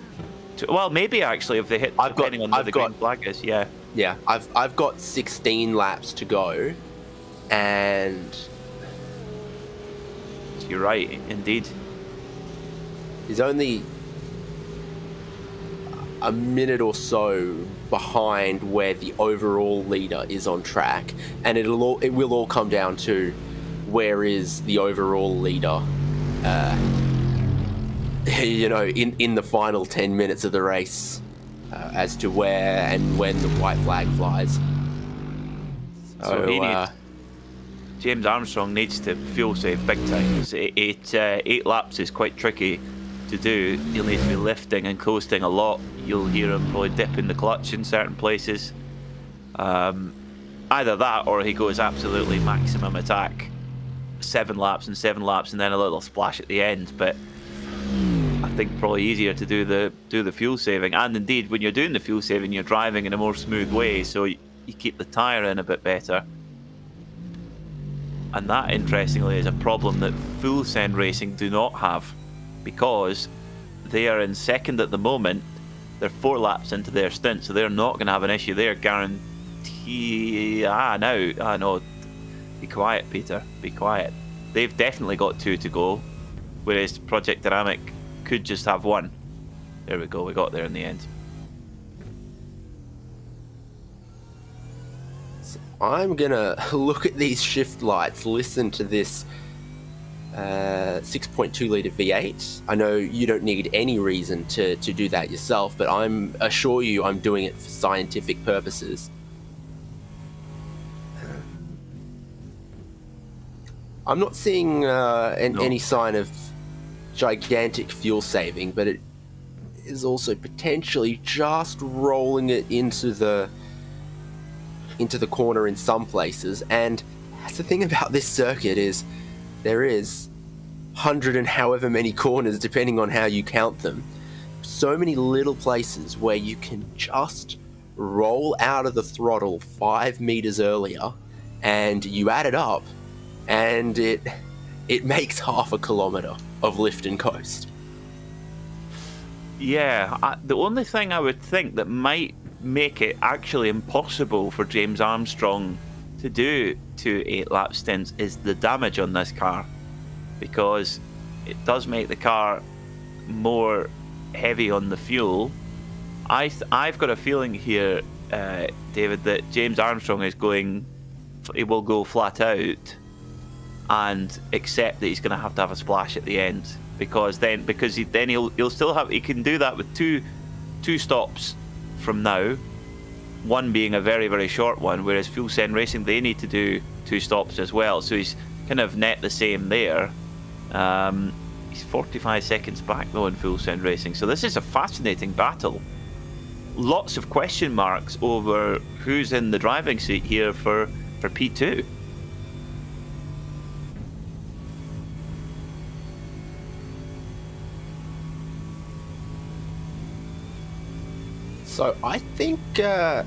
Well, maybe actually if they hit, depending on where the green flag is. Yeah.
Yeah, I've got 16 laps to go, and
you're right, indeed.
He's only a minute or so behind where the overall leader is on track, and it will all come down to where is the overall leader, in the final 10 minutes of the race, as to where and when the white flag flies.
So James Armstrong needs to fuel save big time. 8 laps is quite tricky to do. You'll need to be lifting and coasting a lot. You'll hear him probably dip in the clutch in certain places. Either that, or he goes absolutely maximum attack, 7 laps and 7 laps, and then a little splash at the end. But I think probably easier to do the fuel saving. And indeed, when you're doing the fuel saving, you're driving in a more smooth way, so you keep the tyre in a bit better. And that, interestingly, is a problem that Full Send Racing do not have, because they are in second at the moment. They're 4 laps into their stint, so they're not going to have an issue. They're guaranteed. No. Be quiet, Peter. Be quiet. They've definitely got 2 to go, whereas Project Dynamic could just have 1. There we go. We got there in the end.
I'm gonna look at these shift lights, listen to this 6.2 litre V8. I know you don't need any reason to do that yourself, but I'm assure you I'm doing it for scientific purposes. I'm not seeing any sign of gigantic fuel saving, but it is also potentially just rolling it into the corner in some places. And that's the thing about this circuit, is there is 100 and however many corners depending on how you count them. So many little places where you can just roll out of the throttle 5 meters earlier, and you add it up and it makes half a kilometer of lift and coast.
Yeah, the only thing I would think that might make it actually impossible for James Armstrong to do 2 8-lap stints is the damage on this car, because it does make the car more heavy on the fuel. I've got a feeling here, David, that James Armstrong he will go flat out and accept that he's going to have a splash at the end, because he'll still have, he can do that with two stops from now, one being a very, very short one, whereas Full Send Racing, they need to do 2 stops as well, so he's kind of net the same there. He's 45 seconds back though in Full Send Racing, so this is a fascinating battle. Lots of question marks over who's in the driving seat here for P2.
So I think, talking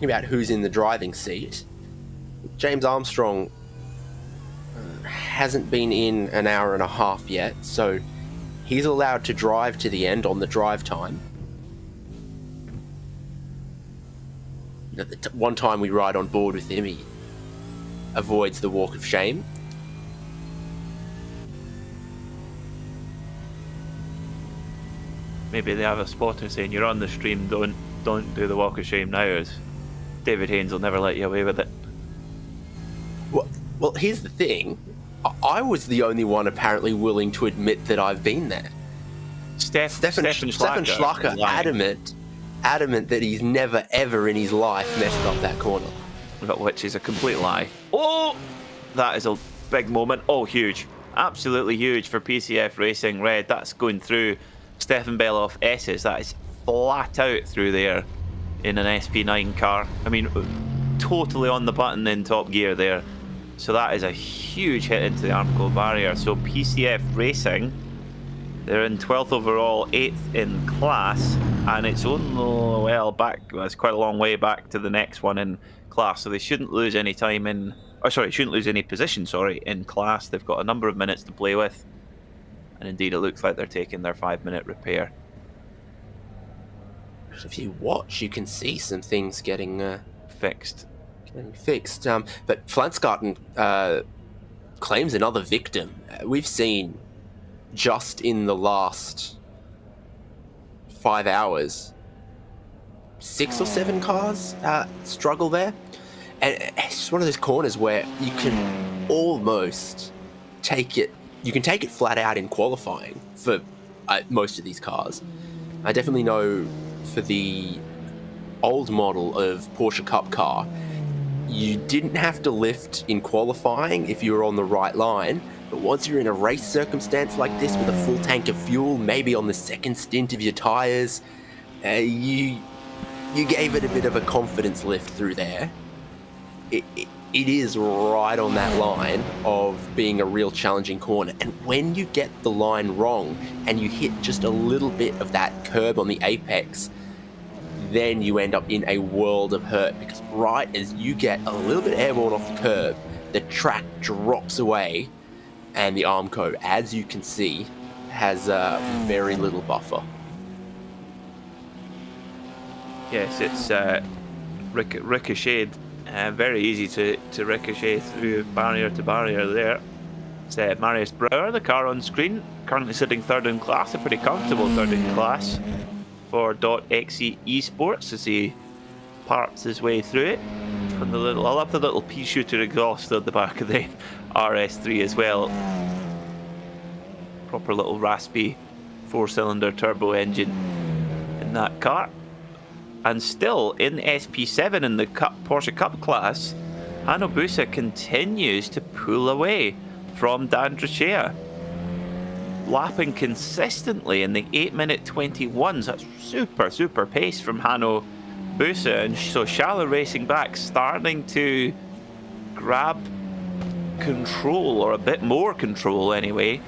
about who's in the driving seat, James Armstrong hasn't been in an hour and a half yet, so he's allowed to drive to the end on the drive time. The one time we ride on board with him, he avoids the walk of shame.
Maybe they have a spotter saying, you're on the stream, don't do the walk of shame now, as David Haynes will never let you away with it.
Well, here's the thing. I was the only one apparently willing to admit that I've been there. Stefan Schlacker adamant that he's never ever in his life messed up that corner.
Which is a complete lie. Oh! That is a big moment. Oh, huge. Absolutely huge for PCF Racing Red. That's going through Stefan Beloff S's. That is flat out through there in an SP9 car. I mean, totally on the button in top gear there. So that is a huge hit into the Armco barrier. So PCF Racing, they're in 12th overall, 8th in class, and it's only, it's quite a long way back to the next one in class. So they shouldn't lose any time in, shouldn't lose any position, in class. They've got a number of minutes to play with. And indeed, it looks like they're taking their 5-minute repair.
If you watch, you can see some things getting
fixed.
But Flansgarten claims another victim. We've seen just in the last 5 hours 6 or 7 cars struggle there. And it's just one of those corners where you can almost take it. You can take it flat out in qualifying for most of these cars. I definitely know for the old model of Porsche Cup car, you didn't have to lift in qualifying if you were on the right line, but once you're in a race circumstance like this with a full tank of fuel, maybe on the second stint of your tyres, you gave it a bit of a confidence lift through there. It is right on that line of being a real challenging corner. And when you get the line wrong and you hit just a little bit of that curb on the apex, then you end up in a world of hurt, because right as you get a little bit airborne off the curb, the track drops away, and the Armco, as you can see, has very little buffer.
Yes, it's ricocheted. Very easy to ricochet through barrier to barrier there. It's Marius Brouwer, the car on screen, currently sitting third in class, a pretty comfortable third in class for .exe Esports as he parts his way through it. And I love the little pea shooter exhaust at the back of the RS3 as well. Proper little raspy 4-cylinder turbo engine in that car. And still in SP7 in the Porsche Cup class, Hanno Busse continues to pull away from Dan Drachea, lapping consistently in the 8-minute 21s. That's super pace from Hanno Busse, and so Shallow Racing back starting to grab control, or a bit more control anyway,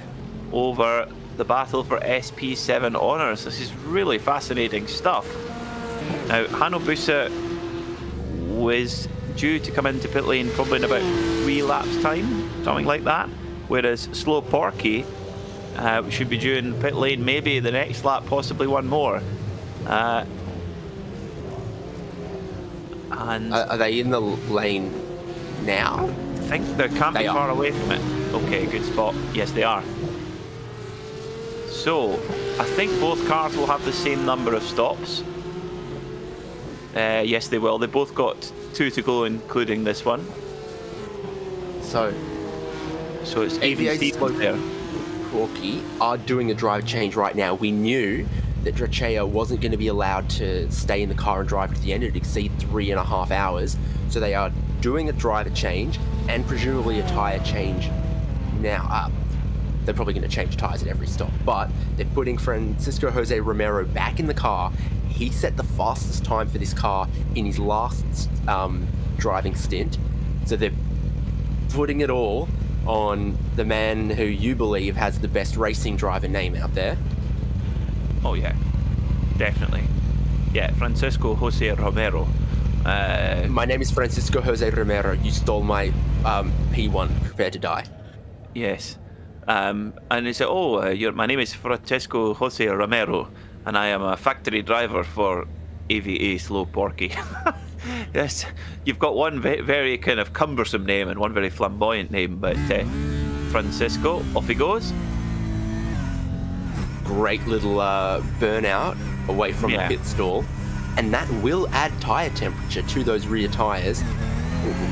over the battle for SP7 honours. This is really fascinating stuff. Now, Hanno Busse was due to come into pit lane probably in about 3 laps time, something like that, whereas Slow Porky should be due in pit lane maybe the next lap, possibly one more. And
Are they in the lane now?
I think they can't be far away from it. Okay, good spot. Yes, they are. So, I think both cars will have the same number of stops. Yes, they will. They both got 2 to go, including this one.
So
it's even steeper there.
Porky are doing a drive change right now. We knew that Drachea wasn't going to be allowed to stay in the car and drive to the end. It'd exceed 3.5 hours. So they are doing a driver change and presumably a tyre change now. They're probably going to change tyres at every stop, but they're putting Francisco Jose Romero back in the car. He set the fastest time for this car in his last driving stint. So they're putting it all on the man who you believe has the best racing driver name out there.
Oh yeah, definitely. Yeah, Francisco Jose Romero.
My name is Francisco Jose Romero. You stole my P1. Prepare to die.
Yes. And he said, my name is Francisco Jose Romero, and I am a factory driver for AVA Slow Porky. Yes, you've got one very kind of cumbersome name and one very flamboyant name, but Francisco, off he goes.
Great little burnout away from the pit stall, and that will add tyre temperature to those rear tyres.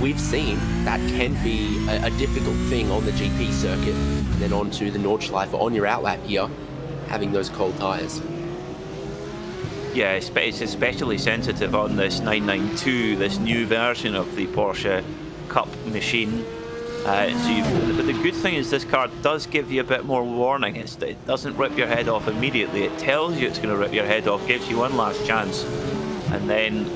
We've seen that can be a difficult thing on the GP circuit, and then onto the Nordschleife on your outlap here, having those cold tyres.
Yeah, it's especially sensitive on this 992, this new version of the Porsche Cup machine. But the good thing is this car does give you a bit more warning. It doesn't rip your head off immediately. It tells you it's going to rip your head off, gives you one last chance, and then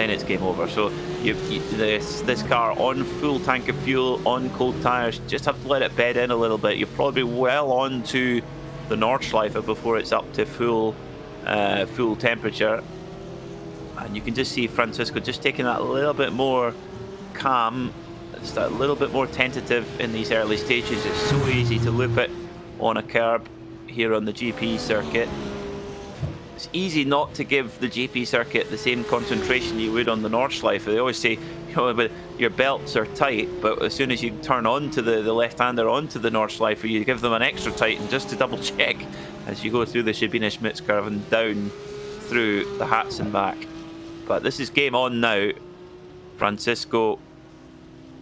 it's game over. So this car on full tank of fuel, on cold tyres, just have to let it bed in a little bit. You're probably well on to the Nordschleife before it's up to full temperature, and you can just see Francisco just taking that a little bit more calm, just a little bit more tentative in these early stages. It's so easy to loop it on a curb here on the GP circuit. It's easy not to give the GP circuit the same concentration you would on the Nordschleife. They always say, but your belts are tight, but as soon as you turn on to the left-hander onto the Nordschleife, you give them an extra tighten just to double check as you go through the Sabine-Schmitz curve and down through the Hats and back. But this is game on now. Francisco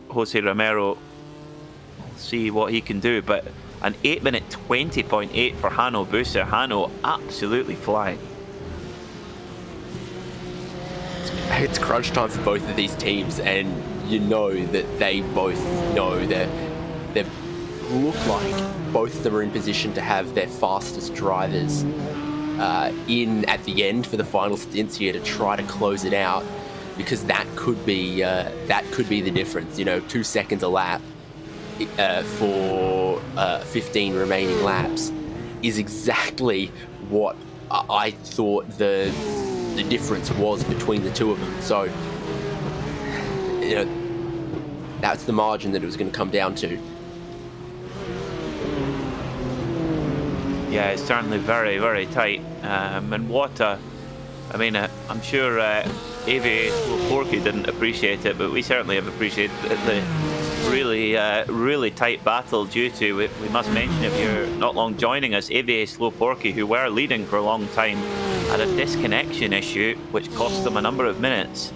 Jose Romero, see what he can do, but an 8-minute 20.8 for Hanno Busse. Hanno absolutely flying.
It's crunch time for both of these teams, and you know that they both know that they look like both of them are in position to have their fastest drivers in at the end for the final stints here to try to close it out, because that could be the difference. 2 seconds a lap for 15 remaining laps is exactly what I thought the the difference was between the two of them. So, you know, that's the margin that it was going to come down to.
Yeah, it's certainly very, very tight. And what a, I mean, I'm sure AVA Porky didn't appreciate it, but we certainly have appreciated the really, really tight battle due to, we must mention, if you're not long joining us, AVA Slow Porky, who were leading for a long time, had a disconnection issue which cost them a number of minutes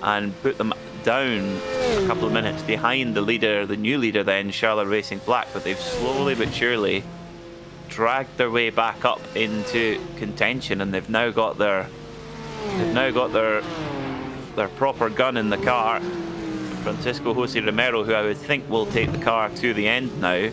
and put them down a couple of minutes behind the leader, the new leader then, Charlotte Racing Black, but they've slowly but surely dragged their way back up into contention, and they've now got their proper gun in the car. Francisco Jose Romero, who I would think will take the car to the end now.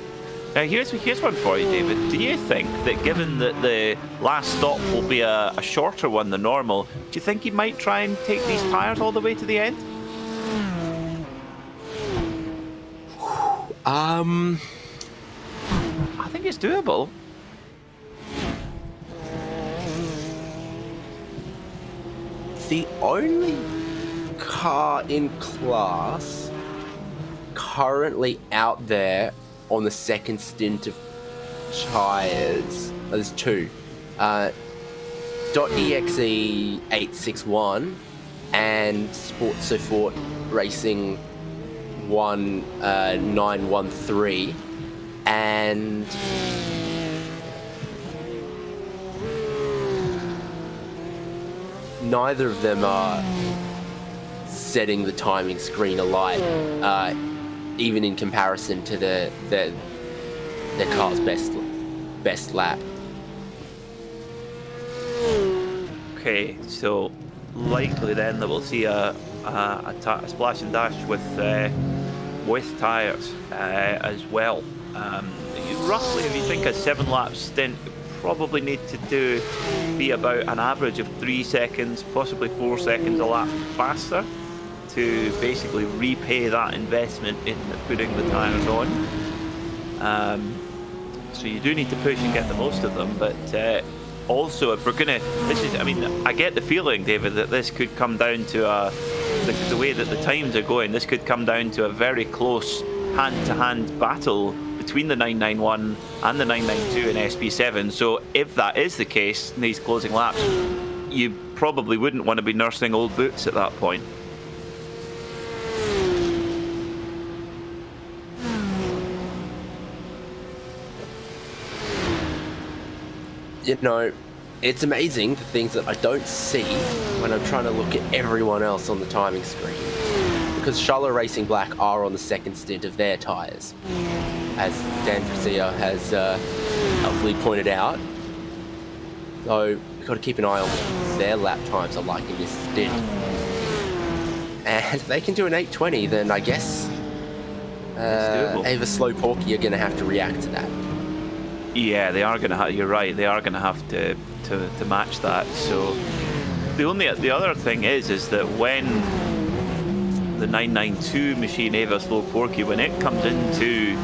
Now here's one for you, David. Do you think that, given that the last stop will be a shorter one than normal, do you think he might try and take these tyres all the way to the end?
I
think it's doable.
The only car in class currently out there on the second stint of tyres, there's two, .exe 861 and Sport Racing 1913, and neither of them are setting the timing screen alight, even in comparison to their car's best lap.
Okay, so likely then that we'll see a splash and dash with tyres as well. Roughly, if you think a 7-lap stint, probably need to be about an average of 3 seconds, possibly 4 seconds a lap faster to basically repay that investment in putting the tyres on. So you do need to push and get the most of them, but also if we're gonna, I get the feeling, David, that this could come down to the way that the times are going, this could come down to a very close hand-to-hand battle between the 991 and the 992 in SP7. So if that is the case in these closing laps, you probably wouldn't want to be nursing old boots at that point.
You know, it's amazing the things that I don't see when I'm trying to look at everyone else on the timing screen. Because Charlotte Racing Black are on the second stint of their tyres, as Dan Garcia has helpfully pointed out. So we've got to keep an eye on what their lap times are like in this stint. And if they can do an 8:20, then I guess Ava Slow Porky are going to have to react to that.
Yeah, they are going to have. You're right. They are going to have to match that. So the other thing is that when the 992 machine, Ava Slow Porky, when it comes into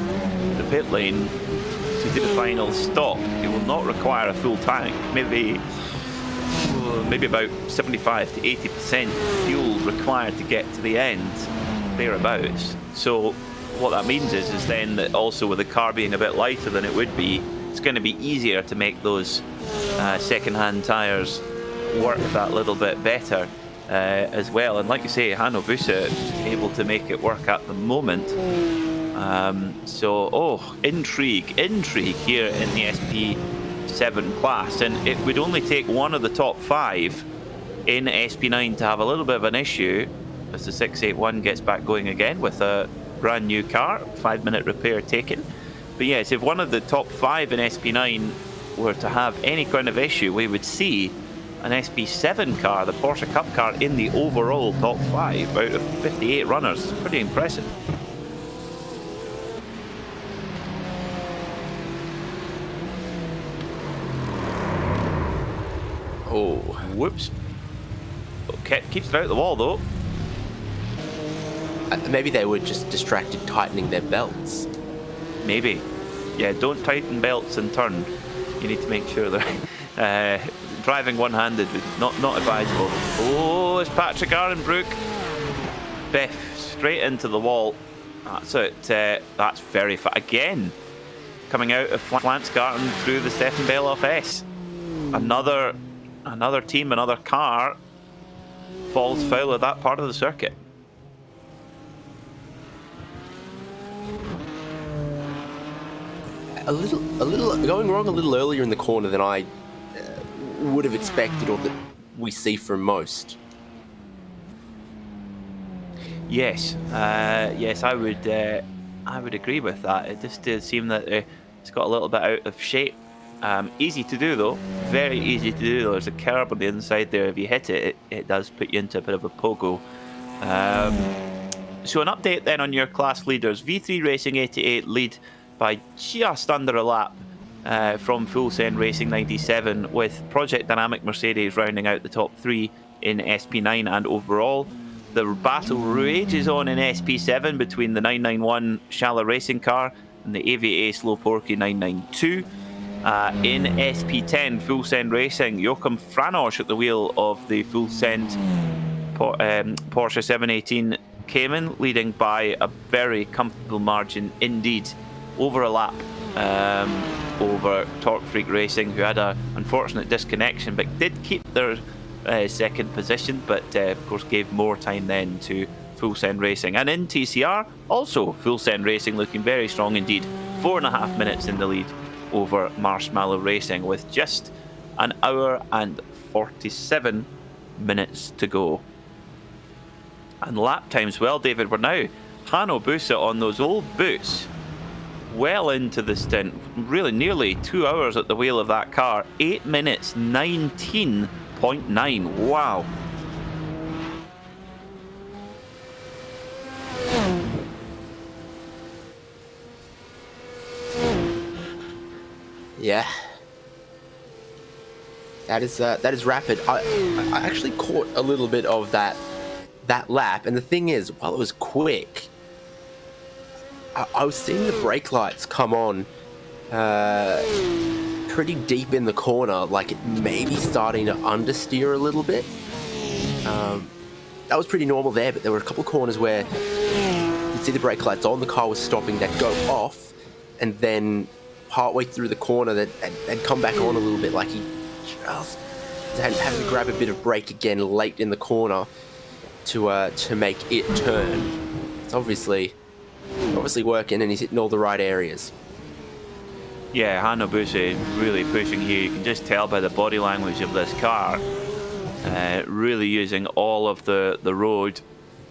the pit lane to do the final stop, it will not require a full tank. Maybe about 75 to 80% fuel required to get to the end, thereabouts. So what that means is then that also with the car being a bit lighter than it would be, it's going to be easier to make those second-hand tyres work that little bit better as well. And like you say, Hanno Busse able to make it work at the moment. Intrigue here in the SP7 class, and it would only take one of the top 5 in SP9 to have a little bit of an issue as the 681 gets back going again with a brand new car, 5-minute repair taken. But yes, if one of the top 5 in SP9 were to have any kind of issue, we would see an SP7 car, the Porsche Cup car, in the overall top 5 out of 58 runners. It's pretty impressive. Oh, whoops. Okay, keeps it out the wall though.
Maybe they were just distracted tightening their belts. Maybe. Yeah, don't tighten belts and turn. You need to make sure they're
driving one-handed, not advisable. Oh, it's Patrick Arenbrook. Biff straight into the wall. That's it. That's very fast. Again, coming out of Flansgarten through the Stefan Beloff S. Another team, another car falls foul of that part of the circuit.
A little going wrong a little earlier in the corner than I would have expected, or that we see from most.
Yes, yes, I would agree with that. It just did seem that it's got a little bit out of shape. Easy to do though, very easy to do though. There's a curb on the inside there. If you hit it, it does put you into a bit of a pogo. So an update then on your class leaders. V3 Racing 88 lead by just under a lap from Full Send Racing 97, with Project Dynamic Mercedes rounding out the top 3 in SP9 and overall. The battle rages on in SP7 between the 991 Schaller Racing car and the AVA Slow Porky 992. In SP10, Full Send Racing, Joachim Franosch at the wheel of the Full Send Porsche 718 Cayman, leading by a very comfortable margin indeed, over a lap over Torque Freak Racing, who had an unfortunate disconnection but did keep their second position, but of course gave more time then to Full Send Racing. And in TCR, also Full Send Racing looking very strong indeed, 4.5 minutes in the lead over Marshmallow Racing with just an hour and 47 minutes to go. And lap times, well, David, we're now Hanno Busse on those old boots, well into the stint, really nearly 2 hours at the wheel of that car, 8 minutes 19.9. Wow.
Yeah, that is rapid. I actually caught a little bit of that lap, and the thing is, while it was quick, I was seeing the brake lights come on pretty deep in the corner, like it may be starting to understeer a little bit. That was pretty normal there, but there were a couple of corners where you'd see the brake lights on, the car was stopping, they'd go off, and then partway through the corner they'd come back on a little bit, like he just had to grab a bit of brake again late in the corner to make it turn. It's obviously working, and he's hitting all the right areas.
Yeah, Hanno Busse is really pushing here. You can just tell by the body language of this car. Really using all of the road,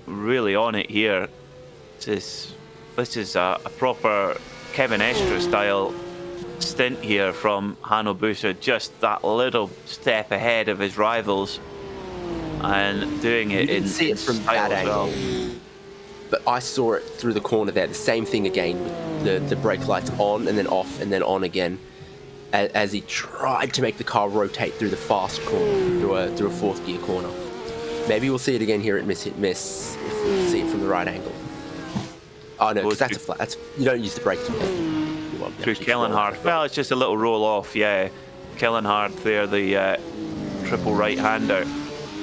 really on it here. This is a proper Kevin Estre style stint here from Hanno Busse, just that little step ahead of his rivals, and doing it in
see it from
style
that
as well.
angle, but I saw it through the corner there. The same thing again, with the brake lights on and then off and then on again, as he tried to make the car rotate through the fast corner, through a fourth gear corner. Maybe we'll see it again here at Miss Hit Miss if we see it from the right angle. Oh no, because that's a flat. You don't use the brake to
through Kellenhardt. Well, it's just a little roll off, yeah. Kellenhardt there, the triple right-hander.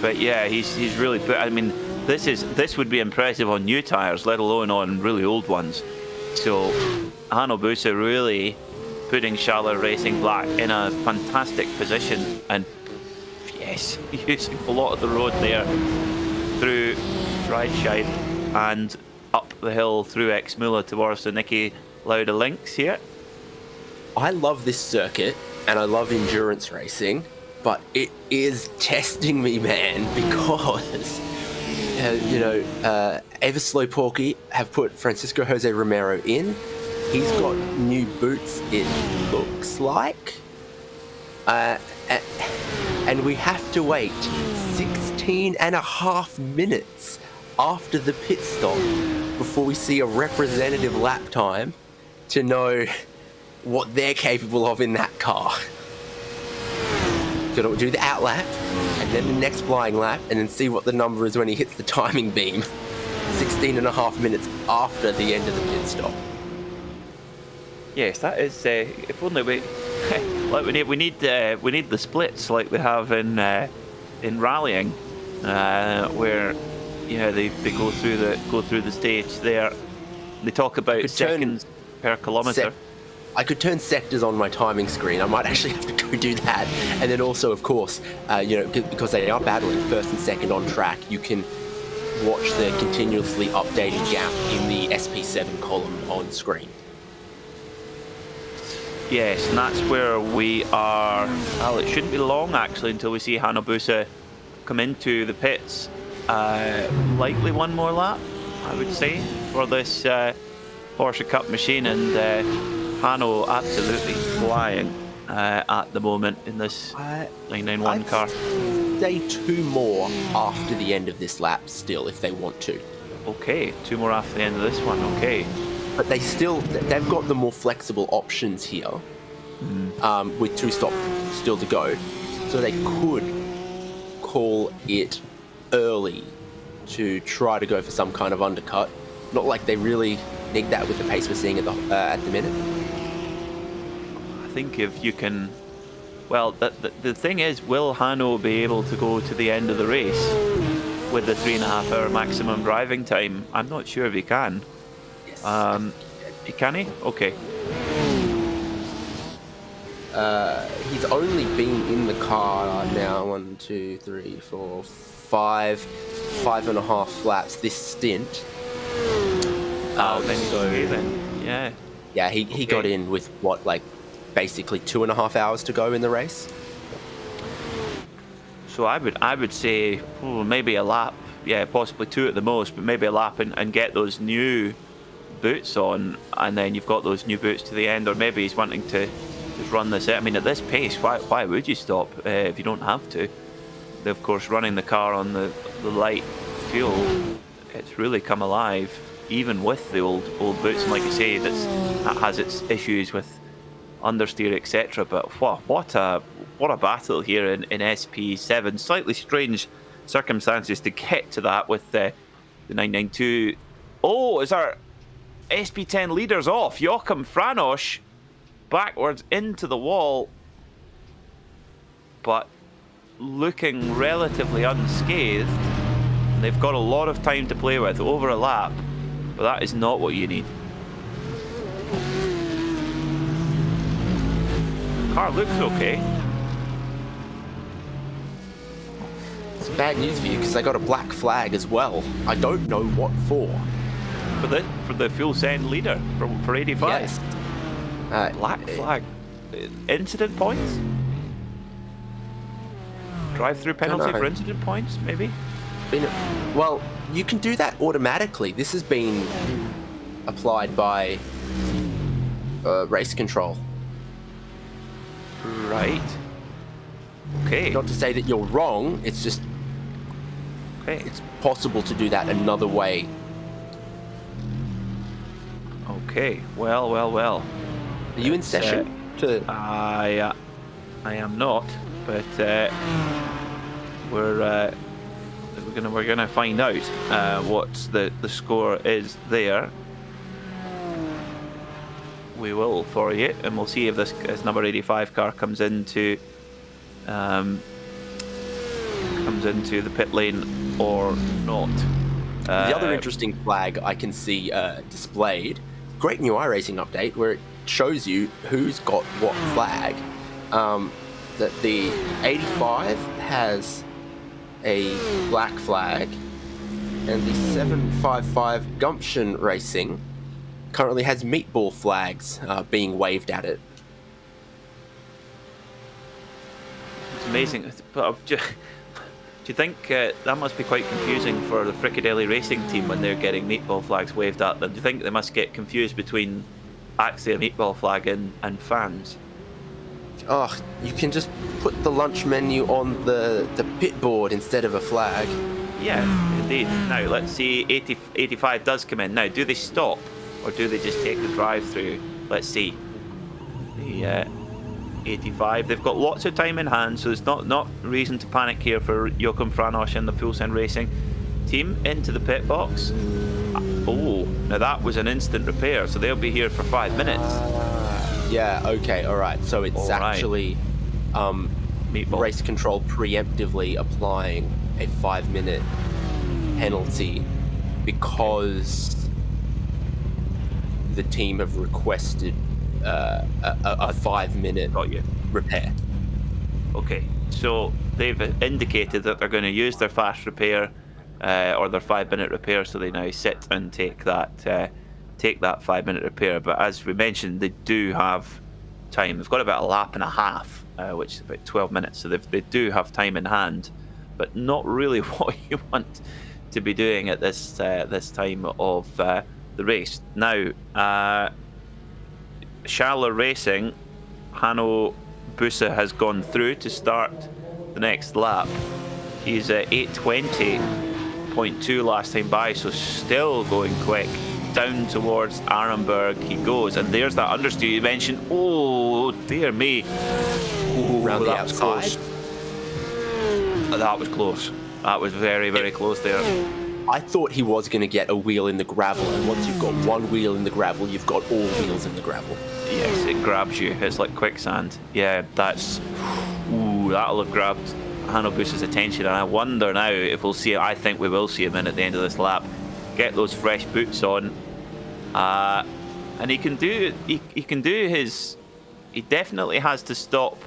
But yeah, he's really put. I mean, this would be impressive on new tyres, let alone on really old ones. So Hanno Busse really putting Schaller Racing Black in a fantastic position, and yes, using a lot of the road there through Ridescheid and up the hill through Exmüller towards the Niki Lauda links here.
I love this circuit and I love endurance racing, but it is testing me, man, because Everslow Porky have put Francisco Jose Romero in. He's got new boots, it looks like, and we have to wait 16.5 minutes after the pit stop before we see a representative lap time to know what they're capable of in that car. So do the outlap, and then the next flying lap, and then see what the number is when he hits the timing beam. 16.5 minutes after the end of the pit stop.
Yes, that is, if only we Like we need the splits like they have in rallying, where they go through the stage there. They talk about seconds per kilometre.
I could turn sectors on my timing screen. I might actually have to go do that. And then also, of course, because they are battling first and second on track, you can watch the continuously updated gap in the SP7 column on screen.
Yes, and that's where we are. Well, it shouldn't be long actually until we see Hanno Busse come into the pits. Likely one more lap, I would say, for this Porsche Cup machine, and Hanno absolutely flying at the moment in this 991 car.
Say 2 more after the end of this lap still, if they want to.
Okay, 2 more after the end of this one, okay.
But they've got the more flexible options here, with 2 stops still to go. So they could call it early to try to go for some kind of undercut. Not like they really need that with the pace we're seeing at the minute.
I think if you can... Well, the thing is, will Hanno be able to go to the end of the race with the 3.5 hour maximum driving time? I'm not sure if he can.
Yes.
Can he? Okay.
He's only been in the car now 1, 2, 3, 4, 5.5 laps this stint.
Then he's okay then. Yeah.
Yeah, he got in with what, like, basically 2.5 hours to go in the race.
So I would say maybe a lap, yeah, possibly 2 at the most, but maybe a lap and get those new boots on, and then you've got those new boots to the end, or maybe he's wanting to just run this out. I mean, at this pace, why would you stop if you don't have to? They're, of course, running the car on the light fuel. It's really come alive, even with the old boots, and like you say, that has its issues with understeer, etc. But what a battle here in SP7. Slightly strange circumstances to get to that with the 992. Oh, is our SP10 leaders off? Joachim Franosch backwards into the wall, but looking relatively unscathed. They've got a lot of time to play with, over a lap, but that is not what you need. Car looks okay.
It's bad news for you because I got a black flag as well. I don't know what for.
For the fuel send leader for 85.
Yes.
Black flag. Incident points? Drive-through penalty for incident points, maybe?
Well, you can do that automatically. This has been applied by race control.
Right. Okay.
Not to say that you're wrong, it's just it's possible to do that another way.
Okay. Well.
Are you in session?
I am not, but we're gonna find out what the score is there. We will for you, and we'll see if this number 85 car comes into the pit lane or not.
The other interesting flag I can see displayed, great new iRacing update where it shows you who's got what flag. That the 85 has a black flag, and the 755 Gumption Racing currently has meatball flags being waved at it.
It's amazing. But do you think that must be quite confusing for the Frickadelli Racing team when they're getting meatball flags waved at them? Do you think they must get confused between actually a meatball flag and fans?
Oh, you can just put the lunch menu on the pit board instead of a flag.
Yeah, indeed. Now, let's see, 85 does come in. Now, do they stop, or do they just take the drive-through? Let's see. The 85, they've got lots of time in hand, so there's not reason to panic here for Joachim Franosch and the Full Send Racing team into the pit box. Oh, now that was an instant repair, so they'll be here for 5 minutes.
Yeah, okay, alright. So it's
All right.
actually
Meatball.
race control preemptively applying a 5-minute penalty because the team have requested a 5-minute
Got you.
repair.
Okay, so they've indicated that they're going to use their fast repair or their 5-minute repair, so they now sit and take that 5-minute repair. But as we mentioned, they do have time. They've got about a lap and a half, which is about 12 minutes, so they do have time in hand, but not really what you want to be doing at this time of the race. Now, Schaller Racing, Hanno Busse has gone through to start the next lap. He's at 8:20.2 last time by, so still going quick. Down towards Arenberg he goes, and there's that understeer you mentioned. Oh dear me! Ooh,
Around the
that was
outside.
close. That was close. That was very, very close there.
I thought he was going to get a wheel in the gravel, and once you've got one wheel in the gravel, you've got all wheels in the gravel.
Yes, it grabs you. It's like quicksand. Yeah, that's... Ooh, that'll have grabbed Hanno Busse's attention, and I wonder now if we'll see... I think we will see him in at the end of this lap. Get those fresh boots on. And he can do... He can do his... He definitely has to stop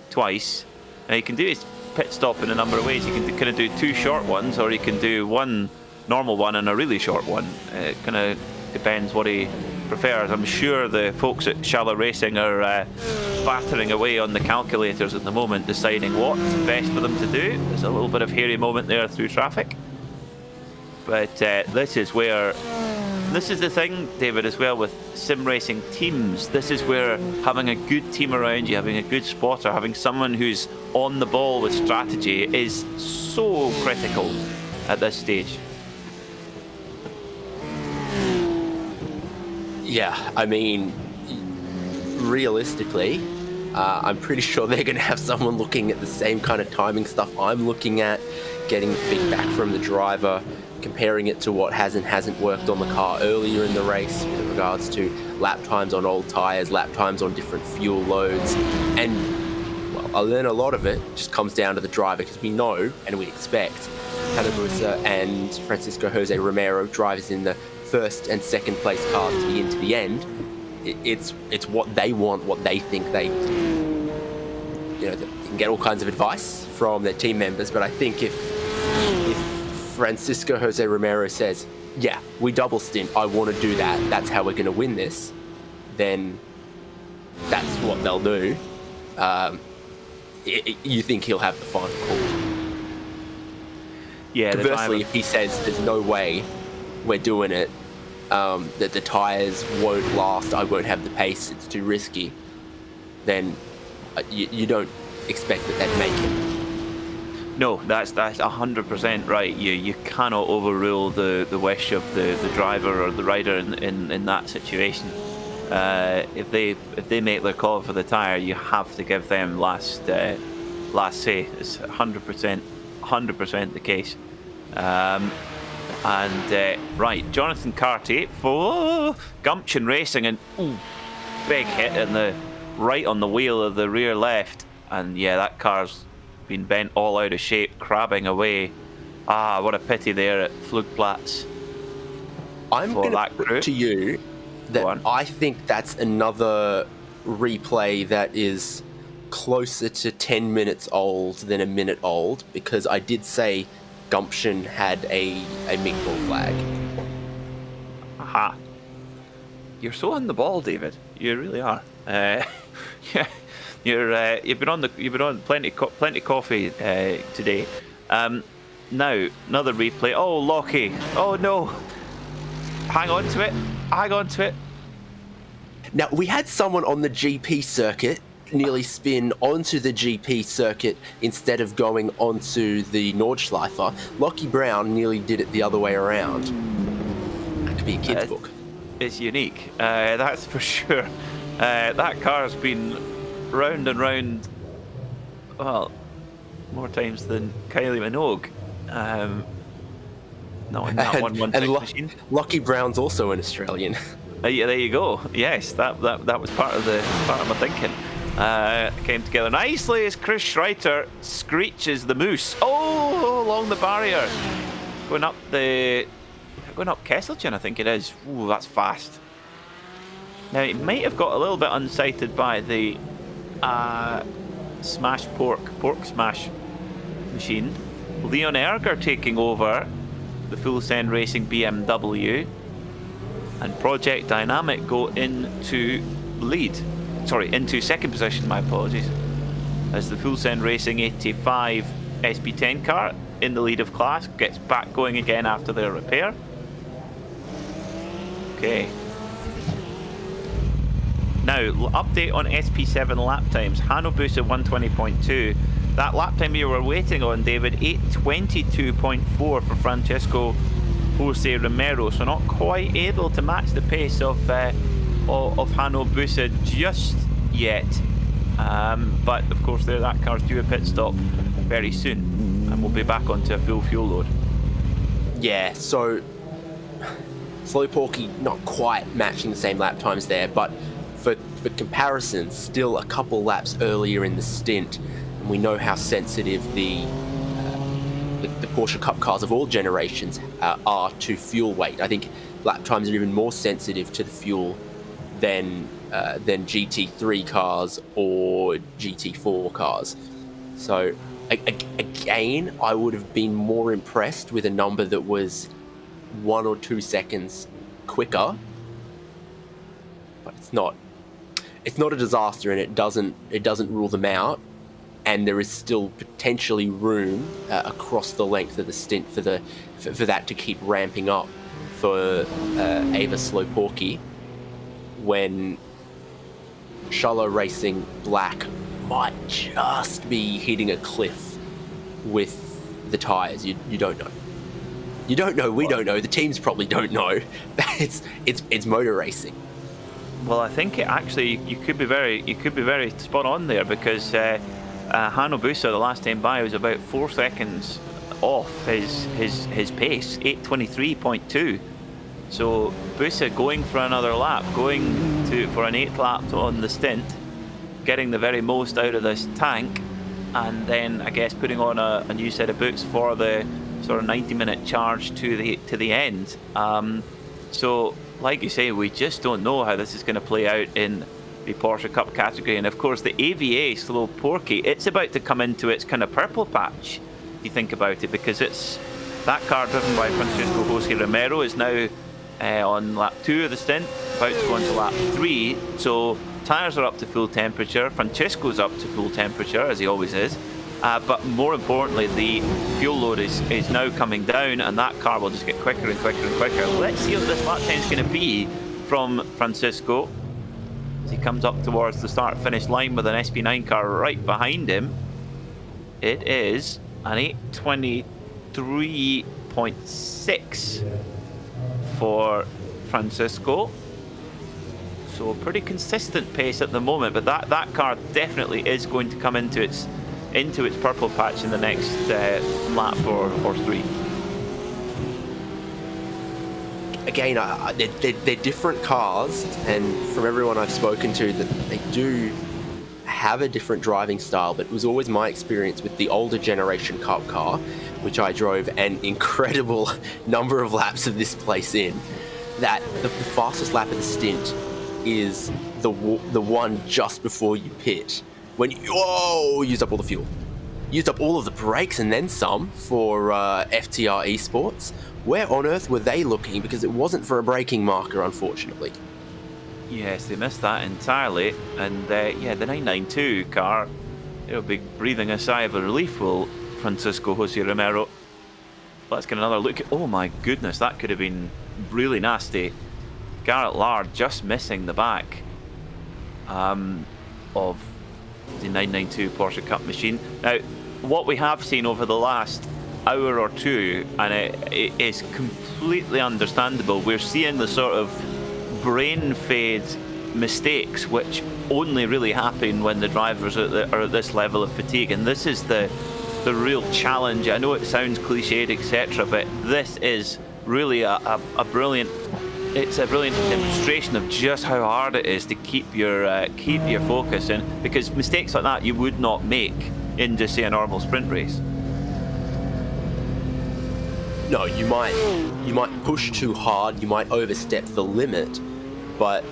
twice. And he can do his pit stop in a number of ways. He can kind of do 2 short ones, or he can do 1 normal one and a really short one. It kind of depends what he prefers. I'm sure the folks at Schaller Racing are battering away on the calculators at the moment, deciding what's best for them to do. There's a little bit of hairy moment there through traffic, but this is the thing, David, as well with sim racing teams. This is where having a good team around you, having a good spotter, having someone who's on the ball with strategy is so critical at this stage.
Yeah, I mean, realistically, I'm pretty sure they're going to have someone looking at the same kind of timing stuff I'm looking at, getting feedback from the driver, comparing it to what has and hasn't worked on the car earlier in the race with regards to lap times on old tyres, lap times on different fuel loads, and well, then a lot of it just comes down to the driver, because we know and we expect Hanno Busse and Francisco Jose Romero, drivers in the first and second place cars, to be into the end. It's what they want, what they think they can get all kinds of advice from their team members, but I think if Francisco Jose Romero says, yeah, we double stint, I want to do that, that's how we're going to win this, then that's what they'll do. You think he'll have the final call.
Yeah.
Conversely, if he says there's no way we're doing it, that the tyres won't last, I won't have the pace, it's too risky, then you don't expect that they'd make it.
No, that's 100% right. You cannot overrule the wish of the driver or the rider in that situation. If they make their call for the tyre, you have to give them last say. It's 100% the case. Right, Jonathan Carty for Gumption Racing, and big hit right on the wheel of the rear left, and yeah, that car's been bent all out of shape, crabbing away. What a pity there at Flugplatz.
I'm going to put to you that I think that's another replay that is closer to 10 minutes old than a minute old, because I did say Gumption had a meatball flag.
Aha. You're so on the ball, David. You really are. Yeah. You've been on plenty coffee today. Now another replay. Oh, Lockie. Oh no. Hang on to it.
Now, we had someone on the GP circuit nearly spin onto the GP circuit instead of going onto the Nordschleife. Lockie Brown nearly did it the other way around. That could be a kid's book.
It's unique. That's for sure. That car's been round and round, well, more times than Kylie Minogue. Not in that 116 machine.
Lockie Brown's also an Australian.
Yeah, there you go. Yes, that was part of my thinking. Came together nicely as Chris Schreiter screeches the moose. Oh, along the barrier, going up Kesselchen, I think it is. Ooh, that's fast. Now it might have got a little bit unsighted by the smash pork smash machine. Leon Erger taking over the Full Send Racing BMW, and Project Dynamic go into lead. Sorry, into second position, my apologies, as the Full Send Racing 85 SP10 car in the lead of class gets back going again after their repair. Okay. Now, update on SP7 lap times. Hanno Busse 120.2. That lap time you were waiting on, David, 8:22.4 for Francesco Jose Romero. So not quite able to match the pace of Hanno Busse just yet. But of course, that car's due a pit stop very soon, and we'll be back onto a full fuel load.
Yeah, so Slow Porky not quite matching the same lap times there, but for comparison, still a couple laps earlier in the stint, and we know how sensitive the Porsche Cup cars of all generations are to fuel weight. I think lap times are even more sensitive to the fuel than GT3 cars or GT4 cars. So again, I would have been more impressed with a number that was 1 or 2 seconds quicker, but it's not a disaster, and it doesn't rule them out, and there is still potentially room across the length of the stint for that to keep ramping up for Ava Slow Porky, when Shallow Racing Black might just be hitting a cliff with the tyres. You don't know. You don't know. We don't know. The teams probably don't know. It's motor racing.
Well, I think it actually you could be very spot on there, because Hanno Busse, the last time by, was about 4 seconds off his pace, 8:23.2. So Busse going for another lap, going for an 8th lap on the stint, getting the very most out of this tank, and then I guess putting on a new set of boots for the sort of 90-minute charge to the end. So like you say, we just don't know how this is going to play out in the Porsche Cup category. And of course the AVA Slow Porky, it's about to come into its kind of purple patch, if you think about it, because it's that car driven by Francesco Jose Romero is now on lap 2 of the stint, about to go into lap 3. So tyres are up to full temperature, Francesco's up to full temperature, as he always is. But more importantly, the fuel load is now coming down, and that car will just get quicker and quicker and quicker. Let's see what this lap time is going to be from Francisco as he comes up towards the start-finish line with an SP9 car right behind him. It is an 8:23.6 for Francisco. So a pretty consistent pace at the moment, but that car definitely is going to come into its purple patch in the next lap or 3.
Again, they're different cars, and from everyone I've spoken to, that they do have a different driving style, but it was always my experience with the older generation Cup car, which I drove an incredible number of laps of this place in, that the fastest lap of the stint is the one just before you pit, when you used up all the fuel, used up all of the brakes and then some for FTR Esports. Where on earth were they looking? Because it wasn't for a braking marker, unfortunately.
Yes, they missed that entirely. And yeah, the 992 car, it'll be breathing a sigh of relief, will Francisco Jose Romero. Let's get another look. Oh my goodness, that could have been really nasty. Garrett Lard just missing the back of the 992 Porsche Cup machine. Now, what we have seen over the last hour or two, and it is completely understandable, we're seeing the sort of brain fade mistakes which only really happen when the drivers are at this level of fatigue, and this is the real challenge. I know it sounds cliched, etc., but this is really a brilliant it's a brilliant demonstration of just how hard it is to keep your focus in, because mistakes like that you would not make in just say a normal sprint race.
No, you might push too hard, you might overstep the limit, but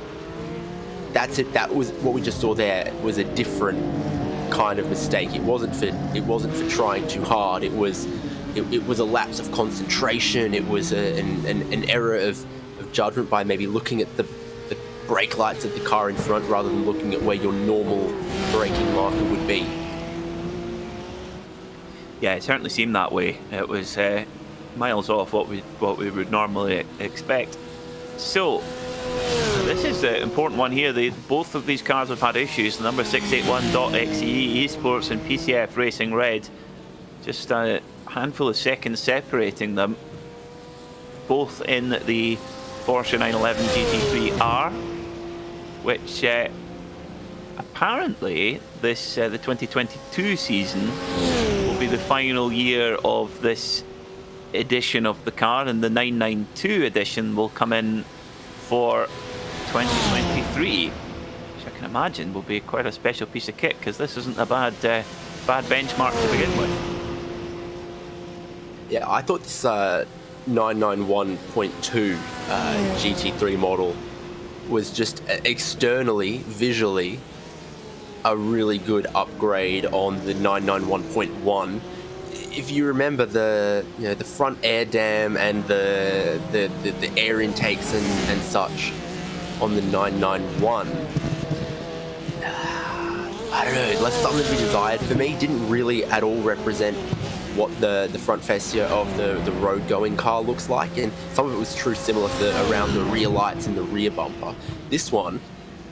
that's it. That was what we just saw there. Was a different kind of mistake. It wasn't for trying too hard. It was a lapse of concentration. It was an error of judgment by maybe looking at the brake lights of the car in front rather than looking at where your normal braking marker would be.
Yeah, it certainly seemed that way. It was miles off what we would normally expect. So this is an important one here. Both of these cars have had issues. The number 681.xe Esports and PCF Racing Red, just a handful of seconds separating them. Both in the Porsche 911 GT3R, which apparently this the 2022 season will be the final year of this edition of the car, and the 992 edition will come in for 2023, which I can imagine will be quite a special piece of kit, because this isn't a bad benchmark to begin with.
Yeah, I thought this 991.2 GT3 model was just externally, visually, a really good upgrade on the 991.1. If you remember the front air dam and the air intakes and such on the 991, I don't know, it left something to be desired for me. Didn't really at all represent what the front fascia of the road going car looks like, and some of it was true similar to around the rear lights and the rear bumper. This one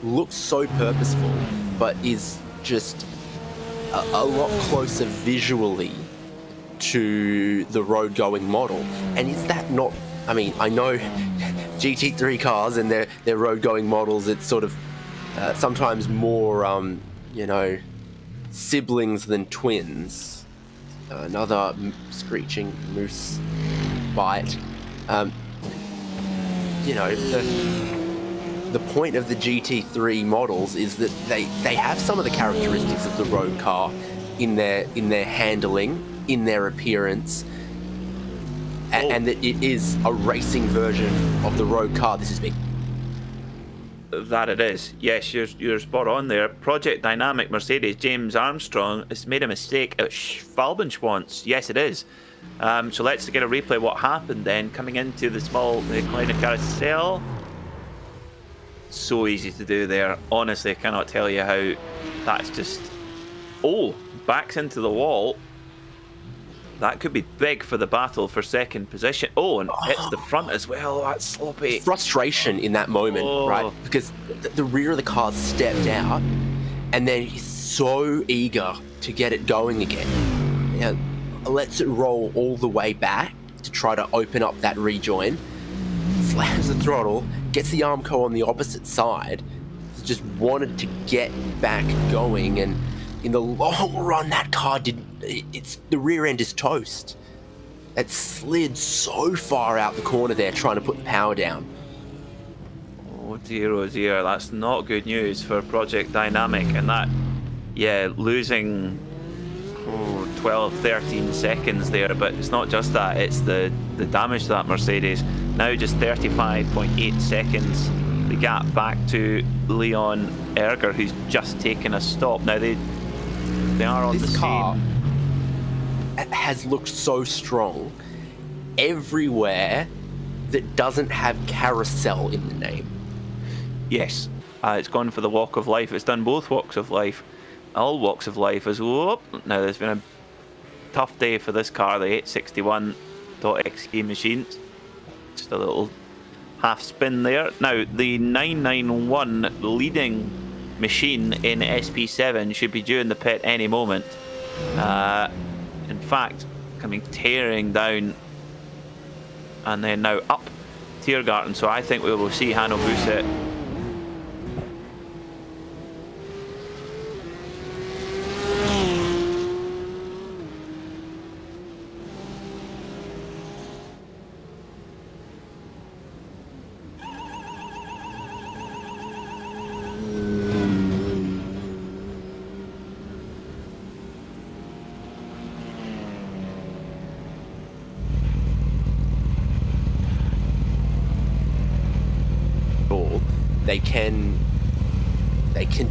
looks so purposeful, but is just a lot closer visually to the road going model. And is that not, I mean, I know GT3 cars and their road going models, it's sort of sometimes more siblings than twins. Another screeching moose bite. The point of the GT3 models is that they have some of the characteristics of the road car in their handling, in their appearance, and that it is a racing version of the road car. This is big.
That it is. Yes, you're spot on there. Project Dynamic Mercedes James Armstrong has made a mistake at Schwalbenschwanz. Yes, it is. So let's get a replay of what happened then. Coming into the small recliner carousel. So easy to do there. Honestly, I cannot tell you how that's just... Oh, backs into the wall. That could be big for the battle for second position. Oh, and hits the front as well. That's sloppy.
Frustration in that moment, right? Because the rear of the car stepped out, and then he's so eager to get it going again. Lets it roll all the way back to try to open up that rejoin. Slams the throttle, gets the Armco on the opposite side. Just wanted to get back going, and in the long run, that car the rear end is toast. It slid so far out the corner there, trying to put the power down.
Oh dear, that's not good news for Project Dynamic, and that, losing 12, 13 seconds there, but it's not just that, it's the damage to that Mercedes. Now just 35.8 seconds, the gap back to Leon Erger, who's just taken a stop. Now they are on
this
the
car
same.
Has looked so strong everywhere that doesn't have carousel in the name.
Yes, it's gone for the walk of life. It's done both walks of life, all walks of life as well. Now there's been a tough day for this car, the 861.xe machine. Just a little half spin there. Now the 991 leading machine in SP7 should be due in the pit any moment. In fact, coming tearing down and then now up Tiergarten, so I think we will see Hanno Busse
at all, they can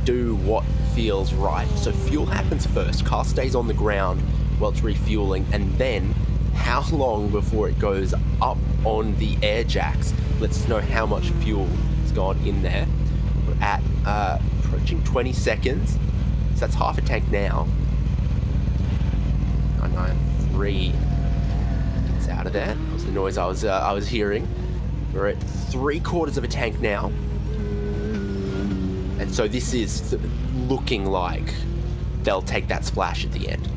do what feels right. So fuel happens first, car stays on the ground while it's refueling, and then how long before it goes up on the air jacks lets us know how much fuel has gone in there. We're at approaching 20 seconds, so that's half a tank now. 993 gets out of there. That was the noise I was hearing. We're at 3/4 of a tank now, and so this is looking like they'll take that splash at the end.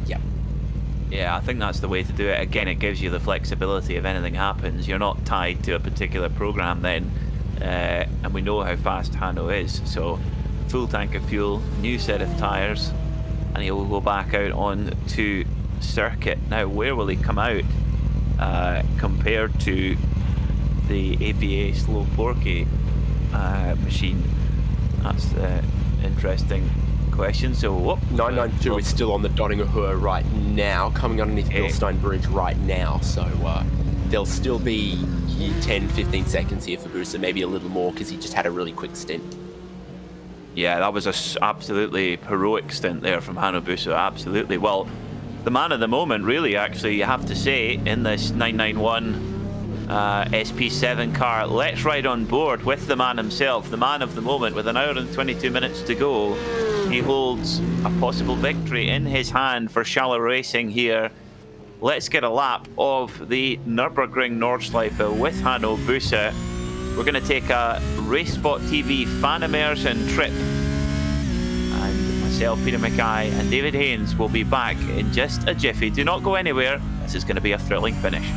Yep.
Yeah, I think that's the way to do it. Again, it gives you the flexibility if anything happens. You're not tied to a particular program then, and we know how fast Hanno is. So, full tank of fuel, new set of tyres, and he'll go back out on to circuit. Now, where will he come out compared to the AVA Slow Porky machine? That's the interesting question. So, whoop,
992 is still on the Doningahur right now, coming underneath Bilstein Bridge right now. So there'll still be 10-15 seconds here for Busa, maybe a little more because he just had a really quick stint.
Yeah, that was an absolutely heroic stint there from Hanno Busa, absolutely. Well, the man of the moment, really, actually, you have to say, in this 991 SP7 car. Let's ride on board with the man himself, the man of the moment. With an hour and 22 minutes to go, he holds a possible victory in his hand for Shallow Racing here. Let's get a lap of the Nürburgring Nordschleife with Hanno Busa. We're going to take a RacespotTV fan immersion trip, and myself, Peter Mackay, and David Haynes will be back in just a jiffy. Do not go anywhere. This is going to be a thrilling finish.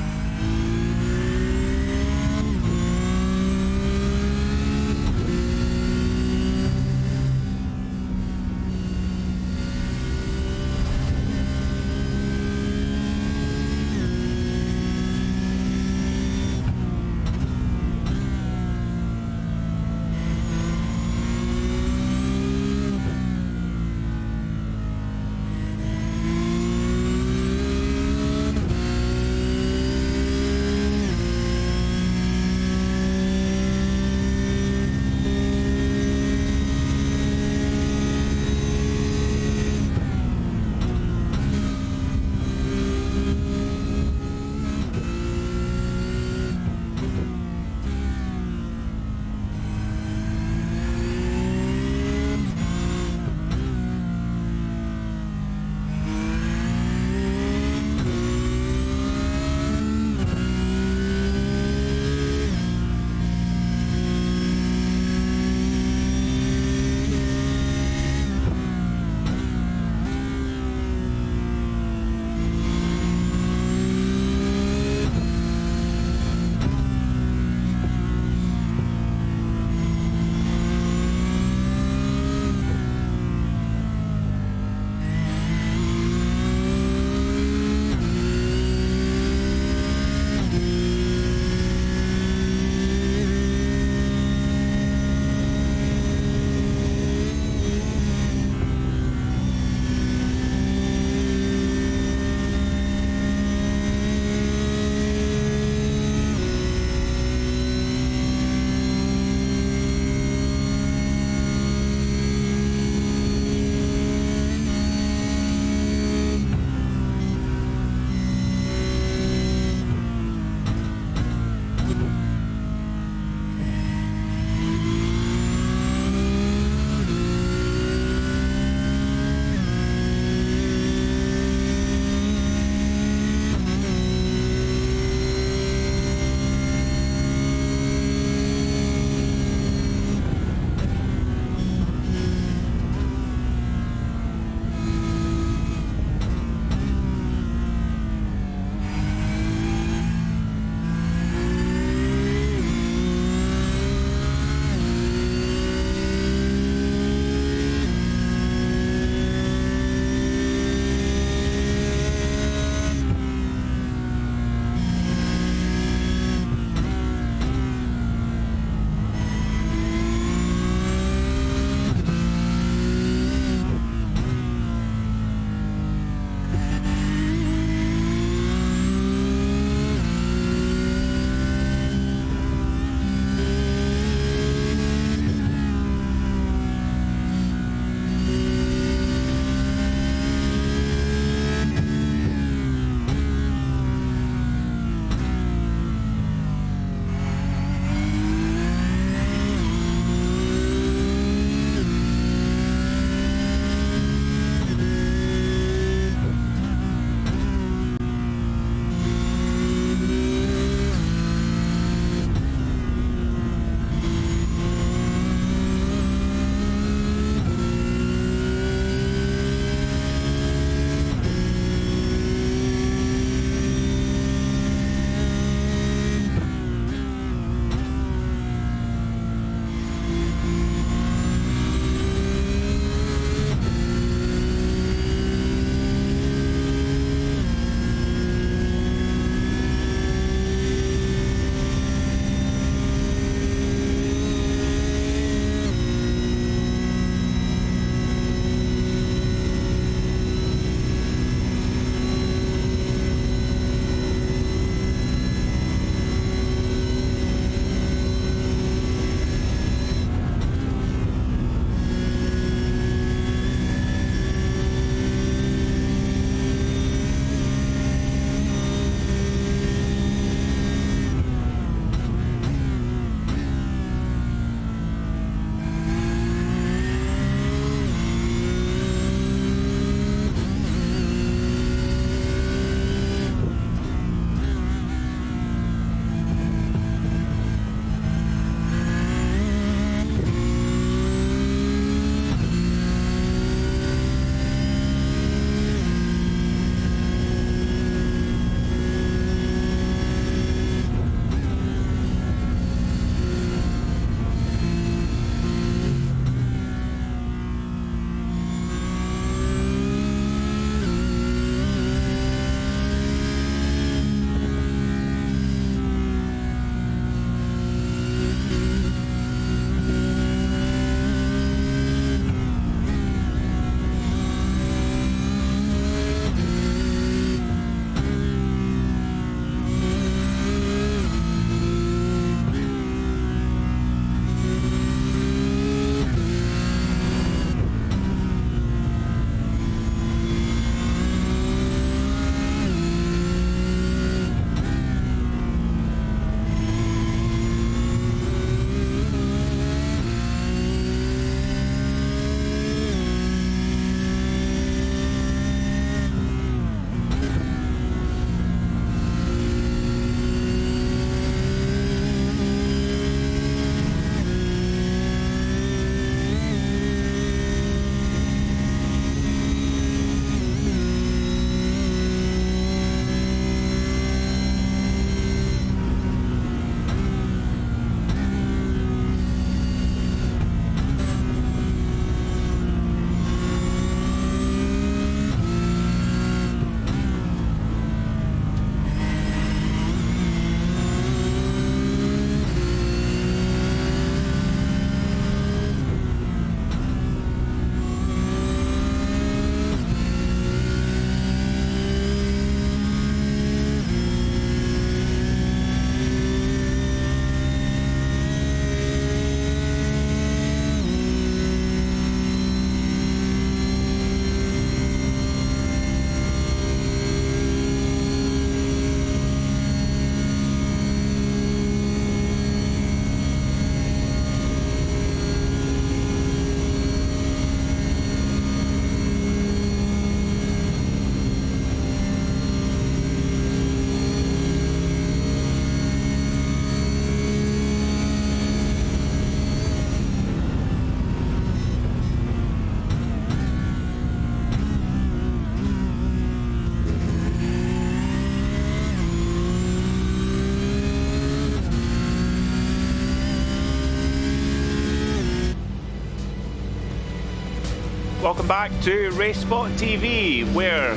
Welcome back to RacespotTV, where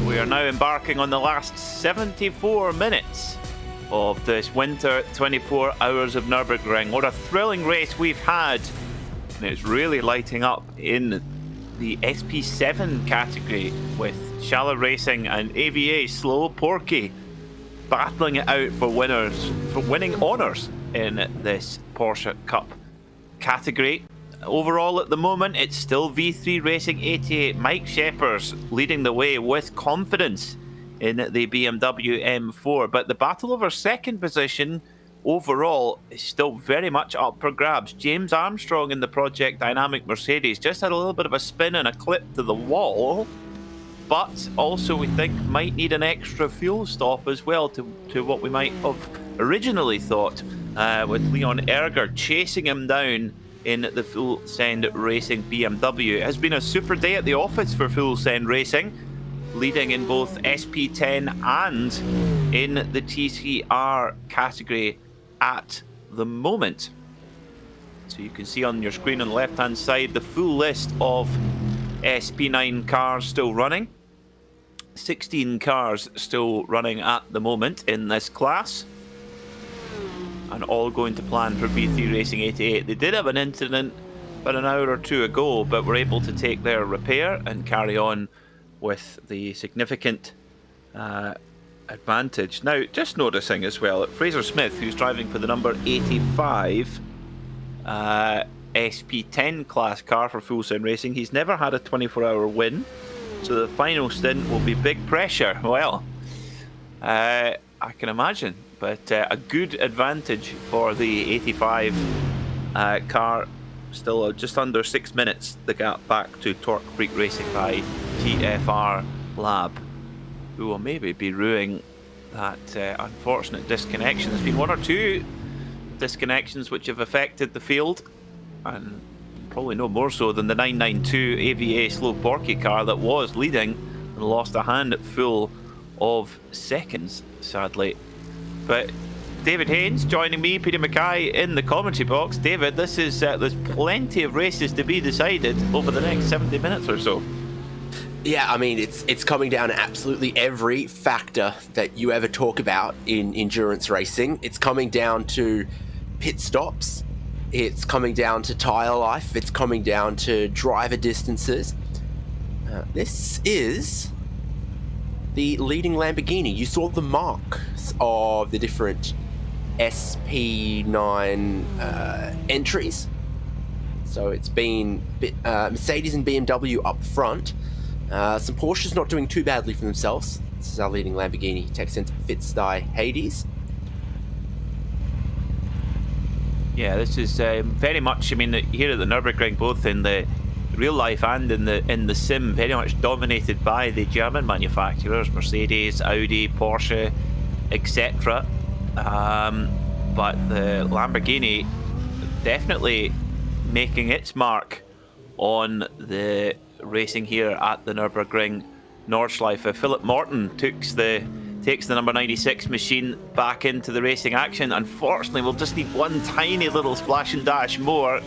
we are now embarking on the last 74 minutes of this winter 24 hours of Nürburgring. What a thrilling race we've had, and it's really lighting up in the SP7 category with Shallow Racing and AVA Slow Porky battling it out for winning honours in this Porsche Cup category. Overall, at the moment, it's still V3 Racing 88. Mike Sheppers leading the way with confidence in the BMW M4. But the battle over second position overall is still very much up for grabs. James Armstrong in the Project Dynamic Mercedes just had a little bit of a spin and a clip to the wall, but also we think might need an extra fuel stop as well to what we might have originally thought, with Leon Erger chasing him down in the Full Send Racing BMW. It has been a super day at the office for Full Send Racing, leading in both SP10 and in the TCR category at the moment. So you can see on your screen on the left hand side the full list of SP9 cars still running. 16 cars still running at the moment in this class, and all going to plan for V3 Racing 88. They did have an incident about an hour or two ago, but were able to take their repair and carry on with the significant advantage. Now, just noticing as well that Fraser Smith, who's driving for the number 85 SP10 class car for Full Send Racing, he's never had a 24-hour win, so the final stint will be big pressure. Well, I can imagine. But a good advantage for the 85 car. Still just under 6 minutes the gap back to Torque Freak Racing by TFR Lab, who will maybe be ruining that unfortunate disconnection. There's been one or two disconnections which have affected the field, and probably no more so than the 992 AVA Slow Porky car that was leading and lost a hand full of seconds, sadly. But David Haynes joining me, Peter Mackay in the commentary box. David, this is there's plenty of races to be decided over the next 70 minutes or so.
Yeah, I mean, it's coming down to absolutely every factor that you ever talk about in endurance racing. It's coming down to pit stops. It's coming down to tyre life. It's coming down to driver distances. This is the leading Lamborghini. You saw the marks of the different SP9 entries. So it's been Mercedes and BMW up front. Some Porsches not doing too badly for themselves. This is our leading Lamborghini, Tech Centre Fitzdi Hades.
Yeah, this is very much, I mean, here at the Nürburgring, both in the real life and in the sim, very much dominated by the German manufacturers, Mercedes, Audi, Porsche, etc. But the Lamborghini definitely making its mark on the racing here at the Nürburgring Nordschleife. Philip Morton takes the number 96 machine back into the racing action. Unfortunately, we'll just need one tiny little splash and dash more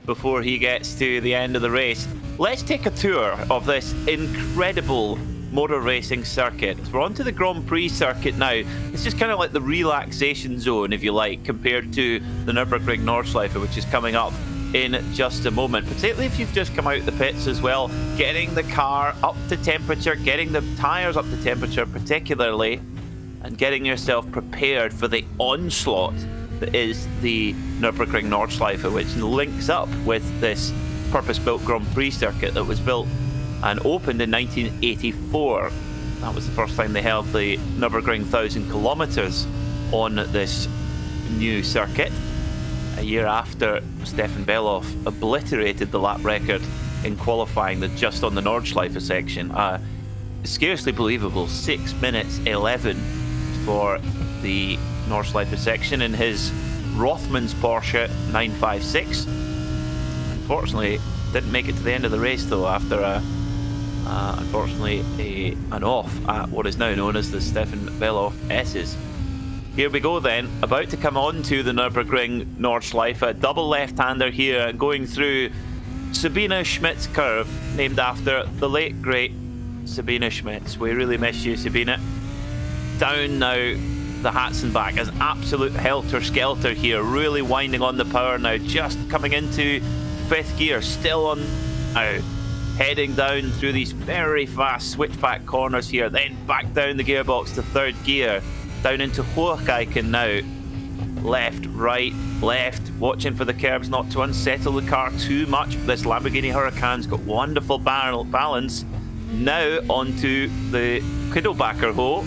before he gets to the end of the race. Let's take a tour of this incredible motor racing circuit. So we're onto the Grand Prix circuit now. It's just kind of like the relaxation zone, if you like, compared to the Nürburgring Nordschleife, which is coming up in just a moment. Particularly if you've just come out the pits as well, getting the car up to temperature, getting the tyres up to temperature particularly, and getting yourself prepared for the onslaught that is the Nürburgring Nordschleife, which links up with this purpose-built Grand Prix circuit that was built and opened in 1984. That was the first time they held the Nürburgring 1,000 kilometres on this new circuit, a year after Stefan Beloff obliterated the lap record in qualifying just on the Nordschleife section. Scarcely believable, 6 minutes 11 for the Nordschleife section in his Rothmans Porsche 956. Unfortunately, didn't make it to the end of the race though, after unfortunately an off at what is now known as the Stefan Beloff S's. Here we go then, about to come on to the Nürburgring Nordschleife, a double left-hander here, going through Sabina Schmidt's curve, named after the late great Sabina Schmidt. We really miss you, Sabina. Down now the Hatson back as absolute helter-skelter here, really winding on the power now, just coming into 5th gear, still on now. Heading down through these very fast switchback corners here, then back down the gearbox to 3rd gear, down into Hocheiken now. Left, right, left, watching for the curbs not to unsettle the car too much. This Lamborghini Huracan's got wonderful balance. Now onto the Kiddelbacher hole,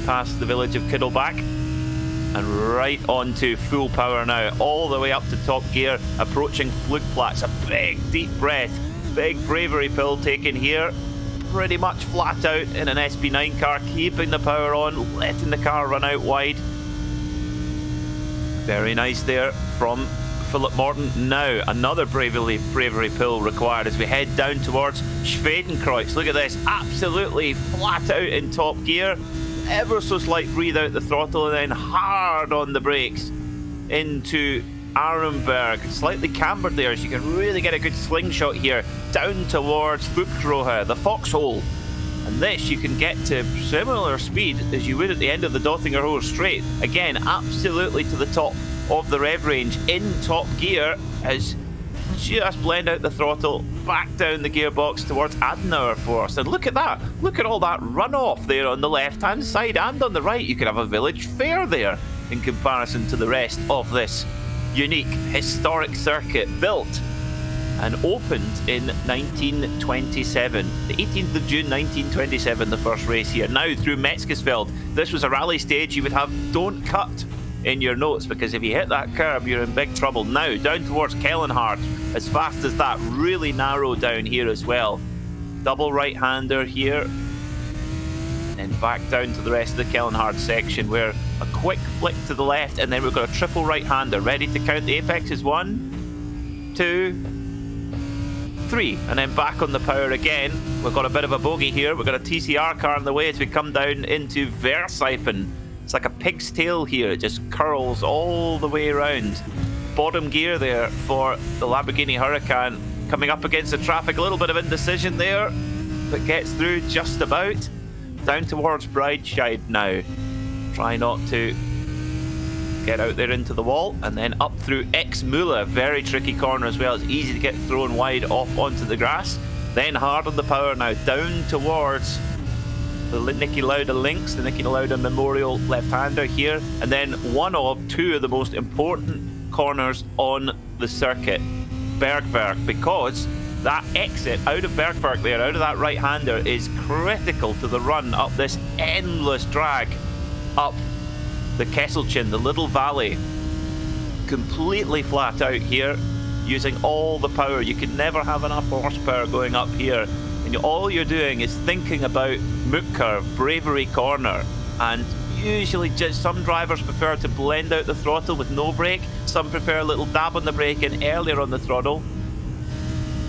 past the village of Kiddelbach, and right onto full power now, all the way up to top gear, approaching Flugplatz. A big deep breath, big bravery pill taken here. Pretty much flat out in an SP9 car, keeping the power on, letting the car run out wide. Very nice there from Philip Morton. Now another bravery pill required as we head down towards Schwedenkreuz. Look at this, absolutely flat out in top gear. Ever so slight breathe out the throttle and then hard on the brakes into Arenberg. Slightly cambered there, so you can really get a good slingshot here down towards Fruchtrohe, the foxhole. And this you can get to similar speed as you would at the end of the Dottinger Hohe Straight. Again, absolutely to the top of the rev range in top gear as just blend out the throttle, back down the gearbox towards Adenauer Force. And look at that, look at all that runoff there on the left hand side and on the right. You could have a village fair there in comparison to the rest of this unique historic circuit, built and opened in 1927. The 18th of June 1927, the first race here. Now through Metzgesfeld. This was a rally stage you would have don't cut in your notes, because if you hit that curb you're in big trouble. Now down towards Kellenhardt, as fast as that, really narrow down here as well. Double right-hander here, and then back down to the rest of the Kellenhardt section, where a quick flick to the left, and then we've got a triple right-hander ready to count the apexes. 1, 2, 3, and then back on the power again. We've got a bit of a bogey here. We've got a TCR car in the way as we come down into Verseipen. It's like a pig's tail here. It just curls all the way around. Bottom gear there for the Lamborghini Huracan, coming up against the traffic. A little bit of indecision there, but gets through just about. Down towards Breitscheid now. Try not to get out there into the wall, and then up through Exmühle. Very tricky corner as well. It's easy to get thrown wide off onto the grass. Then hard on the power now, down towards the Niki Lauda links, the Niki Lauda Memorial left-hander here, and then one of two of the most important corners on the circuit, Bergwerk, because that exit out of Bergwerk there, out of that right-hander, is critical to the run up this endless drag up the Kesselchen, the little valley. Completely flat out here, using all the power. You can never have enough horsepower going up here. And all you're doing is thinking about Mook curve, bravery corner, and usually just some drivers prefer to blend out the throttle with no brake. Some prefer a little dab on the brake and earlier on the throttle.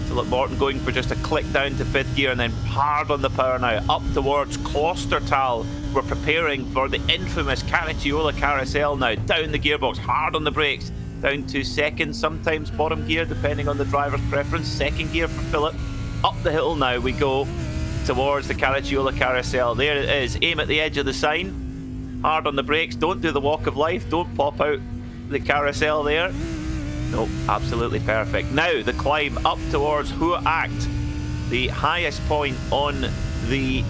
Philip Morton going for just a click down to 5th gear and then hard on the power now, up towards Klostertal. We're preparing for the infamous Caracciola Carousel now. Down the gearbox, hard on the brakes, down to 2nd, sometimes bottom gear, depending on the driver's preference. 2nd gear for Philip. Up the hill now we go towards the Caracciola Carousel. There it is. Aim at the edge of the sign. Hard on the brakes. Don't do the walk of life. Don't pop out the carousel there. Nope, absolutely perfect. Now the climb up towards Hohe Acht, the highest point on the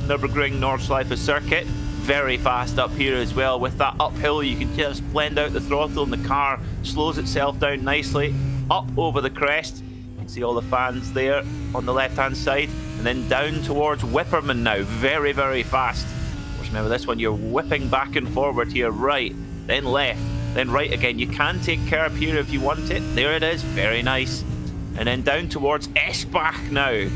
Nürburgring Nordschleife circuit. Very fast up here as well. With that uphill you can just blend out the throttle and the car slows itself down nicely. Up over the crest. See all the fans there on the left hand side, and then down towards Wipperman now, very fast. Of course, remember this one, you're whipping back and forward here, right, then left, then right again. You can take curb here if you want it. There it is, very nice. And then down towards Eschbach now.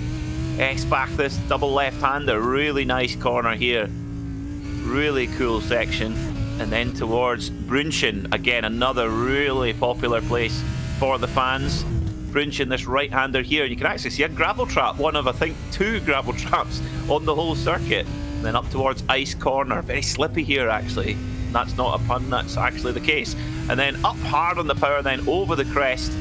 Eschbach, this double left-hander, really nice corner here, really cool section. And then towards Brünchen, again another really popular place for the fans. Brünchen, this right-hander here, you can actually see a gravel trap, one of I think 2 gravel traps on the whole circuit. And then up towards Ice Corner, very slippy here actually. That's not a pun, that's actually the case. And then up hard on the power, then over the crest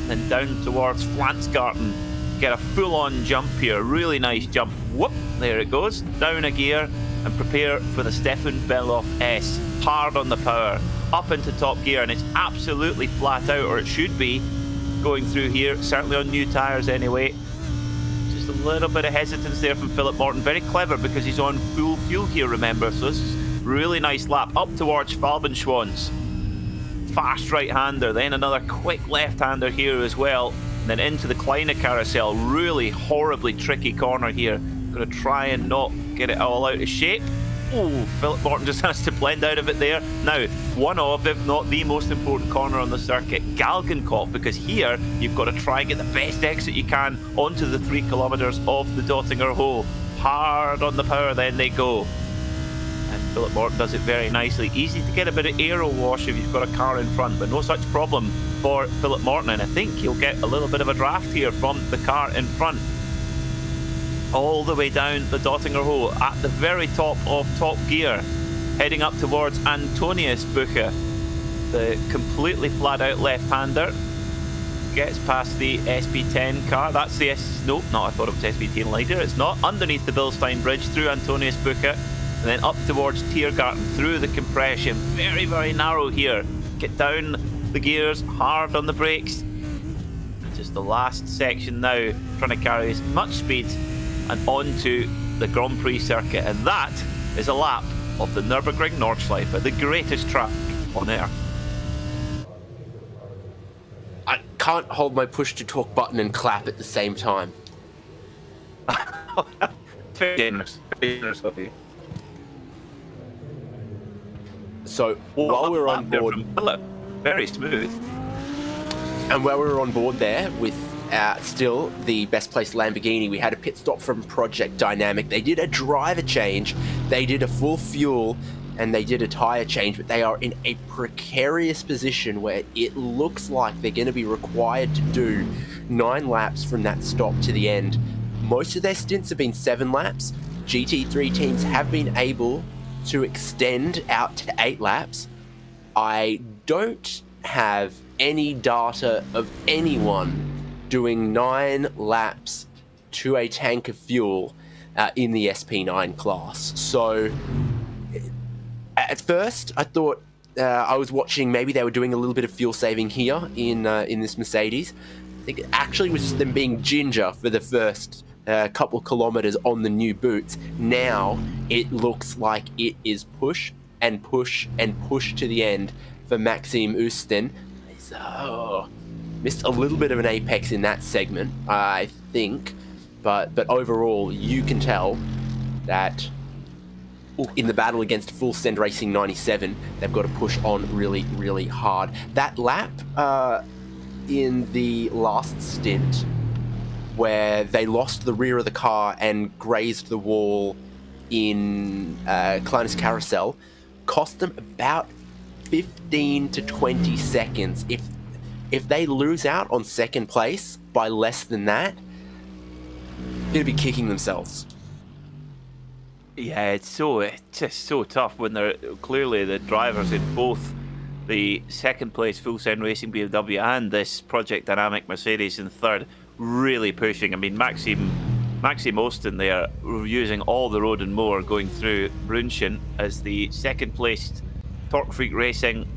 then down towards Flansgarten. Get a full-on jump here, really nice jump. Whoop, there it goes, down a gear, and prepare for the Stefan Beloff S. Hard on the power, up into top gear, and it's absolutely flat out, or it should be, going through here, certainly on new tyres anyway. Just a little bit of hesitance there from Philip Morton. Very clever because he's on full fuel here, remember, so this is really nice lap up towards Falbenschwanz. Fast right-hander, then another quick left-hander here as well, and then into the Kleine carousel. Really horribly tricky corner here. Going to try and not get it all out of shape. Oh, Philip Morton just has to blend out of it there. Now, one of, if not the most important corner on the circuit, Galgenkopf, because here you've got to try and get the best exit you can onto the 3 kilometres of the Dottinger Hole. Hard on the power, then they go. And Philip Morton does it very nicely. Easy to get a bit of aero wash if you've got a car in front, but no such problem for Philip Morton, and I think he'll get a little bit of a draft here from the car in front. All the way down the Dottinger Hole at the very top of top gear, heading up towards Antonius Bucher, the completely flat out left-hander. Gets past the SP10 car. That's the nope, not, I thought it was SP10 Lighter. It's not. Underneath the Bilstein Bridge, through Antonius Bucher, and then up towards Tiergarten, through the compression. Very, very narrow here. Get down the gears, hard on the brakes. Just the last section now, trying to carry as much speed and onto the Grand Prix circuit, and that is a lap of the Nürburgring Nordschleife, the greatest track on earth.
I can't hold my push to talk button and clap at the same time.
Very generous of you.
So while we're on board,
very smooth,
and while we were on board there with still the best placed Lamborghini, we had a pit stop from Project Dynamic. They did a driver change, they did a full fuel, and they did a tyre change, but they are in a precarious position where it looks like they're going to be required to do 9 laps from that stop to the end. Most of their stints have been 7 laps. GT3 teams have been able to extend out to 8 laps. I don't have any data of anyone doing 9 laps to a tank of fuel in the SP9 class. So at first I thought I was watching, maybe they were doing a little bit of fuel saving here in this Mercedes. I think it actually was just them being ginger for the first couple of kilometers on the new boots. Now it looks like it is push and push and push to the end for Maxime Usten. He's missed a little bit of an apex in that segment, I think, but overall you can tell that in the battle against Full Send Racing 97, they've got to push on really, really hard. That lap in the last stint, where they lost the rear of the car and grazed the wall in Kleines Carousel, cost them about 15 to 20 seconds. If they lose out on second place by less than that, they're going to be kicking themselves.
Yeah, it's just so tough when they're clearly the drivers in both the second place Full Send Racing BMW and this Project Dynamic Mercedes in third, really pushing. I mean, Maxime Osten there using all the road and more, going through Brunchen as the second placed Torque Freak Racing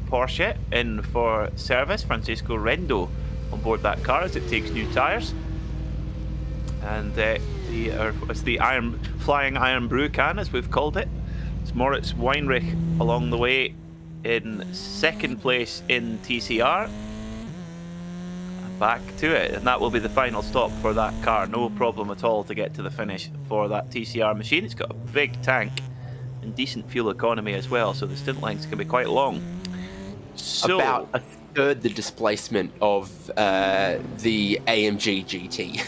Porsche in for service. Francisco Rendo on board that car as it takes new tyres, and it's the Flying Iron Brew can, as we've called it. It's Moritz Weinrich along the way in second place in TCR. Back to it, and that will be the final stop for that car. No problem at all to get to the finish for that TCR machine. It's got a big tank and decent fuel economy as well, so the stint lengths can be quite long. So,
about a third the displacement of the AMG GT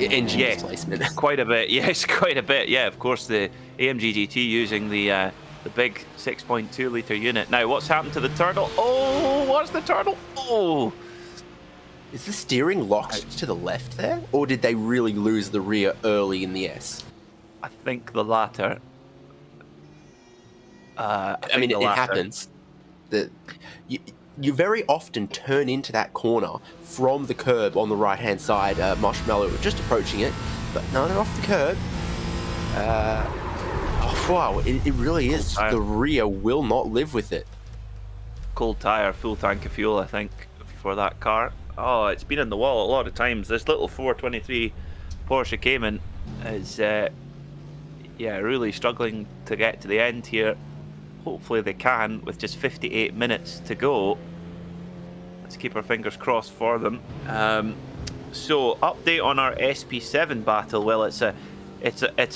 engine displacement.
Quite a bit. Yes, quite a bit. Yeah, of course, the AMG GT using the big 6.2 litre unit. Now, what's happened to the turtle? Oh, what's the turtle? Oh!
Is the steering locked to the left there? Or did they really lose the rear early in the S?
I think the latter.
I mean, it happens. you very often turn into that corner from the curb on the right-hand side. Marshmallow just approaching it, but no, they're off the curb. Oh, wow, it really is. The rear will not live with it.
Cold tyre, full tank of fuel, I think, for that car. Oh, it's been in the wall a lot of times. This little 423 Porsche Cayman is, yeah, really struggling to get to the end here. Hopefully they can, with just 58 minutes to go. Let's keep our fingers crossed for them. So, update on our SP7 battle. Well, it's a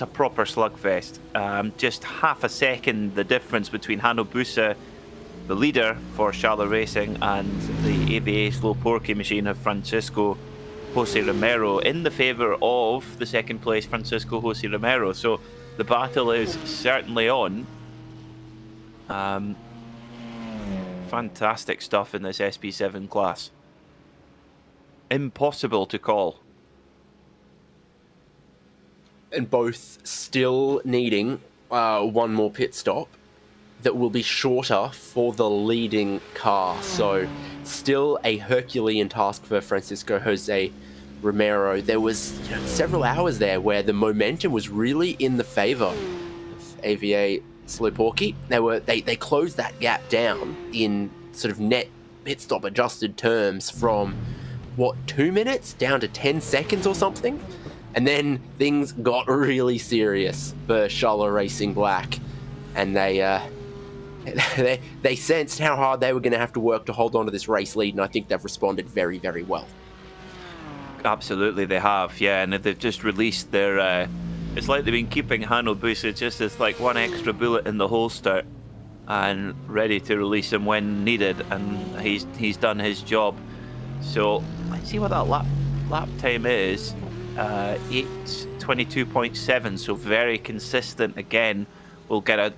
proper slugfest. Just half a second the difference between Hanno Busse, the leader for Charlotte Racing, and the AVA Slow Porky machine of Francisco Jose Romero, in the favour of the second place Francisco Jose Romero. So the battle is certainly on. Fantastic stuff in this SP7 class. Impossible to call.
And both still needing one more pit stop that will be shorter for the leading car. So still a Herculean task for Francisco Jose Romero. There was several hours there where the momentum was really in the favour of AVA Slow Porky. They closed that gap down in sort of net pit stop adjusted terms from, what, 2 minutes down to 10 seconds or something? And then things got really serious for Charlotte Racing Black, and they sensed how hard they were going to have to work to hold on to this race lead, and I think they've responded very, very well.
Absolutely, they have, yeah, and they've just released their... it's like they've been keeping Hanno Busse just as like one extra bullet in the holster and ready to release him when needed, and he's done his job. So let's see what that lap time is. 8:22.7, so very consistent again. We'll get a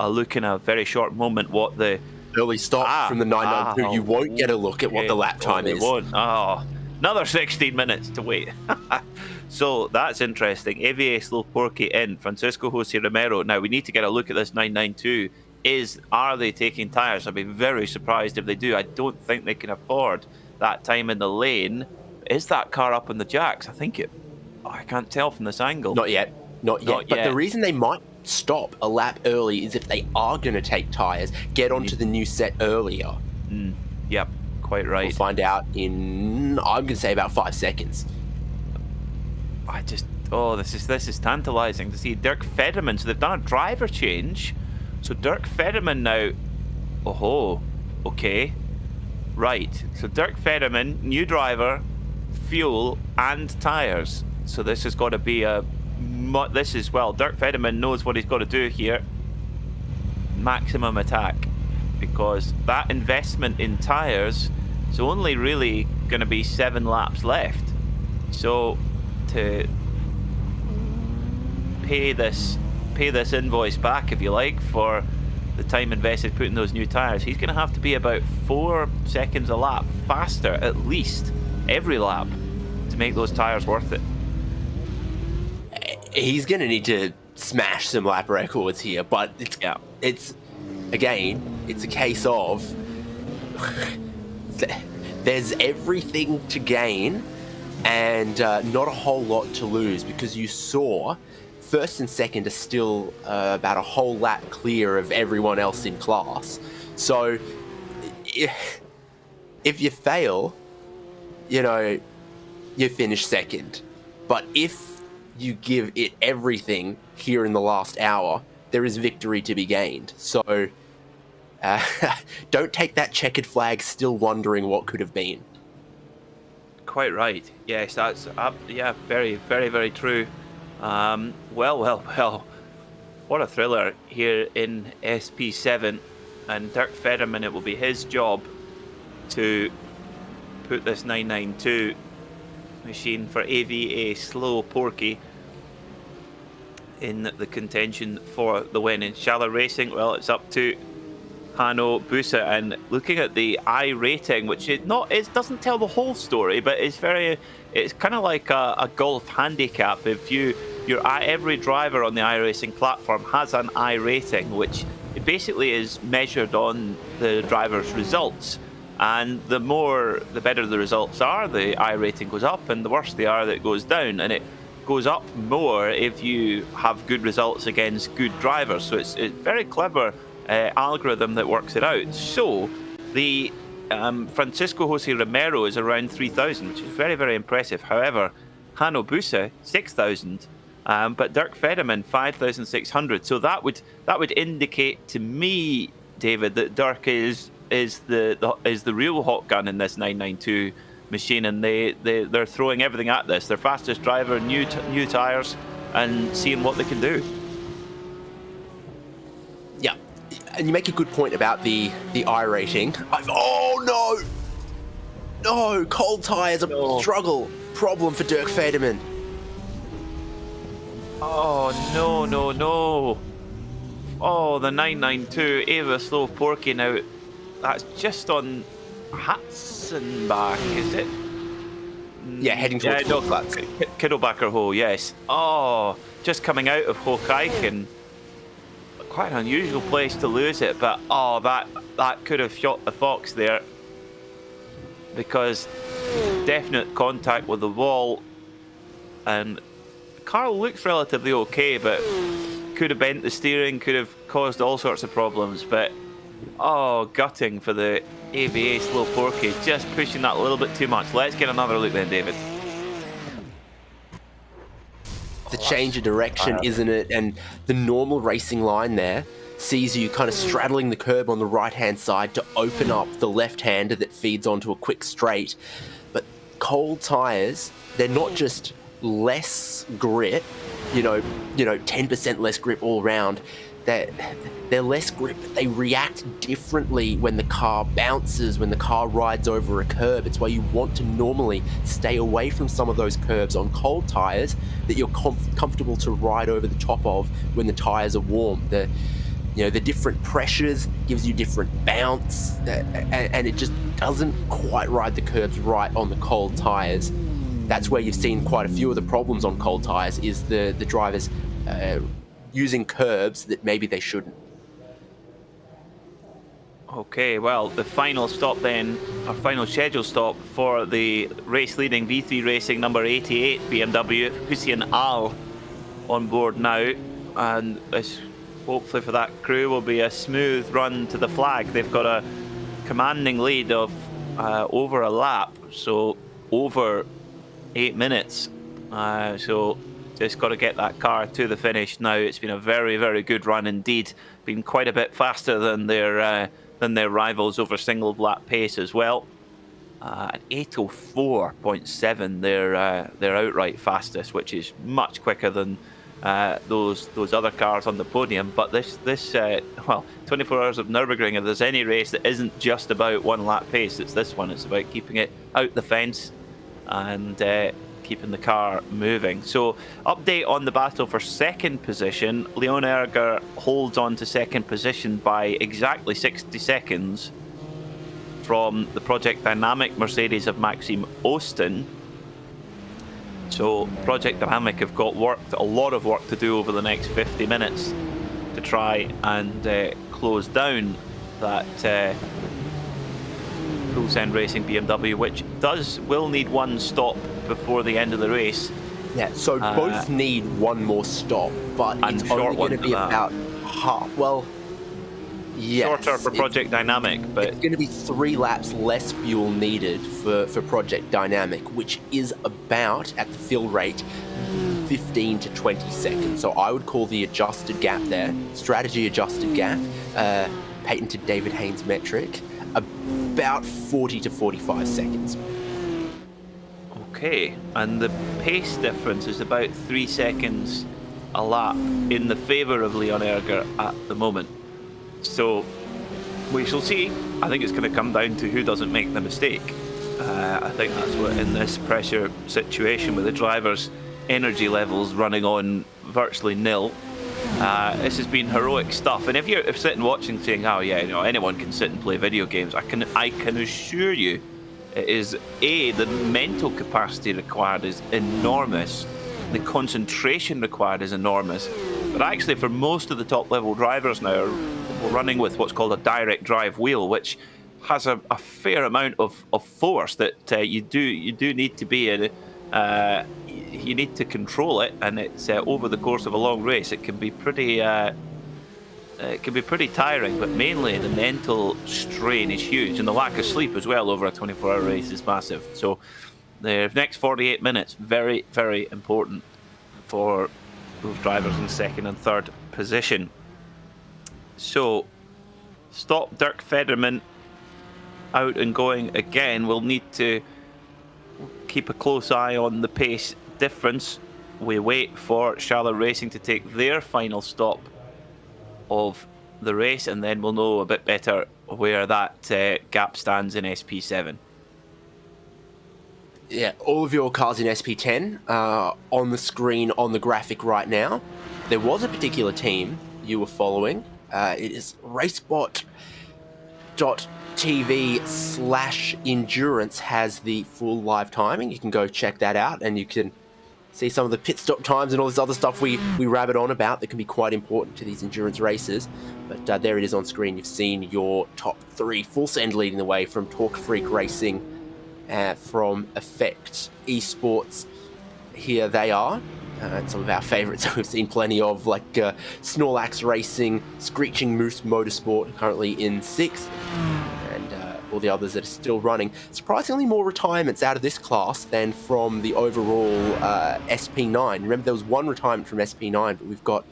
look in a very short moment what the
early stop from the 992. You won't get a look at what the lap time is.
Won't. Oh, another 16 minutes to wait. So that's interesting. AVA Slow Porky in, Francisco Jose Romero. Now we need to get a look at this 992. Are they taking tyres? I'd be very surprised if they do. I don't think they can afford that time in the lane. Is that car up on the jacks? I think it... Oh, I can't tell from this angle.
Not yet. Not yet. But the reason they might stop a lap early is if they are going to take tyres, get onto the new set earlier.
Yep, quite right.
We'll find out in, I'm going to say, about 5 seconds.
This is tantalising to see Dirk Federman. So they've done a driver change. So Dirk Federman now... Oh, okay. Right. So Dirk Federman, new driver, fuel and tyres. So this has got to be a... Dirk Federman knows what he's got to do here. Maximum attack. Because that investment in tyres is only really going to be 7 laps left. So to pay this invoice back, if you like, for the time invested putting those new tyres, he's going to have to be about 4 seconds a lap faster, at least, every lap, to make those tyres worth it.
He's going to need to smash some lap records here, but it's again, it's a case of there's everything to gain and not a whole lot to lose, because you saw first and second are still about a whole lap clear of everyone else in class. So if you fail, you finish second. But if you give it everything here in the last hour, there is victory to be gained. So don't take that checkered flag still wondering what could have been.
Quite right. Yes, that's very, very, very true. Well. What a thriller here in SP7. And Dirk Federman, it will be his job to put this 992 machine for AVA Slow Porky in the contention for the win. In Charlotte Racing, well, it's up to Hanno Busse, and looking at the iRating, which it doesn't tell the whole story, but it's kind of like a golf handicap. If every driver on the iRacing platform has an iRating, which it basically is measured on the driver's results. And the better the results are, the I rating goes up, and the worse they are, that it goes down. And it goes up more if you have good results against good drivers. So it's a very clever algorithm that works it out. So the Francisco Jose Romero is around 3,000, which is very, very impressive. However, Hanno Busse 6,000, but Dirk Federman 5,600. So that would indicate to me, David, that Dirk is the real hot gun in this 992 machine, and they're throwing everything at this. Their fastest driver, new tires, and seeing what they can do.
Yeah, and you make a good point about the I rating. Oh no, cold tires a problem for Dirk Federman.
Oh no. Oh, the 992 Eva Slow Porky now. That's just on Hatzenbach, is it?
Yeah, heading towards full flats.
Kiddlebacker Hole, yes. Oh, just coming out of Hokkaiken. Quite an unusual place to lose it, but oh, that could have shot the fox there, because definite contact with the wall, and Carl looks relatively okay, but could have bent the steering, could have caused all sorts of problems. But oh, gutting for the ABA Slow Porky, just pushing that a little bit too much. Let's get another look then, David.
The change of direction, isn't it? And the normal racing line there sees you kind of straddling the curb on the right-hand side to open up the left-hander that feeds onto a quick straight. But cold tires, they're not just less grip, 10% less grip all round. They're less grip, but they react differently when the car bounces, when the car rides over a curb. It's why you want to normally stay away from some of those curbs on cold tires that you're comfortable to ride over the top of when the tires are warm. The different pressures gives you different bounce, and it just doesn't quite ride the curbs right on the cold tires. That's where you've seen quite a few of the problems on cold tires, is the drivers using curbs that maybe they shouldn't.
Okay, well, the final stop then, our final schedule stop for the race-leading V3 Racing number 88 BMW, Hussein Al on board now, and this, hopefully for that crew, will be a smooth run to the flag. They've got a commanding lead of over a lap, so over 8 minutes. So just got to get that car to the finish now. It's been a very, very good run indeed. Been quite a bit faster than their rivals over single lap pace as well. At 8:04.7, they're outright fastest, which is much quicker than those other cars on the podium. But this 24 Hours of Nürburgring, if there's any race that isn't just about one lap pace, it's this one. It's about keeping it out the fence and keeping the car moving. So, update on the battle for second position. Leon Erger holds on to second position by exactly 60 seconds from the Project Dynamic Mercedes of Maxime Osten. So Project Dynamic have got a lot of work to do over the next 50 minutes to try and close down that Full Send Racing BMW, which will need one stop before the end of the race.
Yeah, so both need one more stop, but it's only going to be about half. Well, yes,
shorter for Project Dynamic, but
it's going to be 3 laps less fuel needed for Project Dynamic, which is about, at the fill rate, 15 to 20 seconds. So I would call the adjusted gap there, strategy adjusted gap, patented David Haynes metric, about 40 to 45 seconds.
Okay, and the pace difference is about 3 seconds a lap in the favour of Leon Erger at the moment. So we shall see. I think it's going to come down to who doesn't make the mistake. I think that's what, in this pressure situation with the drivers' energy levels running on virtually nil, this has been heroic stuff. And if you're sitting watching saying, oh yeah, anyone can sit and play video games, I can assure you it is the mental capacity required is enormous, the concentration required is enormous, But actually, for most of the top level drivers now, we're running with what's called a direct drive wheel, which has a fair amount of force that you do need to be in. You need to control it, and it's over the course of a long race. It can be pretty tiring, but mainly the mental strain is huge, and the lack of sleep as well over a 24-hour race is massive. So the next 48 minutes, very, very important for those drivers in second and third position. So stop Dirk Federman out and going again. We'll need to keep a close eye on the pace difference. We wait for Charlotte Racing to take their final stop of the race, and then we'll know a bit better where that gap stands in SP7.
Yeah, all of your cars in SP10 on the screen on the graphic right now. There was a particular team you were following. It is RacespotTV/endurance has the full live timing. You can go check that out, and you can see some of the pit stop times and all this other stuff we rabbit on about that can be quite important to these endurance races. But there it is on screen. You've seen your top three. Full Send leading the way from Talk Freak Racing, from Effect Esports. Here they are. Some of our favourites that we've seen plenty of, like Snorlax Racing, Screeching Moose Motorsport, currently in 6th, and all the others that are still running. Surprisingly more retirements out of this class than from the overall SP9. Remember, there was one retirement from SP9, but we've got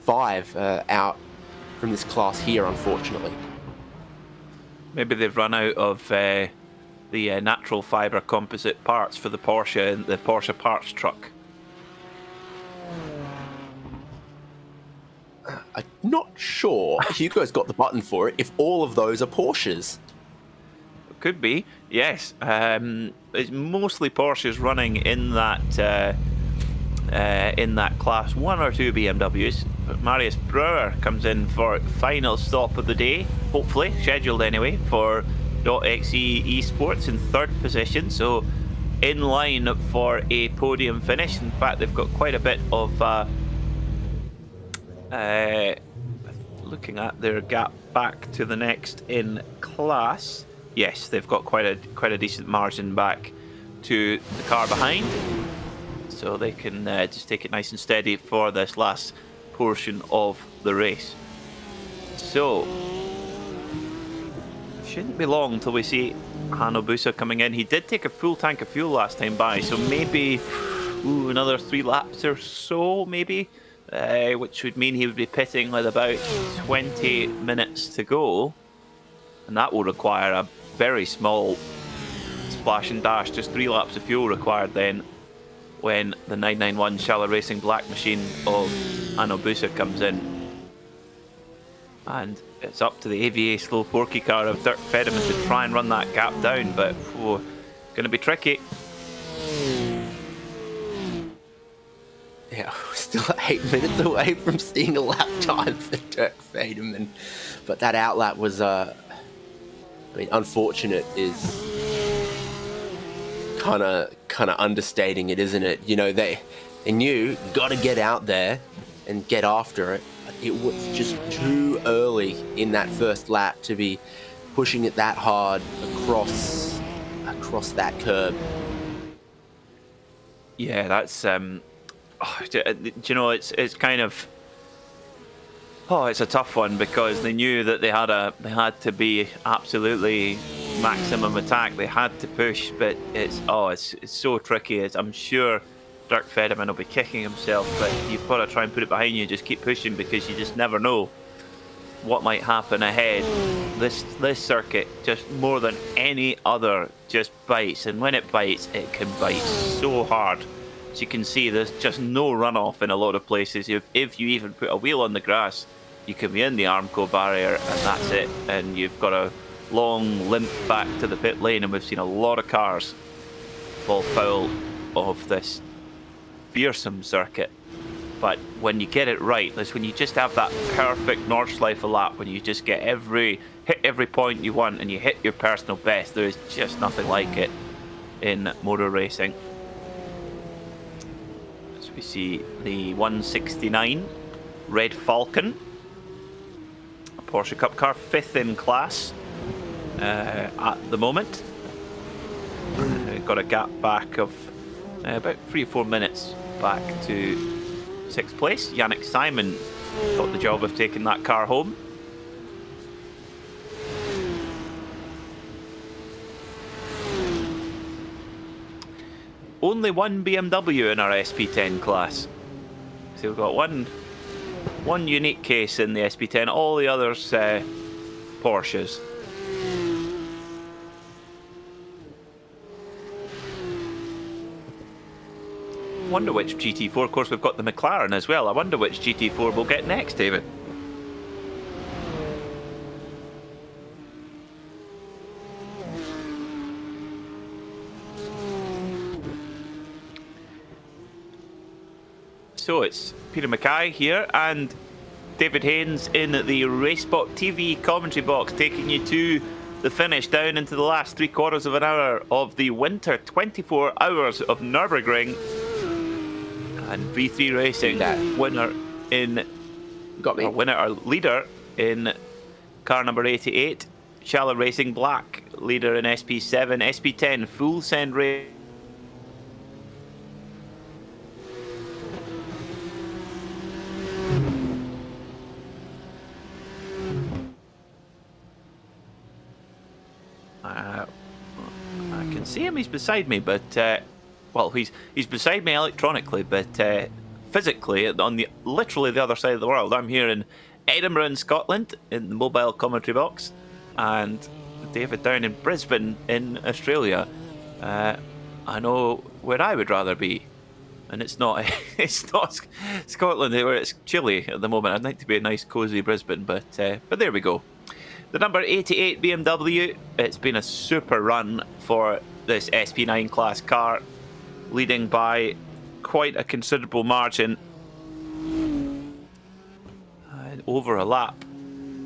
5 out from this class here, unfortunately.
Maybe they've run out of the natural fibre composite parts for the Porsche and the Porsche parts truck.
I'm not sure Hugo's got the button for it if all of those are Porsches.
Could be, yes. It's mostly Porsches running in that class, 1 or 2 BMWs. But Marius Brouwer comes in for final stop of the day, hopefully scheduled anyway, for .exe Esports in 3rd position. So in line for a podium finish. In fact, they've got quite a bit of looking at their gap back to the next in class. Yes, they've got quite a decent margin back to the car behind, so they can just take it nice and steady for this last portion of the race. So shouldn't be long till we see Hanno Busa coming in. He did take a full tank of fuel last time by, so maybe another 3 laps or so, maybe. Which would mean he would be pitting with about 20 minutes to go, and that will require a very small splash and dash, just 3 laps of fuel required then when the 991 Charlotte Racing black machine of Hanno Busa comes in. And it's up to the AVA slow porky car of Dirk Federman to try and run that gap down, but going to be tricky.
Yeah, we're still 8 minutes away from seeing a lap time for Dirk Federman. But that outlap was, unfortunate is kind of understating it, isn't it? You know, they knew, got to get out there and get after it. It was just too early in that first lap to be pushing it that hard across that curb.
Yeah, that's do you know, it's kind of, it's a tough one, because they knew that they had to be absolutely maximum attack. They had to push, but it's so tricky. I'm sure Dirk Federman will be kicking himself, but you've got to try and put it behind you. Just keep pushing, because you just never know what might happen ahead. This circuit, just more than any other, just bites, and when it bites, it can bite so hard. As you can see, there's just no runoff in a lot of places. If you even put a wheel on the grass, you can be in the Armco barrier, and that's it. And you've got a long limp back to the pit lane, and we've seen a lot of cars fall foul of this fearsome circuit. But when you get it right, that's when you just have that perfect Nordschleife lap, when you just get hit every point you want and you hit your personal best. There is just nothing like it in motor racing. As we see the 169 Red Falcon. A Porsche Cup car, 5th in class at the moment. Got a gap back of about 3 or 4 minutes back to 6th place. Yannick Simon got the job of taking that car home. Only one BMW in our SP10 class. So we've got one unique case in the SP10, all the others Porsches. Wonder which GT4, of course we've got the McLaren as well. I wonder which GT4 we'll get next, David. So it's Peter Mackay here and David Haynes in the RacespotTV commentary box, taking you to the finish, down into the last 3/4 of an hour of the winter 24 hours of Nürburgring. And V3 Racing winner in leader in car number 88. Shallow Racing Black leader in SP7, SP10 full send race. I can see him, he's beside me, but well, he's beside me electronically, but physically on literally the other side of the world. I'm here in Edinburgh in Scotland in the mobile commentary box, and David down in Brisbane in Australia. I know where I would rather be, and it's not Scotland where it's chilly at the moment. I'd like to be a nice cosy Brisbane, but there we go. The number 88 BMW, it's been a super run for this SP9 class car, leading by quite a considerable margin, over a lap,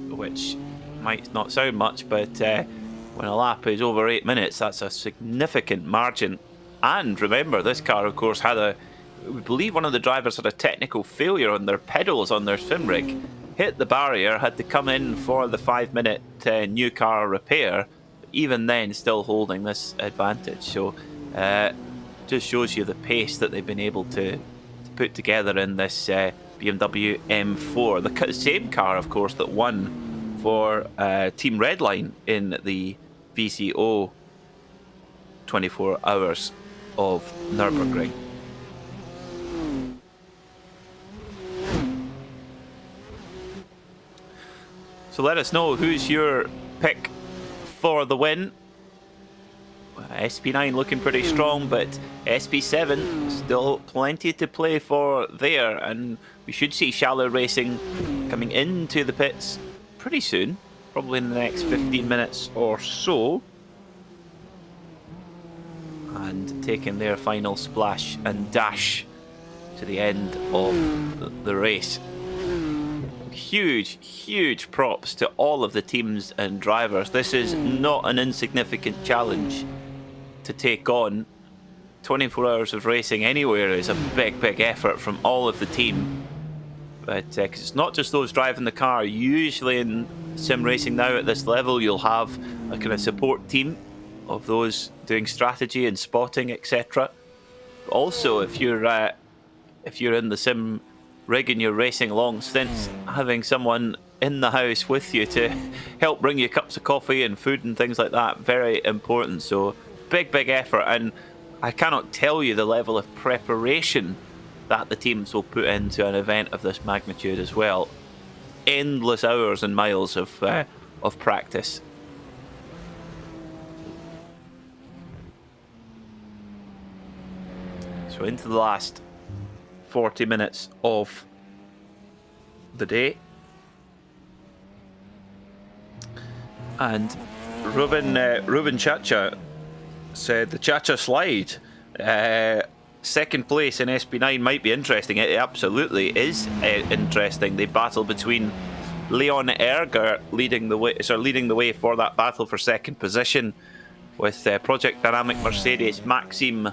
which might not sound much, but when a lap is over 8 minutes, that's a significant margin. And remember, this car, of course, we believe one of the drivers had a technical failure on their pedals on their sim rig, hit the barrier, had to come in for the 5-minute new car repair, but even then still holding this advantage. So just shows you the pace that they've been able to put together in this BMW M4. The same car, of course, that won for Team Redline in the VCO 24 hours of Nürburgring. So let us know who's your pick for the win. SP9 looking pretty strong, but SP7 still plenty to play for there, and we should see Shallow Racing coming into the pits pretty soon, probably in the next 15 minutes or so, and taking their final splash and dash to the end of the race. Huge props to all of the teams and drivers. This is not an insignificant challenge to take on. 24 hours of racing anywhere is a big effort from all of the team, but because it's not just those driving the car. Usually in sim racing now at this level, you'll have a kind of support team of those doing strategy and spotting, etc. Also, if you're in the sim rig and you're racing long stints, having someone in the house with you to help bring you cups of coffee and food and things like that, very important. So big effort, and I cannot tell you the level of preparation that the teams will put into an event of this magnitude as well. Endless hours and miles of practice. So into the last 40 minutes of the day, and Ruben Chacha said the Chacha slide, second place in SP9 might be interesting. It absolutely is interesting. The battle between Leon Erger leading the way for that battle for second position, with Project Dynamic Mercedes Maxime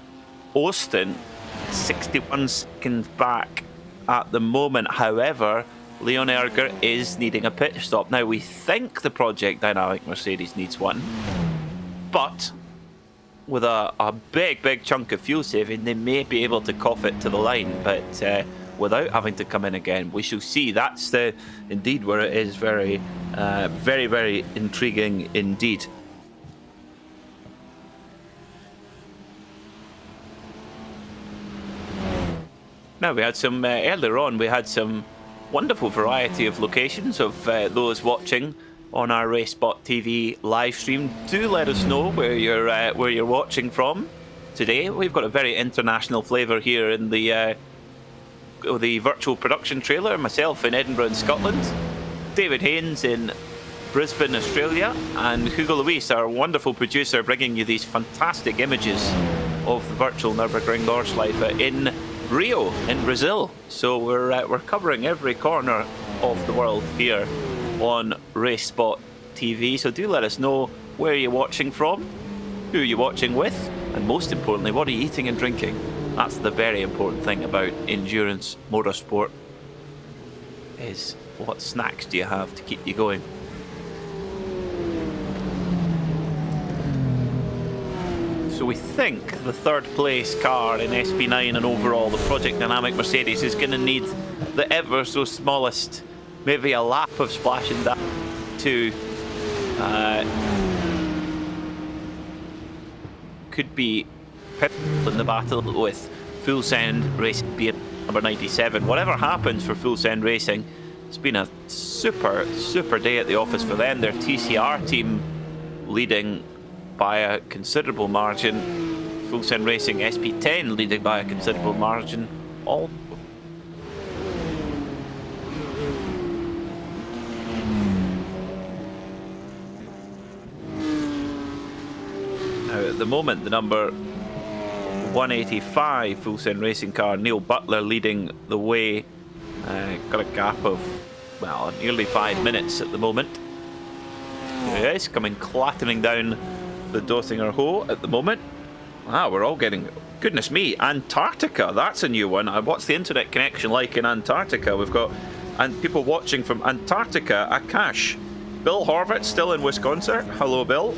Austin 61 seconds back at the moment. However, Leon Erger is needing a pit stop. Now, we think the Project Dynamic Mercedes needs one, but with a big chunk of fuel saving, they may be able to cough it to the line, but without having to come in again. We shall see. That's indeed where it is very intriguing indeed. Now, we had some, earlier on, we had some wonderful variety of locations of those watching on our RacespotTV live stream. Do let us know where you're watching from today. We've got a very international flavour here in the virtual production trailer. Myself in Edinburgh in Scotland, David Haynes in Brisbane, Australia, and Hugo Luis, our wonderful producer, bringing you these fantastic images of the virtual Nürburgring Nordschleife in Rio in Brazil. So we're covering every corner of the world here on RacespotTV. So do let us know where you're watching from, who you're watching with, and most importantly, what are you eating and drinking? That's the very important thing about endurance motorsport, is what snacks do you have to keep you going. So we think the third place car in SP9 and overall the Project Dynamic Mercedes is going to need the ever so smallest, maybe a lap of splashing down to could be in the battle with Full Send Racing being number 97. Whatever happens for Full Send Racing, it's been a super day at the office for them. Their TCR team leading by a considerable margin. Full Send Racing SP10 leading by a considerable margin. All now at the moment, the number 185 Full Send Racing car, Neil Butler, leading the way. Got a gap of, well, nearly 5 minutes at the moment. Here he is, coming clattering down the Dothinger Hoe at the moment. Wow, we're all getting, goodness me, Antarctica, that's a new one. What's the internet connection like in Antarctica? We've got people watching from Antarctica, Akash. Bill Horvath still in Wisconsin. Hello, Bill.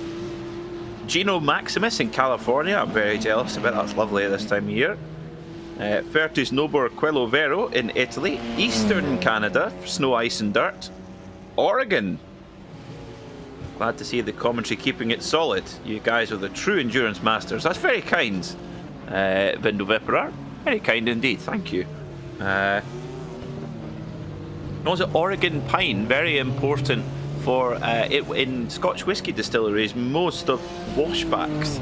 Gino Maximus in California. I'm very jealous of it. That's lovely this time of year. Fertus Nobor Quello Vero in Italy. Eastern Canada, snow, ice and dirt. Oregon. Glad to see the commentary keeping it solid. You guys are the true endurance masters. That's very kind, Vindo Vipera. Very kind indeed, thank you. Also, Oregon Pine, very important for in Scotch whisky distilleries. Most of washbacks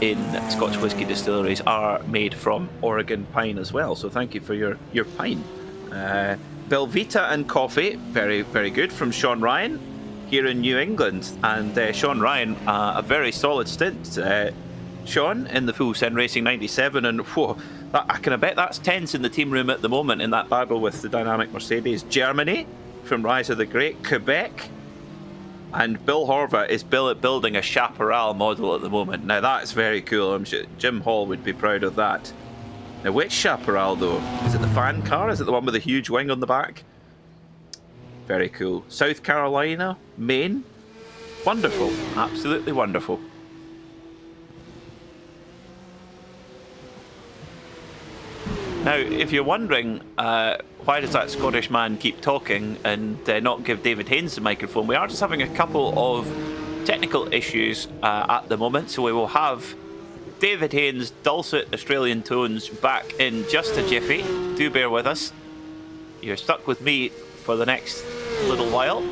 in Scotch whisky distilleries are made from Oregon Pine as well. So thank you for your pine. Belvita and coffee, very good, from Sean Ryan here in New England. And Sean Ryan, a very solid stint, Sean, in the Full Send Racing 97. And whoa, I can bet that's tense in the team room at the moment in that battle with the Dynamic Mercedes. Germany from Rise of the Great, Quebec. And Bill Horvath is building a Chaparral model at the moment. Now that's very cool. I'm sure Jim Hall would be proud of that. Now which Chaparral though? Is it the fan car? Is it the one with the huge wing on the back? Very cool. South Carolina, Maine. Wonderful. Absolutely wonderful. Now, if you're wondering why does that Scottish man keep talking and not give David Haynes the microphone, we are just having a couple of technical issues at the moment, so we will have David Haynes' dulcet Australian tones back in just a jiffy. Do bear with us. You're stuck with me for the next little while.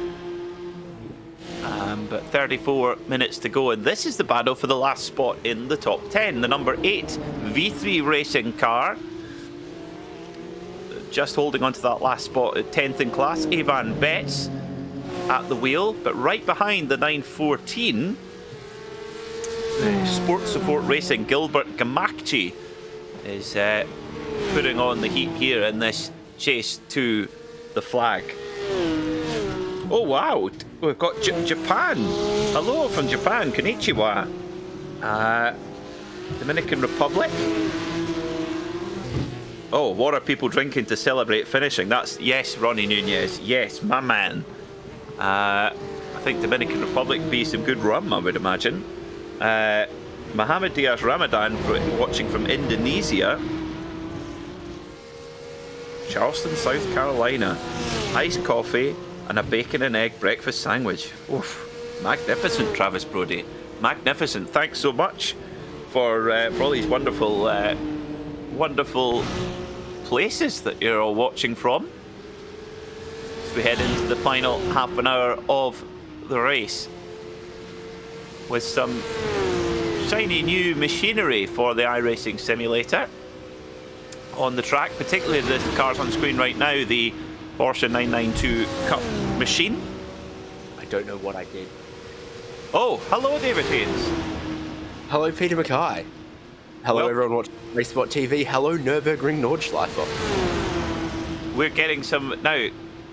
But 34 minutes to go, and this is the battle for the last spot in the top 10. The number 8 V3 Racing car, just holding on to that last spot at 10th in class, Ivan Betts at the wheel, but right behind the 914 Sport Support Racing, Gilbert Gamakci is putting on the heat here in this chase to the flag. Oh wow, we've got Japan. Hello from Japan, konnichiwa. Dominican Republic. Oh, what are people drinking to celebrate finishing? That's, yes, Ronnie Nunez. Yes, my man. I think Dominican Republic be some good rum, I would imagine. Mohammed Diaz Ramadan watching from Indonesia. Charleston, South Carolina. Iced coffee and a bacon and egg breakfast sandwich. Oof. Magnificent, Travis Brody. Magnificent. Thanks so much for all these wonderful wonderful places that you're all watching from. As we head into the final half an hour of the race with some shiny new machinery for the iRacing simulator on the track, particularly the cars on screen right now, the Porsche 992 Cup machine.
I don't know what I did.
Oh, hello David Haynes.
Hello, Peter Mackay. Hello, everyone watching RacespotTV. Hello, Nürburgring Nordschleife.
We're getting some now.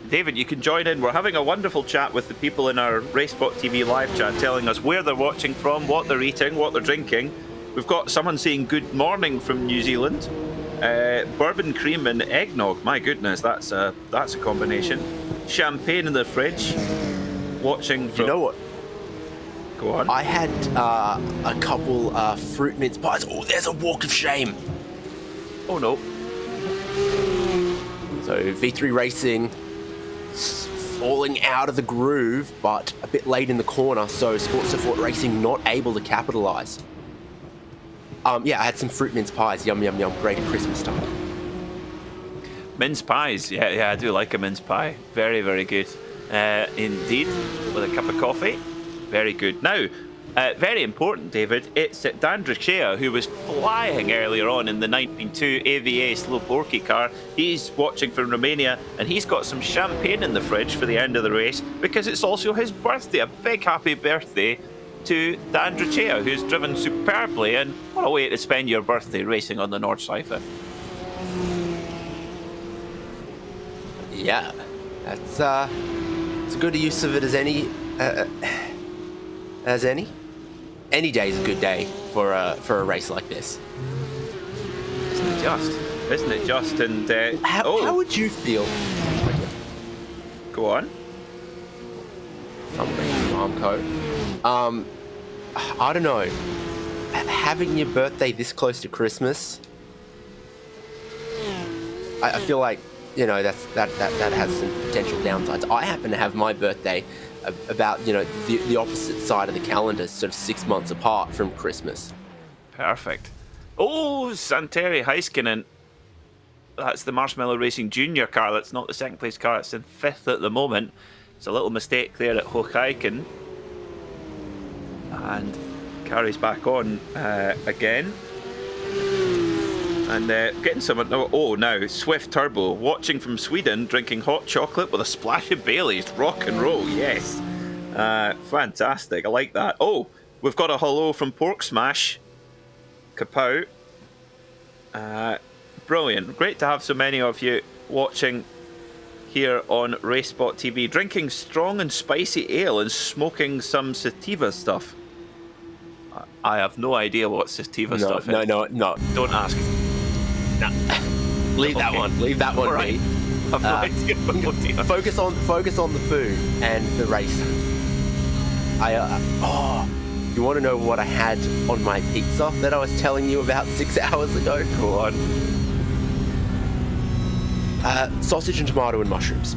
David, you can join in. We're having a wonderful chat with the people in our RacespotTV live chat, telling us where they're watching from, what they're eating, what they're drinking. We've got someone saying good morning from New Zealand. Bourbon cream and eggnog. My goodness, that's a combination. Champagne in the fridge. Watching from.
You know what?
Go on.
I had a couple fruit mince pies. Oh, there's a walk of shame.
Oh no.
So V3 Racing falling out of the groove, but a bit late in the corner. So Sports Support Racing not able to capitalise. Yeah, I had some fruit mince pies. Yum yum yum. Great at Christmas time.
Mince pies. Yeah, I do like a mince pie. Very, very good. Indeed, with a cup of coffee. Very good. Now, very important, David, it's Dan Drachea, who was flying earlier on in the 992 AVA Slow Porky car. He's watching from Romania, and he's got some champagne in the fridge for the end of the race, because it's also his birthday. A big happy birthday to Dan Drachea, who's driven superbly, and what a way to spend your birthday racing on the Nordschleife.
Yeah, that's as good a use of it as any. Any day is a good day for a race like this.
Isn't it just? Isn't it just? And
how would you feel?
Go on.
Armco. I don't know. Having your birthday this close to Christmas, I feel like that has some potential downsides. I happen to have my birthday about the opposite side of the calendar, sort of 6 months apart from Christmas.
Perfect. Oh, Santeri Heiskanen. That's the Marshmallow Racing Junior car. That's not the second place car. It's in 5th at the moment. It's a little mistake there at Hocheiken. And carries back on again. And getting some. Oh, now Swift Turbo watching from Sweden, drinking hot chocolate with a splash of Baileys. Rock and roll, yes. Fantastic. I like that. Oh, we've got a hello from Pork Smash. Kapow. Brilliant. Great to have so many of you watching here on RacespotTV, drinking strong and spicy ale and smoking some sativa stuff. I have no idea what sativa stuff is.
No.
Don't ask.
No. Leave that one. Leave that one.
Right. I've no idea what
focus on the food and the race. You want to know what I had on my pizza that I was telling you about 6 hours ago?
Go on.
Sausage and tomato and mushrooms.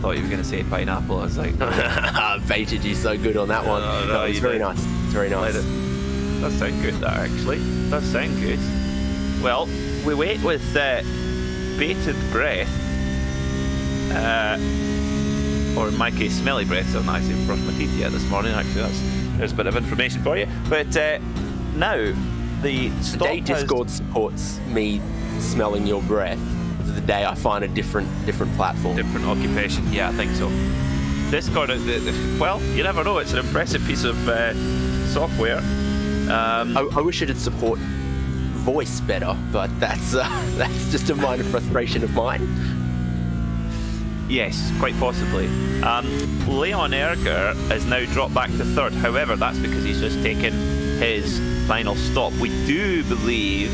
Thought you were going to say pineapple. I was like,
I baited you so good on that one. No, it's very nice. It's very nice.
Does sound good, that actually. Does sound good. Well, we wait with bated breath, or in my case, smelly breath. So I haven't actually brushed my teeth yet this morning. Actually, there's a bit of information for you. But now the
day Discord supports me smelling your breath. The day I find a different platform,
different occupation. Yeah, I think so. Discord, well, you never know. It's an impressive piece of software.
I wish it'd support voice better, but that's just a minor frustration of mine.
Yes, quite possibly. Leon Erger has now dropped back to 3rd. However, that's because he's just taken his final stop. We do believe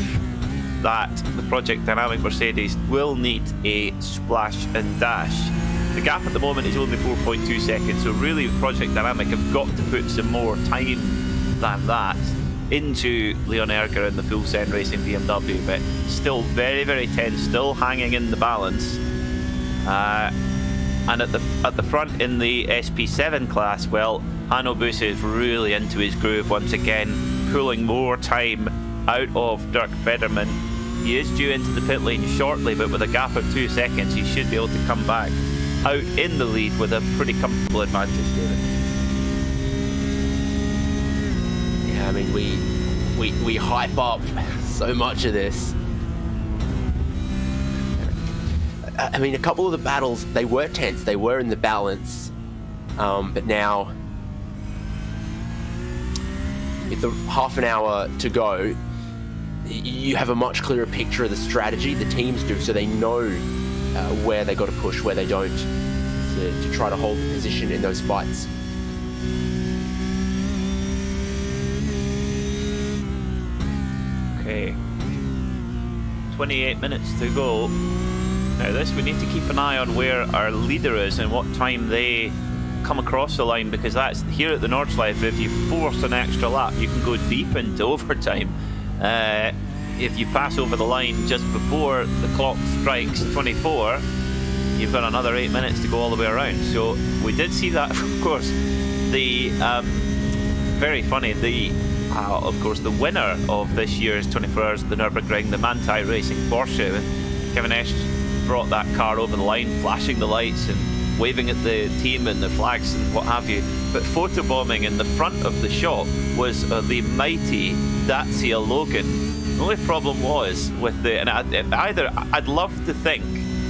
that the Project Dynamic Mercedes will need a splash and dash. The gap at the moment is only 4.2 seconds, so really Project Dynamic have got to put some more time than that into Leon Erger and the Full Send Racing BMW, but still very, very tense, still hanging in the balance. And at the front in the SP7 class, well, Hanno Busse is really into his groove once again, pulling more time out of Dirk Federman. He is due into the pit lane shortly, but with a gap of 2 seconds, he should be able to come back out in the lead with a pretty comfortable advantage, David.
Yeah, I mean, we hype up so much of this. I mean, a couple of the battles, they were tense, they were in the balance, but now, with half an hour to go, you have a much clearer picture of the strategy. The teams do, so they know where they got to push, where they don't, to try to hold the position in those fights.
Okay, 28 minutes to go. Now this, we need to keep an eye on where our leader is and what time they come across the line, because that's here at the Nordschleife. If you force an extra lap, you can go deep into overtime. If you pass over the line just before the clock strikes 24, you've got another 8 minutes to go all the way around. So we did see that, of course. The very funny, of course, the winner of this year's 24 Hours at the Nürburgring, the Manthey Racing Porsche, Kevin Esch brought that car over the line, flashing the lights and waving at the team and the flags and what have you. But photobombing in the front of the shot was the mighty Dacia Logan. The only problem was with the, and I'd love to think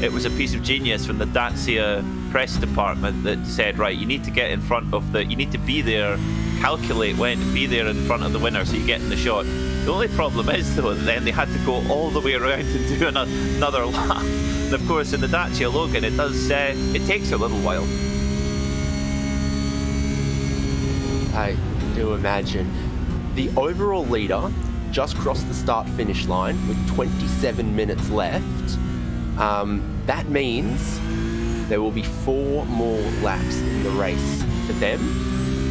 it was a piece of genius from the Dacia press department that said, right, you need to get in front of you need to be there, calculate when to be there in front of the winner so you get in the shot. The only problem is, though, then they had to go all the way around and do another lap. And of course, in the Dacia Logan, it takes a little while.
I do imagine. The overall leader just crossed the start-finish line with 27 minutes left. That means there will be 4 more laps in the race for them.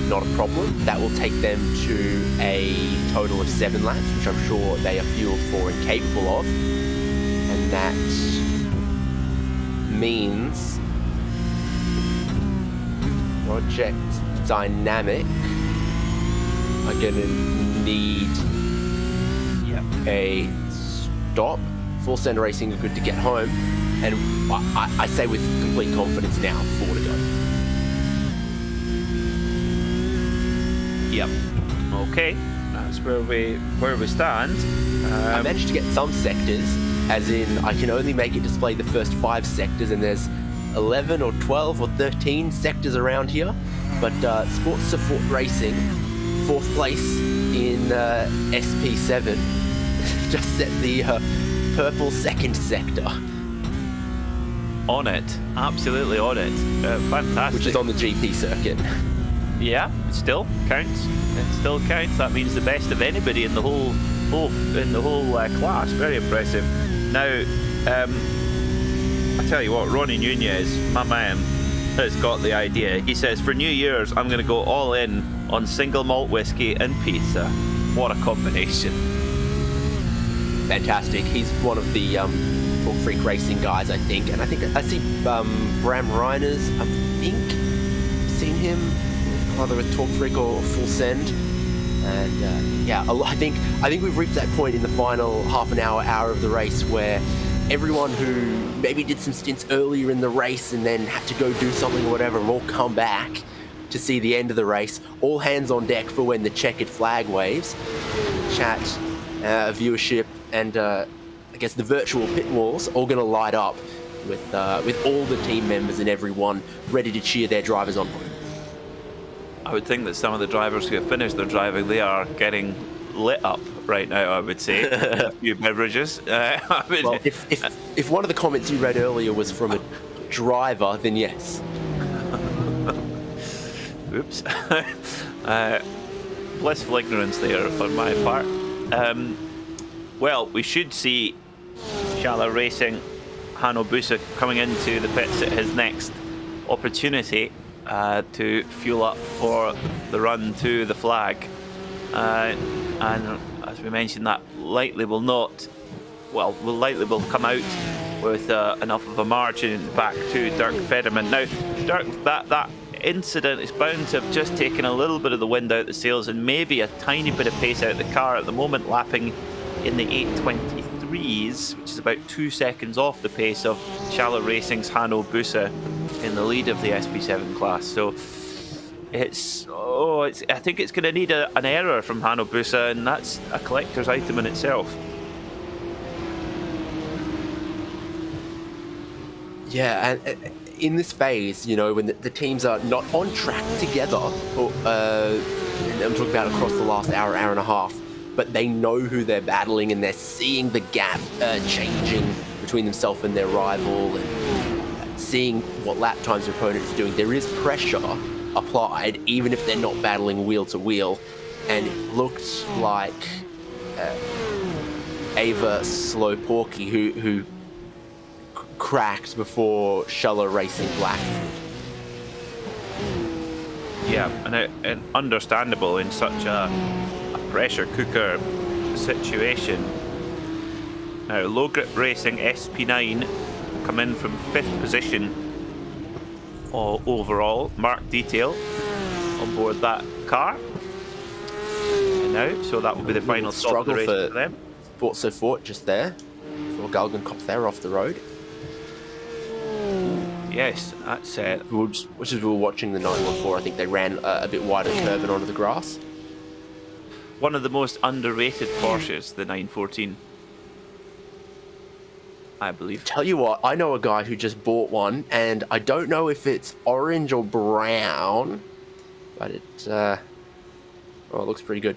Not a problem. That will take them to a total of 7 laps, which I'm sure they are fueled for and capable of. And that means Project Dynamic are going to need a stop. Full Send Racing are good to get home. And I say with complete confidence now, 4 to go.
Yep. Okay. That's where we stand.
I managed to get some sectors, as in I can only make it display the first 5 sectors, and there's 11 or 12 or 13 sectors around here. But Sports Support Racing, 4th place in SP7, just set the purple 2nd sector.
On it, absolutely on it. Fantastic.
Which is on the GP circuit.
Yeah, it still counts. It still counts. That means the best of anybody in the whole class. Very impressive. Now, I tell you what, Ronnie Nunez, my man, has got the idea. He says, for New Year's, I'm going to go all in on single malt whiskey and pizza. What a combination.
Fantastic. He's one of the Talk Freak Racing guys, I think. And I think I see Bram Reiners, I think, seen him either with Talk Freak or Full Send. And yeah, I think we've reached that point in the final half an hour of the race where everyone who maybe did some stints earlier in the race and then had to go do something or whatever have all come back to see the end of the race. All hands on deck for when the checkered flag waves. Chat, viewership, and I guess the virtual pit walls all going to light up with all the team members and everyone ready to cheer their drivers on.
I would think that some of the drivers who have finished their driving, they are getting lit up right now, I would say. A few beverages.
Well, if one of the comments you read earlier was from a driver, then yes.
Oops. Blissful ignorance there on my part. Well, we should see Shala Racing, Hanno Busse coming into the pits at his next opportunity to fuel up for the run to the flag. And as we mentioned, that likely will not, well, will come out with enough of a margin back to Dirk Federman. Now, Dirk, that incident is bound to have just taken a little bit of the wind out the sails and maybe a tiny bit of pace out of the car. At the moment, lapping in the 8:23s, which is about 2 seconds off the pace of Shala Racing's Hanno Busse in the lead of the SP7 class. So I think it's going to need an error from Hanno Busse, and that's a collector's item in itself.
Yeah, and in this phase, you know, when the teams are not on track together, and I'm talking about across the last hour and a half, but they know who they're battling and they're seeing the gap changing between themselves and their rival, and seeing what lap times their opponent is doing. There is pressure applied, even if they're not battling wheel to wheel. And it looked like Ava Slow Porky who cracked before Shala Racing blacked.
Yeah, and understandable in such a pressure cooker situation. Now, Low Grip Racing SP9 come in from 5th position overall. Mark Detail on board that car. And now, so that will be the final stop of the race for them.
Sport So Fort just there. Before Galgan cops there off the road.
Yes, that's it.
Which is we were watching the 914. I think they ran a bit wider curb and onto the grass.
One of the most underrated Porsches, the 914. I believe.
Tell you what, I know a guy who just bought one, and I don't know if it's orange or brown, but it looks pretty good.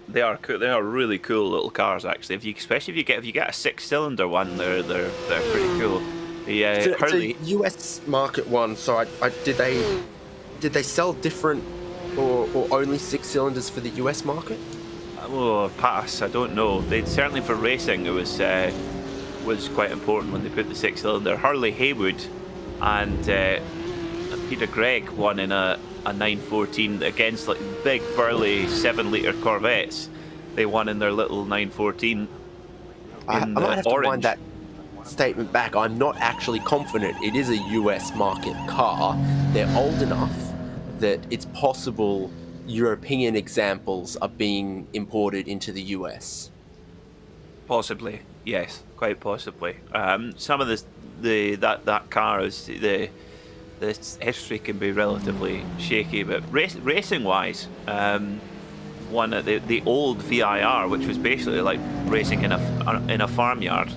They are cool. They are really cool little cars, actually. Especially if you get a 6-cylinder one, they're pretty cool. The Hurley.
It's a US market one. So did they sell different or only 6 cylinders for the US market?
Oh, pass. I don't know. They certainly for racing it was quite important when they put the 6-cylinder. Hurley Haywood and Peter Gregg won in a 914 against like big burly 7-litre Corvettes. They won in their little 914.
I might have to wind that statement back. I'm not actually confident it is a US market car. They're old enough that it's possible European examples are being imported into the US.
Possibly, yes, quite possibly. Some of that car is the history can be relatively shaky, but racing wise, one of the old VIR, which was basically like racing in a farmyard,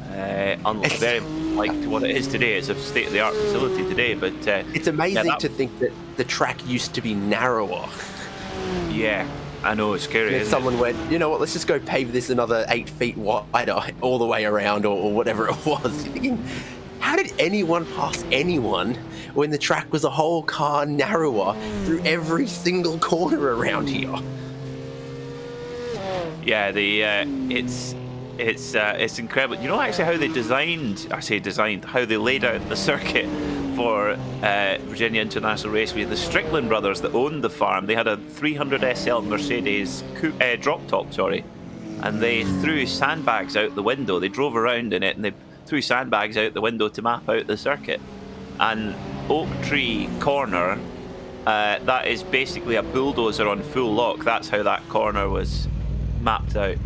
very like what it is today. It's a state-of-the-art facility today, but
it's amazing to think that the track used to be narrower.
Yeah, I know, it's scary.
If someone went, you know what, let's just go pave this another 8 feet wider all the way around, or whatever it was. You're thinking, how did anyone pass anyone when the track was a whole car narrower through every single corner around here?
Yeah, it's incredible. You know actually how they how they laid out the circuit for Virginia International Raceway. The Strickland brothers that owned the farm, they had a 300 SL Mercedes drop top, and they threw sandbags out the window. They drove around in it and they threw sandbags out the window to map out the circuit. And Oak Tree Corner, that is basically a bulldozer on full lock. That's how that corner was mapped out.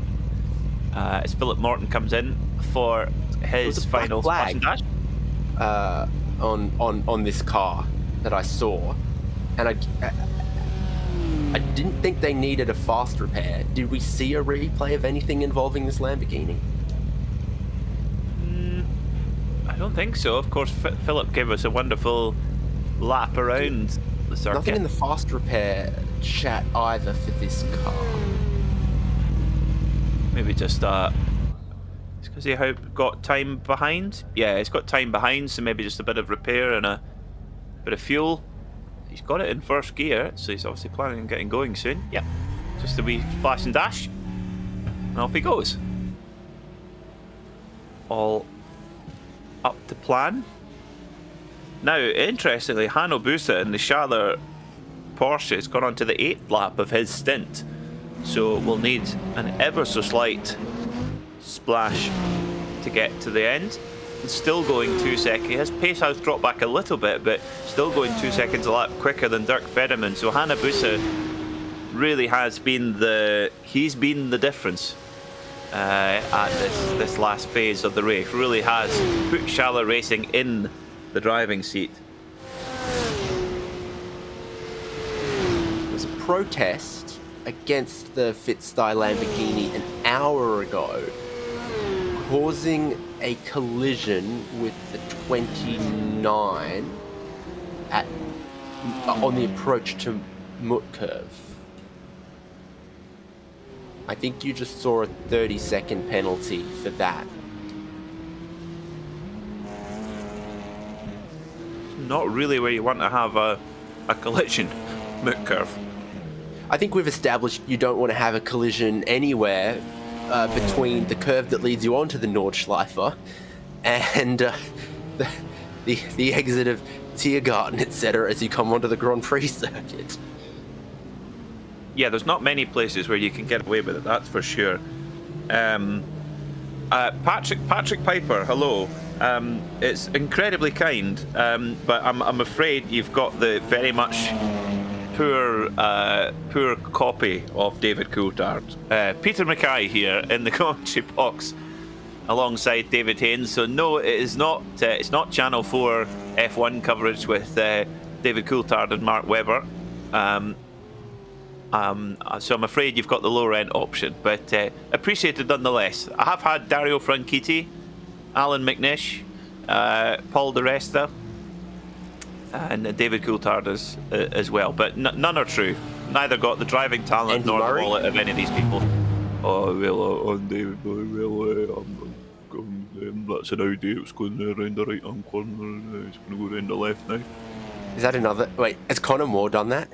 As Philip Morton comes in for his final pass and dash.
On this car that I saw, and I didn't think they needed a fast repair. Did we see a replay of anything involving this Lamborghini?
I don't think so. Of course, Philip gave us a wonderful lap around the circuit.
Nothing in the fast repair chat either for this car.
Maybe just it's because he got time behind. Yeah, it's got time behind, so maybe just a bit of repair and a bit of fuel. He's got it in first gear, so he's obviously planning on getting going soon. Yep, just a wee splash and dash. And off he goes. All up to plan. Now, interestingly, Hanno Busa in the Schaller Porsche has gone on to the 8th lap of his stint. So we'll need an ever so slight splash to get to the end. It's still going 2 seconds. His pace has dropped back a little bit, but still going 2 seconds a lap quicker than Dirk Federman. So Hanno Busa really has been the difference at this last phase of the race. Really has put Schaller Racing in the driving seat.
There was a protest against the Fitzstyle Lamborghini an hour ago, causing a collision with the 29 on the approach to Mutkurv. I think you just saw a 30-second penalty for that.
Not really where you want to have a collision, Mutkurv.
I think we've established you don't want to have a collision anywhere between the curve that leads you onto the Nordschleife and the exit of Tiergarten, etc., as you come onto the Grand Prix circuit.
Yeah, there's not many places where you can get away with it, that's for sure. Patrick Piper, hello. It's incredibly kind, but I'm afraid you've got the very much poor copy of David Coulthard. Peter Mackay here in the commentary box alongside David Haynes. So no, it is not. It's not Channel 4 F1 coverage with David Coulthard and Mark Webber. So I'm afraid you've got the low rent option, but appreciated nonetheless. I have had Dario Franchitti, Alan McNish, Paul Di Resta, and David Coulthard as well, but none are true. Neither got the driving talent
Andy
nor
Murray?
the wallet of any of these people.
Oh, well, David, that's an Audi. It's going around the right hand corner. It's going to go around the left now.
Is that another? Wait, has Conor Moore done that?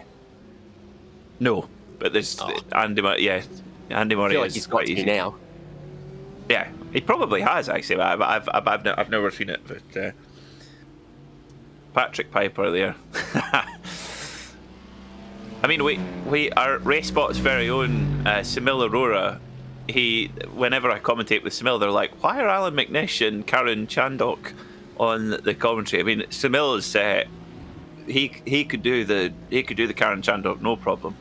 No, but there's Andy Murray. Yeah, Andy Murray
I feel like
is
he's got
quite
to
easy.
now.
Yeah, he probably has actually. But I've never seen it. But Patrick Piper there. I mean, we our RaceSpot's very own Samil Arora. Whenever I commentate with Samil, they're like, "Why are Alan McNish and Karen Chandok on the commentary?" I mean, Samil is he could do the Karen Chandok no problem.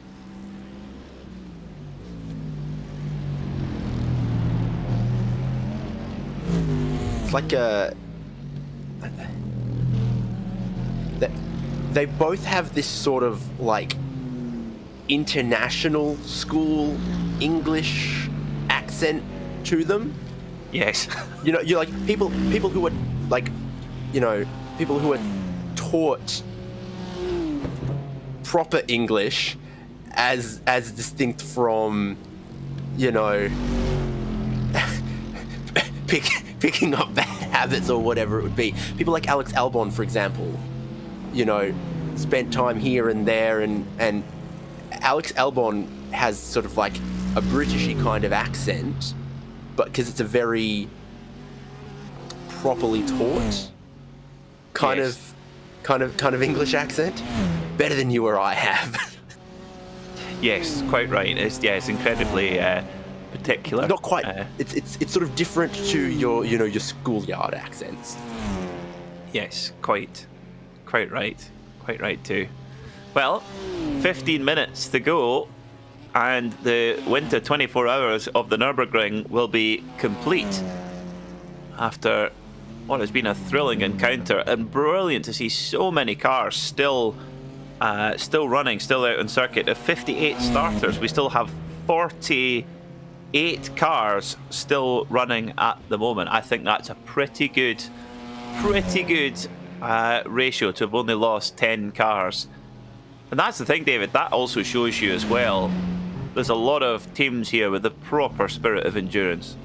It's like they both have this sort of like international school English accent to them.
Yes.
You know, you're like people who are like, you know, people who are taught proper English as distinct from, you know, picking up bad habits or whatever it would be. People like Alex Albon, for example, you know, spent time here and there, and Alex Albon has sort of like a Britishy kind of accent, but because it's a very properly taught kind of English accent, better than you or I have.
Yes, quite right. It's incredibly particular.
Not quite. It's sort of different to your schoolyard accents.
Yes, quite right. Quite right too. Well, 15 minutes to go, and the winter 24 hours of the Nürburgring will be complete after what has been a thrilling encounter, and brilliant to see so many cars still running, still out on circuit. Of 58 starters, we still have 48 cars still running at the moment. I think that's a pretty good ratio to have only lost 10 cars. And that's the thing, David, that also shows you as well, there's a lot of teams here with the proper spirit of endurance.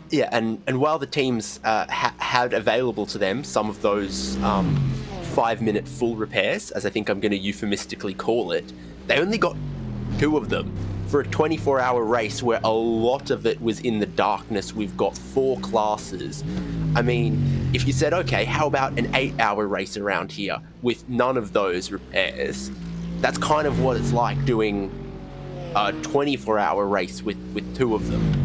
Yeah, and while the teams had available to them some of those 5-minute full repairs, as I think I'm going to euphemistically call it, they only got 2 of them. for a 24-hour race where a lot of it was in the darkness, we've got 4 classes. I mean, if you said, okay, how about an 8-hour race around here with none of those repairs? That's kind of what it's like doing a 24-hour race with 2 of them.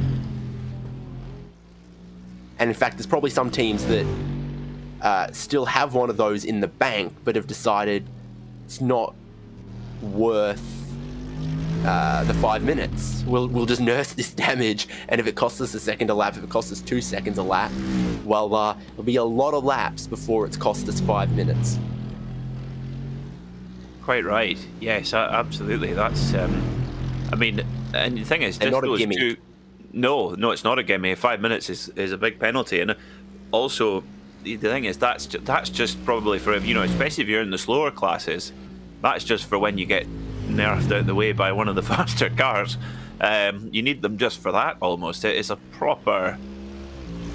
And in fact, there's probably some teams that still have one of those in the bank, but have decided it's not worth the 5 minutes. We'll just nurse this damage, and if it costs us a second a lap, if it costs us 2 seconds a lap, well, it'll be a lot of laps before it's cost us 5 minutes.
Quite right. Yes, absolutely. That's, I mean, and the thing is, just
not a
those
gimme.
2... No, it's not a gimme. 5 minutes is a big penalty, and also the thing is that's just probably for, you know, especially if you're in the slower classes, that's just for when you get nerfed out the way by one of the faster cars. You need them just for that almost. It is a proper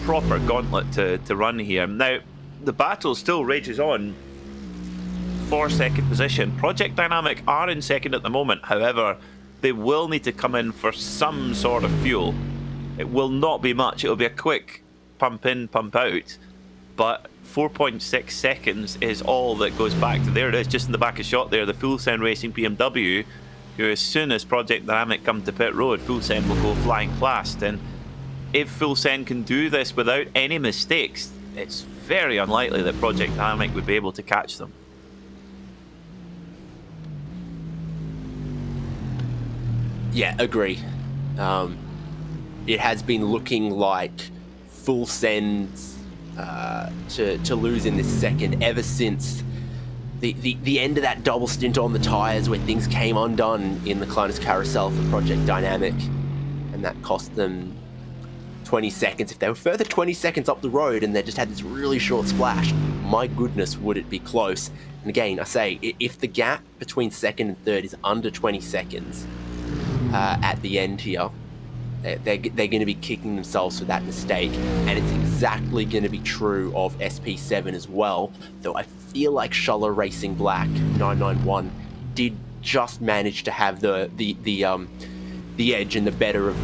gauntlet to run here. Now the battle still rages on for second position. Project Dynamic are in second at the moment, however they will need to come in for some sort of fuel. It will not be much. It will be a quick pump in, pump out. But 4.6 seconds is all that goes back to, there it is, just in the back of shot there, the Full Send Racing BMW, who as soon as Project Dynamic come to pit road, Full Send will go flying past. And if Full Send can do this without any mistakes, it's very unlikely that Project Dynamic would be able to catch them.
Yeah, agree. It has been looking like Full Send to lose in this second ever since the end of that double stint on the tyres where things came undone in the Clonus Carousel for Project Dynamic, and that cost them 20 seconds. If they were further 20 seconds up the road and they just had this really short splash, my goodness, would it be close. And again, I say, if the gap between second and third is under 20 seconds at the end here, they're going to be kicking themselves for that mistake, and it's exactly going to be true of SP7 as well, though I feel like Shuller Racing Black 991 did just manage to have the edge and the better of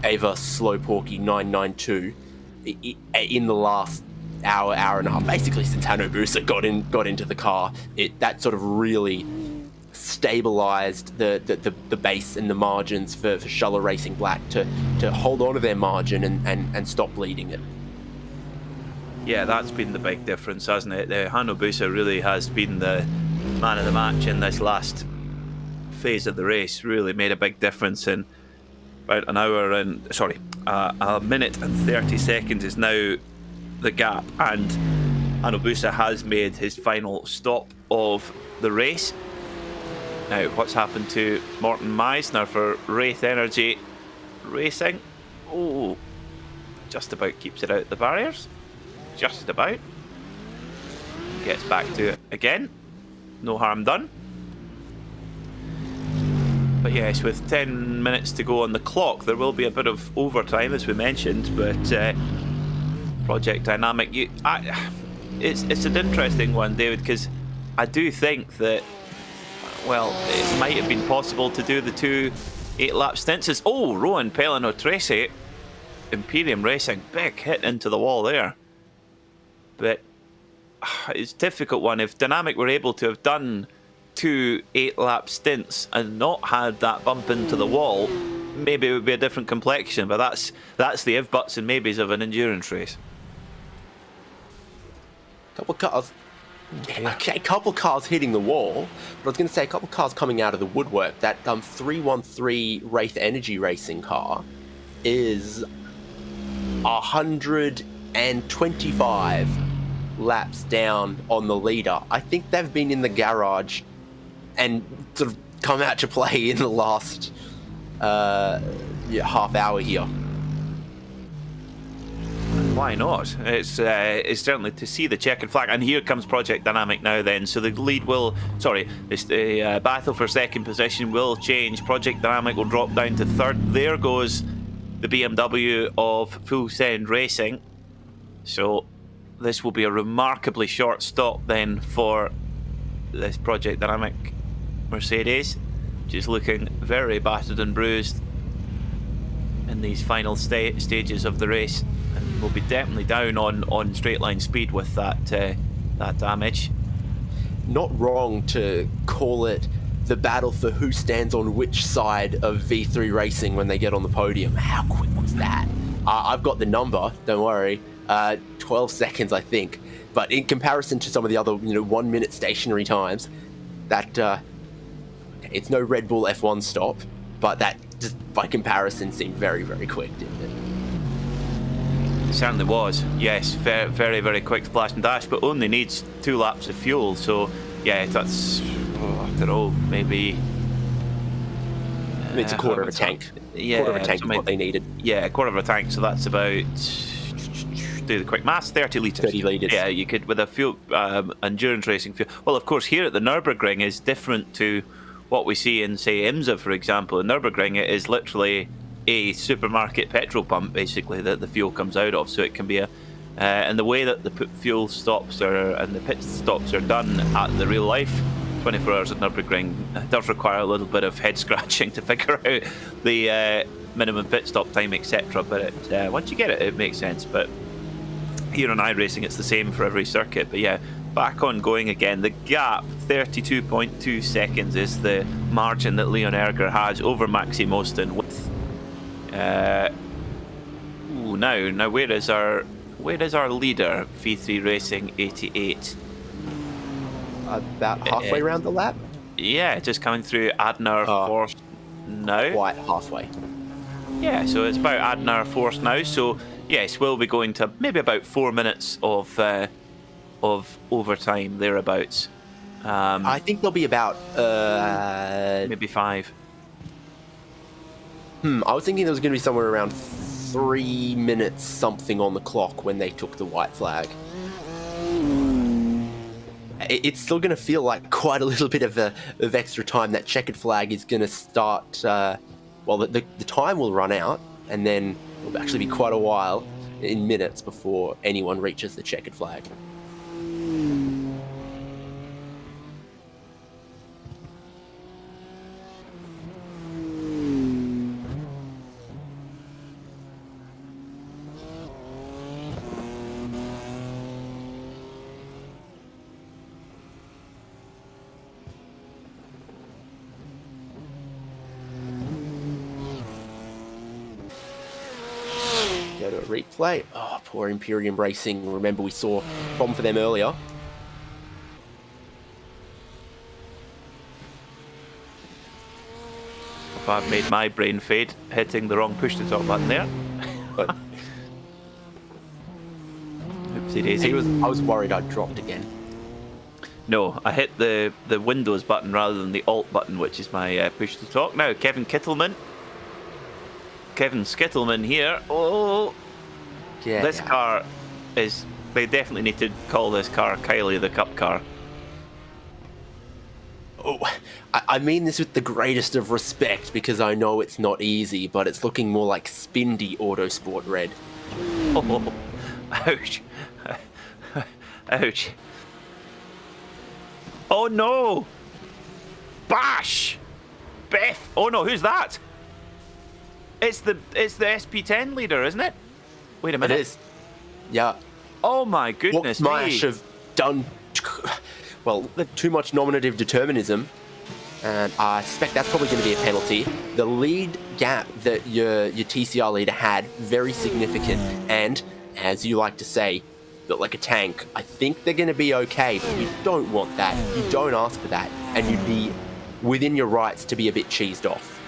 Ava Slowporky 992 in the last hour and a half, basically since Hanubusa got into the car. That sort of really stabilized the base and the margins for Shuller Racing Black to hold on to their margin and stop bleeding it.
Yeah, that's been the big difference, hasn't it? Hanubusa really has been the man of the match in this last phase of the race. Really made a big difference in about a minute and 30 seconds is now the gap, and Hanubusa has made his final stop of the race. Now, what's happened to Morten Meisner for Wraith Energy Racing? Oh, just about keeps it out the barriers. Just about. Gets back to it again. No harm done. But yes, with 10 minutes to go on the clock, there will be a bit of overtime, as we mentioned, but Project Dynamic, it's an interesting one, David, because I do think that, well, it might have been possible to do the 2 8-lap stints. Oh, Rowan Pelino Tracy, Imperium Racing, big hit into the wall there. But it's a difficult one. If Dynamic were able to have done 2 8-lap stints and not had that bump into the wall, maybe it would be a different complexion. But that's the if, buts and maybes of an endurance race.
Couple cars hitting the wall, but I was going to say a couple cars coming out of the woodwork. That 313 Wraith Energy Racing car is 125 laps down on the leader. I think they've been in the garage and sort of come out to play in the last half hour here.
Why not? It's certainly to see the checkered flag, and here comes Project Dynamic now. Then, so the lead will, the battle for second position will change. Project Dynamic will drop down to third. There goes the BMW of Full Send Racing. So this will be a remarkably short stop then for this Project Dynamic Mercedes. just looking very battered and bruised in these final stages of the race, and will be definitely down on straight line speed with that damage.
Not wrong to call it the battle for who stands on which side of V3 Racing when they get on the podium. How quick was that? I've got the number, don't worry. 12 seconds, I think. But in comparison to some of the other, 1 minute stationary times, that it's no Red Bull F1 stop, but that just by comparison seemed very, very quick, didn't it?
It certainly was. Yes, very, very, very quick splash and dash, but only needs 2 laps of fuel. So yeah, that's I don't know, maybe.
It's a quarter of a tank.
Yeah,
quarter of a tank is what they needed.
Yeah, a quarter of a tank. So that's about, do the quick maths, 30 litres.
30 litres.
Yeah, you could, with a fuel, endurance racing fuel. Well, of course, here at the Nürburgring is different to what we see in, say, IMSA, for example. In Nürburgring, it is literally a supermarket petrol pump, basically, that the fuel comes out of. So it can be a, and the way that the fuel stops and the pit stops are done at the real life 24 hours at Nürburgring does require a little bit of head scratching to figure out the minimum pit stop time, etc. But once you get it, it makes sense. But here on iRacing, it's the same for every circuit. But yeah, back on going again. The gap, 32.2 seconds, is the margin that Leon Erger has over Maxi Moston. With now where is our leader? V3 Racing 88.
About halfway around the lap?
Yeah, just coming through Adner Force now.
Quite halfway.
Yeah, so it's about Adner Force now. So yes, we'll be going to maybe about 4 minutes of overtime thereabouts.
I think there'll be about
maybe 5.
I was thinking there was going to be somewhere around 3 minutes something on the clock when they took the white flag. It's still going to feel like quite a little bit of extra time. That checkered flag is going to start, the time will run out, and then it'll actually be quite a while in minutes before anyone reaches the checkered flag. Go to a replay. Oh, poor Imperium Racing. Remember, we saw a problem for them earlier.
If I've made my brain fade, hitting the wrong push to talk button there.
But
Oopsie daisy.
I was worried I'd dropped again.
No, I hit the Windows button rather than the Alt button, which is my push to talk. Now, Kevin Skittleman here. Oh,
Yeah.
this car is... They definitely need to call this car Kylie the Cup car.
Oh, I mean this with the greatest of respect because I know it's not easy, but it's looking more like Spindy Autosport Red.
Oh, ouch. Ouch. Oh no! Bash! Beth! Oh no, who's that? It's the SP10 leader, isn't it? Wait a minute.
It is. Yeah.
Oh my goodness me.
Smash have done, well, too much nominative determinism, and I suspect that's probably going to be a penalty. The lead gap that your TCR leader had, very significant, and as you like to say, built like a tank. I think they're going to be okay, but you don't want that. You don't ask for that, and you'd be within your rights to be a bit cheesed off.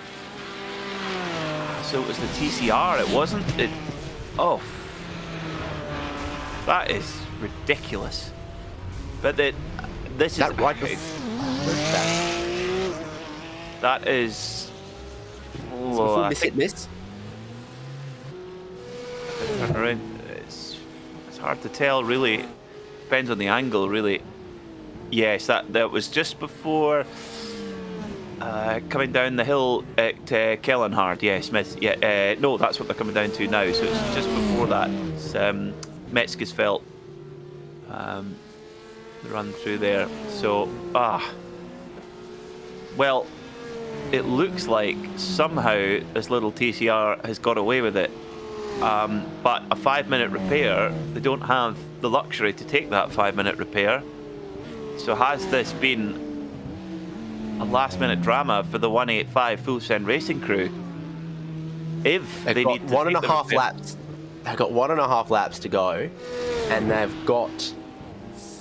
So it was the TCR, it wasn't it. Oh, that is ridiculous. But this is
That right
that is.
before miss.
Turn around. It's hard to tell, really. Depends on the angle, really. Yes, that was just before coming down the hill at Kellenhard. Yeah, Smith. Yeah, no, that's what they're coming down to now. So it's just before that. It's Metzgesfeld. Run through there. So well, it looks like somehow this little TCR has got away with it. But a 5-minute repair, they don't have the luxury to take that 5-minute repair. So has this been a last-minute drama for the 185 Full Send Racing crew? If
They've
they
got
need to
one and
take
a
the
half
repair-
laps. They've got 1.5 laps to go, and they've got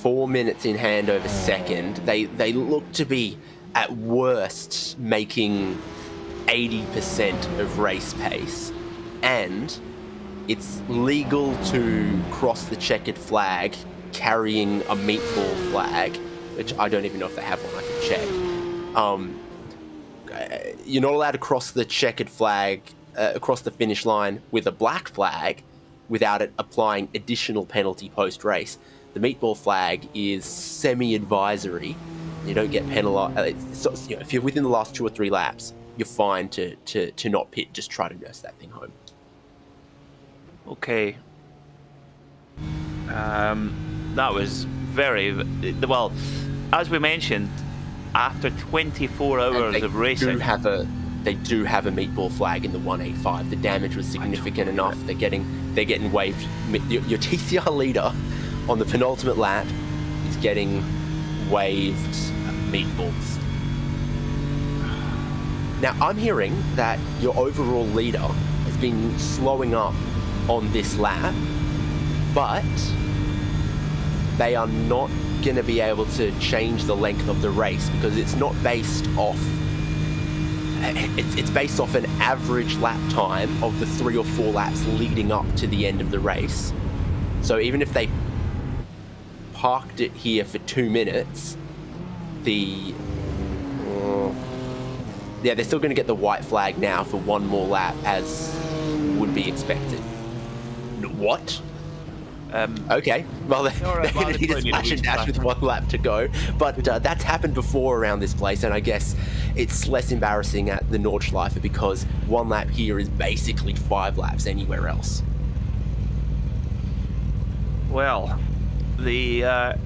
4 minutes in hand over second. They look to be at worst making 80% of race pace, and it's legal to cross the checkered flag carrying a meatball flag, which I don't even know if they have one. I can check. You're not allowed to cross the checkered flag across the finish line with a black flag without it applying additional penalty post-race. The meatball flag is semi-advisory. You don't get penalised. If you're within the last 2 or 3 laps, you're fine to not pit. Just try to nurse that thing home.
Okay. That was very well. As we mentioned, after 24 hours of racing,
they do have a meatball flag in the 185. The damage was significant enough. They're getting waved. Your TCR leader on the penultimate lap is getting waved meatballs. Now I'm hearing that your overall leader has been slowing up on this lap, but they are not going to be able to change the length of the race because it's not based off. It's based off an average lap time of the 3 or 4 laps leading up to the end of the race. So even if they parked it here for 2 minutes, they're still going to get the white flag now for 1 more lap, as would be expected. What? Okay, well, they're going to need a splash and dash with 1 lap to go, but that's happened before around this place, and I guess it's less embarrassing at the Nordschleife because 1 lap here is basically 5 laps anywhere else.
well, there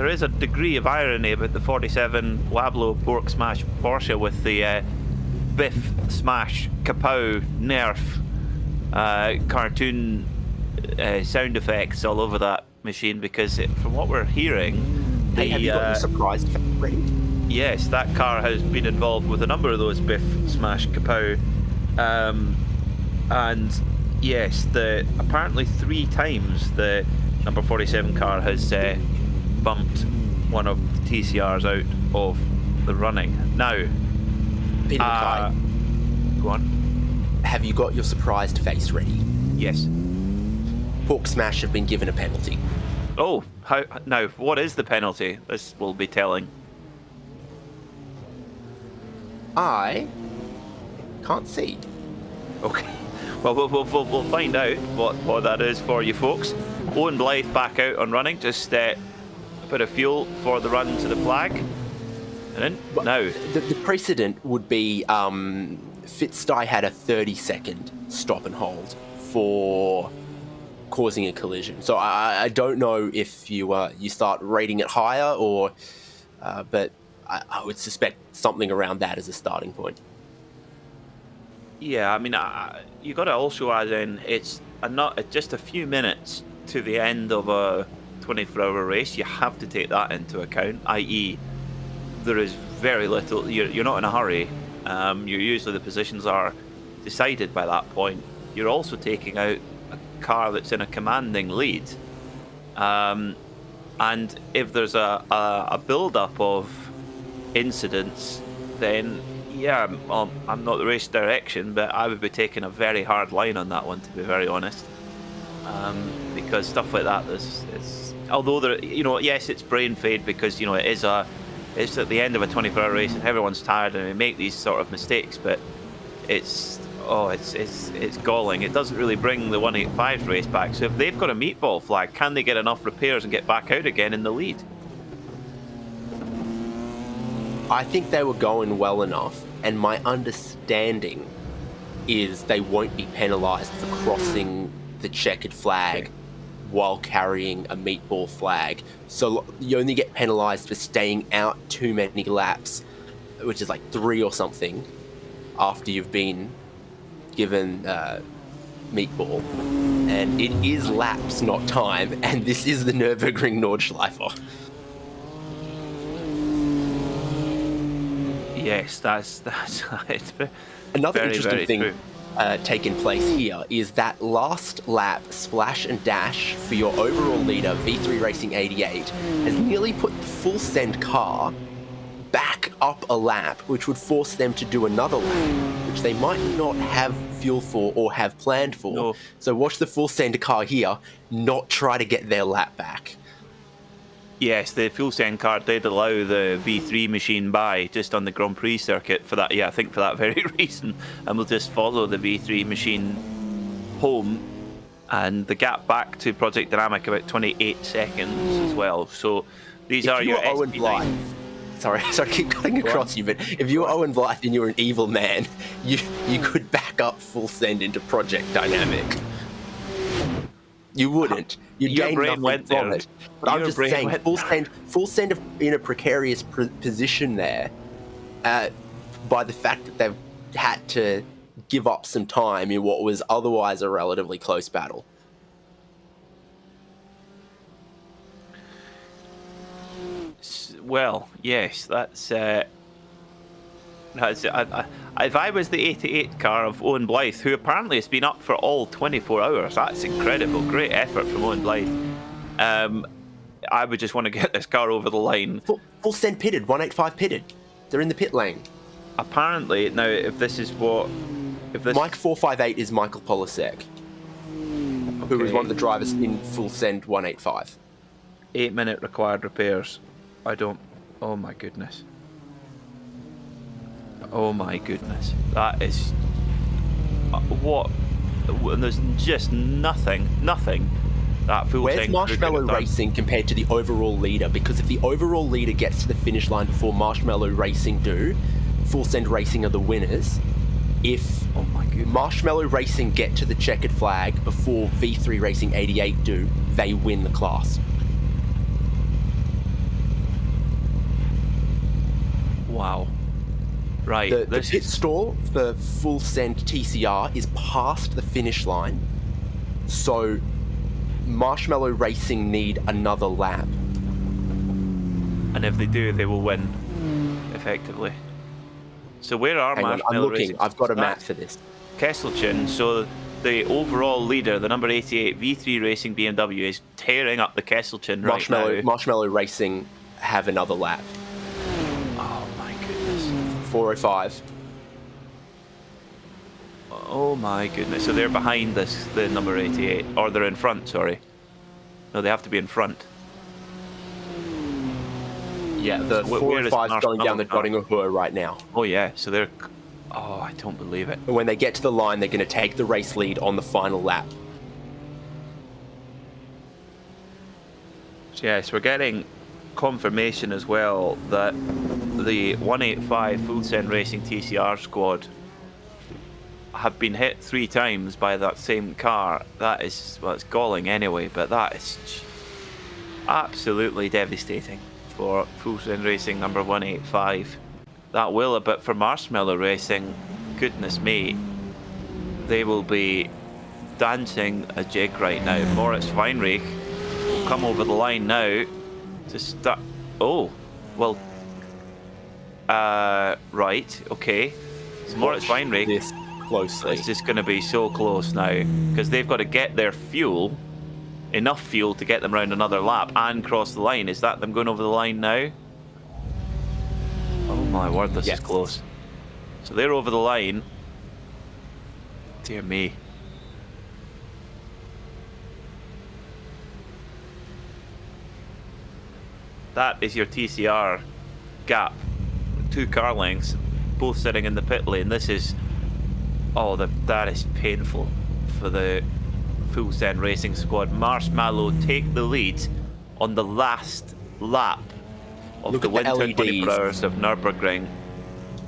is a degree of irony about the 47 Wablo Bork Smash Porsche with the Biff Smash Kapow Nerf cartoon sound effects all over that machine, because from what we're hearing,
Hey, have you got your surprise effect ready?
yes, that car has been involved with a number of those Biff Smash Kapow, and yes, apparently 3 times the number 47 car has bumped one of the TCRs out of the running. Now,
Peter Mackay,
go on.
have you got your surprised face ready?
Yes.
Pork Smash have been given a penalty.
Oh, how now? What is the penalty? This will be telling.
I can't see.
Okay. Well, we'll find out what that is for you folks. Owen Blythe back out on running. Just a bit of fuel for the run to the flag. And then now.
The precedent would be Fitzsty had a 30-second stop and hold for causing a collision. So I don't know if you start rating it higher or, but I would suspect something around that as a starting point.
Yeah, I mean, you got to also add in it's just a few minutes to the end of a 24-hour race. You have to take that into account, i.e. there is very little, you're not in a hurry. Usually the positions are decided by that point. You're also taking out a car that's in a commanding lead. And if there's a build-up of incidents, then yeah, I'm not the race direction, but I would be taking a very hard line on that one, to be very honest. Because stuff like that is although there, yes, it's brain fade because it's at the end of a 24-hour race and everyone's tired and we make these sort of mistakes, but it's galling. It doesn't really bring the 185's race back. So if they've got a meatball flag, can they get enough repairs and get back out again in the lead?
I think they were going well enough, and my understanding is they won't be penalised for crossing the checkered flag while carrying a meatball flag. So you only get penalised for staying out too many laps which is like 3 or something, after you've been given meatball, and it is laps, not time, and this is the Nürburgring Nordschleife.
Yes, that's it's
Another
very,
interesting
very
thing
true.
taking place here is that last lap splash and dash for your overall leader, V3 Racing 88, has nearly put the full send car back up a lap, which would force them to do another lap, which they might not have fuel for or have planned for.
No.
So watch the full send car here not try to get their lap back.
Yes, the full send car did allow the V3 machine by just on the Grand Prix circuit for that. Yeah, I think for that very reason, and we'll just follow the V3 machine home, and the gap back to Project Dynamic about 28 seconds as well. So these
If
are
you
your
were Owen
SP9.
Blythe, sorry, I keep cutting across you, but if you were Owen Blythe and you were an evil man, you could back up full send into Project Dynamic. You wouldn't. You'd
Your
gain
brain
nothing
went
from
there.
it. But I'm
Your
just
brain
saying,
went
full send in a precarious position there, by the fact that they've had to give up some time in what was otherwise a relatively close battle.
Well, yes, that's if I was the 88 car of Owen Blythe, who apparently has been up for all 24 hours, that's incredible. Great effort from Owen Blythe. I would just want to get this car over the line.
Full send pitted, 185 pitted. They're in the pit lane.
Apparently, now if this is what, if this
Mike 458 is Michael Polisek, who was one of the drivers in full send 185.
8-minute required repairs. I don't. Oh my goodness. Oh my goodness. That is. What? There's just nothing. That full
Where's
send
Marshmallow
crew could have done.
Racing compared to the overall leader? Because if the overall leader gets to the finish line before Marshmallow Racing do, Full Send Racing are the winners. If
Oh my goodness.
Marshmallow Racing get to the checkered flag before V3 Racing 88 do, they win the class.
Wow. Right.
The
this
pit
is.
stall for Full Send TCR is past the finish line, so Marshmallow Racing need another lap.
And if they do, they will win. Effectively. So where are
Hang on,
Marshmallow
I'm looking.
Racing?
I've got a map
That's
for this.
Kesselchen. So the overall leader, the number 88 V3 Racing BMW, is tearing up the Kesselchen right now.
Marshmallow Racing have another lap.
Oh my goodness.
405.
Oh my goodness. So they're behind the number 88. Or they're in front, sorry. No, they have to be in front.
Yeah, the
So where is
405 is going down the
Marshmallow?
Dottingham right now.
Oh yeah, so they're. Oh, I don't believe it.
And when they get to the line, they're going to take the race lead on the final lap.
Yes, we're getting confirmation as well that the 185 Full Send Racing TCR squad have been hit 3 times by that same car. That is, well, it's galling anyway, but that is absolutely devastating for Full Send Racing number 185. That will, but for Marshmallow Racing, goodness me, they will be dancing a jig right now. Moritz Weinreich will come over the line now to start. Oh, well, right, okay. So Moritz Weinreich.
This closely.
It's just going to be so close now because they've got to get their fuel, enough fuel to get them round another lap and cross the line. Is that them going over the line now? Oh my word, this is close. So they're over the line. Dear me. That is your TCR gap. 2 car lengths, both sitting in the pit lane. This is... Oh, that is painful for the Full Send Racing squad. Marshmallow take the lead on the last lap of
Look
the
at the
winter
LEDs.
24 hours of Nürburgring.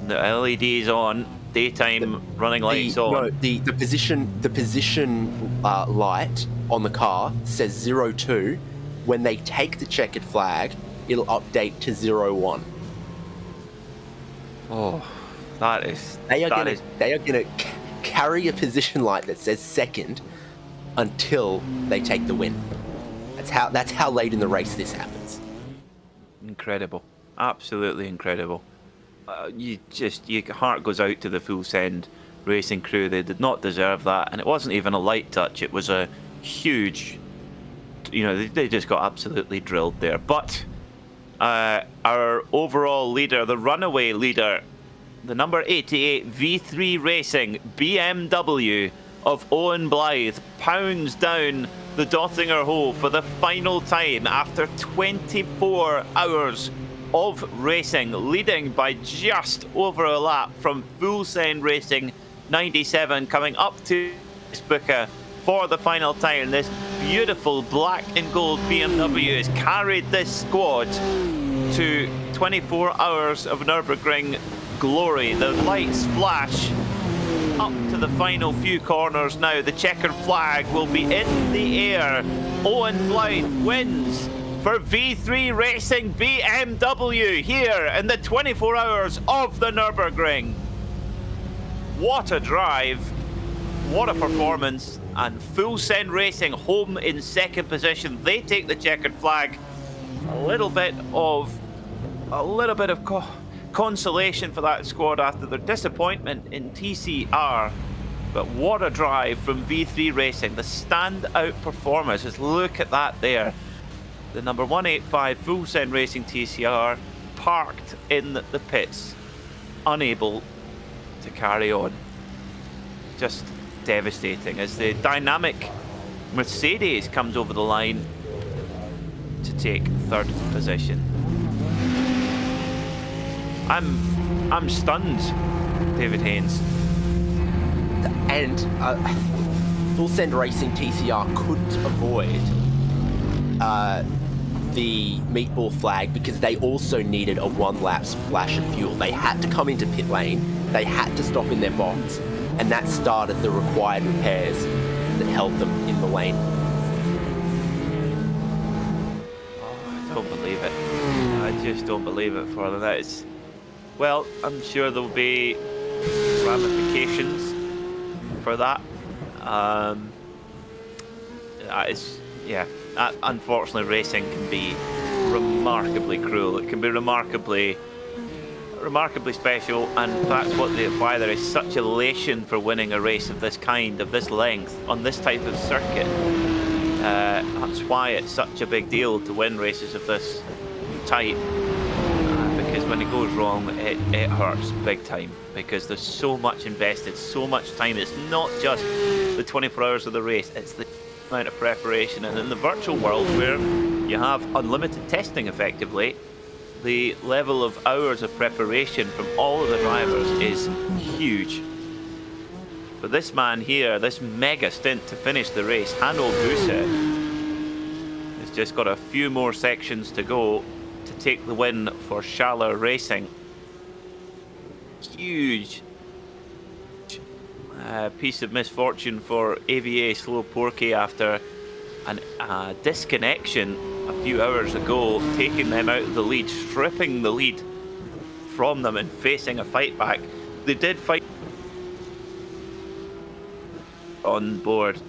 The LEDs on, daytime running lights on.
No, the position light on the car says 02. When they take the checkered flag, it'll update to 01.
Oh, that is.
They are gonna carry a position light that says second until they take the win. That's how late in the race this happens.
Incredible, absolutely incredible. Your heart goes out to the Full Send Racing crew. They did not deserve that, and it wasn't even a light touch. It was a huge. You know, they just got absolutely drilled there. But our overall leader, the runaway leader, the number 88 V3 Racing BMW of Owen Blythe, pounds down the Dothinger Hole for the final time after 24 hours of racing, leading by just over a lap from Full Send Racing 97, coming up to Booker for the final time. This beautiful black and gold BMW has carried this squad to 24 hours of Nürburgring glory. The lights flash up to the final few corners now. The checkered flag will be in the air. Owen Blythe wins for V3 Racing BMW here in the 24 hours of the Nürburgring. What a drive, what a performance, and Full Send Racing home in second position. They take the checkered flag. A little bit of consolation for that squad after their disappointment in TCR. But what a drive from V3 Racing, the standout performers. Just look at that there. The number 185 Full Send Racing TCR parked in the pits, unable to carry on. Just devastating as the dynamic Mercedes comes over the line to take third position. I'm stunned, David Haynes.
And Full Send Racing TCR couldn't avoid the meatball flag because they also needed a one-lap splash of fuel. They had to come into pit lane, they had to stop in their box, and that started the required repairs that held them in the lane.
Oh, I don't believe it. I just don't believe it for them. That is, well, I'm sure there'll be ramifications for that. That is, yeah. Unfortunately, racing can be remarkably cruel. It can be remarkably special, and that's why there is such elation for winning a race of this kind, of this length, on this type of circuit. That's why it's such a big deal to win races of this type, because when it goes wrong, it hurts big time, because there's so much invested, so much time. It's not just the 24 hours of the race, it's the amount of preparation. And in the virtual world, where you have unlimited testing effectively, the level of hours of preparation from all of the drivers is huge. But this man here, this mega stint to finish the race, Hanno Busse, has just got a few more sections to go to take the win for Schaller Racing. Huge piece of misfortune for AVA Slow Porky after a disconnection a few hours ago, taking them out of the lead, stripping the lead from them and facing a fight back. They did fight on board,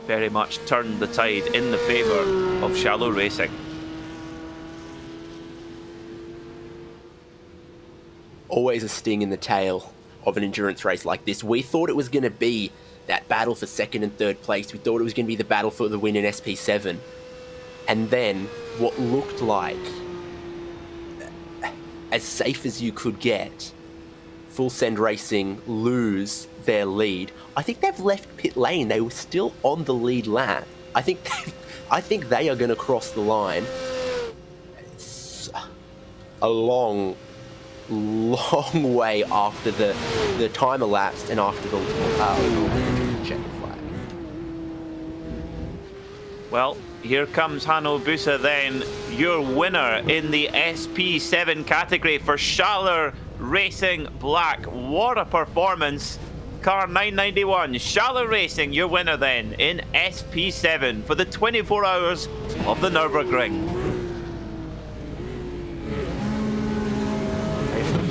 very much turned the tide in the favour of Shallow Racing.
Always a sting in the tail of an endurance race like this. We thought it was going to be that battle for second and third place. We thought it was going to be the battle for the win in SP7. And then what looked like as safe as you could get, Full Send Racing lose their lead. I think they've left pit lane. They were still on the lead lap. I think they are going to cross the line. It's a long way after the time elapsed and after the checker flag.
Well, here comes Hanno Busse then, your winner in the SP7 category for Schaller Racing Black. What a performance. Car 991, Schaller Racing, your winner then in SP7 for the 24 hours of the Nürburgring. Some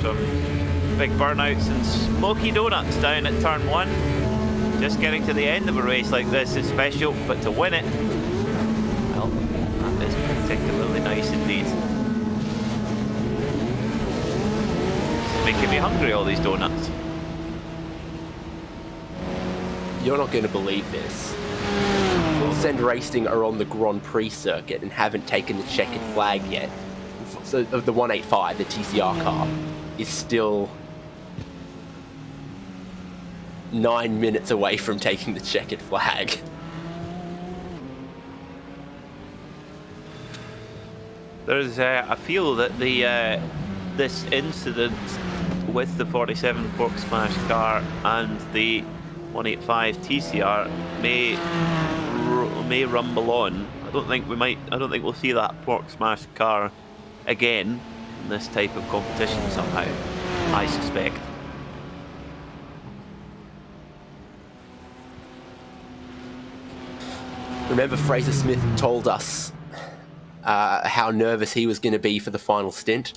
Big burnouts and smoky donuts down at turn 1. Just getting to the end of a race like this is special, but to win it, well, that is particularly nice indeed. It's making me hungry, all these donuts.
You're not going to believe this. Full Send Racing are on the Grand Prix circuit and haven't taken the checkered flag yet. So the 185, the TCR car, is still 9 minutes away from taking the checkered flag.
There's, I feel that the this incident with the 47 Pork Smash car and the 185 TCR may rumble on. I don't think we'll see that Pork Smash car again in this type of competition somehow, I suspect.
Remember, Fraser Smith told us how nervous he was going to be for the final stint.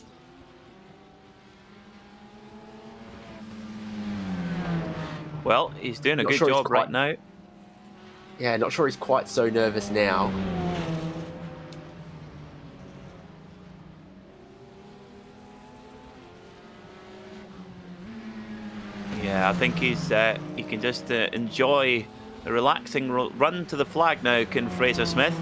Well, he's doing a good job right now.
Yeah, not sure he's quite so nervous now.
Yeah, I think he can just enjoy a relaxing run to the flag now, can Fraser Smith.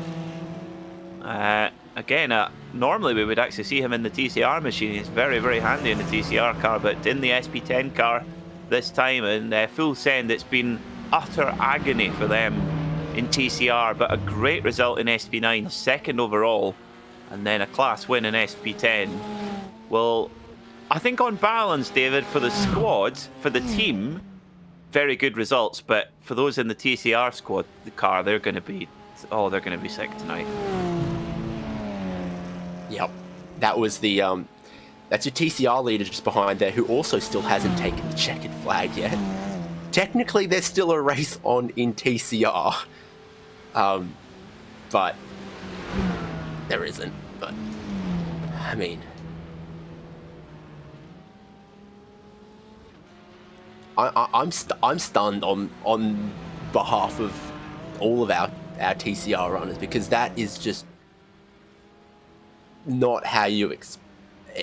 Again, normally we would actually see him in the TCR machine. He's very, very handy in the TCR car, but in the SP10 car this time, in Full Send, it's been utter agony for them in TCR, but a great result in SP9, second overall, and then a class win in SP10. Well, I think on balance, David, for the squad, for the team, very good results, but for those in the TCR squad, the car, they're going to be sick tonight.
Yep, that was the that's your TCR leader just behind there, who also still hasn't taken the checkered flag yet. Technically, there's still a race on in TCR, but there isn't. But I mean, I'm stunned on behalf of all of our TCR runners, because that is just not how you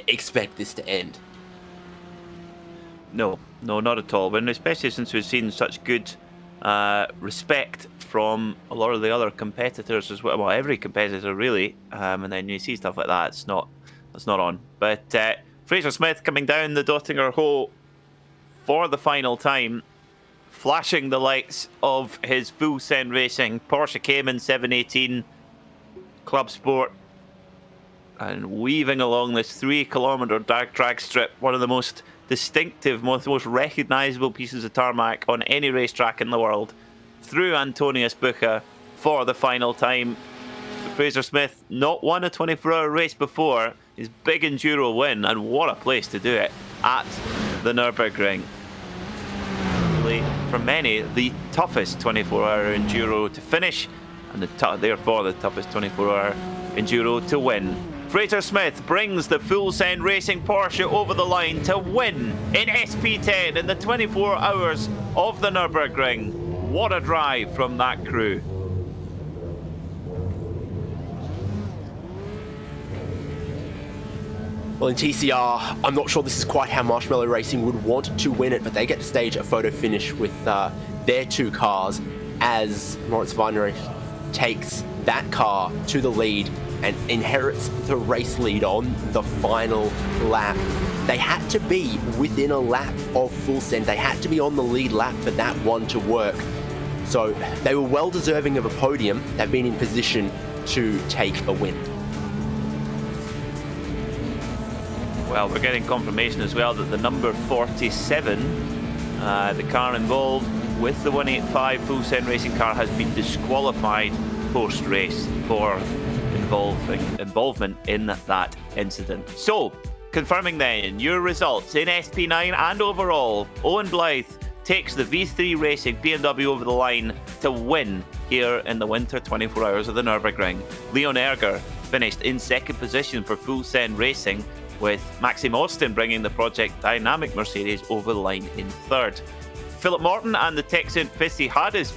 expect this to end.
No, not at all. And especially since we've seen such good respect from a lot of the other competitors as well. Well, every competitor really. And then you see stuff like that. That's not on. But Fraser Smith coming down the Dottinger Hole for the final time, flashing the lights of his Full Send Racing Porsche Cayman 718 Club Sport, and weaving along this 3-kilometer drag strip, one of the most distinctive, most recognisable pieces of tarmac on any racetrack in the world, through Antonius Bucher for the final time. Fraser Smith not won a 24-hour race before, his big enduro win, and what a place to do it at the Nürburgring. Really, for many, the toughest 24-hour enduro to finish, and therefore the toughest 24-hour enduro to win. Fraser Smith brings the Full Send Racing Porsche over the line to win in SP10 in the 24 hours of the Nürburgring. What a drive from that crew.
Well, in TCR, I'm not sure this is quite how Marshmallow Racing would want to win it, but they get to stage a photo finish with their two cars as Moritz Weinreich takes that car to the lead and inherits the race lead on the final lap. They had to be within a lap of Full Send. They had to be on the lead lap for that one to work. So they were well deserving of a podium. They've been in position to take a win.
Well, we're getting confirmation as well that the number 47, the car involved with the 185 Full Send Racing car, has been disqualified post-race for involvement in that incident. So, confirming then your results in SP9 and overall, Owen Blythe takes the V3 Racing BMW over the line to win here in the winter 24 hours of the Nürburgring. Leon Erger finished in second position for Full Send Racing. with Maxime Austin bringing the Project Dynamic Mercedes over the line in third. Philip Morton and the Texan Fissi Hadis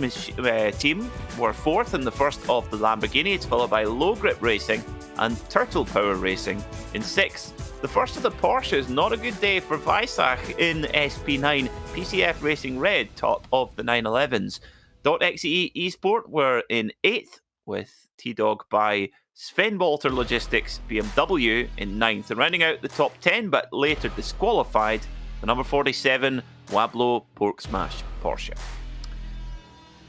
team were fourth in the first of the Lamborghinis, followed by Low Grip Racing and Turtle Power Racing in sixth. The first of the Porsches, not a good day for Weissach in SP9. PCF Racing Red, top of the 911s. .xe Esport were in 8th, with T-Dog by Sven Walter Logistics BMW in 9th. And rounding out the top 10, but later disqualified, the number 47 Wablo Pork Smash Porsche.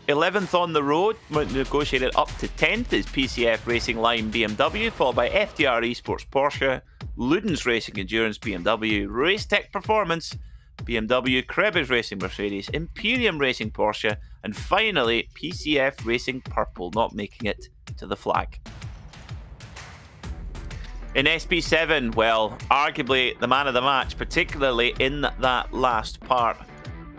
11th on the road, negotiated up to 10th, is PCF Racing Lime BMW, followed by FDR Esports Porsche, Ludens Racing Endurance BMW, Racetech Performance BMW, Krebs Racing Mercedes, Imperium Racing Porsche, and finally PCF Racing Purple, not making it to the flag. In SP7, well, arguably the man of the match, particularly in that last part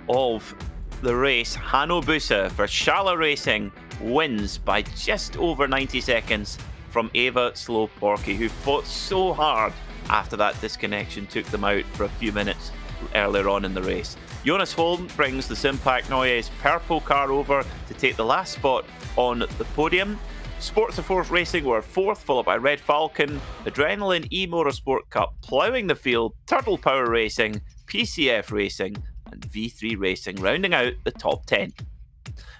of the race, Hanno Busse for Schala Racing wins by just over 90 seconds from Eva Slow Porky, who fought so hard after that disconnection took them out for a few minutes earlier on in the race. Jonas Holm brings the Simpac Noyes purple car over to take the last spot on the podium. Sports of Force Racing were fourth, followed by Red Falcon, Adrenaline E-Motorsport Cup ploughing the field, Turtle Power Racing, PCF Racing, and V3 Racing, rounding out the top 10.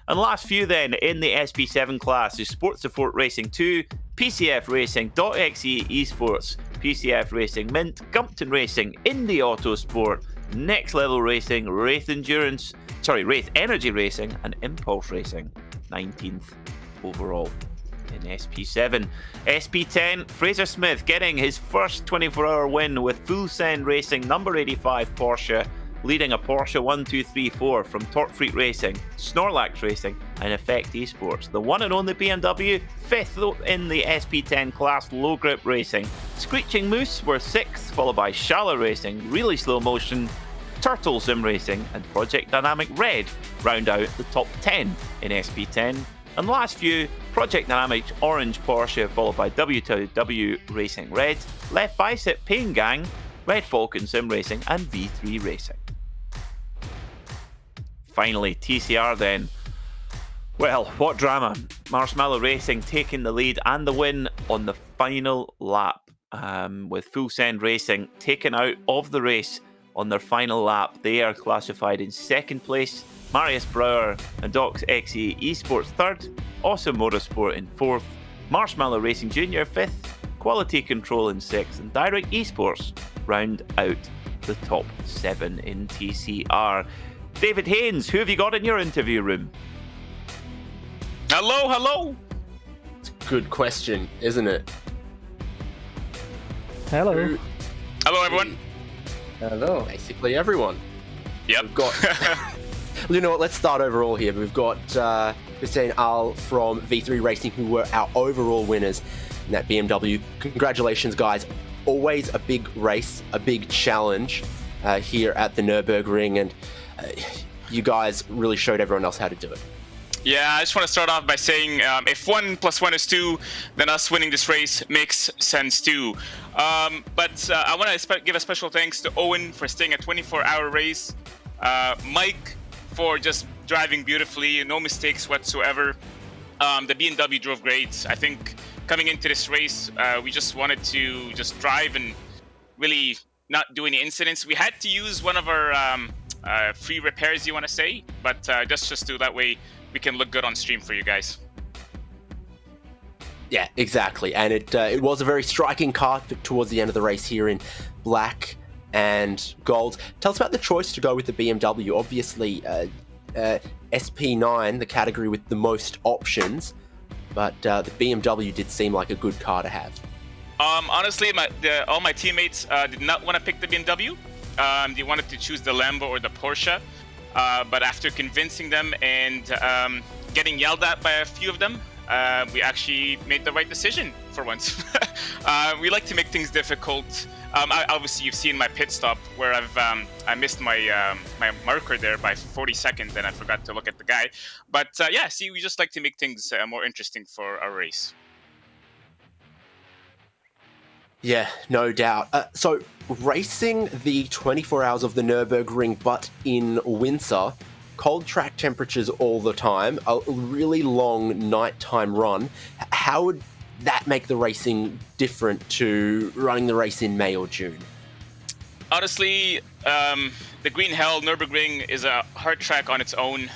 And last few then in the SP7 class is Sports of Fort Racing 2, PCF Racing, .xe Esports, PCF Racing Mint, Gumpton Racing, Indy Autosport, Next Level Racing, Wraith Energy Racing, and Impulse Racing, 19th overall in SP7. SP10, Fraser Smith getting his first 24-hour win with Full Send Racing number 85 Porsche, leading a Porsche 1234 from Torque Freak Racing, Snorlax Racing, and Effect Esports. The one and only BMW, fifth in the SP10 class, Low Grip Racing. Screeching Moose were sixth, followed by Schala Racing, Really Slow Motion, Turtle Sim Racing, and Project Dynamic Red round out the top 10 in SP10. And last few, Project Dynamic Orange Porsche, followed by WW Racing Red, Left Bicep Pain Gang, Red Falcon Sim Racing, and V3 Racing. Finally, TCR then. Well, what drama. Marshmallow Racing taking the lead and the win on the final lap, with Full Send Racing taken out of the race on their final lap. They are classified in second place, Marius Brower and Docs XE Esports third, Awesome Motorsport in fourth, Marshmallow Racing Jr. fifth, Quality Control in sixth, and Direct Esports round out the top 7 in TCR. David Haynes, who have you got in your interview room?
Hello.
It's a good question, isn't it?
Hello.
Hello, everyone.
Hello.
Basically everyone.
Yep.
We've got... You know what, let's start overall here. We've got Hussein Al from V3 Racing, who were our overall winners in that BMW. Congratulations, guys. Always a big race, a big challenge here at the Nürburgring, and you guys really showed everyone else how to do it.
Yeah, I just want to start off by saying if 1 + 1 is 2, then us winning this race makes sense too. But I want to give a special thanks to Owen for staying a 24-hour race, Mike for just driving beautifully, no mistakes whatsoever. The BMW drove great. I think coming into this race, we just wanted to just drive and really not do any incidents. We had to use one of our free repairs, you want to say, but just do that way we can look good on stream for you guys.
Yeah, exactly. And it was a very striking car towards the end of the race here in black and gold. Tell us about the choice to go with the BMW. Obviously, SP9, the category with the most options, but the BMW did seem like a good car to have.
Honestly, all my teammates did not want to pick the BMW. They wanted to choose the Lambo or the Porsche. But after convincing them and getting yelled at by a few of them, we actually made the right decision for once. We like to make things difficult. Obviously, you've seen my pit stop where I missed my my marker there by 40 seconds, and I forgot to look at the guy. But yeah, see, we just like to make things more interesting for our race.
Yeah, no doubt. So, racing the 24 hours of the Nürburgring, but in winter, cold track temperatures all the time, a really long nighttime run. How would that make the racing different to running the race in May or June?
Honestly, the Green Hell Nürburgring is a hard track on its own.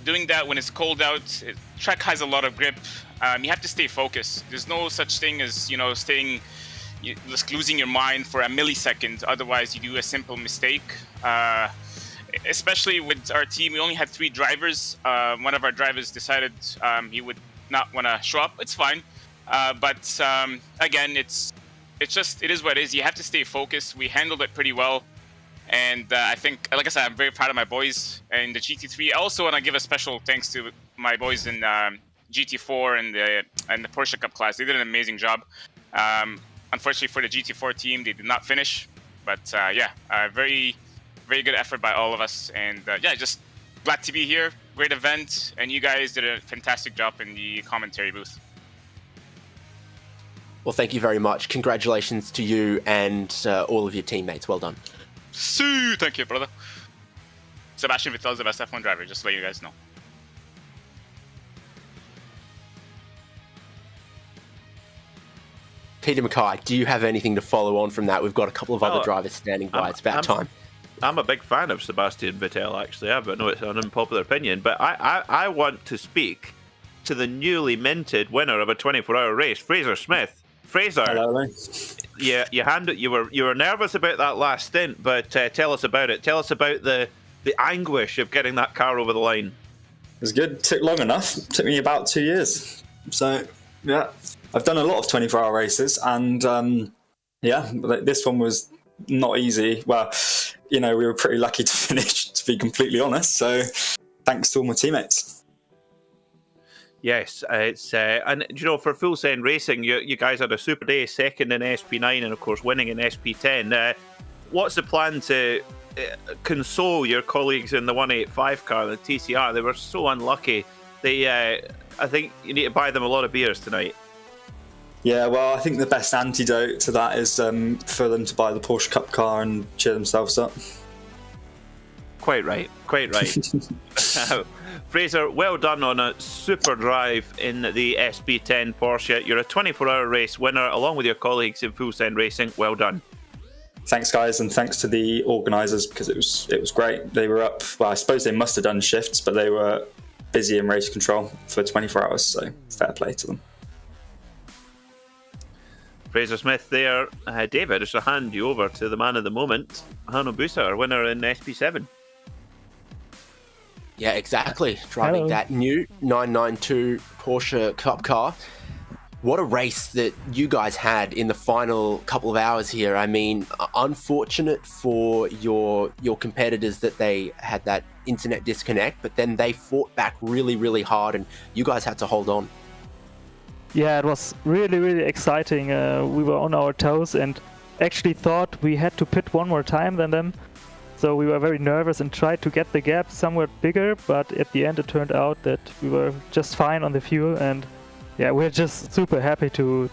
Doing that when it's cold out, track has a lot of grip. You have to stay focused. There's no such thing as, just losing your mind for a millisecond. Otherwise, you do a simple mistake. Especially with our team, we only had 3 drivers. One of our drivers decided he would not want to show up. It's fine. But again, it is what it is. You have to stay focused. We handled it pretty well. And I think, like I said, I'm very proud of my boys in the GT3. I also want to give a special thanks to my boys in GT4 and the Porsche Cup class. They did an amazing job. Unfortunately for the GT4 team, they did not finish. But very, very good effort by all of us. And just glad to be here. Great event. And you guys did a fantastic job in the commentary booth.
Well, thank you very much. Congratulations to you and all of your teammates. Well done.
Thank you, brother. Sebastian Vettel is the best F1 driver, just to let you guys know.
Peter Mackay, do you have anything to follow on from that? We've got a couple of other drivers standing by. It's about time.
I'm a big fan of Sebastian Vettel, actually. I know it's an unpopular opinion, but I want to speak to the newly minted winner of a 24-hour race, Fraser Smith. Fraser,
hello.
Yeah, you were nervous about that last stint, but tell us about it. Tell us about the anguish of getting that car over the line.
It was good. It took long enough. It took me about 2 years. So, yeah, I've done a lot of 24-hour races, and this one was not easy. Well, we were pretty lucky to finish, to be completely honest. So, thanks to all my teammates.
Yes, it's and for Full Send Racing, you guys had a super day, second in SP9, and of course winning in SP10. What's the plan to console your colleagues in the 185 car, the TCR? They were so unlucky. I think you need to buy them a lot of beers tonight.
Yeah, well, I think the best antidote to that is for them to buy the Porsche Cup car and cheer themselves up.
Quite right. Fraser, well done on a super drive in the SP10 Porsche. You're a 24-hour race winner along with your colleagues in Full Send Racing. Well done.
Thanks, guys, and thanks to the organisers because it was great. They were up. Well, I suppose they must have done shifts, but they were busy in race control for 24 hours. So fair play to them.
Fraser Smith there. David, I shall hand you over to the man of the moment, Hanno Busa, our winner in SP7.
Yeah, exactly. Driving that new 992 Porsche Cup car. What a race that you guys had in the final couple of hours here. I mean, unfortunate for your competitors that they had that internet disconnect, but then they fought back really, really hard and you guys had to hold on.
Yeah, it was really, really exciting. We were on our toes and actually thought we had to pit one more time than them. So we were very nervous and tried to get the gap somewhat bigger, but at the end it turned out that we were just fine on the fuel, and yeah, we're just super happy to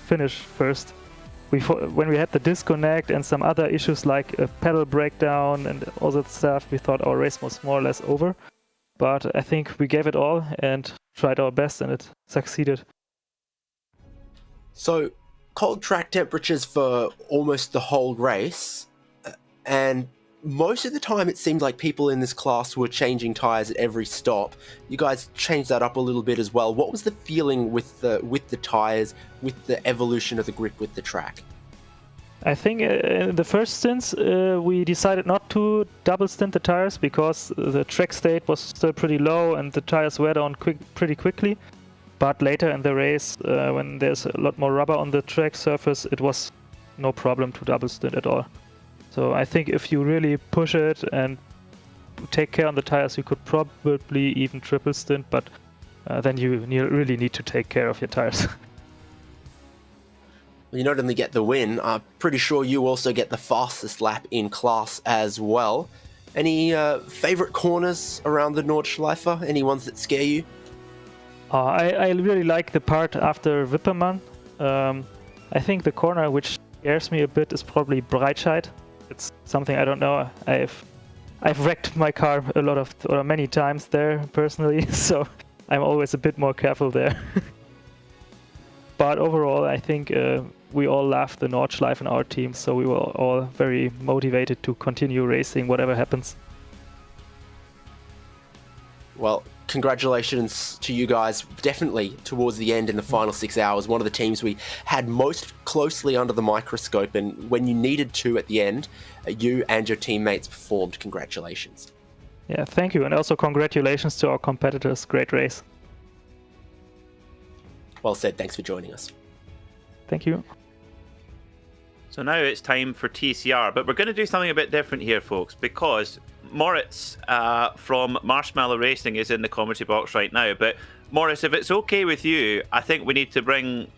finish first. When we had the disconnect and some other issues like a pedal breakdown and all that stuff, we thought our race was more or less over. But I think we gave it all and tried our best, and it succeeded.
So, cold track temperatures for almost the whole race, and most of the time it seemed like people in this class were changing tyres at every stop. You guys changed that up a little bit as well. What was the feeling with the tyres, with the evolution of the grip with the track?
I think in the first stints we decided not to double stint the tyres because the track state was still pretty low and the tyres wear down pretty quickly. But later in the race, when there's a lot more rubber on the track surface, it was no problem to double stint at all. So I think if you really push it and take care on the tires, you could probably even triple stint, but then you really need to take care of your tires.
You not only get the win, I'm pretty sure you also get the fastest lap in class as well. Any favourite corners around the Nordschleife? Any ones that scare you?
I really like the part after Wippermann. I think the corner which scares me a bit is probably Breitscheid. It's something I don't know. I've wrecked my car many times there personally, so I'm always a bit more careful there. But overall, I think we all love the Nordschleife in our team, so we were all very motivated to continue racing whatever happens.
Well, congratulations to you guys. Definitely towards the end in the final 6 hours, one of the teams we had most closely under the microscope, and when you needed to at the end, you and your teammates performed. Congratulations.
Yeah, thank you, and also congratulations to our competitors. Great race.
Well said. Thanks for joining us.
Thank you.
So now it's time for TCR, but we're going to do something a bit different here, folks, because Moritz from Marshmallow Racing is in the commentary box right now. But Moritz, if it's okay with you, I think we need to bring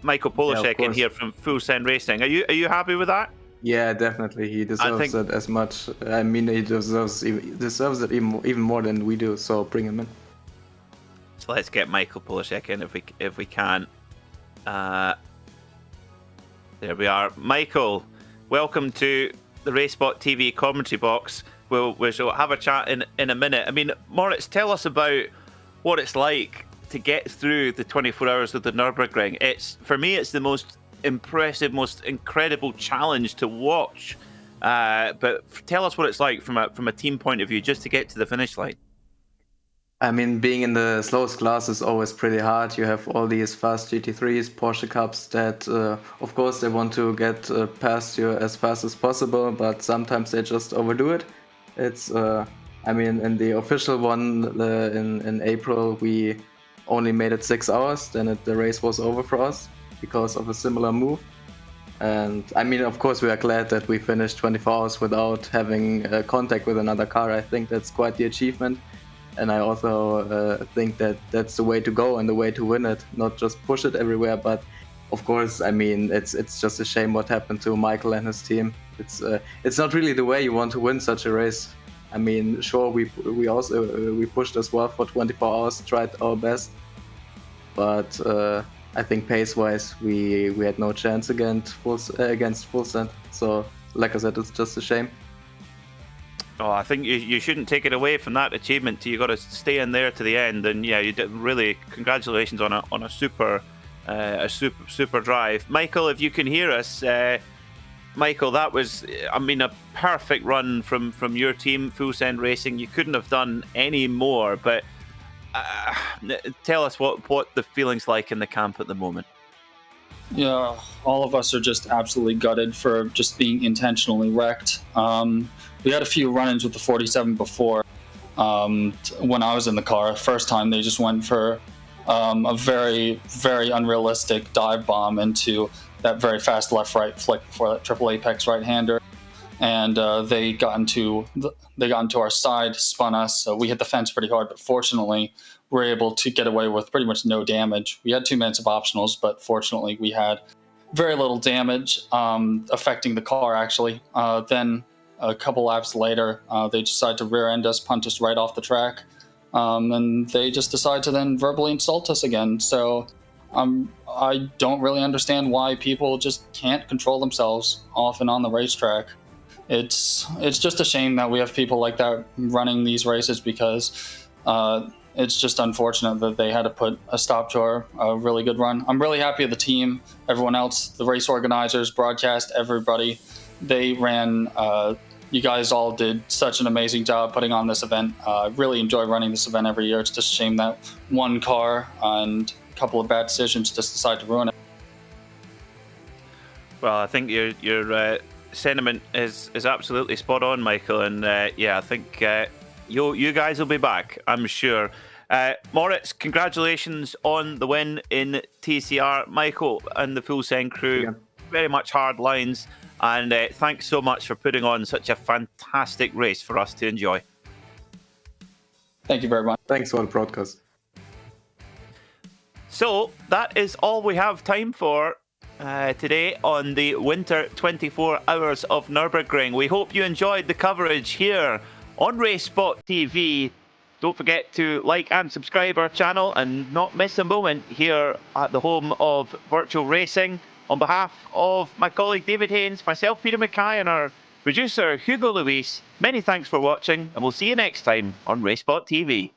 Michael Polashek in here from Full Send Racing. Are you happy with that?
Yeah, definitely. He deserves it as much. I mean, he deserves it even more than we do. So bring him in.
So let's get Michael Polashek in if we can. There we are. Michael, welcome to the RacespotTV commentary box. We shall have a chat in a minute. I mean, Moritz, tell us about what it's like to get through the 24 hours of the Nürburgring. For me, it's the most impressive, most incredible challenge to watch. But tell us what it's like from a team point of view, just to get to the finish line.
I mean, being in the slowest class is always pretty hard. You have all these fast GT3s, Porsche Cups that, of course, they want to get past you as fast as possible, but sometimes they just overdo it. It's, I mean, in the official one in April, we only made it 6 hours. Then the race was over for us because of a similar move. And I mean, of course, we are glad that we finished 24 hours without having contact with another car. I think that's quite the achievement. And I also think that that's the way to go and the way to win it, not just push it everywhere. But of course, I mean, it's just a shame what happened to Michael and his team. It's not really the way you want to win such a race. I mean, sure, we pushed as well for 24 hours, tried our best, but I think pace-wise we had no chance against Full Send. So, like I said, it's just a shame.
Oh, I think you shouldn't take it away from that achievement. You got to stay in there to the end, and yeah, you did really. Congratulations on a super drive, Michael. If you can hear us, Michael, that was, I mean, a perfect run from your team, Full Send Racing. You couldn't have done any more. But tell us what the feeling's like in the camp at the moment.
Yeah, all of us are just absolutely gutted for just being intentionally wrecked. We had a few run-ins with the 47 before. When I was in the car, first time they just went for a very, very unrealistic dive bomb into that very fast left-right flick for that triple apex right-hander, and they got into our side, spun us. So we hit the fence pretty hard, but fortunately, we were able to get away with pretty much no damage. We had 2 minutes of optionals, but fortunately, we had very little damage affecting the car actually. Then a couple laps later, they decided to rear-end us, punt us right off the track, and they just decided to then verbally insult us again. So I don't really understand why people just can't control themselves off and on the racetrack. It's just a shame that we have people like that running these races, because it's just unfortunate that they had to put a stop to a really good run. I'm really happy with the team, everyone else, the race organizers, broadcast, everybody. They ran. You guys all did such an amazing job putting on this event. I really enjoy running this event every year. It's just a shame that one car and a couple of bad decisions just decided to ruin it.
Well, I think your sentiment is absolutely spot on, Michael, and yeah, I think you guys will be back, I'm sure. Moritz, congratulations on the win in TCR. Michael and the Full Send crew, very much hard lines. And thanks so much for putting on such a fantastic race for us to enjoy.
Thank you very much.
Thanks for the broadcast.
So that is all we have time for today on the winter 24 hours of Nürburgring. We hope you enjoyed the coverage here on RacespotTV. Don't forget to like and subscribe our channel and not miss a moment here at the home of virtual racing. On behalf of my colleague David Haynes, myself Peter Mackay and our producer Hugo Luis, many thanks for watching and we'll see you next time on RacespotTV.